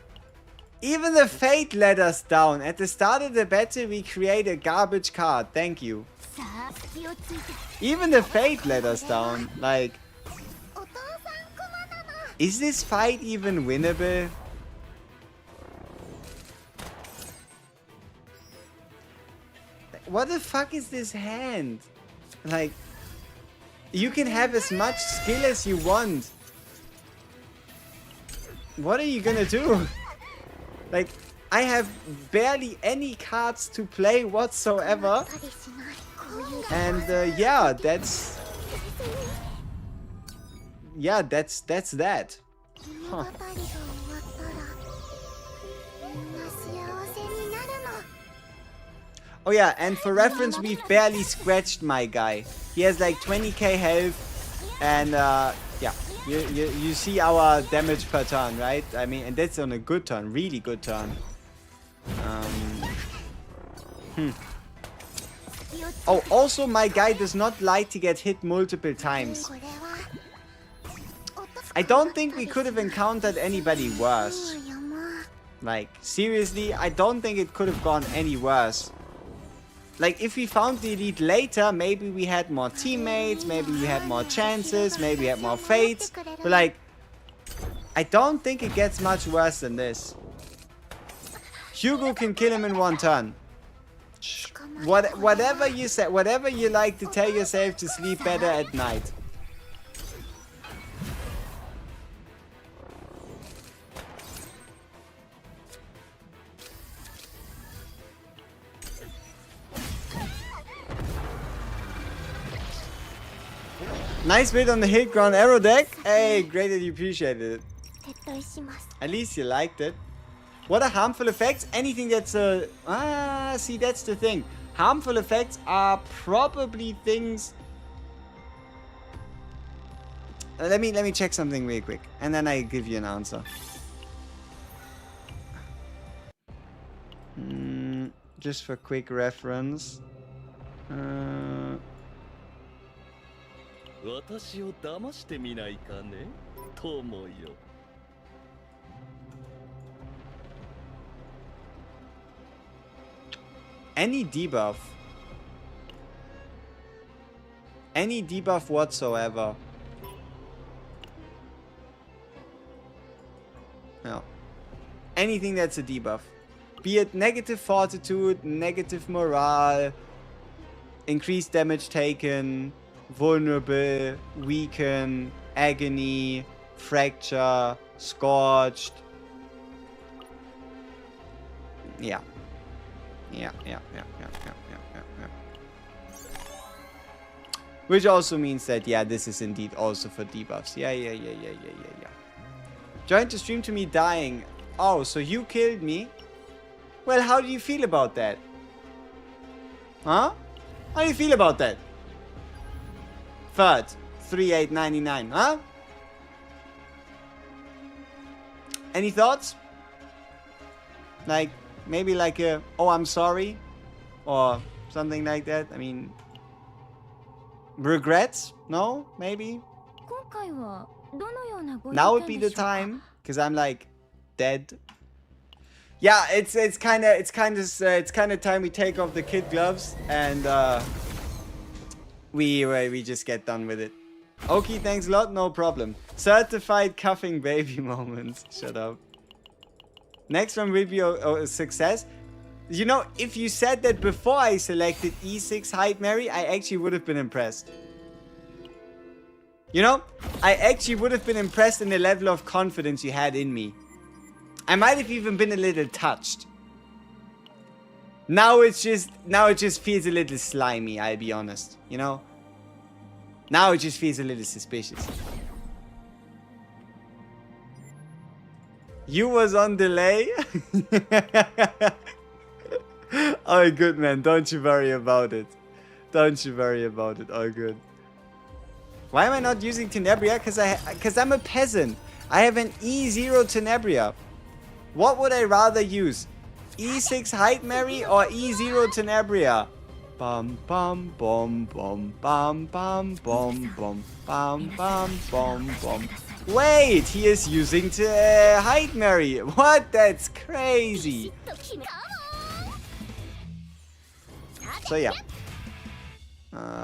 Even the fate let us down. At the start of the battle, we create a garbage card. Thank you. さあ隙をついて Even the fate let us down. Like, お父さんクマなの is this fight even winnable? What the fuck is this hand? Like, you can have as much skill as you want. What are you gonna do? Like, I have barely any cards to play whatsoever. たりしないこういう And yeah, that's... Yeah, that's that. 物語が終わったらみんな幸せになるの Oh yeah, and for reference, we've barely scratched my guy. He has like 20k health, and yeah, you see our damage per turn, right? I mean, and that's on a good turn, really good turn. Oh, also my guy does not like to get hit multiple times. これは I don't think we could have encountered anybody worse. 山 Like, seriously, I don't think it could have gone any worse. Like, if we found the elite later, maybe we had more teammates, maybe we had more chances, maybe we had more fates. But like, I don't think it gets much worse than this. Hugo can kill him in one turn. Shh. Whatever you say, whatever you like to tell yourself to sleep better at night. Nice bit on the hit ground arrow deck. Hey, greatly appreciated it. 撤退します At least you liked it. What are harmful effects? Anything that's see, that's the thing. Harmful effects are probably things. Let me check something real quick, and then I give you an answer. Just for quick reference. 私を騙してみないかね、友よ。Any debuff. Any debuff whatsoever. No. Anything that's a debuff. Be it negative fortitude, negative morale, increased damage taken, vulnerable, weaken, agony, fracture, scorched. Yeah. Yeah. Which also means that, yeah, this is indeed also for debuffs. Yeah. Joined the stream to me dying. Oh, so you killed me? Well, how do you feel about that? Huh? How do you feel about that? Third, 3899, huh? Any thoughts? Like, maybe like a, oh, I'm sorry? Or something like that? I mean, regrets? No? Maybe? 今回はどのようなご意見 Now would be で the しょうか time, because I'm like, dead. Yeah, it's kind of time we take off the kid gloves and we just get done with it. Okay, thanks a lot, no problem. Certified cuffing baby moments. Shut up. Next one will be a success. You know, if you said that before I selected E6 Hyde Mary, I actually would have been impressed. You know, I actually would have been impressed in the level of confidence you had in me. I might have even been a little touched. Now it just feels a little slimy, I'll be honest, you know? Now it just feels a little suspicious. You was on delay? Oh, good man, don't you worry about it. Don't you worry about it, all good. Why am I not using Tenebria? Because I'm a peasant. I have an E0 Tenebria. What would I rather use? E6 Hyde Mary or E0 Tenebria? Bum bum bum bum bum bum bum bum bum bum bum bum. Wait, he is using to hide Mary. What? That's crazy. So yeah.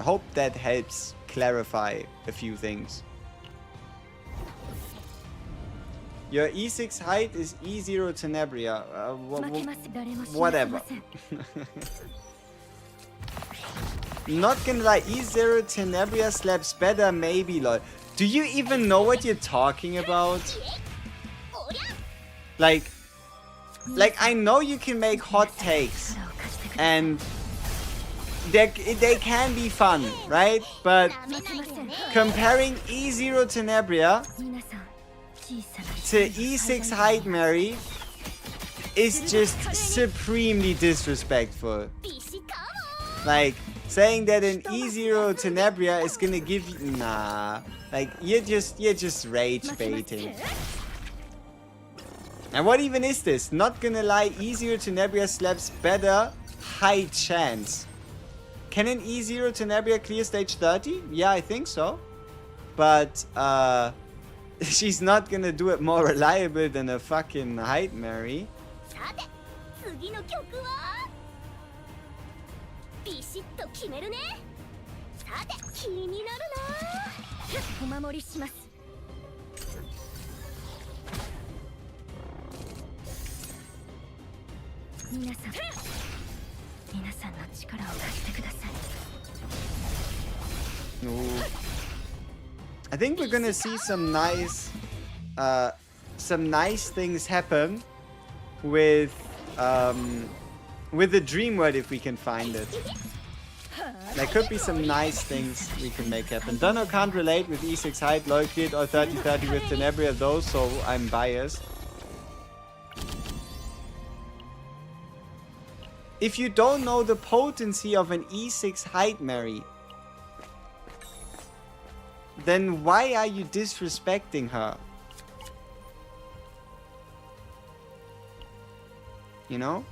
Hope that helps clarify a few things. Your E6 height is E0 Tenebria. Whatever. Not gonna lie, E0 Tenebria slaps better, maybe, lol. Do you even know what you're talking about? Like I know you can make hot takes, and they can be fun, right? But comparing E0 Tenebria to E6 height Mary is just supremely disrespectful. Like, saying that an E0 Tenebria is gonna give you... Nah. Like, you're just rage baiting. And what even is this? Not gonna lie, E0 Tenebria slaps better. High chance. Can an E0 Tenebria clear stage 30? Yeah, I think so. But, she's not gonna do it more reliable than a fucking height Mary. 次の曲はビシッと決めるね。さて気になるな。お守りします。皆さんの力を貸してください。 No. I think we're gonna see some nice things happen with the dream world if we can find it. There could be some nice things we can make happen. Dunno can't relate with E6 height, LoL cleared or 30-30 with Tenebria though, so I'm biased. If you don't know the potency of an E6 height Mary, then why are you disrespecting her? You know?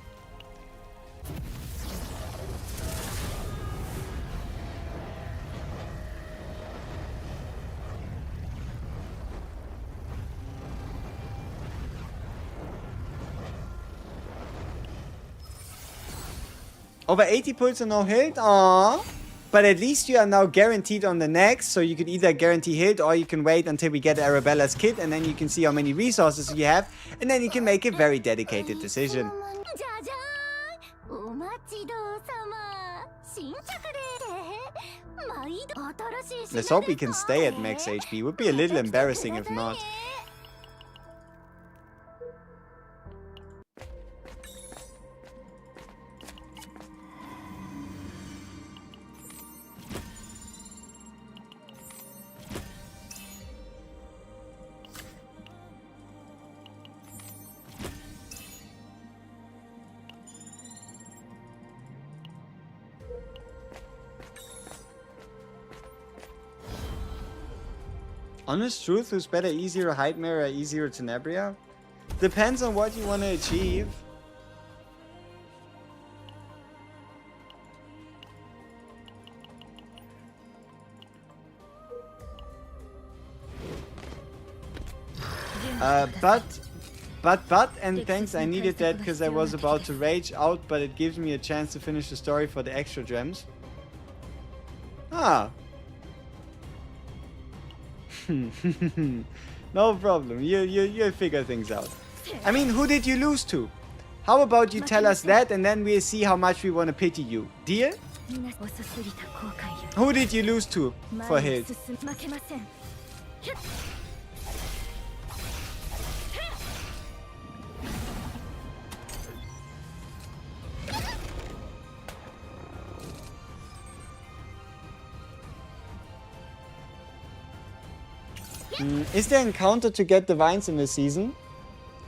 Over 80 pulls and no hit? Aww. But at least you are now guaranteed on the next, so you could either guarantee hit or you can wait until we get Arabella's kit and then you can see how many resources you have and then you can make a very dedicated decision. Let's hope we can stay at max HP. Would be a little embarrassing if not. Honest truth, who's better, E0 height mirror or E0 Tenebria? Depends on what you want to achieve. But, and thanks, I needed that because I was about to rage out, but it gives me a chance to finish the story for the extra gems. Ah. No problem, you'll figure things out. I mean, who did you lose to? How about you tell us that and then we'll see how much we want to pity you. Deal? Who did you lose to for Hilde? Is there an encounter to get the vines in this season?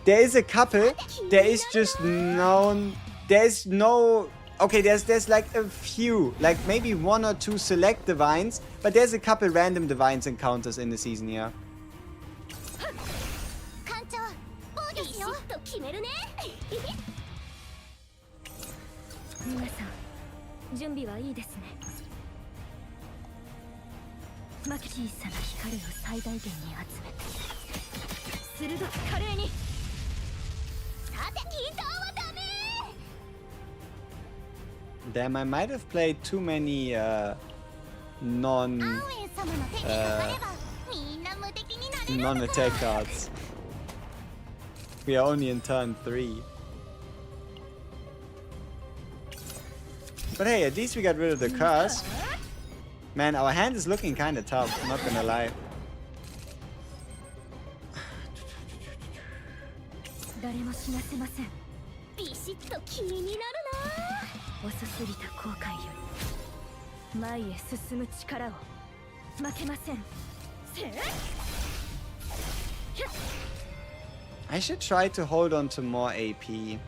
There is a couple. There is just no... There's no... Okay, there's like a few. Like maybe one or two select divines. But there's a couple random divines encounters in the season, yeah. 準備はいいですね。まき小さな光を最大限に集めて鋭く華麗に。さてギターはダメ。 Damn, I might have played too many アーウェン様の手にかかればみんな無敵になれるのか。 non-attack cards. We are only in turn 3. But hey, at least we got rid of the curse. Man, our hand is looking kind of tough, I'm not gonna lie. 誰も死なせません。ビシッと気になる遅すぎた後悔より前へ進む力を負けません。せっ I should try to hold on to more AP.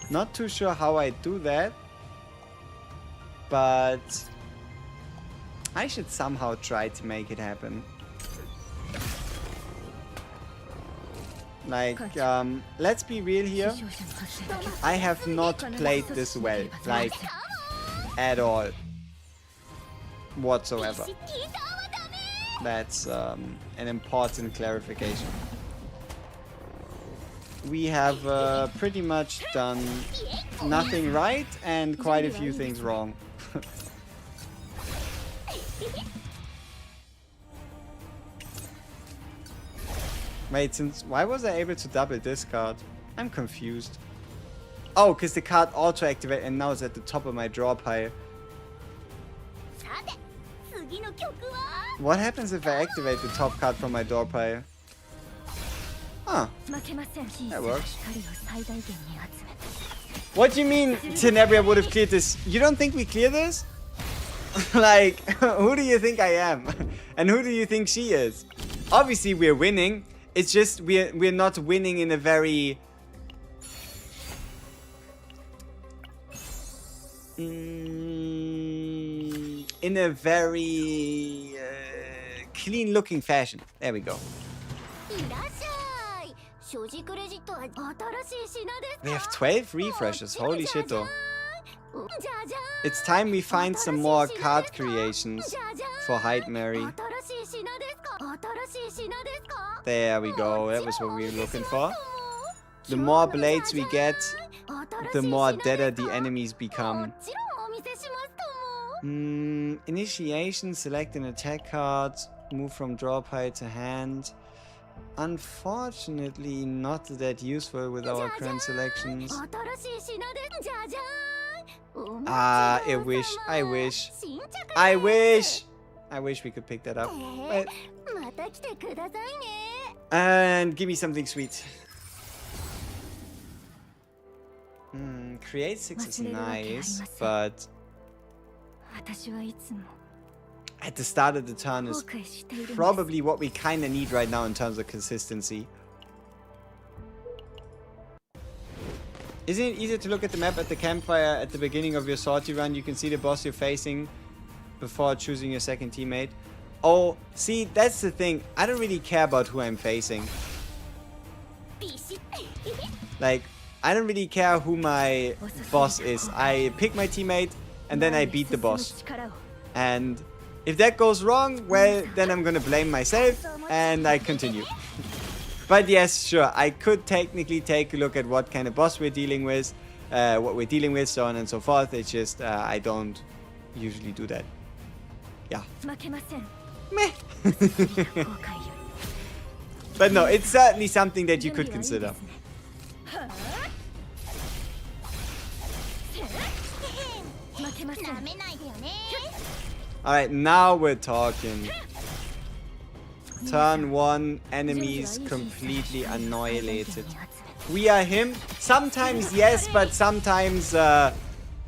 Not too sure how I do that, but I should somehow try to make it happen. Like, let's be real here. I have not played this well, like, at all. Whatsoever. な。ギターはダメ。 That's an important clarification. We have pretty much done nothing right and quite a few things wrong. Wait, why was I able to double discard? I'm confused. Oh, because the card auto-activated and now it's at the top of my draw pile. さて次の曲は。 What happens if I activate the top card from my draw pile? Huh. 負けません。 That works. 光を最大限に集めて What do you mean Tenebria would have cleared this? You don't think we clear this? Like, who do you think I am? And who do you think she is? Obviously we're winning. It's just we're not winning in a very clean looking fashion. There we go. いらっしゃい。所持クレジットは新しい品ですか。 We have 12 refreshes. Holy shit though. じゃじゃ It's time we find some more card creations for Hyde Mary. 新しい品ですか。新しい品ですか。 There we go. That was what we were looking for. The more blades we get, the more deader the enemies も become. ちろんお見せしますとも。 Initiation, select an attack card, move from draw pile to hand. Unfortunately, not that useful with our current selections. 新しい品です。じゃじゃーん。 Ah, I wish, I wish, 新着です。 I wish! I wish we could pick that up. But, また来てくださいね。 and give me something sweet. Create 6 is nice, but 私はいつも at the start of the turn 後 is 悔しているんです。 probably what we kind of need right now in terms of consistency. Isn't it easier to look at the map at the campfire at the beginning of your sortie run? You can see the boss you're facing before choosing your second teammate. Oh, see, that's the thing. I don't really care about who I'm facing. ビシッ。 Like, I don't really care who my boss is. I pick my teammate and then I beat the boss. 進む力を And if that goes wrong, well, then I'm gonna blame myself and I continue. But yes, sure, I could technically take a look at what kind of boss we're dealing with, what we're dealing with, so on and so forth. It's just, I don't usually do that. Yeah. 負けません。 Meh. 後悔より But no, it's certainly something that you could consider. 負けません。なめないでよね。 Alright, now we're talking. Turn 1, enemies completely annihilated. We are him. Sometimes yes, but sometimes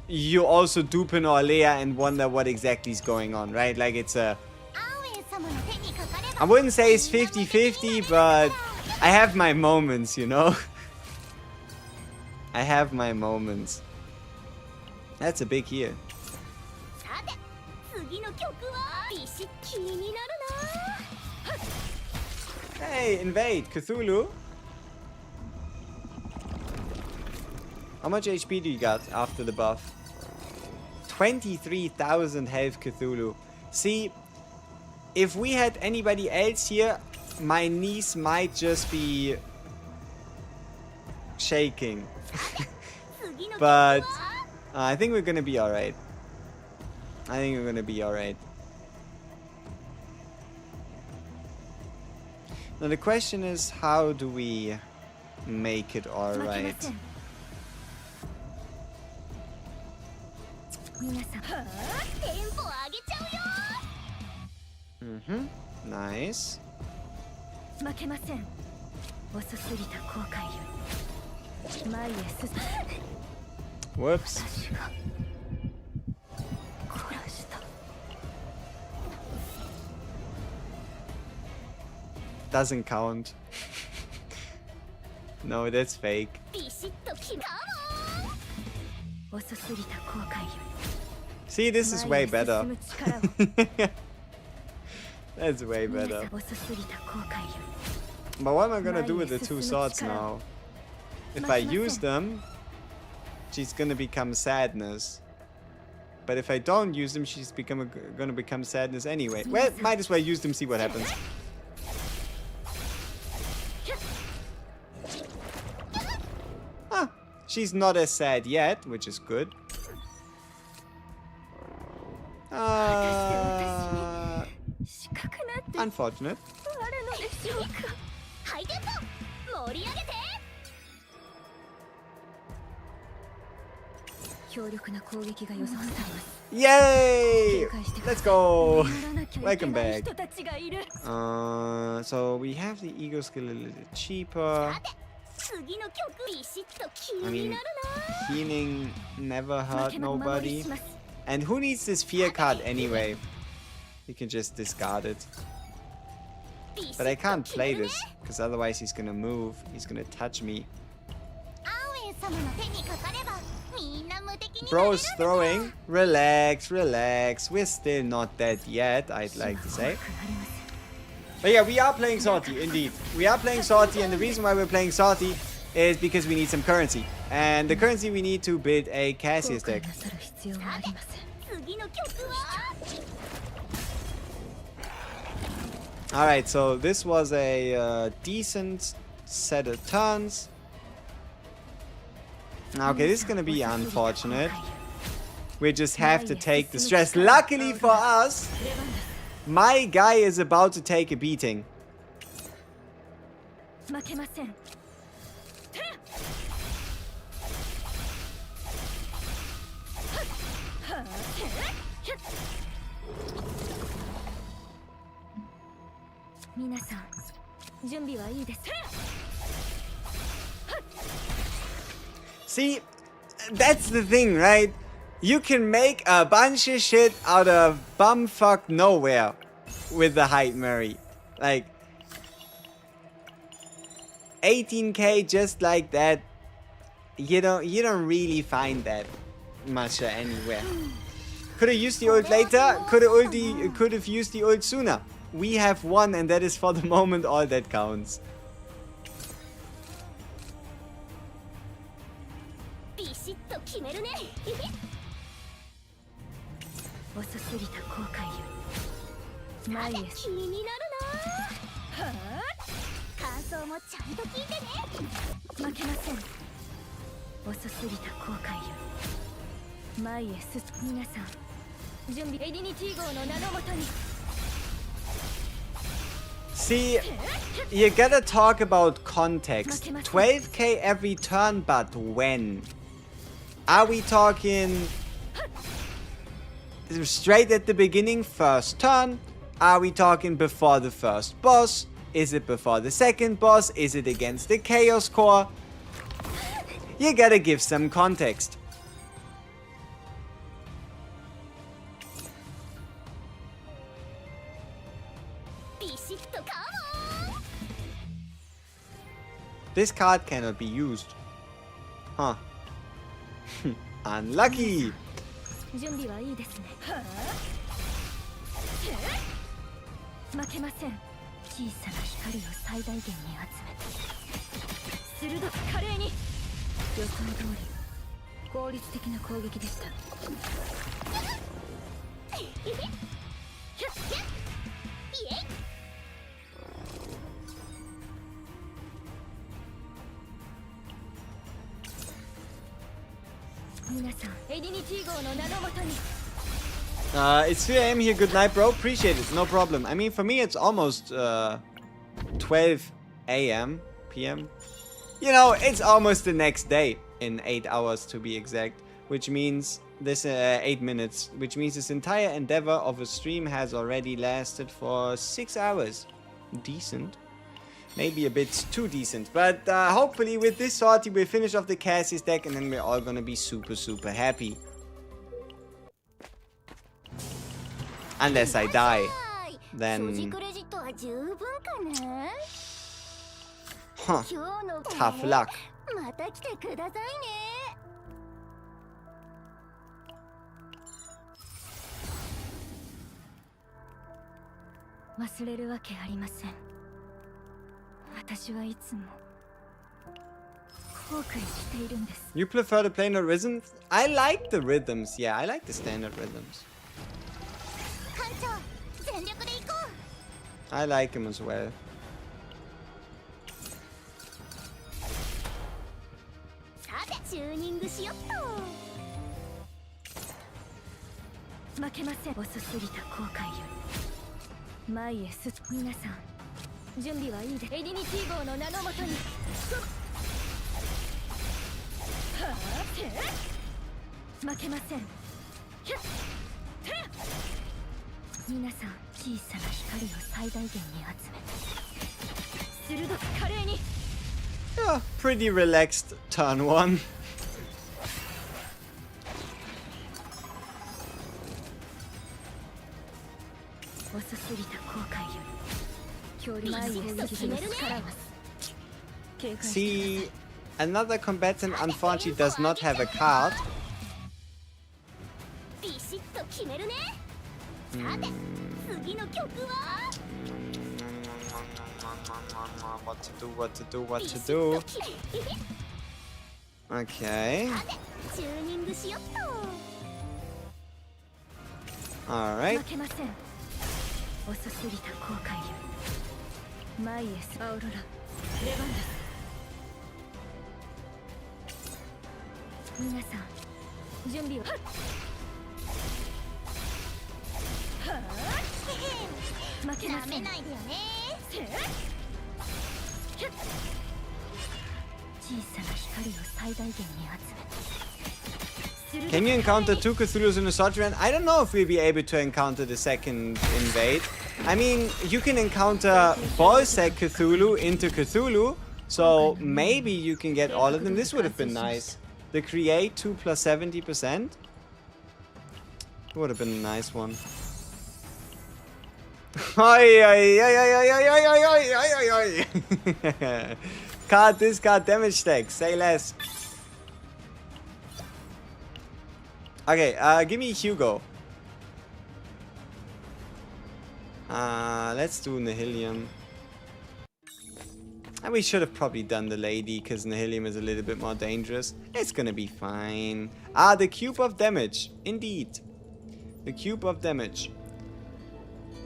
you also dupe an Orlea and wonder what exactly is going on, right? Like it's a... アーウェン様の手にかかれば。 I wouldn't say it's 50-50, but I have my moments, you know? I have my moments. That's a big heal. さて次の曲は。ビシッ気になるな。 Hey, invade Cthulhu. How much HP do you got after the buff? 23,000 health Cthulhu. See, if we had anybody else here, my knees might just be shaking. But I think we're gonna be alright. I think we're gonna be alright. Now the question is, how do we make it alright? Nice. Whoops. Doesn't count. No, that's fake. See, this is way better. That's way better. But what am I gonna do with the two swords now? If I use them, she's gonna become sadness. But if I don't use them, she's gonna become sadness anyway. Well, might as well use them, see what happens. Ah, she's not as sad yet, which is good. Unfortunate. Yay! Let's go! Welcome back. So we have the ego skill a little cheaper. I mean, healing never hurt nobody. And who needs this fear card anyway? You can just discard it. But I can't play this, because otherwise he's gonna move. He's gonna touch me. Bro's throwing. Relax, relax. We're still not dead yet, I'd like to say. But yeah, we are playing Sortie, indeed. We are playing Sortie, and the reason why we're playing Sortie is because we need some currency. And the currency we need to build a Cassius deck. Alright, so this was a decent set of turns. Okay, this is gonna be unfortunate. We just have to take the stress. Luckily for us, my guy is about to take a beating. See, that's the thing, right? You can make a bunch of shit out of bumfuck nowhere with the Hyde Murray. Like 18k just like that. You don't really find that much anywhere. Could have used the ult later. Could have used the ult sooner. We have one, and that is for the moment all that counts. See, you gotta talk about context. 12k every turn, but when? Are we talking straight at the beginning, first turn? Are we talking before the first boss? Is it before the second boss? Is it against the Chaos Core? You gotta give some context. This card cannot be used. Huh. Unlucky! 皆さんエディニティ号の名のもとに It's 3 a.m. here. Good night, bro. Appreciate it. No problem. I mean, for me, it's almost 12 a.m. p.m. You know, it's almost the next day in 8 hours to be exact, which means this 8 minutes, which means this entire endeavor of a stream has already lasted for 6 hours. Decent. Maybe a bit too decent, but hopefully with this sortie we'll finish off the Cassie's deck and then we're all gonna be super happy. Unless I die, then... Huh. Tough luck. また来てくださいね。忘れるわけありません。私はいつも後悔しているんです。 You prefer to play no rhythms? I like the rhythms. Yeah, I like the standard rhythms. 艦長、全力で行こう。 I like him as well. さて、チューニングしよっと。負けません。遅すぎた後悔より前へ進む。皆さん準備はいいです。エディニティ号の名のもとに。はあ、負けません。皆さん小さな光を最大限に集め、鋭く華麗に。Yeah, pretty relaxed turn 1. 遅すぎた後悔より。See, another combatant unfortunately does not have a card. ビシッと決めるね。さて、次の曲は。What to do? Okay. さて、チューニングしよっと。 Alright. 負けません。遅すぎた後悔より前へアオロラ、レバンダス。皆さん準備を。負けません。なめないでよね。小さな光を最大限に集め。 Can you encounter two Cthulhus in a short run? I don't know if we'll be able to encounter the second invade. I mean, you can encounter Ballsack Cthulhu into Cthulhu, so maybe you can get all of them. This would have been nice. The create 2 plus 70%. Would have been a nice one. Card discard damage stack. Say less. Okay, give me Hugo. Let's do Nihilium. And we should have probably done the lady, because Nihilium is a little bit more dangerous. It's gonna be fine. Ah, the cube of damage. Indeed. The cube of damage.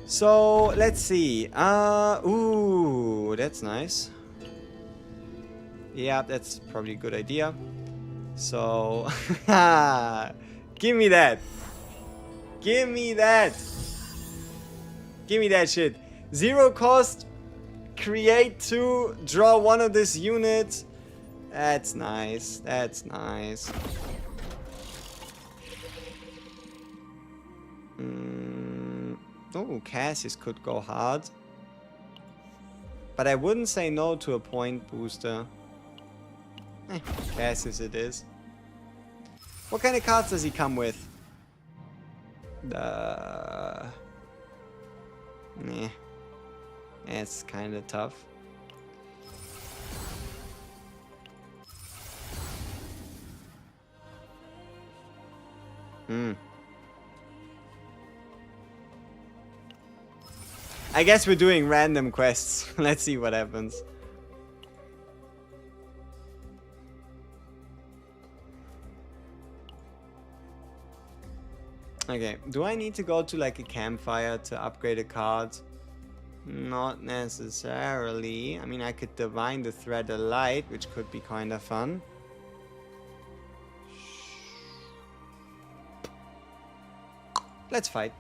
So, let's see. Ooh, that's nice. Yeah, that's probably a good idea. So, give me that. Give me that. Give me that shit. 0 cost. Create 2. Draw 1 of this unit. That's nice. That's nice. Oh, Cassius could go hard. But I wouldn't say no to a point booster. Cassius it is. What kind of cards does he come with? Nah. It's kind of tough. I guess we're doing random quests. Let's see what happens. Okay, do I need to go to like a campfire to upgrade a card? Not necessarily. I mean, I could divine the thread of light, which could be kind of fun. Let's fight.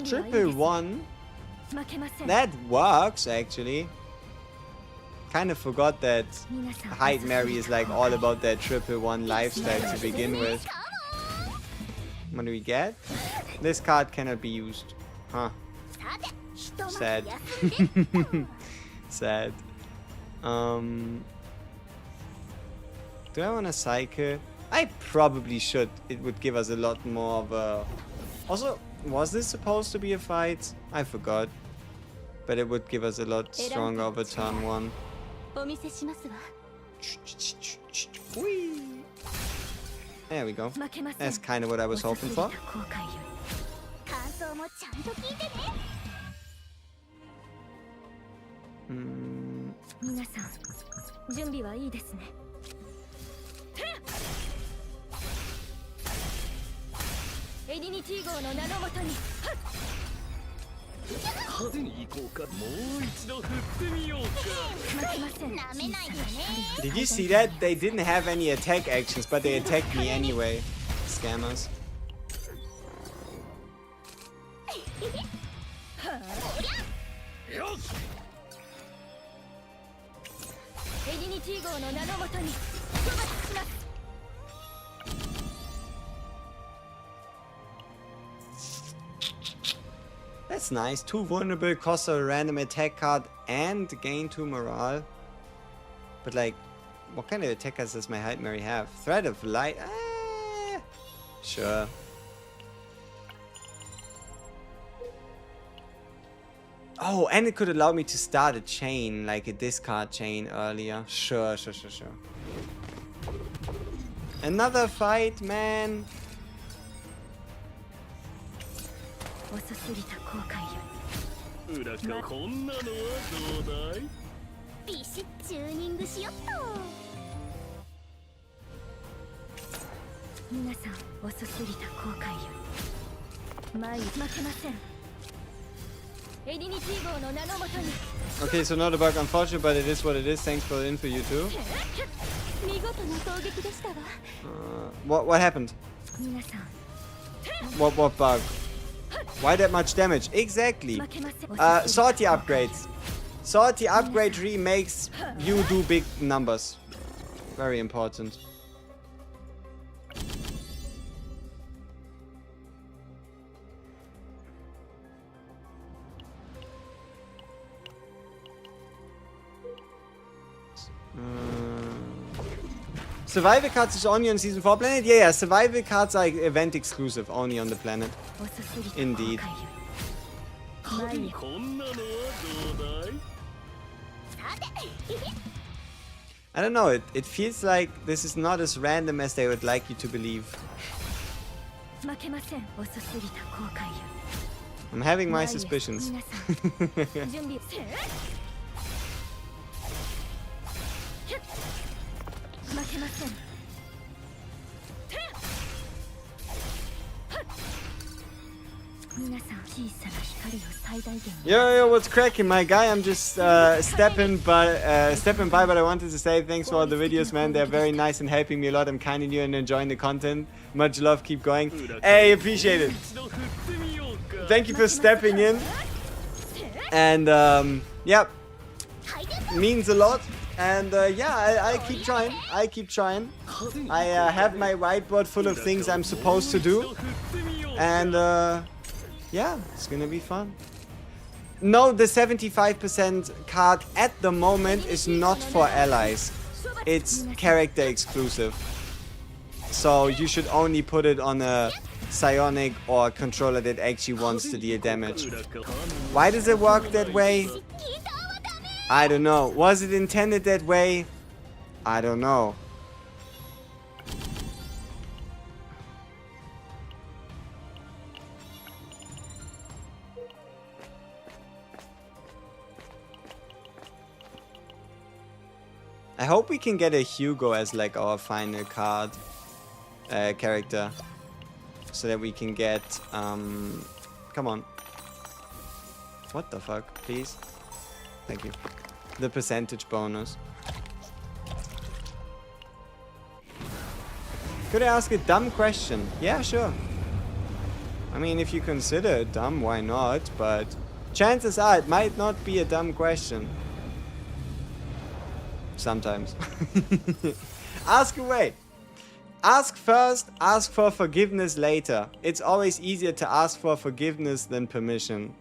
Triple one? That works, actually. Kind of forgot that Hyde Mary is like all about that triple one lifestyle to begin with. What do we get? This card cannot be used. Huh. Sad. Sad. Do I want to cycle? I probably should. It would give us a lot more of a... Also, was this supposed to be a fight? I forgot. But it would give us a lot stronger of a turn one. Whee! There we go. That's kind of what I was hoping for. Did you see that? They didn't have any attack actions, but they attacked me anyway. Scammers. That's nice. 2 vulnerable, cost a random attack card and gain 2 morale. But like, what kind of attackers does my Hyde Mary have? Thread of Light? Sure. Oh, and it could allow me to start a chain, like a discard chain earlier. Sure. Another fight, man. Okay, so not a bug, unfortunate, but it is what it is. Thanks for the info, you too. What happened? What bug? Why that much damage? Exactly. Sortie upgrades. Sortie upgrade remakes you do big numbers. Very important. Survival cards is only on Season 4 planet? Yeah, survival cards are event exclusive, only on the planet. Indeed. I don't know, it feels like this is not as random as they would like you to believe. I'm having my suspicions. Yo, what's cracking, my guy? I'm just stepping by, but I wanted to say thanks for all the videos, man. They're very nice and helping me a lot. I'm kind of new and enjoying the content. Much love, keep going. Hey, appreciate it. Thank you for stepping in. And yeah, means a lot. And yeah, I keep trying. I have my whiteboard full of things I'm supposed to do. And yeah, it's gonna be fun. No, the 75% card at the moment is not for allies. It's character exclusive. So you should only put it on a psionic or controller that actually wants to deal damage. Why does it work that way? I don't know. Was it intended that way? I don't know. I hope we can get a Hugo as like our final card character. So that we can get, come on. What the fuck, please? Thank you. The percentage bonus. Could I ask a dumb question? Yeah, sure. I mean, if you consider it dumb, why not? But chances are it might not be a dumb question. Sometimes. Ask away. Ask first, ask for forgiveness later. It's always easier to ask for forgiveness than permission.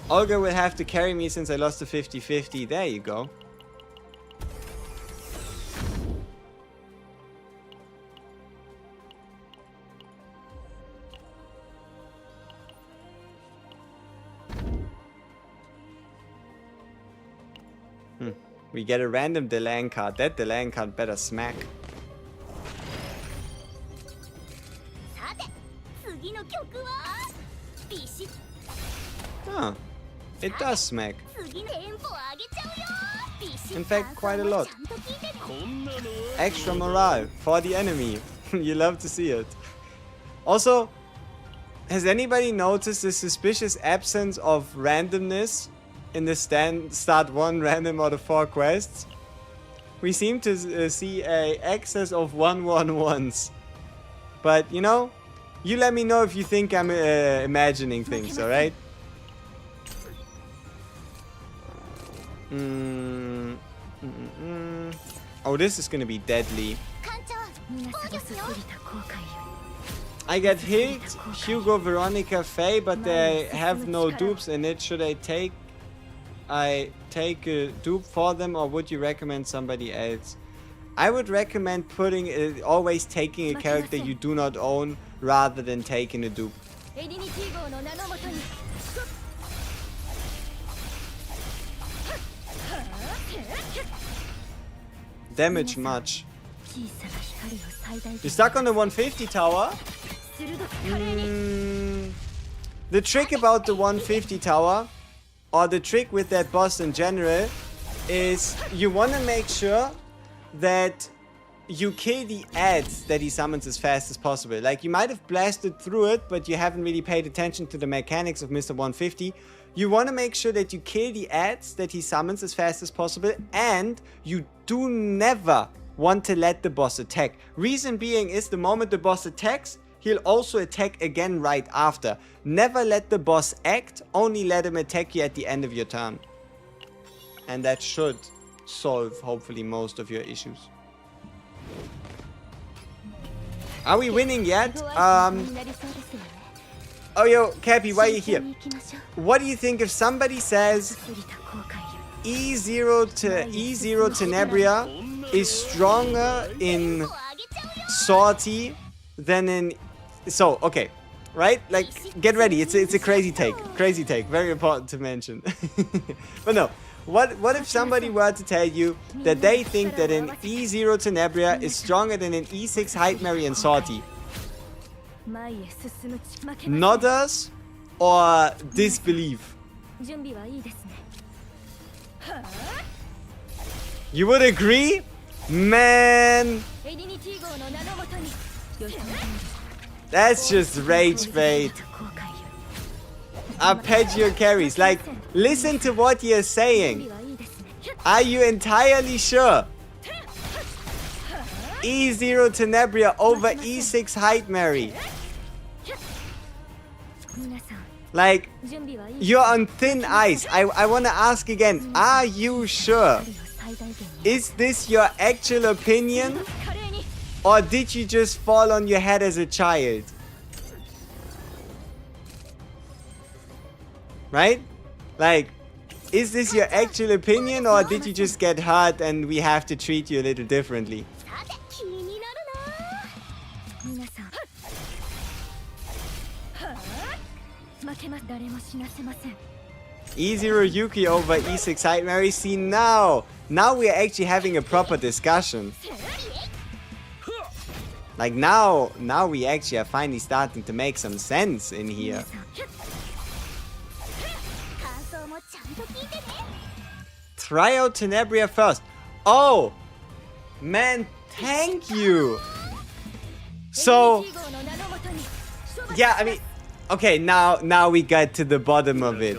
Olga will have to carry me since I lost the 50-50. There you go. We get a random Delang card. That Delang card better smack. Huh. It does smack. In fact, quite a lot. Extra morale for the enemy. You love to see it. Also, has anybody noticed the suspicious absence of randomness in the start 1 random out of 4 quests? We seem to see a excess of 1-1-1s. But, you know, you let me know if you think I'm imagining things, alright? Oh, this is gonna be deadly. I get Hilde, Hugo, Veronica, Faye, but they have no dupes in it. Should I take a dupe for them, or would you recommend somebody else? I would recommend always taking a character you do not own rather than taking a dupe. Damage much. You're stuck on the 150 tower? The trick about the 150 tower, or the trick with that boss in general, is you want to make sure that you kill the ads that he summons as fast as possible. Like, you might have blasted through it, but you haven't really paid attention to the mechanics of Mr. 150. You want to make sure that you kill the ads that he summons as fast as possible, and you do never want to let the boss attack. Reason being is the moment the boss attacks, he'll also attack again right after. Never let the boss act, only let him attack you at the end of your turn. And that should solve, hopefully, most of your issues. Are we winning yet? Oh, yo, Cappy, why are you here? What do you think if somebody says E0 Tenebria is stronger in Salty than in... So, okay, right? Like, get ready. It's a crazy take. Crazy take. Very important to mention. But no. What if somebody were to tell you that they think that an E0 Tenebria is stronger than an E6 Heightmare and Salty? Nodders or disbelief? You would agree? Man! That's just rage bait. Arpeggio carries. Like, listen to what you're saying. Are you entirely sure? E0 Tenebria over E6 Heightmare. Like, you're on thin ice. I want to ask again. Are you sure? Is this your actual opinion? Or did you just fall on your head as a child? Right? Like, is this your actual opinion, or did you just get hurt and we have to treat you a little differently? E0 Yuki over E6 Heightmare. See, now we're actually having a proper discussion. Like, now we actually are finally starting to make some sense in here. Try out Tenebria first. Oh! Man, thank you! So... Yeah, I mean... Okay, now we get to the bottom of it.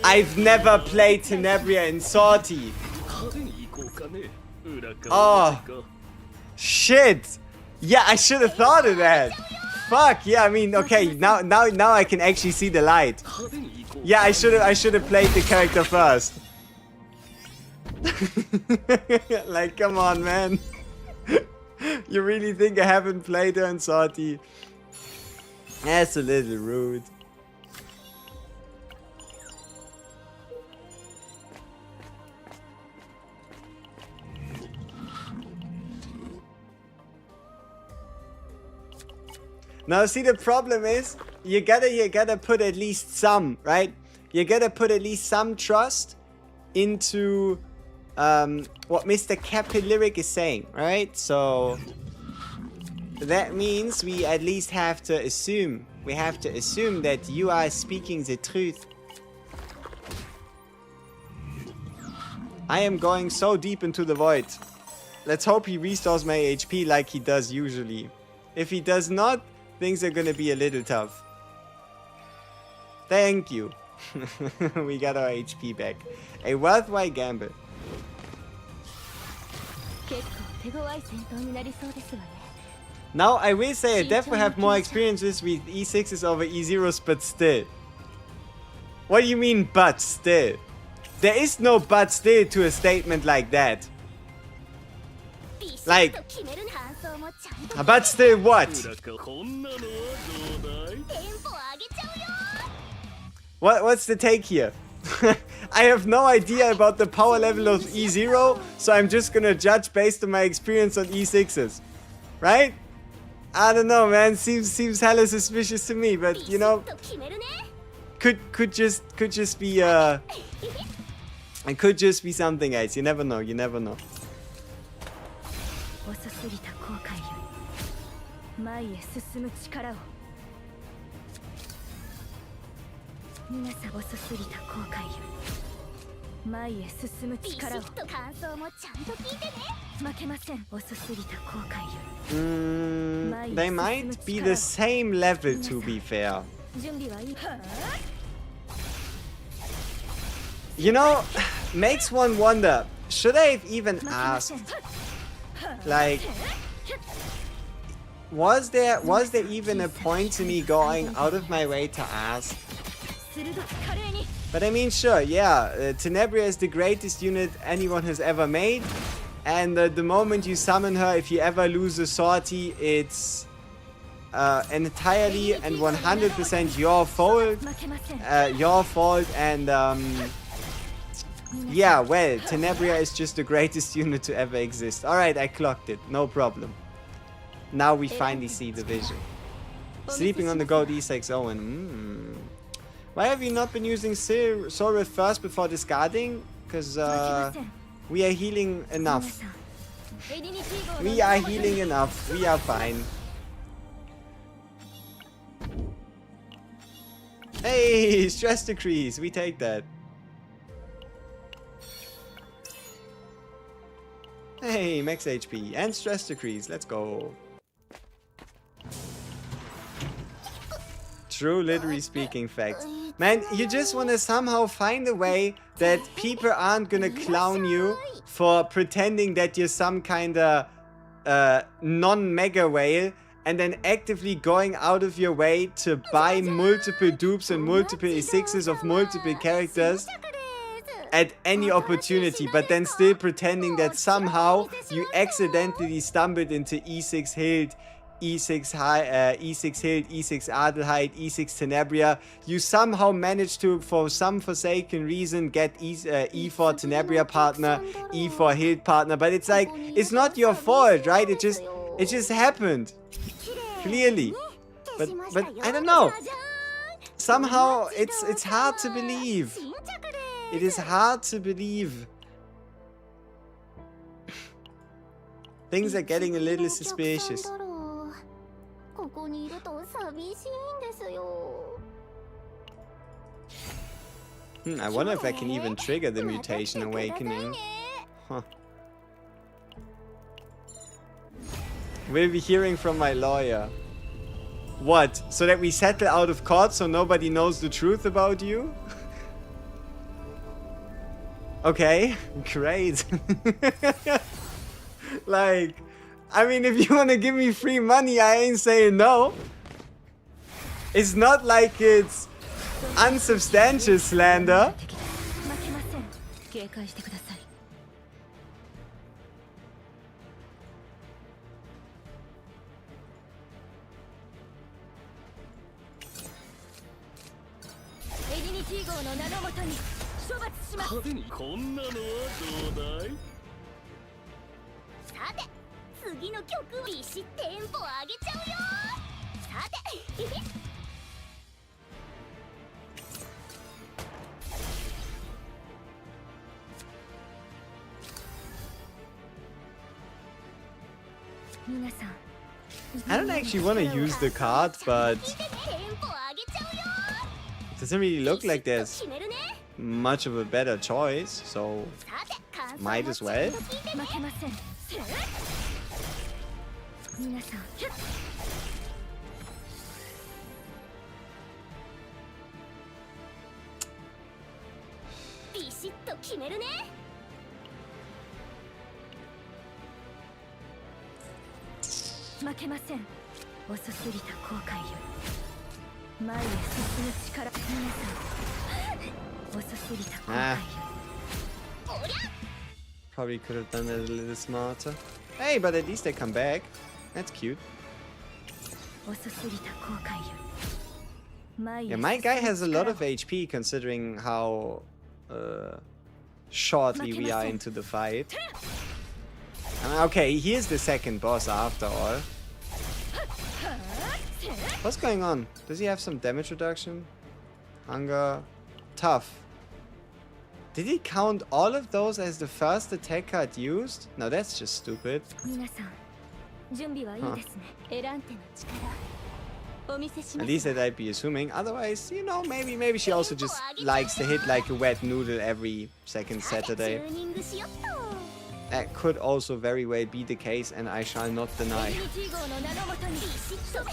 I've never played Tenebria in Sortie. Oh. Shit! Yeah, I should have thought of that. Fuck, yeah, I mean, okay, now I can actually see the light. Yeah, I should have played the character first. Like, come on, man. You really think I haven't played her in Sortie? That's a little rude. Now, see, the problem is, you gotta put at least some, right? You gotta put at least some trust into what Mr. Capillaric is saying, right? So that means we at least have to assume. We have to assume that you are speaking the truth. I am going so deep into the void. Let's hope he restores my HP like he does usually. If he does not, things are gonna be a little tough. Thank you. We got our HP back. A worthwhile gamble. Now, I will say I definitely have more experiences with E6s over E0s, but still. What do you mean, but still? There is no but still to a statement like that. Like, but still what? What's the take here? I have no idea about the power level of E0, so I'm just gonna judge based on my experience on E6s. Right? I don't know, man. Seems hella suspicious to me, but you know, could just be it could just be something else. You never know. You never know. They might be the same level, to be fair. You know, makes one wonder, should I have even asked? Like, was there even a point to me going out of my way to ask? But I mean, sure, yeah, Tenebria is the greatest unit anyone has ever made. And the moment you summon her, if you ever lose a sortie, it's entirely and 100% your fault. And yeah, well, Tenebria is just the greatest unit to ever exist. Alright, I clocked it, no problem. Now we finally see the vision. Sleeping on the gold E6 Owen. Why have you not been using Sorith first before discarding? Because we are healing enough. We are healing enough. We are fine. Hey, stress decrease. We take that. Hey, max HP and stress decrease. Let's go. True, literally speaking facts. Man, you just want to somehow find a way that people aren't gonna clown you for pretending that you're some kind of non-mega whale and then actively going out of your way to buy multiple dupes and multiple E6s of multiple characters at any opportunity, but then still pretending that somehow you accidentally stumbled into E6 Hilde, E6 Hilde, E6 Adelheid, E6 Tenebria. You somehow managed to, for some forsaken reason, get E4 Tenebria partner, E4 Hilde partner, but it's like, it's not your fault, right? It just happened. Clearly. But I don't know. Somehow it's hard to believe. It is hard to believe. Things are getting a little suspicious. I wonder if I can even trigger the mutation awakening. Huh. We'll be hearing from my lawyer. What? So that we settle out of court so nobody knows the truth about you? Okay, great. Like, I mean, if you want to give me free money, I ain't saying no. It's not like it's unsubstantial slander. 負けません。警戒してください。エディニティ号の名のもとに処罰します。派手にこんなのはどうだい？さて次の曲ビシッテンポ上げちゃうよ。さて皆さん。 I don't actually want to use the card, but テンポ上げちゃうよ。 it doesn't really look like ビ there's シッと決めるね。 much of a better choice, so さて感想も might as well. ちゃんと聞いてね。負けません。皆さん。ビシッと決めるね。負けません。遅すぎた後悔より前へ進む力。皆さん。遅すぎた後悔よ Probably could have done that a little smarter. Hey, but at least they come back. That's cute. り遅すぎた後悔より前へ Yeah, my guy 進む has a lot 力 of HP considering how shortly we are into the fight. I mean, okay, here's the second boss after all. What's going on? Does he have some damage reduction? Hunger. Tough. Did he count all of those as the first attack card used? No, that's just stupid. 皆さん準備はいいですね。エランテの力お見せしま At す least that I'd be assuming. Otherwise, you know, maybe she also just likes to hit like a wet noodle every second さてチ Saturday. ューニングしよっと。 That could also very well be the case, and I shall not エ deny. ディニティ号の名のもとにビシッとね。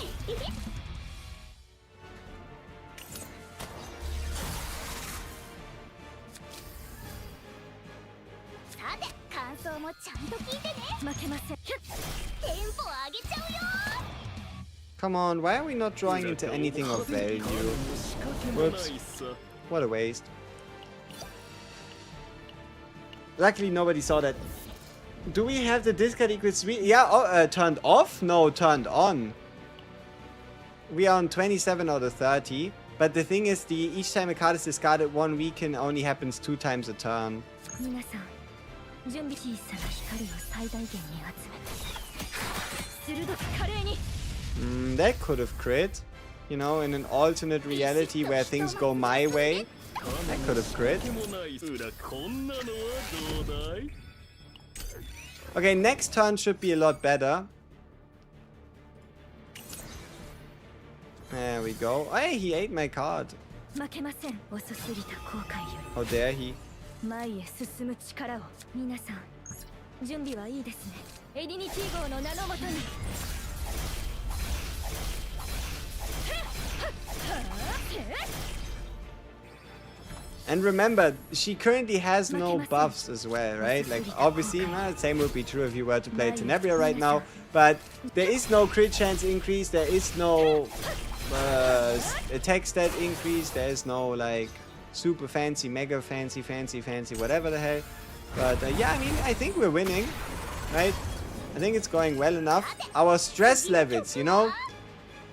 さて感想もちゃんと聞いてね。負けません。テンポ上げちゃうよ。 Come on, why are we not drawing into anything of value? 仕掛けもないさ。 What a waste. Luckily, nobody saw that. Do we have the discard equals 3? Yeah, turned off? No, turned on. We are on 27 out of 30. But the thing is, each time a card is discarded, one weaken only happens 2 times a turn. 皆さん準備小さな光を最大限に集めて鋭く華麗に That could have crit. You know, in an alternate reality where things go my way. That could have crit. 仕掛けもない裏こんなのはどうだい？ Okay, next turn should be a lot better. There we go. Hey, he ate my card. 負けません。遅すぎた後悔よ How dare he? り前へ進む力を皆さん準備はいいですね。エディニティ号の名のもとに And remember, she currently has no buffs as well, right? Like, obviously, the same would be true if you were to play Tenebria right now. But there is no crit chance increase, there is no attack stat increase, there is no, like, super fancy, mega fancy, whatever the hell. But, yeah, I mean, I think we're winning, right? I think it's going well enough. Our stress levels, you know?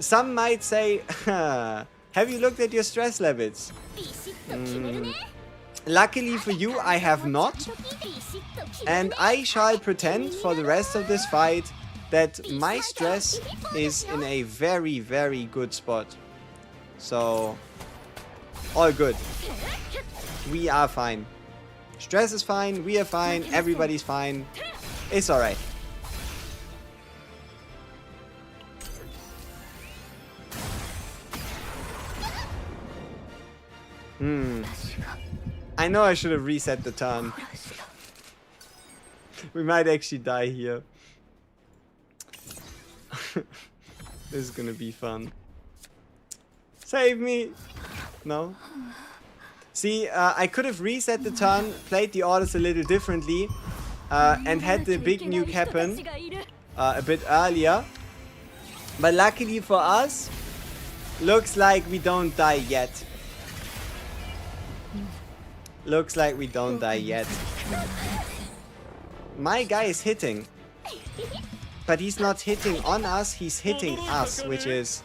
Some might say, have you looked at your stress levels? ビシッと決めるね。 Luckily for you, I have not. ビシッと決める And ね。 I shall pretend for the rest of this fight that my stress is in a very, very good spot. So, all good. We are fine. Stress is fine, we are fine, everybody's fine. It's alright. I know I should have reset the turn. We might actually die here. This is gonna be fun. Save me! No? See, I could have reset the turn, played the orders a little differently, and had the big nuke happen a bit earlier. But luckily for us, looks like we don't die yet. Looks like we don't die yet. My guy is hitting. But he's not hitting on us, he's hitting us, which is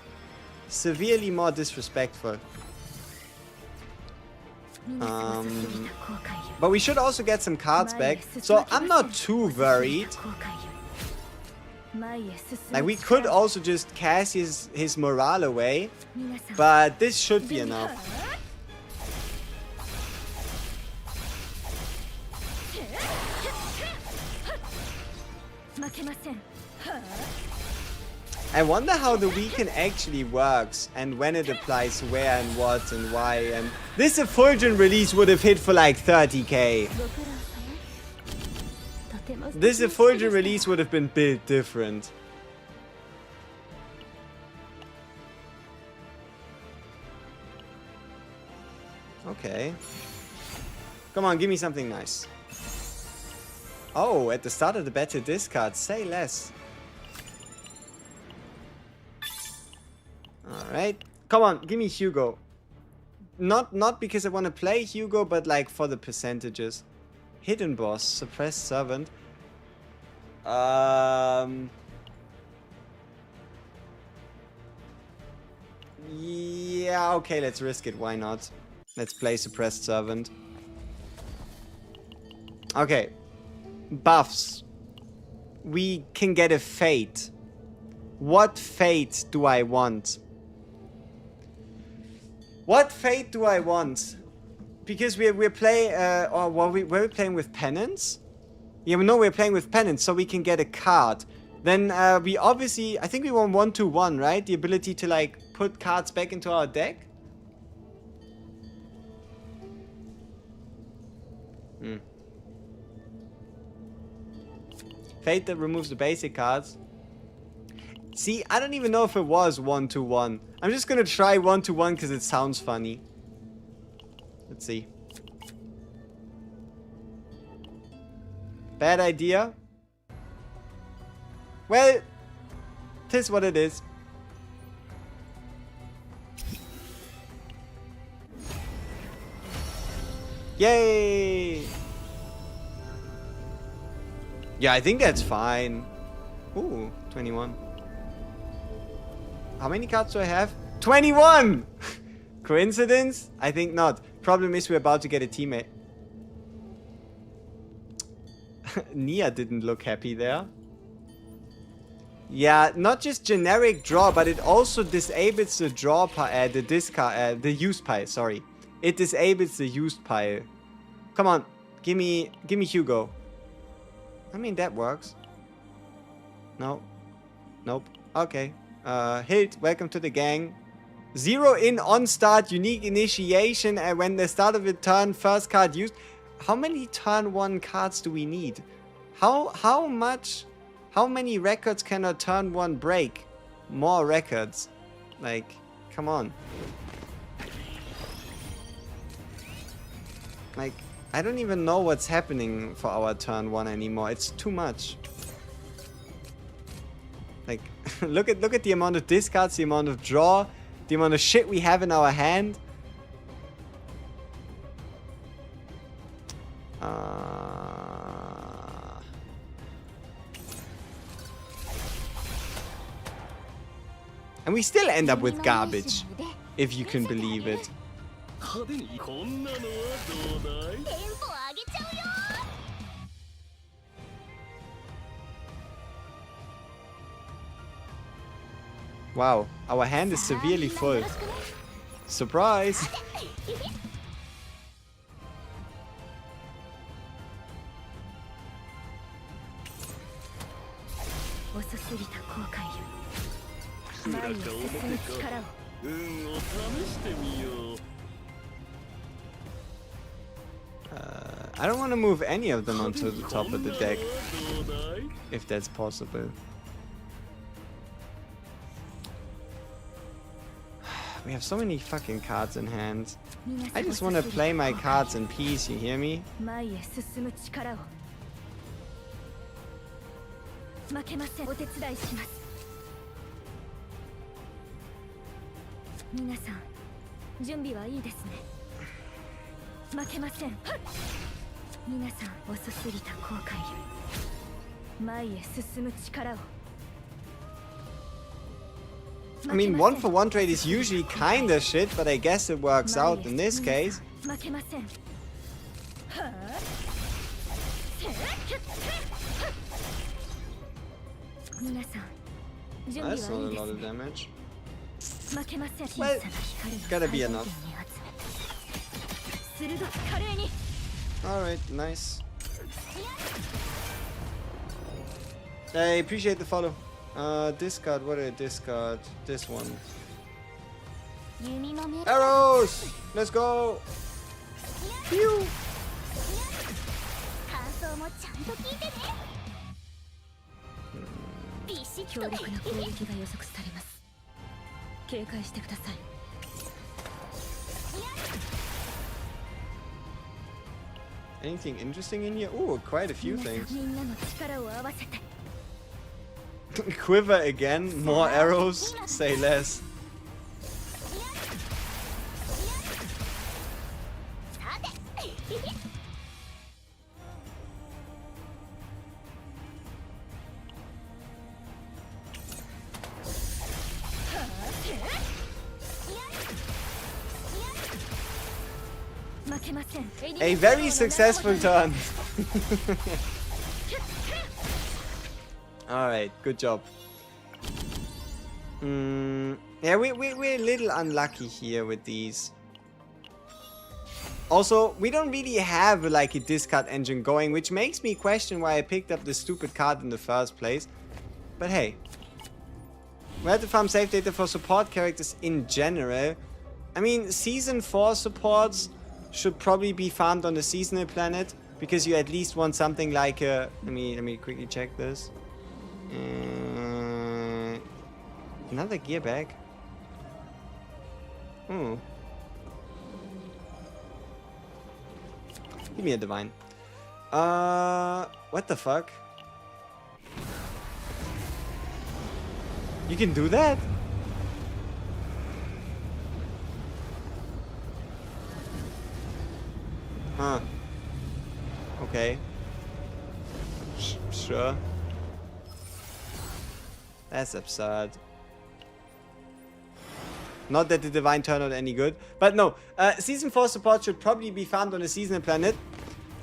severely more disrespectful. But we should also get some cards back, so I'm not too worried. Like, we could also just cast his morale away, but this should be enough. I wonder how the weaken actually works and when it applies where and what and why. And this effulgent release would have hit for like 30k. This effulgent release would have been built different. Okay. Come on, give me something nice. Oh, at the start of the battle discard. Say less. Alright. Come on, give me Hugo. Not because I want to play Hugo, but like for the percentages. Hidden boss, suppressed servant. Yeah, okay, let's risk it. Why not? Let's play suppressed servant. Okay. Buffs. We can get a fate. What fate do I want? What fate do I want? Because we're playing, or were we playing with penance? Yeah, no, we're playing with penance, so we can get a card. Then we obviously, I think we want 1-1, right? The ability to like put cards back into our deck. Fate that removes the basic cards. See, I don't even know if it was 1-1. I'm just gonna try 1-1 because it sounds funny. Let's see. Bad idea. Well, tis what it is. Yay! Yeah, I think that's fine. Ooh, 21. How many cards do I have? 21! Coincidence? I think not. Problem is we're about to get a teammate. Nia didn't look happy there. Yeah, not just generic draw, but it also disables the draw pile, the discard, the used pile, sorry. It disables the used pile. Come on, give me Hugo. I mean, that works. No. Nope. Okay. Hilde, welcome to the gang. 0 in on start, unique initiation, and when the start of the turn, first card used. How many turn 1 cards do we need? How many records can a turn 1 break? More records. Like, come on. Like, I don't even know what's happening for our turn 1 anymore. It's too much. Like, look at the amount of discards, the amount of draw, the amount of shit we have in our hand. And we still end up with garbage, if you can believe it. Wow, our hand is severely full. Surprise! I don't want to move any of them onto the top of the deck, if that's possible. We have so many fucking cards in hand. I just want to play my cards in peace, you hear me? 前へ進む力を負けません。お手伝いします。皆さん準備はいいですね。負けません。皆さん遅すぎた後悔より前へ進む力を I mean, 1-for-1 trade is usually kinda shit, but I guess it works out in this case. 負けません。はあ皆さん準備はいい That's です not a ね。 lot of damage. 負けません。 Well, gotta be enough. 鋭く華麗に Alright, nice. I appreciate the follow. Discard, what did I discard? This one. 弓の目 Arrows! Let's go! Pew! 感想もちゃんと聞いてねビシッ強と力な攻撃が予測されます。警戒してください。 Anything interesting in here? Ooh, quite a few 皆さん things. みんなの力を合わせて Quiver again, more arrows, say less. さて 負けません。 A very successful turn. Alright, good job. Yeah, we're a little unlucky here with these. Also, we don't really have like a discard engine going, which makes me question why I picked up this stupid card in the first place. But hey. We had to farm save data for support characters in general. I mean, Season 4 supports should probably be farmed on the seasonal planet, because you at least want something like a... Let me quickly check this. Another gear bag. Give me a divine. What the fuck? You can do that? Huh. Okay. Sure. That's absurd. Not that the divine turned out any good. But no, Season 4 support should probably be farmed on a seasonal planet.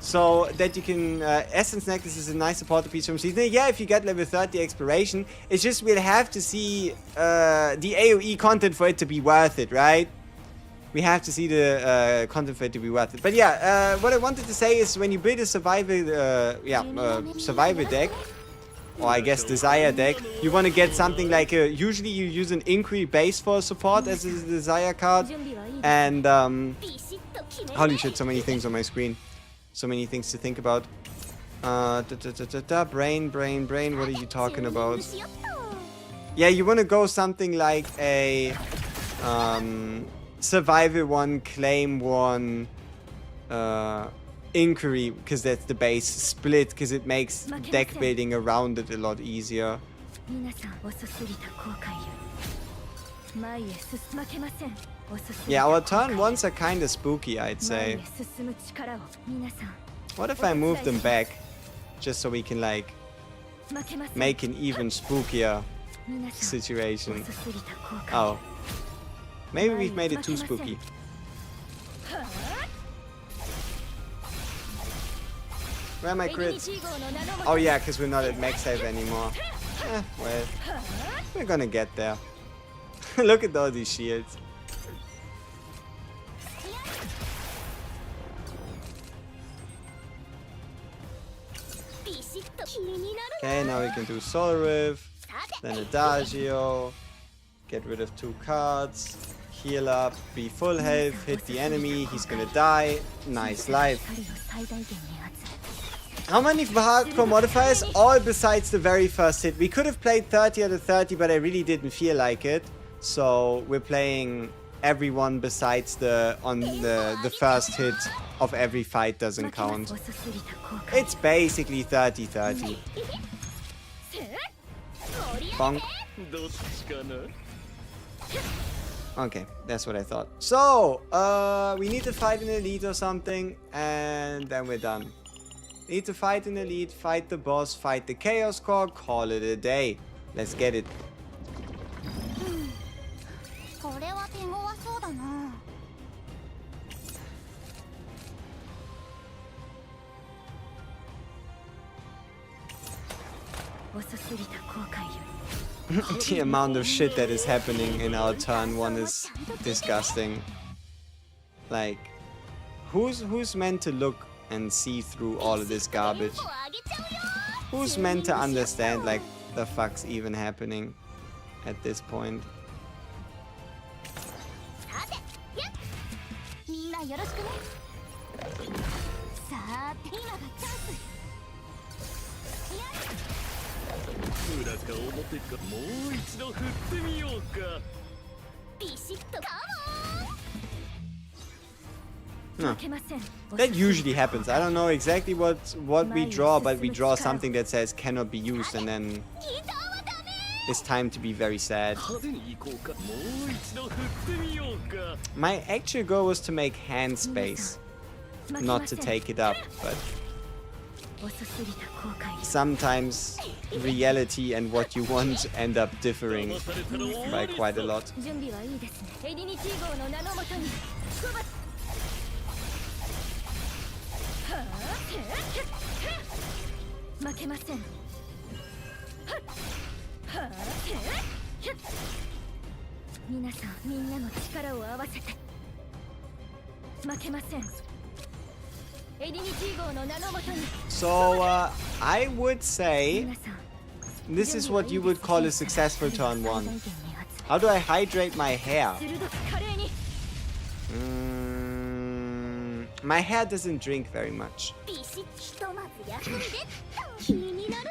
So that you can... Essence Necklace is a nice supporter piece from seasonal. Yeah, if you get level 30 exploration. It's just we'll have to see the AoE content for it to be worth it, right? We have to see the content for it to be worth it. But yeah, what I wanted to say is when you build a survival deck, or I guess desire deck, you want to get something like usually you use an inquiry base for support as a desire card. And holy shit, so many things on my screen. So many things to think about. Brain, what are you talking about? Yeah, you want to go something like a survival one, claim one, inquiry, because that's the base. Split, because it makes deck building around it a lot easier. Yeah, our turn ones are kind of spooky, I'd say. What if I move them back, just so we can like make an even spookier situation? Oh. Maybe we've made it too spooky. Where are my crits? Oh yeah, because we're not at max health anymore. Well, we're gonna get there. Look at all these shields. Okay, now we can do Soul Rift, then Adagio, get rid of 2 cards, Heal up, be full health, hit the enemy, he's gonna die. Nice life. 光を最大限に集め How many hardcore modifiers? All besides the very first hit. We could have played 30 out of 30, but I really didn't feel like it. So we're playing everyone besides the first hit of every fight doesn't 負けます count. 遅すぎた後悔 It's basically 30-30. Bonk. どっちかな Okay, that's what I thought. So, we need to fight an elite or something, and then we're done. Need to fight an elite, fight the boss, fight the chaos core, call it a day. Let's get it. これは手強そうだな。遅すぎた後悔よ The amount of shit that is happening in our turn 1 is disgusting. Like, who's meant to look and see through all of this garbage? テンポ上げちゃうよ。 Who's meant to understand, like, the fuck's even happening at this point? さて、やっみんなよろしくね。さあ、今がチャンス。裏か表かもう一度振ってみようかビシッとカ No. 負けません That usually happens. I don't know exactly what we draw, but we draw something that says cannot be used, and then モンギターはダメ。 it's time to be very sad. 派手に行こうかもう一度振ってみようか My actual goal was to make hand space, 負け not ませ to ん take it up, but 遅すぎた後悔よ sometimes reality and what you want end up differing 騙されたら終わ by り quite a lot. 準備はいいですねエディニティ号の名のもとに飛ばすはあ負けませんはあ皆さんみんなの力を合わせて負けませんエディニティ号の名のもとに So I would say 皆さん this is what you would call a successful turn 1. How do I hydrate my hair? 鋭く華麗に My hair doesn't drink very much. ビシッひとまず休んで気になる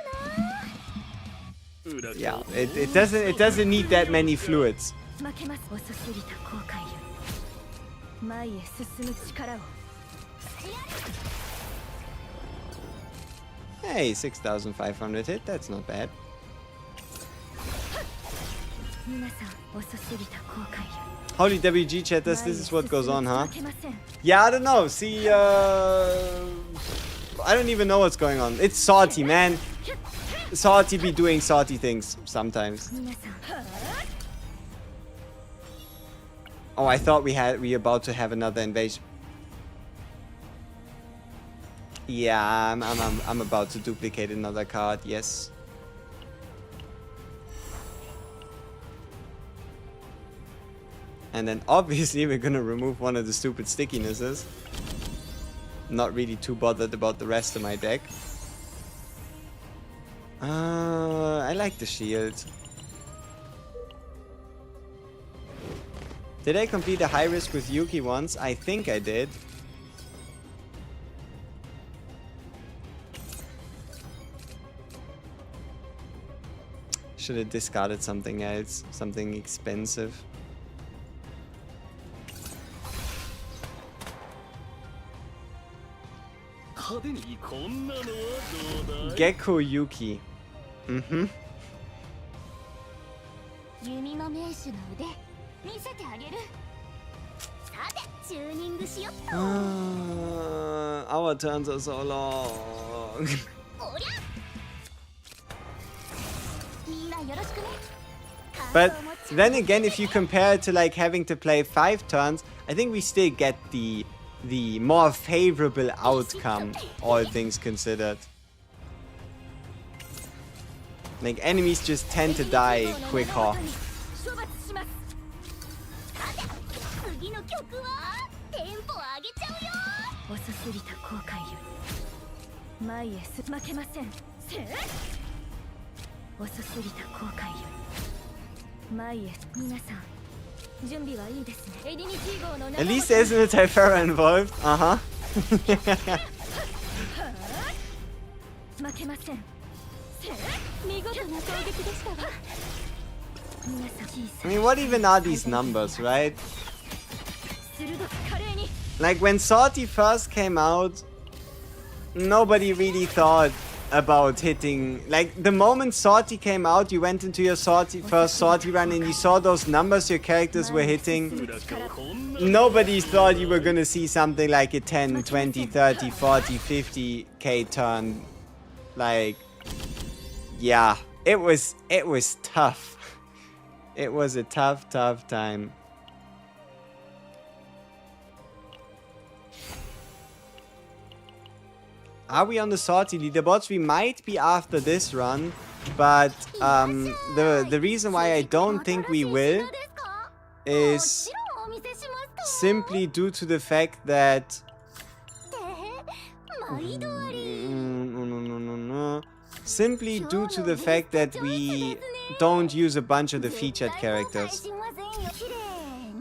な。裏か Yeah, it doesn't need that many fluids. 負けます遅すぎた後悔よ前へ進む力を Hey, 6,500 hit. That's not bad. 皆さん遅すぎた後悔よ Holy WG chatters, this is what goes on, huh? 負けません Yeah, I don't know. See, I don't even know what's going on. It's salty, man. Salty be doing salty things sometimes. 皆さん Oh, I thought we were about to have another invasion. Yeah, I'm about to duplicate another card. Yes. And then obviously we're gonna remove one of the stupid stickinesses. Not really too bothered about the rest of my deck. I like the shield. Did I complete a high risk with Yuki once? I think I did. Should have discarded something else, something expensive. Gecko Yuki. Mm-hmm. 弓の名手の腕見せてあげる。さてチューニングしよっと。 Our turns are so long. おりゃ。みんなよろしくね。 But then again, if you compare it to like having to play 5 turns, I think we still get the more favorable outcome, all things considered. Like enemies just tend to die quicker. 処罰しますさて次の曲はテンポ上げちゃうよ。遅すぎた後悔よ前へ負けませんせー遅すぎた後悔よ前へ皆さん準備はいいですね。エディニティ号の At least there isn't a Typhera involved. Uh-huh. 負けません。見事な攻撃でしたわ。皆さん小 I さい mean, what even are these numbers, right? 鋭く華麗に Like, when Sortie first came out, nobody really thought about hitting. Like, the moment Sortie came out, you went into your first Sortie run and you saw those numbers your characters were hitting. 裏かこんな Nobody thought you were gonna see something like a 10, 20, 30, 40, 50k turn. Like, yeah, it was tough. It was a tough time. Are we on the Sortie leaderboards? We might be after this run, but the reason why I don't think we will is simply due to the fact that simply due to the fact that we don't use a bunch of the featured characters.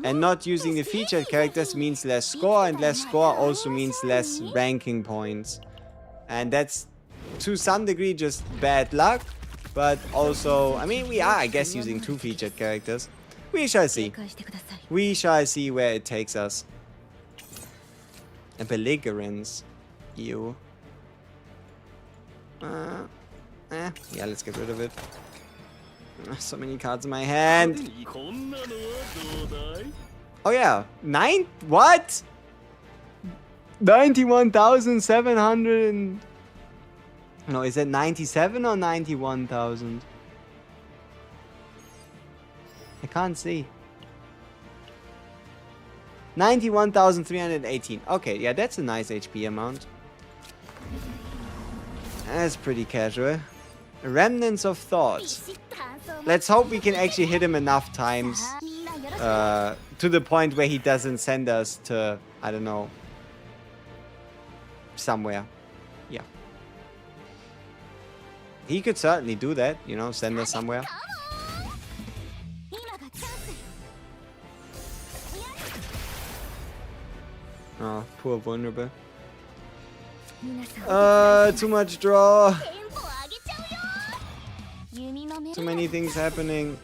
And not using the featured characters means less score, and less score also means less ranking points. And that's, to some degree, just bad luck. But also, I mean, we are, I guess, using 2 featured characters. We shall see. 返してください。 We shall see where it takes us. A belligerence. Ew. Yeah, let's get rid of it. So many cards in my hand. こんなのはどうだい Oh yeah, what? 91,700 and... No, is it 97 or 91,000? I can't see. 91,318. Okay, yeah, that's a nice HP amount. That's pretty casual. Remnants of Thoughts. Let's hope we can actually hit him enough times to the point where he doesn't send us to, I don't know, somewhere. Yeah. He could certainly do that, you know, send us somewhere. Oh, poor vulnerable. 皆さん Too much draw. テンポ上げちゃうよ弓の目 Too many things happening.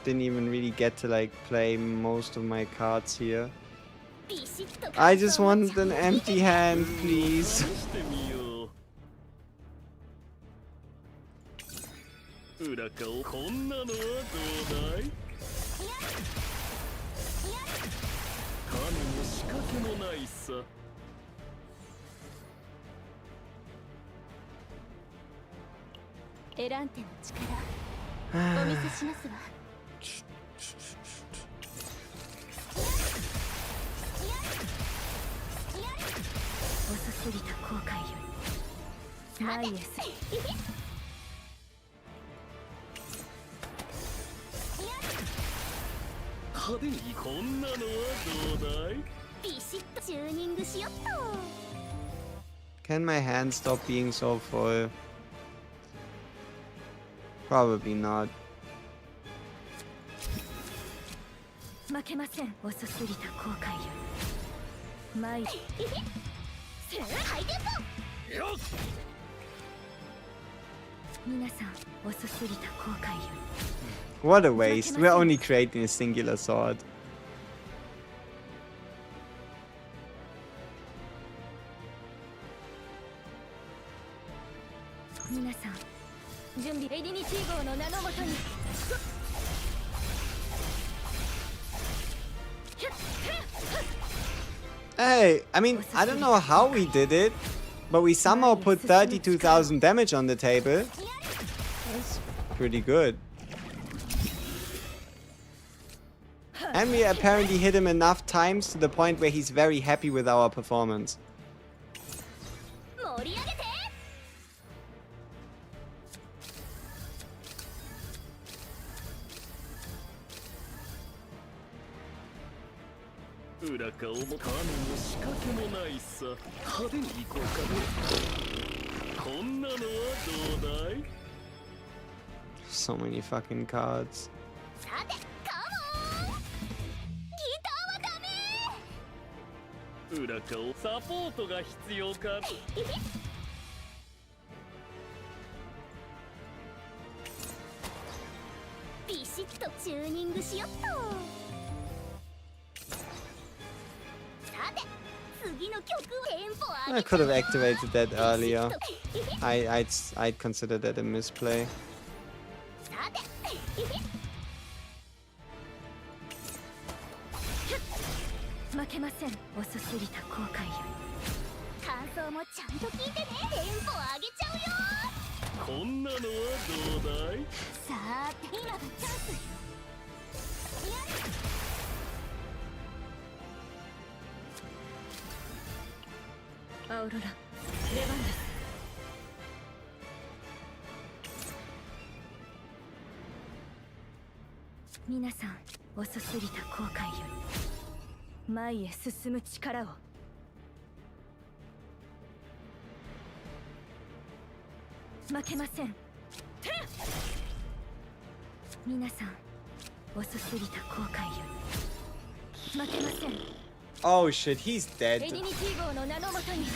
Didn't even really get to like play most of my cards here. ビシッと I just want an empty hand, please. してみよう裏かをこんなのはどうだい種も仕掛けもないさエランテの力お見せしますわ遅すぎた後悔より前へす派手にこんなのはどうだいビシッとチューニングしよっと Can my hand stop being so full? Probably not. 負けません遅すぎた後悔より前へハイテンポよっ皆さん遅すぎた後悔よ What a waste. We're only creating a singular sword. り皆さん準備エディニティ号の名のもとに Hey, I mean, I don't know how we did it, but we somehow put 32,000 damage on the table. That's pretty good. And we apparently hit him enough times to the point where he's very happy with our performance. 盛り上げて裏かをも種も仕掛けもないさ派手に行こうかねこんなのはどうだい So many fucking cards. さてカモンギターはダメ裏顔サポートが必要か。ビシッとチューニングしよっと。さて次の曲テンポ上 I げ could have activated that earlier. I'd consider that a misplay. さて負けません。遅すぎた後悔よ感想もちゃんと聞いてね。テンポ上げちゃうよ。こんなのはどうだい。さあ今がチャンス。アウロラ、出番です。皆さん、遅すぎた後悔より前へ進む力を。負けません。皆さん、遅すぎた後悔より負けません。 Oh shit, he's エ dead. ディニティ号の名のもとに。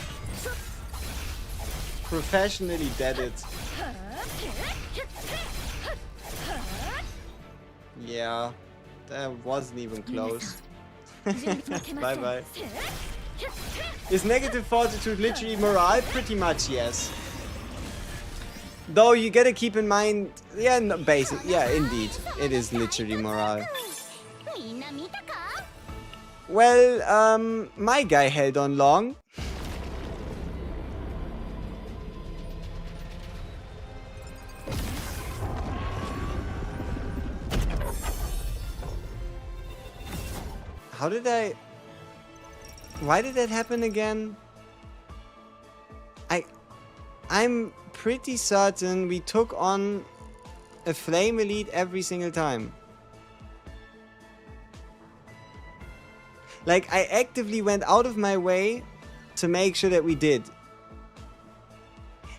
Professionally dead it. Yeah, that wasn't even close. Bye bye. Is negative fortitude literally morale? Pretty much, yes. Though you gotta keep in mind, yeah, no, basic, yeah, indeed, it is literally morale. みんな見たか。 Well, my guy held on long. How did I... Why did that happen again? I'm pretty certain we took on a flame elite every single time. Like, I actively went out of my way to make sure that we did.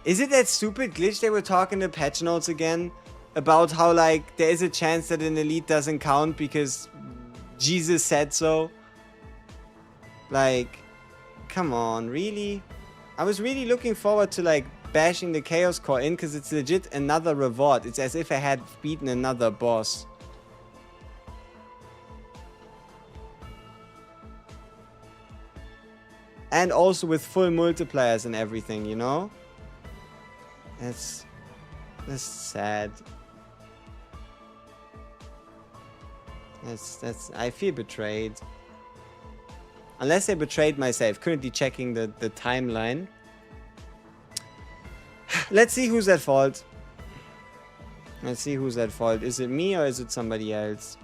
Is it that stupid glitch they were talking in the patch notes again? About how, like, there is a chance that an elite doesn't count because Jesus said so? Like, come on, really? I was really looking forward to, like, bashing the Chaos Core in because it's legit another reward. It's as if I had beaten another boss. And also with full multipliers and everything, you know? That's sad. I feel betrayed. Unless I betrayed myself. Currently checking the timeline. Let's see who's at fault. Let's see who's at fault. Is it me or is it somebody else?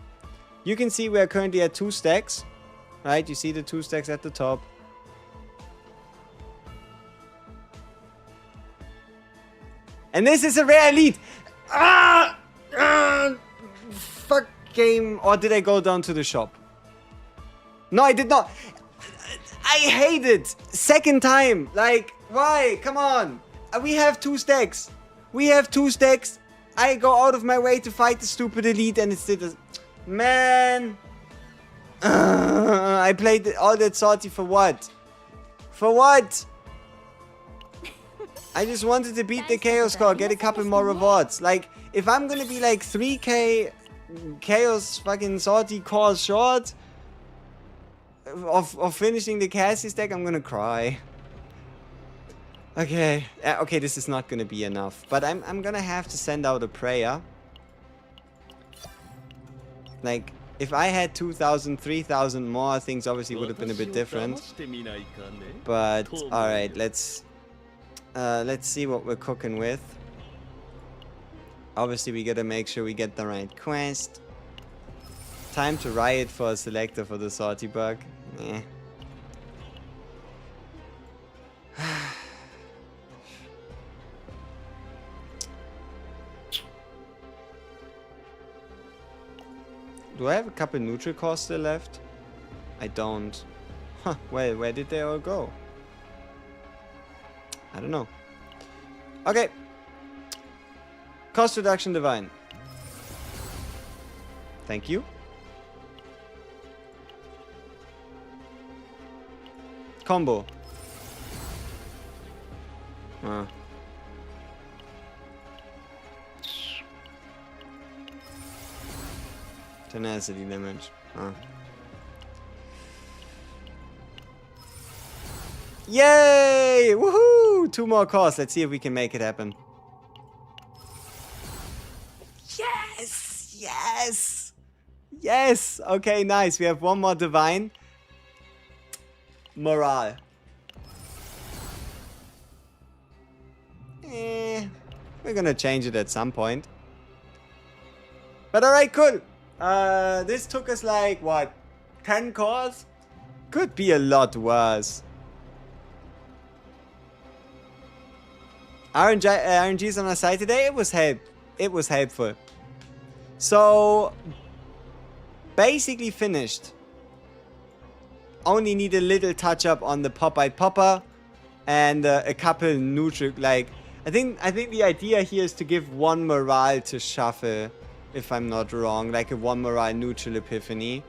You can see we're currently at 2 stacks. Right? You see the 2 stacks at the top. And this is a rare elite! Fuck game. Or did I go down to the shop? No, I did not. I hate it. Second time. Like, why? Come on. We have 2 stacks. We have 2 stacks. I go out of my way to fight the stupid elite and it's still... Man. I played all that salty for what? For what? I just wanted to beat the Chaos Core, get a couple more rewards. Like, if I'm gonna be like 3k Chaos fucking salty cores short of finishing the Cassie stack, I'm gonna cry. Okay, okay, this is not gonna be enough. But I'm gonna have to send out a prayer. Like, if I had 2,000, 3,000 more, things obviously would have been a bit different. But, alright, let's see what we're cooking with. Obviously, we gotta make sure we get the right quest. Time to riot for a selector for the salty bug. Eh. Do I have a couple neutral cores still left? I don't. Huh, well, where did they all go? I don't know. Okay. Cost reduction divine. Thank you. Combo. Tenacity damage. Yay! Woohoo! 2 more cores. Let's see if we can make it happen. Yes! Yes! Yes! Okay, nice. We have 1 more divine. Morale. We're gonna change it at some point. But alright, cool. This took us like, what, 10 cores? Could be a lot worse. RNG's on our side today. It was helpful. So basically finished. Only need a little touch up on the Popeye Popper and a couple neutral. Like I think the idea here is to give 1 morale to shuffle, if I'm not wrong, like a 1 morale neutral epiphany.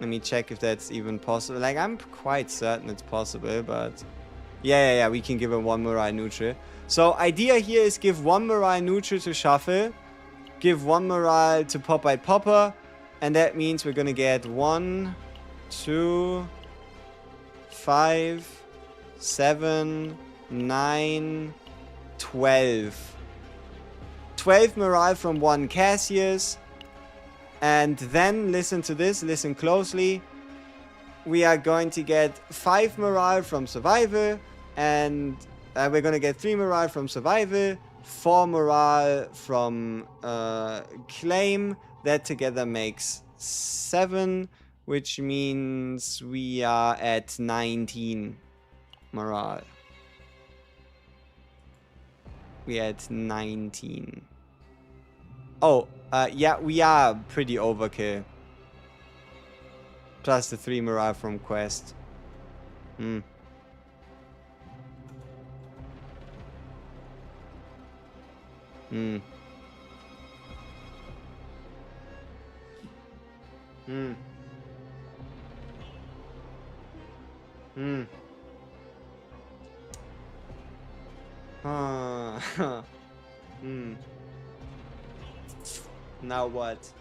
Let me check if that's even possible. Like I'm quite certain it's possible, but yeah, we can give a 1 morale neutral. So idea here is give 1 morale neutral to shuffle, give 1 morale to Popeye Popper, and that means we're gonna get 1, 2, 5, 7, 9, 12. 12 morale from 1 Cassius. And then, listen to this, listen closely. We are going to get 5 morale from survival. And we're going to get 3 morale from survival. 4 morale from claim. That together makes 7. Which means we are at 19 morale. We are at 19. Oh, yeah, we are pretty overkill. Plus the 3 morale from quest. Hmm. Hmm. Hmm. Hmm. Hmm. Now what?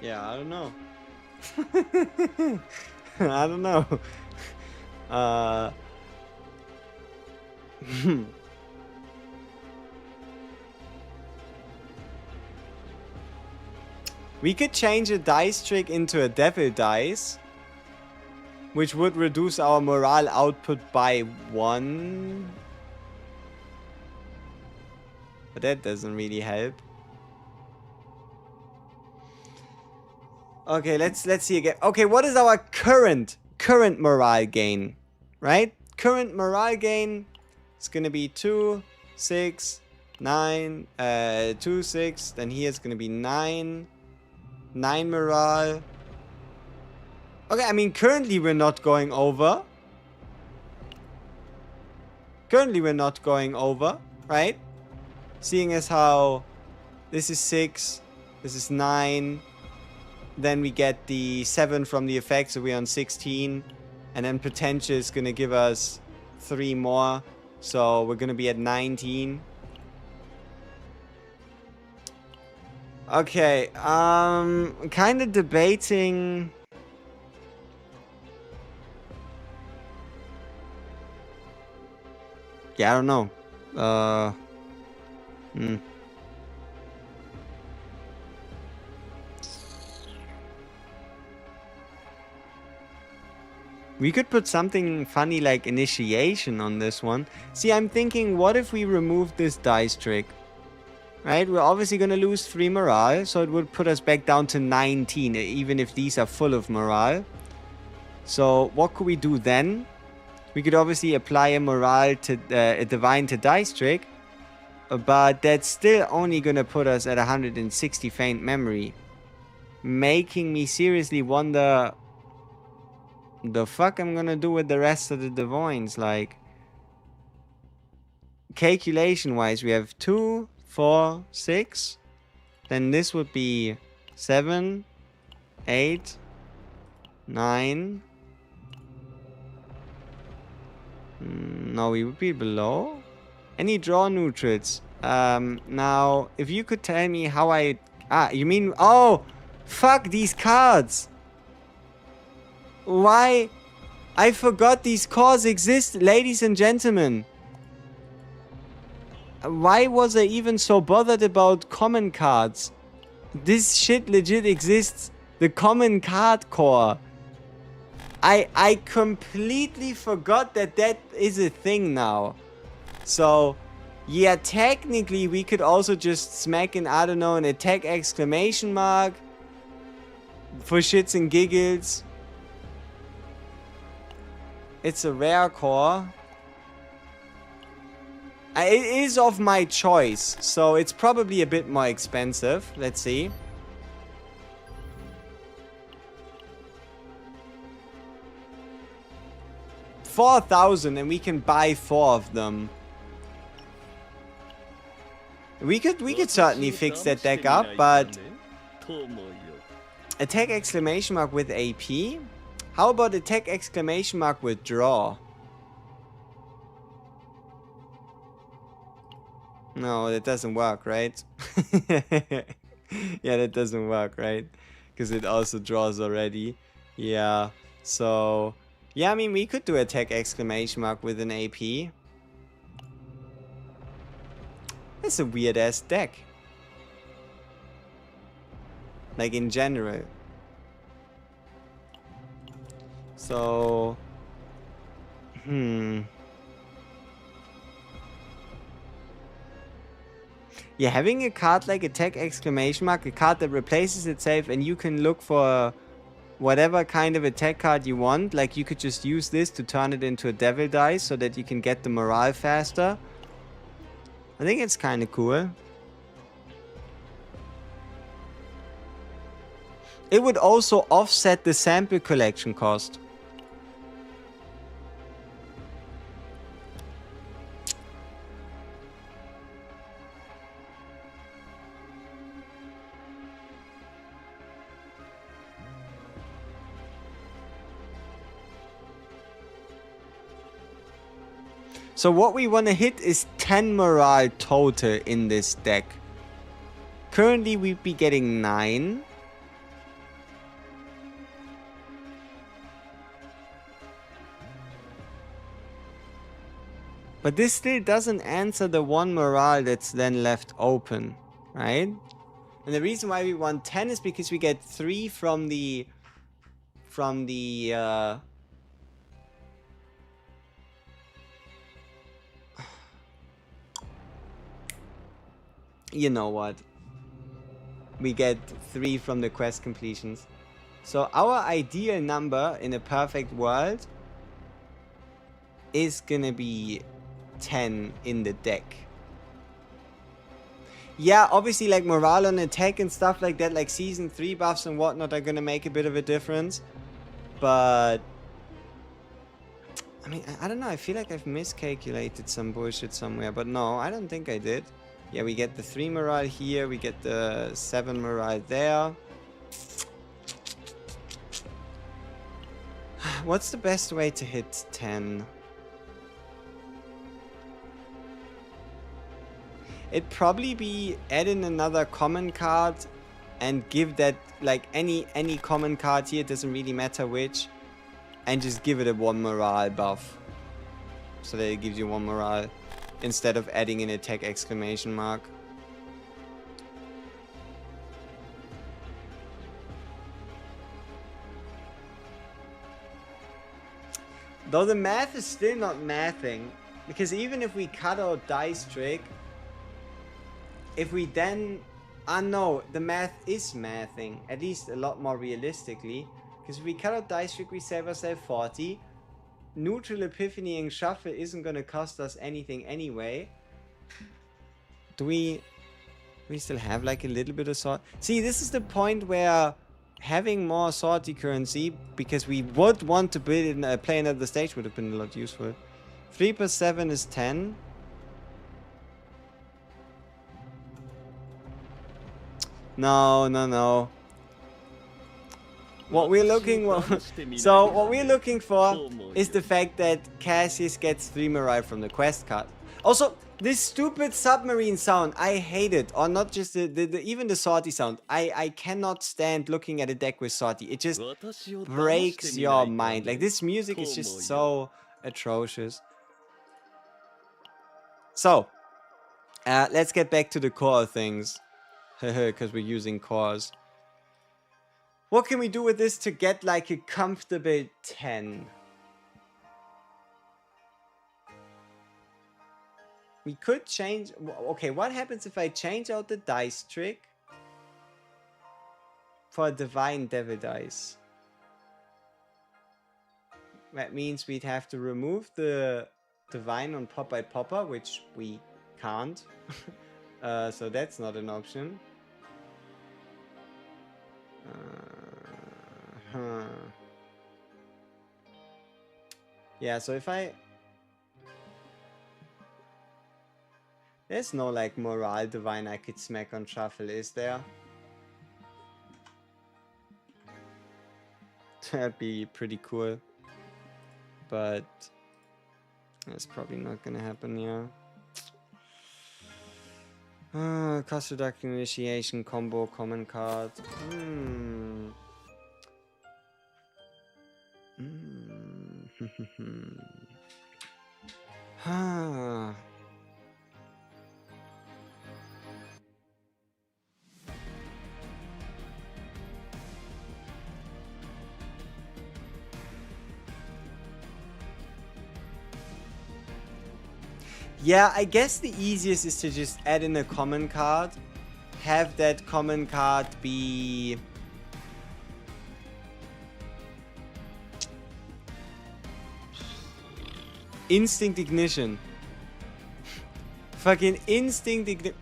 Yeah, I don't know. I don't know. We could change a dice trick into a devil dice, which would reduce our morale output by 1. But that doesn't really help. Okay, let's see again. Okay, what is our current morale gain? Right? Current morale gain is gonna be 2, 6, 9, 2, 6. Then here it's gonna be 9 morale. Okay, I mean currently we're not going over. Currently we're not going over, right? Seeing as how this is 6, this is 9. Then we get the 7 from the effect, so we're on 16. And then potential is going to give us 3 more. So we're going to be at 19. Okay, kind of debating. Yeah, I don't know. We could put something funny like initiation on this one. See, I'm thinking, what if we remove this dice trick? Right, we're obviously going to lose 3 morale, so it would put us back down to 19, even if these are full of morale. So what could we do then? We could obviously apply a morale to a divine to dice trick. But that's still only gonna put us at 160 faint memory. Making me seriously wonder the fuck I'm gonna do with the rest of the divines. Like, calculation wise, we have 2, 4, 6. Then this would be 7, 8, 9. No, we would be below. Any draw neutrals? Now, if you could tell me how I... Ah, you mean... Oh! Fuck these cards! Why? I forgot these cores exist, ladies and gentlemen. Why was I even so bothered about common cards? This shit legit exists. The common card core. I completely forgot that that is a thing now. So, yeah, technically we could also just smack in, I don't know, an attack exclamation mark. For shits and giggles. It's a rare core. It is of my choice, so it's probably a bit more expensive. Let's see. $4,000 and we can buy 4 of them. We could certainly fix that deck up, but attack exclamation mark with AP? How about attack exclamation mark with draw? No, that doesn't work, right? Yeah, that doesn't work, right? Because it also draws already. Yeah, so... Yeah, I mean, we could do attack exclamation mark with an AP. It's a weird-ass deck. Like, in general. So... Yeah, having a card like attack exclamation mark, a card that replaces itself, and you can look for whatever kind of attack card you want. Like, you could just use this to turn it into a devil dice so that you can get the morale faster. I think it's kind of cool. It would also offset the sample collection cost. So what we want to hit is 10 morale total in this deck. Currently we'd be getting 9. But this still doesn't answer the 1 morale that's then left open, right? And the reason why we want 10 is because we get 3 from the you know what? We get 3 from the quest completions. So our ideal number in a perfect world is gonna be 10 in the deck. Yeah, obviously like morale on attack and stuff like that, like season 3 buffs and whatnot are gonna make a bit of a difference. But I mean, I don't know, I feel like I've miscalculated some bullshit somewhere, but no, I don't think I did. Yeah, we get the 3 morale here, we get the 7 morale there. What's the best way to hit 10? It'd probably be add in another common card and give that, like, any common card here, it doesn't really matter which, and just give it a 1 morale buff. So that it gives you 1 morale. Instead of adding an attack exclamation mark. Though the math is still not mathing. Because even if we cut out dice trick, if we then... no, the math is mathing. At least a lot more realistically. Because if we cut out dice trick, we save ourselves 40. Neutral epiphany and shuffle isn't gonna cost us anything anyway. Do we still have like a little bit of sword? See, this is the point where having more swordy currency, because we would want to build in, play another stage, would have been a lot useful. 3 plus 7 is 10. No. What we're looking what we're looking for is the fact that Cassius gets 3 morale from the quest card. Also, this stupid submarine sound, I hate it. Or not just even the swordy sound. I cannot stand looking at a deck with swordy. It just breaks your mind. Like, this music is just so atrocious. So, let's get back to the core things. Because we're using cores. What can we do with this to get like a comfortable 10? We could change... Okay, what happens if I change out the dice trick for a divine devil dice? That means we'd have to remove the divine on pop by popper, which we can't. So that's not an option. Yeah, so if I... There's no like morale divine I could smack on shuffle, is there? That'd be pretty cool. But that's probably not gonna happen, yeah. Cost reduction initiation combo common card. Yeah, I guess the easiest is to just add in a common card. Have that common card be... Instinct Ignition. Fucking Instinct Ignition.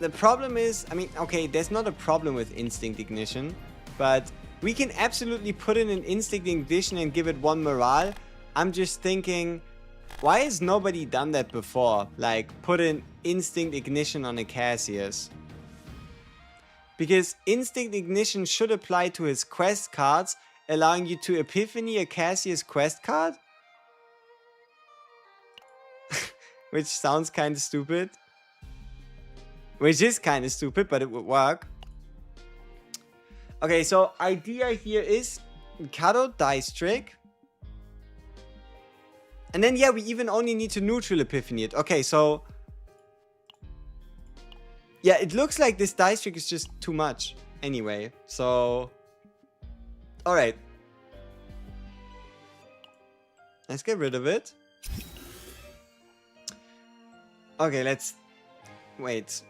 The problem is, I mean, okay, there's not a problem with Instinct Ignition, but we can absolutely put in an Instinct Ignition and give it 1 morale. I'm just thinking, why has nobody done that before? Like, put an Instinct Ignition on a Cassius. Because Instinct Ignition should apply to his quest cards, allowing you to Epiphany a Cassius quest card? Which sounds kind of stupid. Which is kind of stupid, but it would work. Okay, so idea here is Mikado dice trick. And then, yeah, we even only need to neutral Epiphany it. Okay, so... Yeah, it looks like this dice trick is just too much. Anyway, so... Alright. Let's get rid of it. Okay, let's... Wait.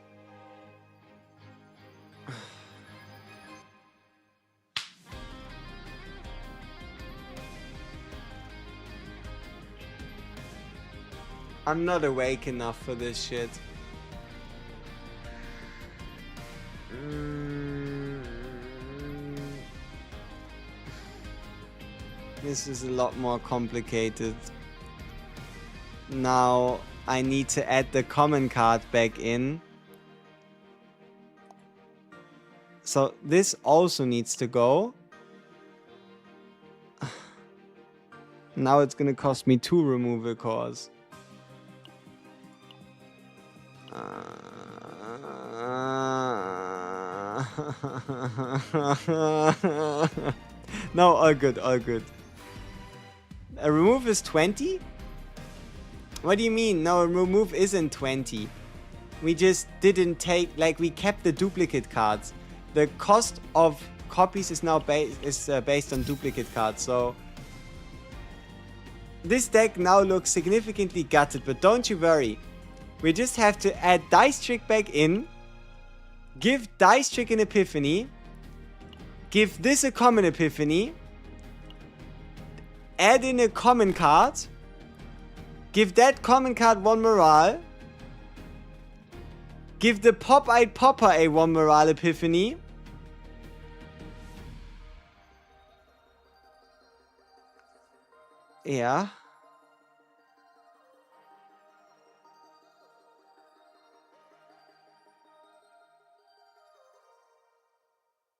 I'm not awake enough for this shit. This is a lot more complicated. Now I need to add the common card back in. So this also needs to go. Now it's gonna cost me 2 removal cores. No, all good, all good. A remove is 20? What do you mean? No, a remove isn't 20. We just didn't take, like, we kept the duplicate cards. The cost of copies is now based on duplicate cards, so... This deck now looks significantly gutted, but don't you worry. We just have to add Dice Trick back in, give Dice Trick an Epiphany, Give this a common epiphany. Add in a common card. Give that common card 1 morale. Give the Pop-Eyed Popper a 1 morale epiphany. Yeah.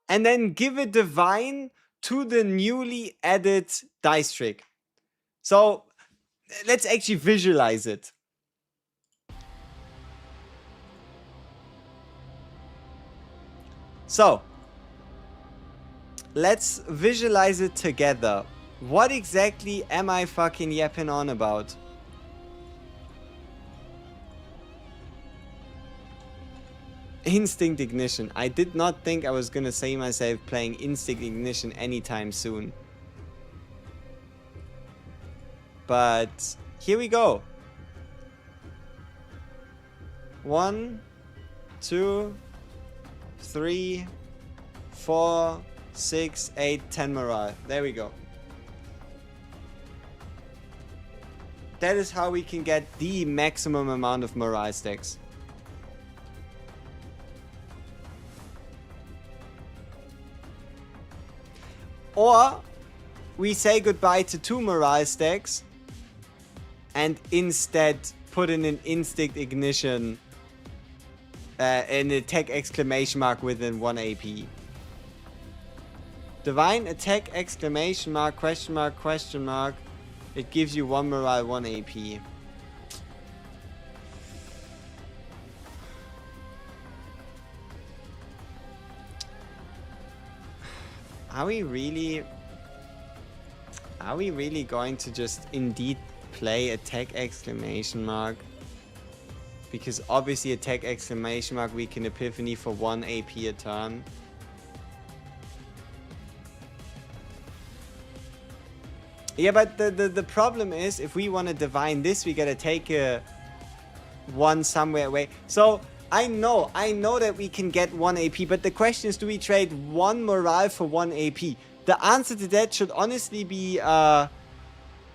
And then give a divine to the newly added dice trick. So let's actually visualize it. So let's visualize it together. What exactly am I fucking yapping on about? Instinct Ignition. I did not think I was gonna say myself playing Instinct Ignition anytime soon. But here we go. 1, 2, 3, 4, 6, 8, 10 morale. There we go. That is how we can get the maximum amount of morale stacks. Or we say goodbye to 2 morale stacks and instead put in an Instinct Ignition, an attack exclamation mark within 1 AP. Divine attack exclamation mark question mark question mark. It gives you 1 morale, 1 AP. Are we really going to just indeed play attack exclamation mark? Because obviously attack exclamation mark we can epiphany for 1 AP a turn. Yeah, but the problem is if we want to divine this, we gotta take a 1 somewhere away. So I know that we can get 1 AP, but the question is, do we trade 1 morale for 1 AP? The answer to that should honestly be,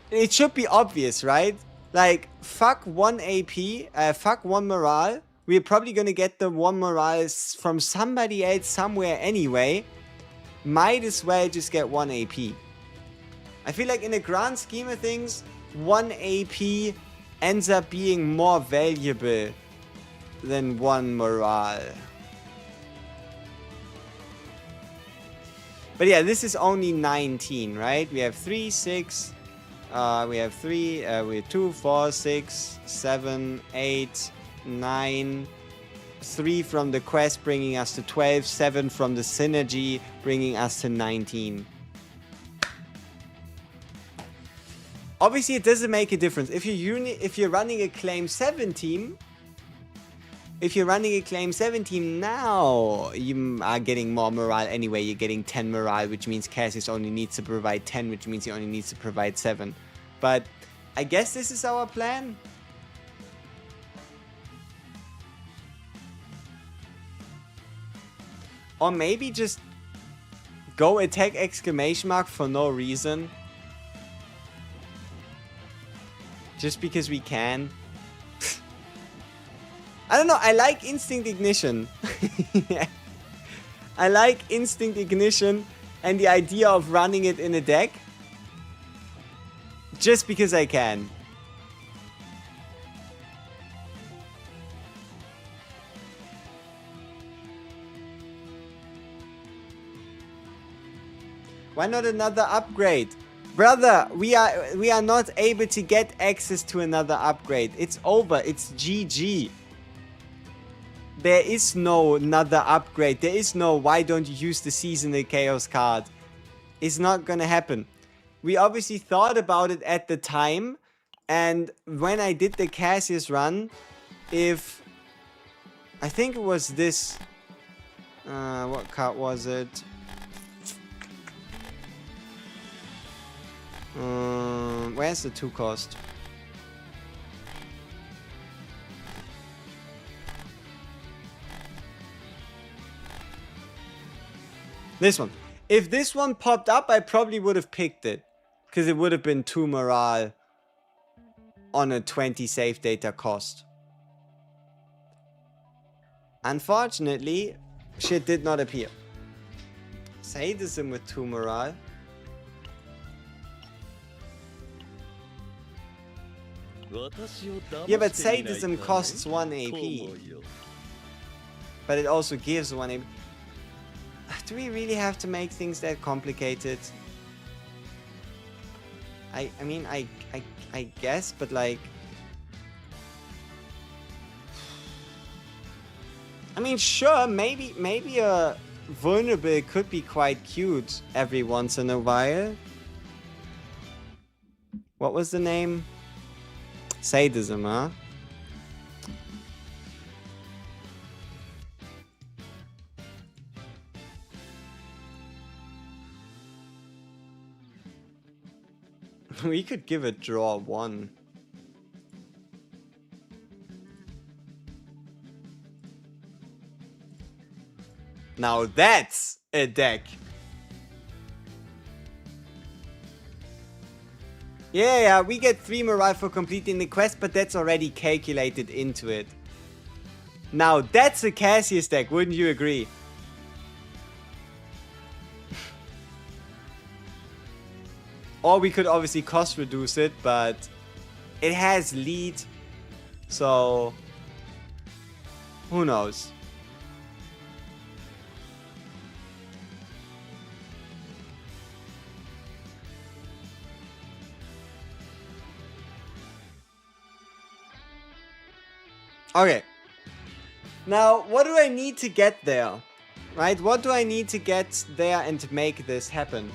it should be obvious, right? Like, fuck 1 AP, fuck 1 morale. We're probably gonna get the 1 morale from somebody else somewhere anyway. Might as well just get 1 AP. I feel like in the grand scheme of things, 1 AP ends up being more valuable than 1 morale. But yeah, this is only 19, right? We have 3, 6, we have 3, we have 2, 4, 6, 7, 8, 9, 3 from the quest bringing us to 12, 7 from the synergy bringing us to 19. Obviously, it doesn't make a difference. If you're running a Claim 7 team, now you are getting more morale anyway. You're getting 10 morale, which means Cassius only needs to provide 10, which means he only needs to provide 7. But I guess this is our plan. Or maybe just go attack exclamation mark for no reason. Just because we can. I don't know, I like Instinct Ignition. I like Instinct Ignition and the idea of running it in a deck. Just because I can. Why not another upgrade? Brother, we are not able to get access to another upgrade. It's over. It's GG. There is no another upgrade. There is no why don't you use the Seasonal Chaos card. It's not gonna happen. We obviously thought about it at the time. And when I did the Cassius run, if... I think it was this... what card was it? Where's the 2 cost? This one. If this one popped up, I probably would have picked it. Because it would have been 2 morale on a 20 save data cost. Unfortunately, shit did not appear. Sadism with 2 morale. Yeah, but sadism costs 1 AP. But it also gives 1 AP. Do we really have to make things that complicated? I mean, I guess, but like... I mean, sure, maybe a vulnerable could be quite cute every once in a while. What was the name? Sadism, huh? We could give it draw 1. Now that's a deck. Yeah, we get 3 morale for completing the quest, but that's already calculated into it. Now that's a Cassius deck, wouldn't you agree? Or we could obviously cost reduce it, but it has lead, so who knows? Okay. Now, what do I need to get there? Right? What do I need to get there and make this happen?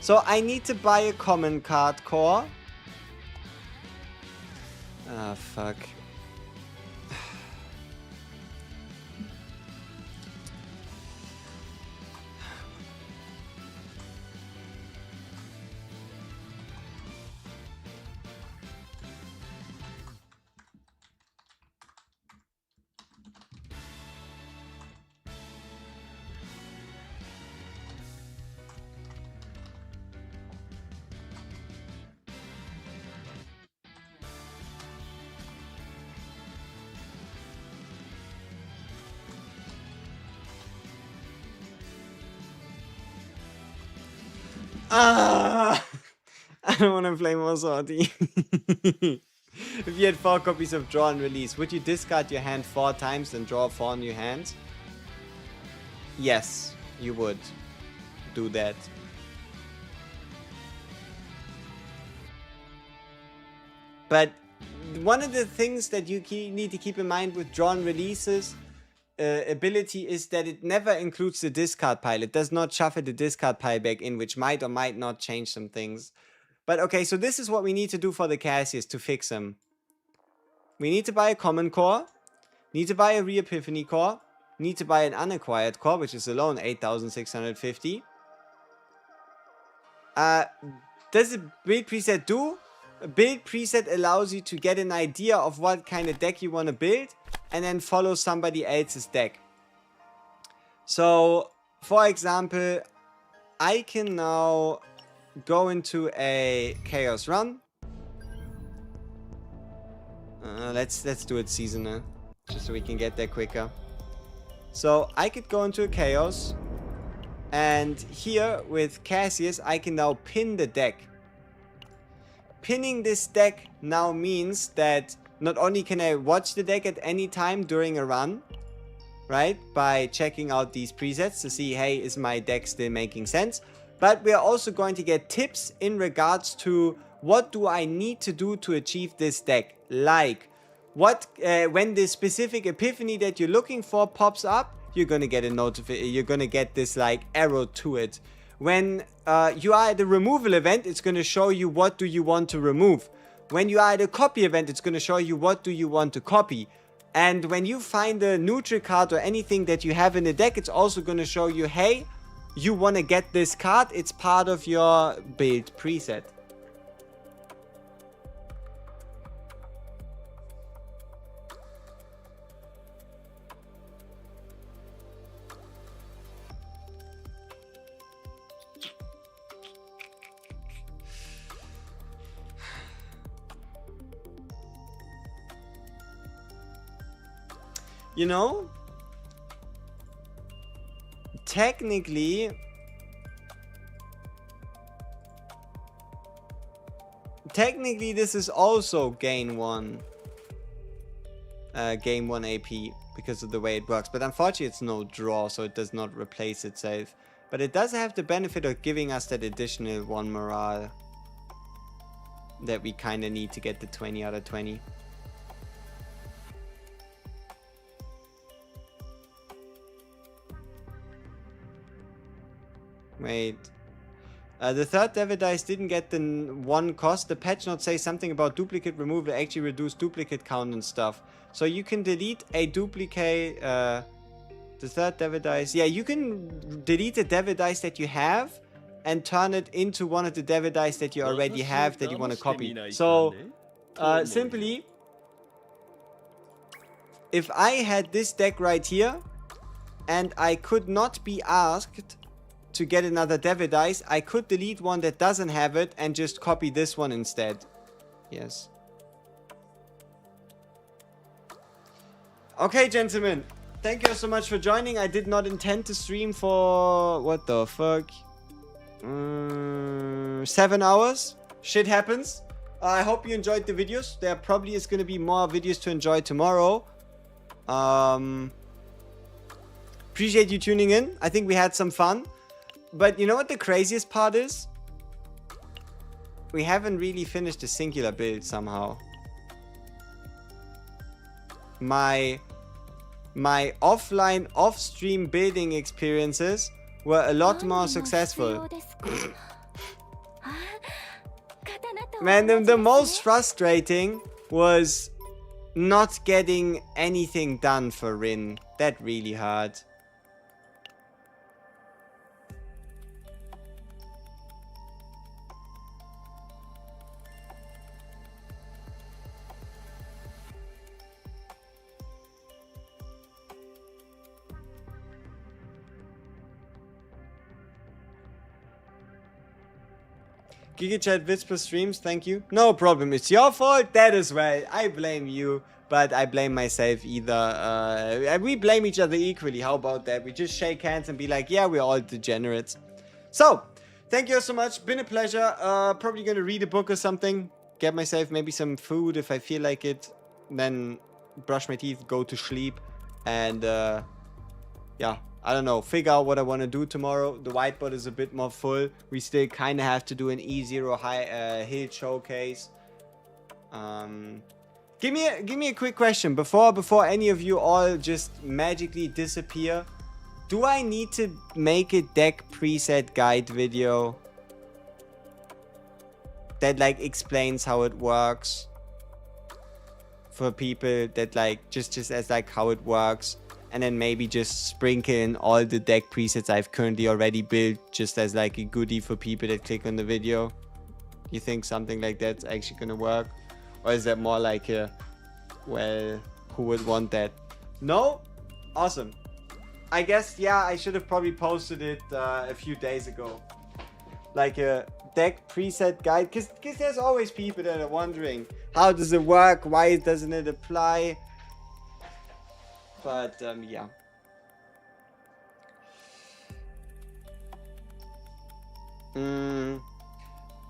So I need to buy a common card core. Ah, fuck. Ah! I don't want to play more Sorty. If you had 4 copies of Draw and Release, would you discard your hand 4 times and draw 4 new hands? Yes, you would do that. But one of the things that you need to keep in mind with Draw and Releases ability is that it never includes the discard pile. It does not shuffle the discard pile back in, which might or might not change some things. But okay, so this is what we need to do for the Cassius to fix him. We need to buy a common core, need to buy a re-epiphany core, need to buy an unacquired core, which is alone 8,650. Does the build preset do? A build preset allows you to get an idea of what kind of deck you want to build and then follow somebody else's deck. So, for example, I can now go into a chaos run. Let's do it seasonal, just so we can get there quicker. So I could go into a chaos, and here with Cassius, I can now pin the deck. Pinning this deck now means that not only can I watch the deck at any time during a run, right, by checking out these presets to see, hey, is my deck still making sense? But we are also going to get tips in regards to what do I need to do to achieve this deck. Like, when the specific epiphany that you're looking for pops up, you're gonna get a notification. You're gonna get this like arrow to it. When you are at a removal event, it's gonna show you what do you want to remove. When you are at a copy event, it's gonna show you what do you want to copy. And when you find a neutral card or anything that you have in the deck, it's also gonna show you, hey, you want to get this card, it's part of your build preset. You know? Technically, this is also gain 1 AP because of the way it works. But unfortunately, it's no draw, so it does not replace itself. But it does have the benefit of giving us that additional 1 morale that we kind of need to get the 20 out of 20. Wait. The third Devil Dice didn't get the 1 cost. The patch note says something about duplicate removal actually reduce duplicate count and stuff. So you can delete a duplicate, the third Devil Dice. Yeah, you can delete the Devil Dice that you have and turn it into one of the Devil Dice that you already have that you want to copy. So, simply, if I had this deck right here and I could not be asked to get another Devil Dice, I could delete one that doesn't have it and just copy this one instead. Yes. Okay, gentlemen. Thank you so much for joining. I did not intend to stream for... what the fuck? 7 hours. Shit happens. I hope you enjoyed the videos. There probably is going to be more videos to enjoy tomorrow. Appreciate you tuning in. I think we had some fun. But you know what the craziest part is? We haven't really finished the singular build somehow. My offline, off-stream building experiences were a lot more successful. Man, the most frustrating was not getting anything done for Rin. That really hurt. GigaChat Whisper streams, thank you. No problem, it's your fault, that as well. I blame you, but I blame myself either. We blame each other equally, how about that? We just shake hands and be like, yeah, we're all degenerates. So, thank you so much, been a pleasure. Probably gonna read a book or something. Get myself maybe some food if I feel like it. Then brush my teeth, go to sleep. And yeah. I don't know, figure out what I want to do tomorrow. The whiteboard is a bit more full. We still kind of have to do an E0 Hilde showcase. Give me a quick question before any of you all just magically disappear. Do I need to make a deck preset guide video that like explains how it works for people that like just as like how it works? And then maybe just sprinkle in all the deck presets I've currently already built just as like a goodie for people that click on the video. You think something like that's actually gonna work? Or is that more like a, well, who would want that? No? Awesome. I guess, yeah, I should have probably posted it a few days ago. Like a deck preset guide. Because there's always people that are wondering, how does it work? Why doesn't it apply? But, yeah.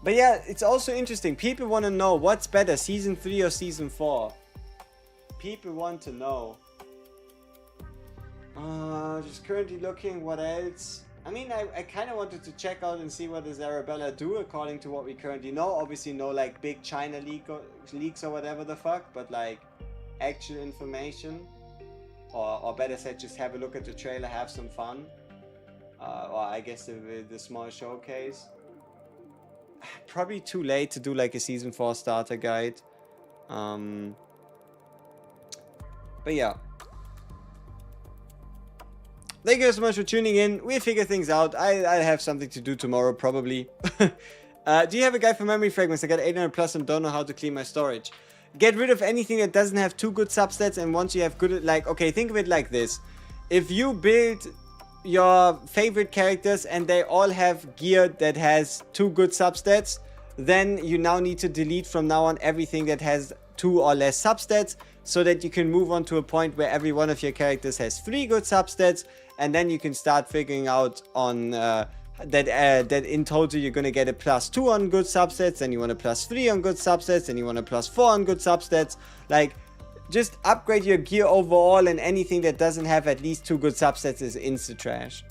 But yeah, it's also interesting. People want to know what's better, Season 3 or Season 4. People want to know. Just currently looking, what else? I mean, I kind of wanted to check out and see what does Arabella do according to what we currently know. Obviously, no like big China leaks or whatever the fuck, but like actual information. Or better said, just have a look at the trailer, have some fun. Or I guess the small showcase. Probably too late to do like a Season 4 starter guide. But yeah. Thank you so much for tuning in. We'll figure things out. I'll have something to do tomorrow, probably. Do you have a guide for memory fragments? I got 800 plus and don't know how to clean my storage. Get rid of anything that doesn't have too good substats, and once you have good, like, okay, think of it like this. If you build your favorite characters and they all have gear that has 2 good substats, then you now need to delete from now on everything that has 2 or less substats. so that you can move on to a point where every one of your characters has 3 good substats, and then you can start figuring out on that in total you're gonna get a +2 on good substats, and you want a +3 on good substats, and you want a +4 on good substats. Like, just upgrade your gear overall, and anything that doesn't have at least 2 good subsets is insta-trash.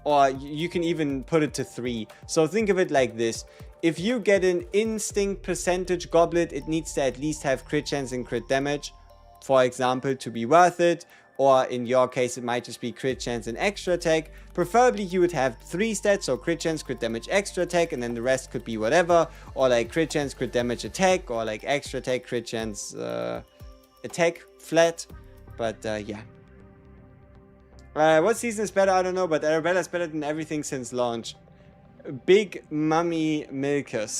Or you can even put it to 3. So think of it like this. If you get an instinct percentage goblet, it needs to at least have crit chance and crit damage, for example, to be worth it. Or in your case, it might just be crit chance and extra attack. Preferably you would have 3 stats, so crit chance, crit damage, extra attack, and then the rest could be whatever. Or like crit chance, crit damage, attack, or like extra attack, crit chance, attack, flat. But yeah. What season is better? I don't know, but Arabella's better than everything since launch. Big Mummy Milkers.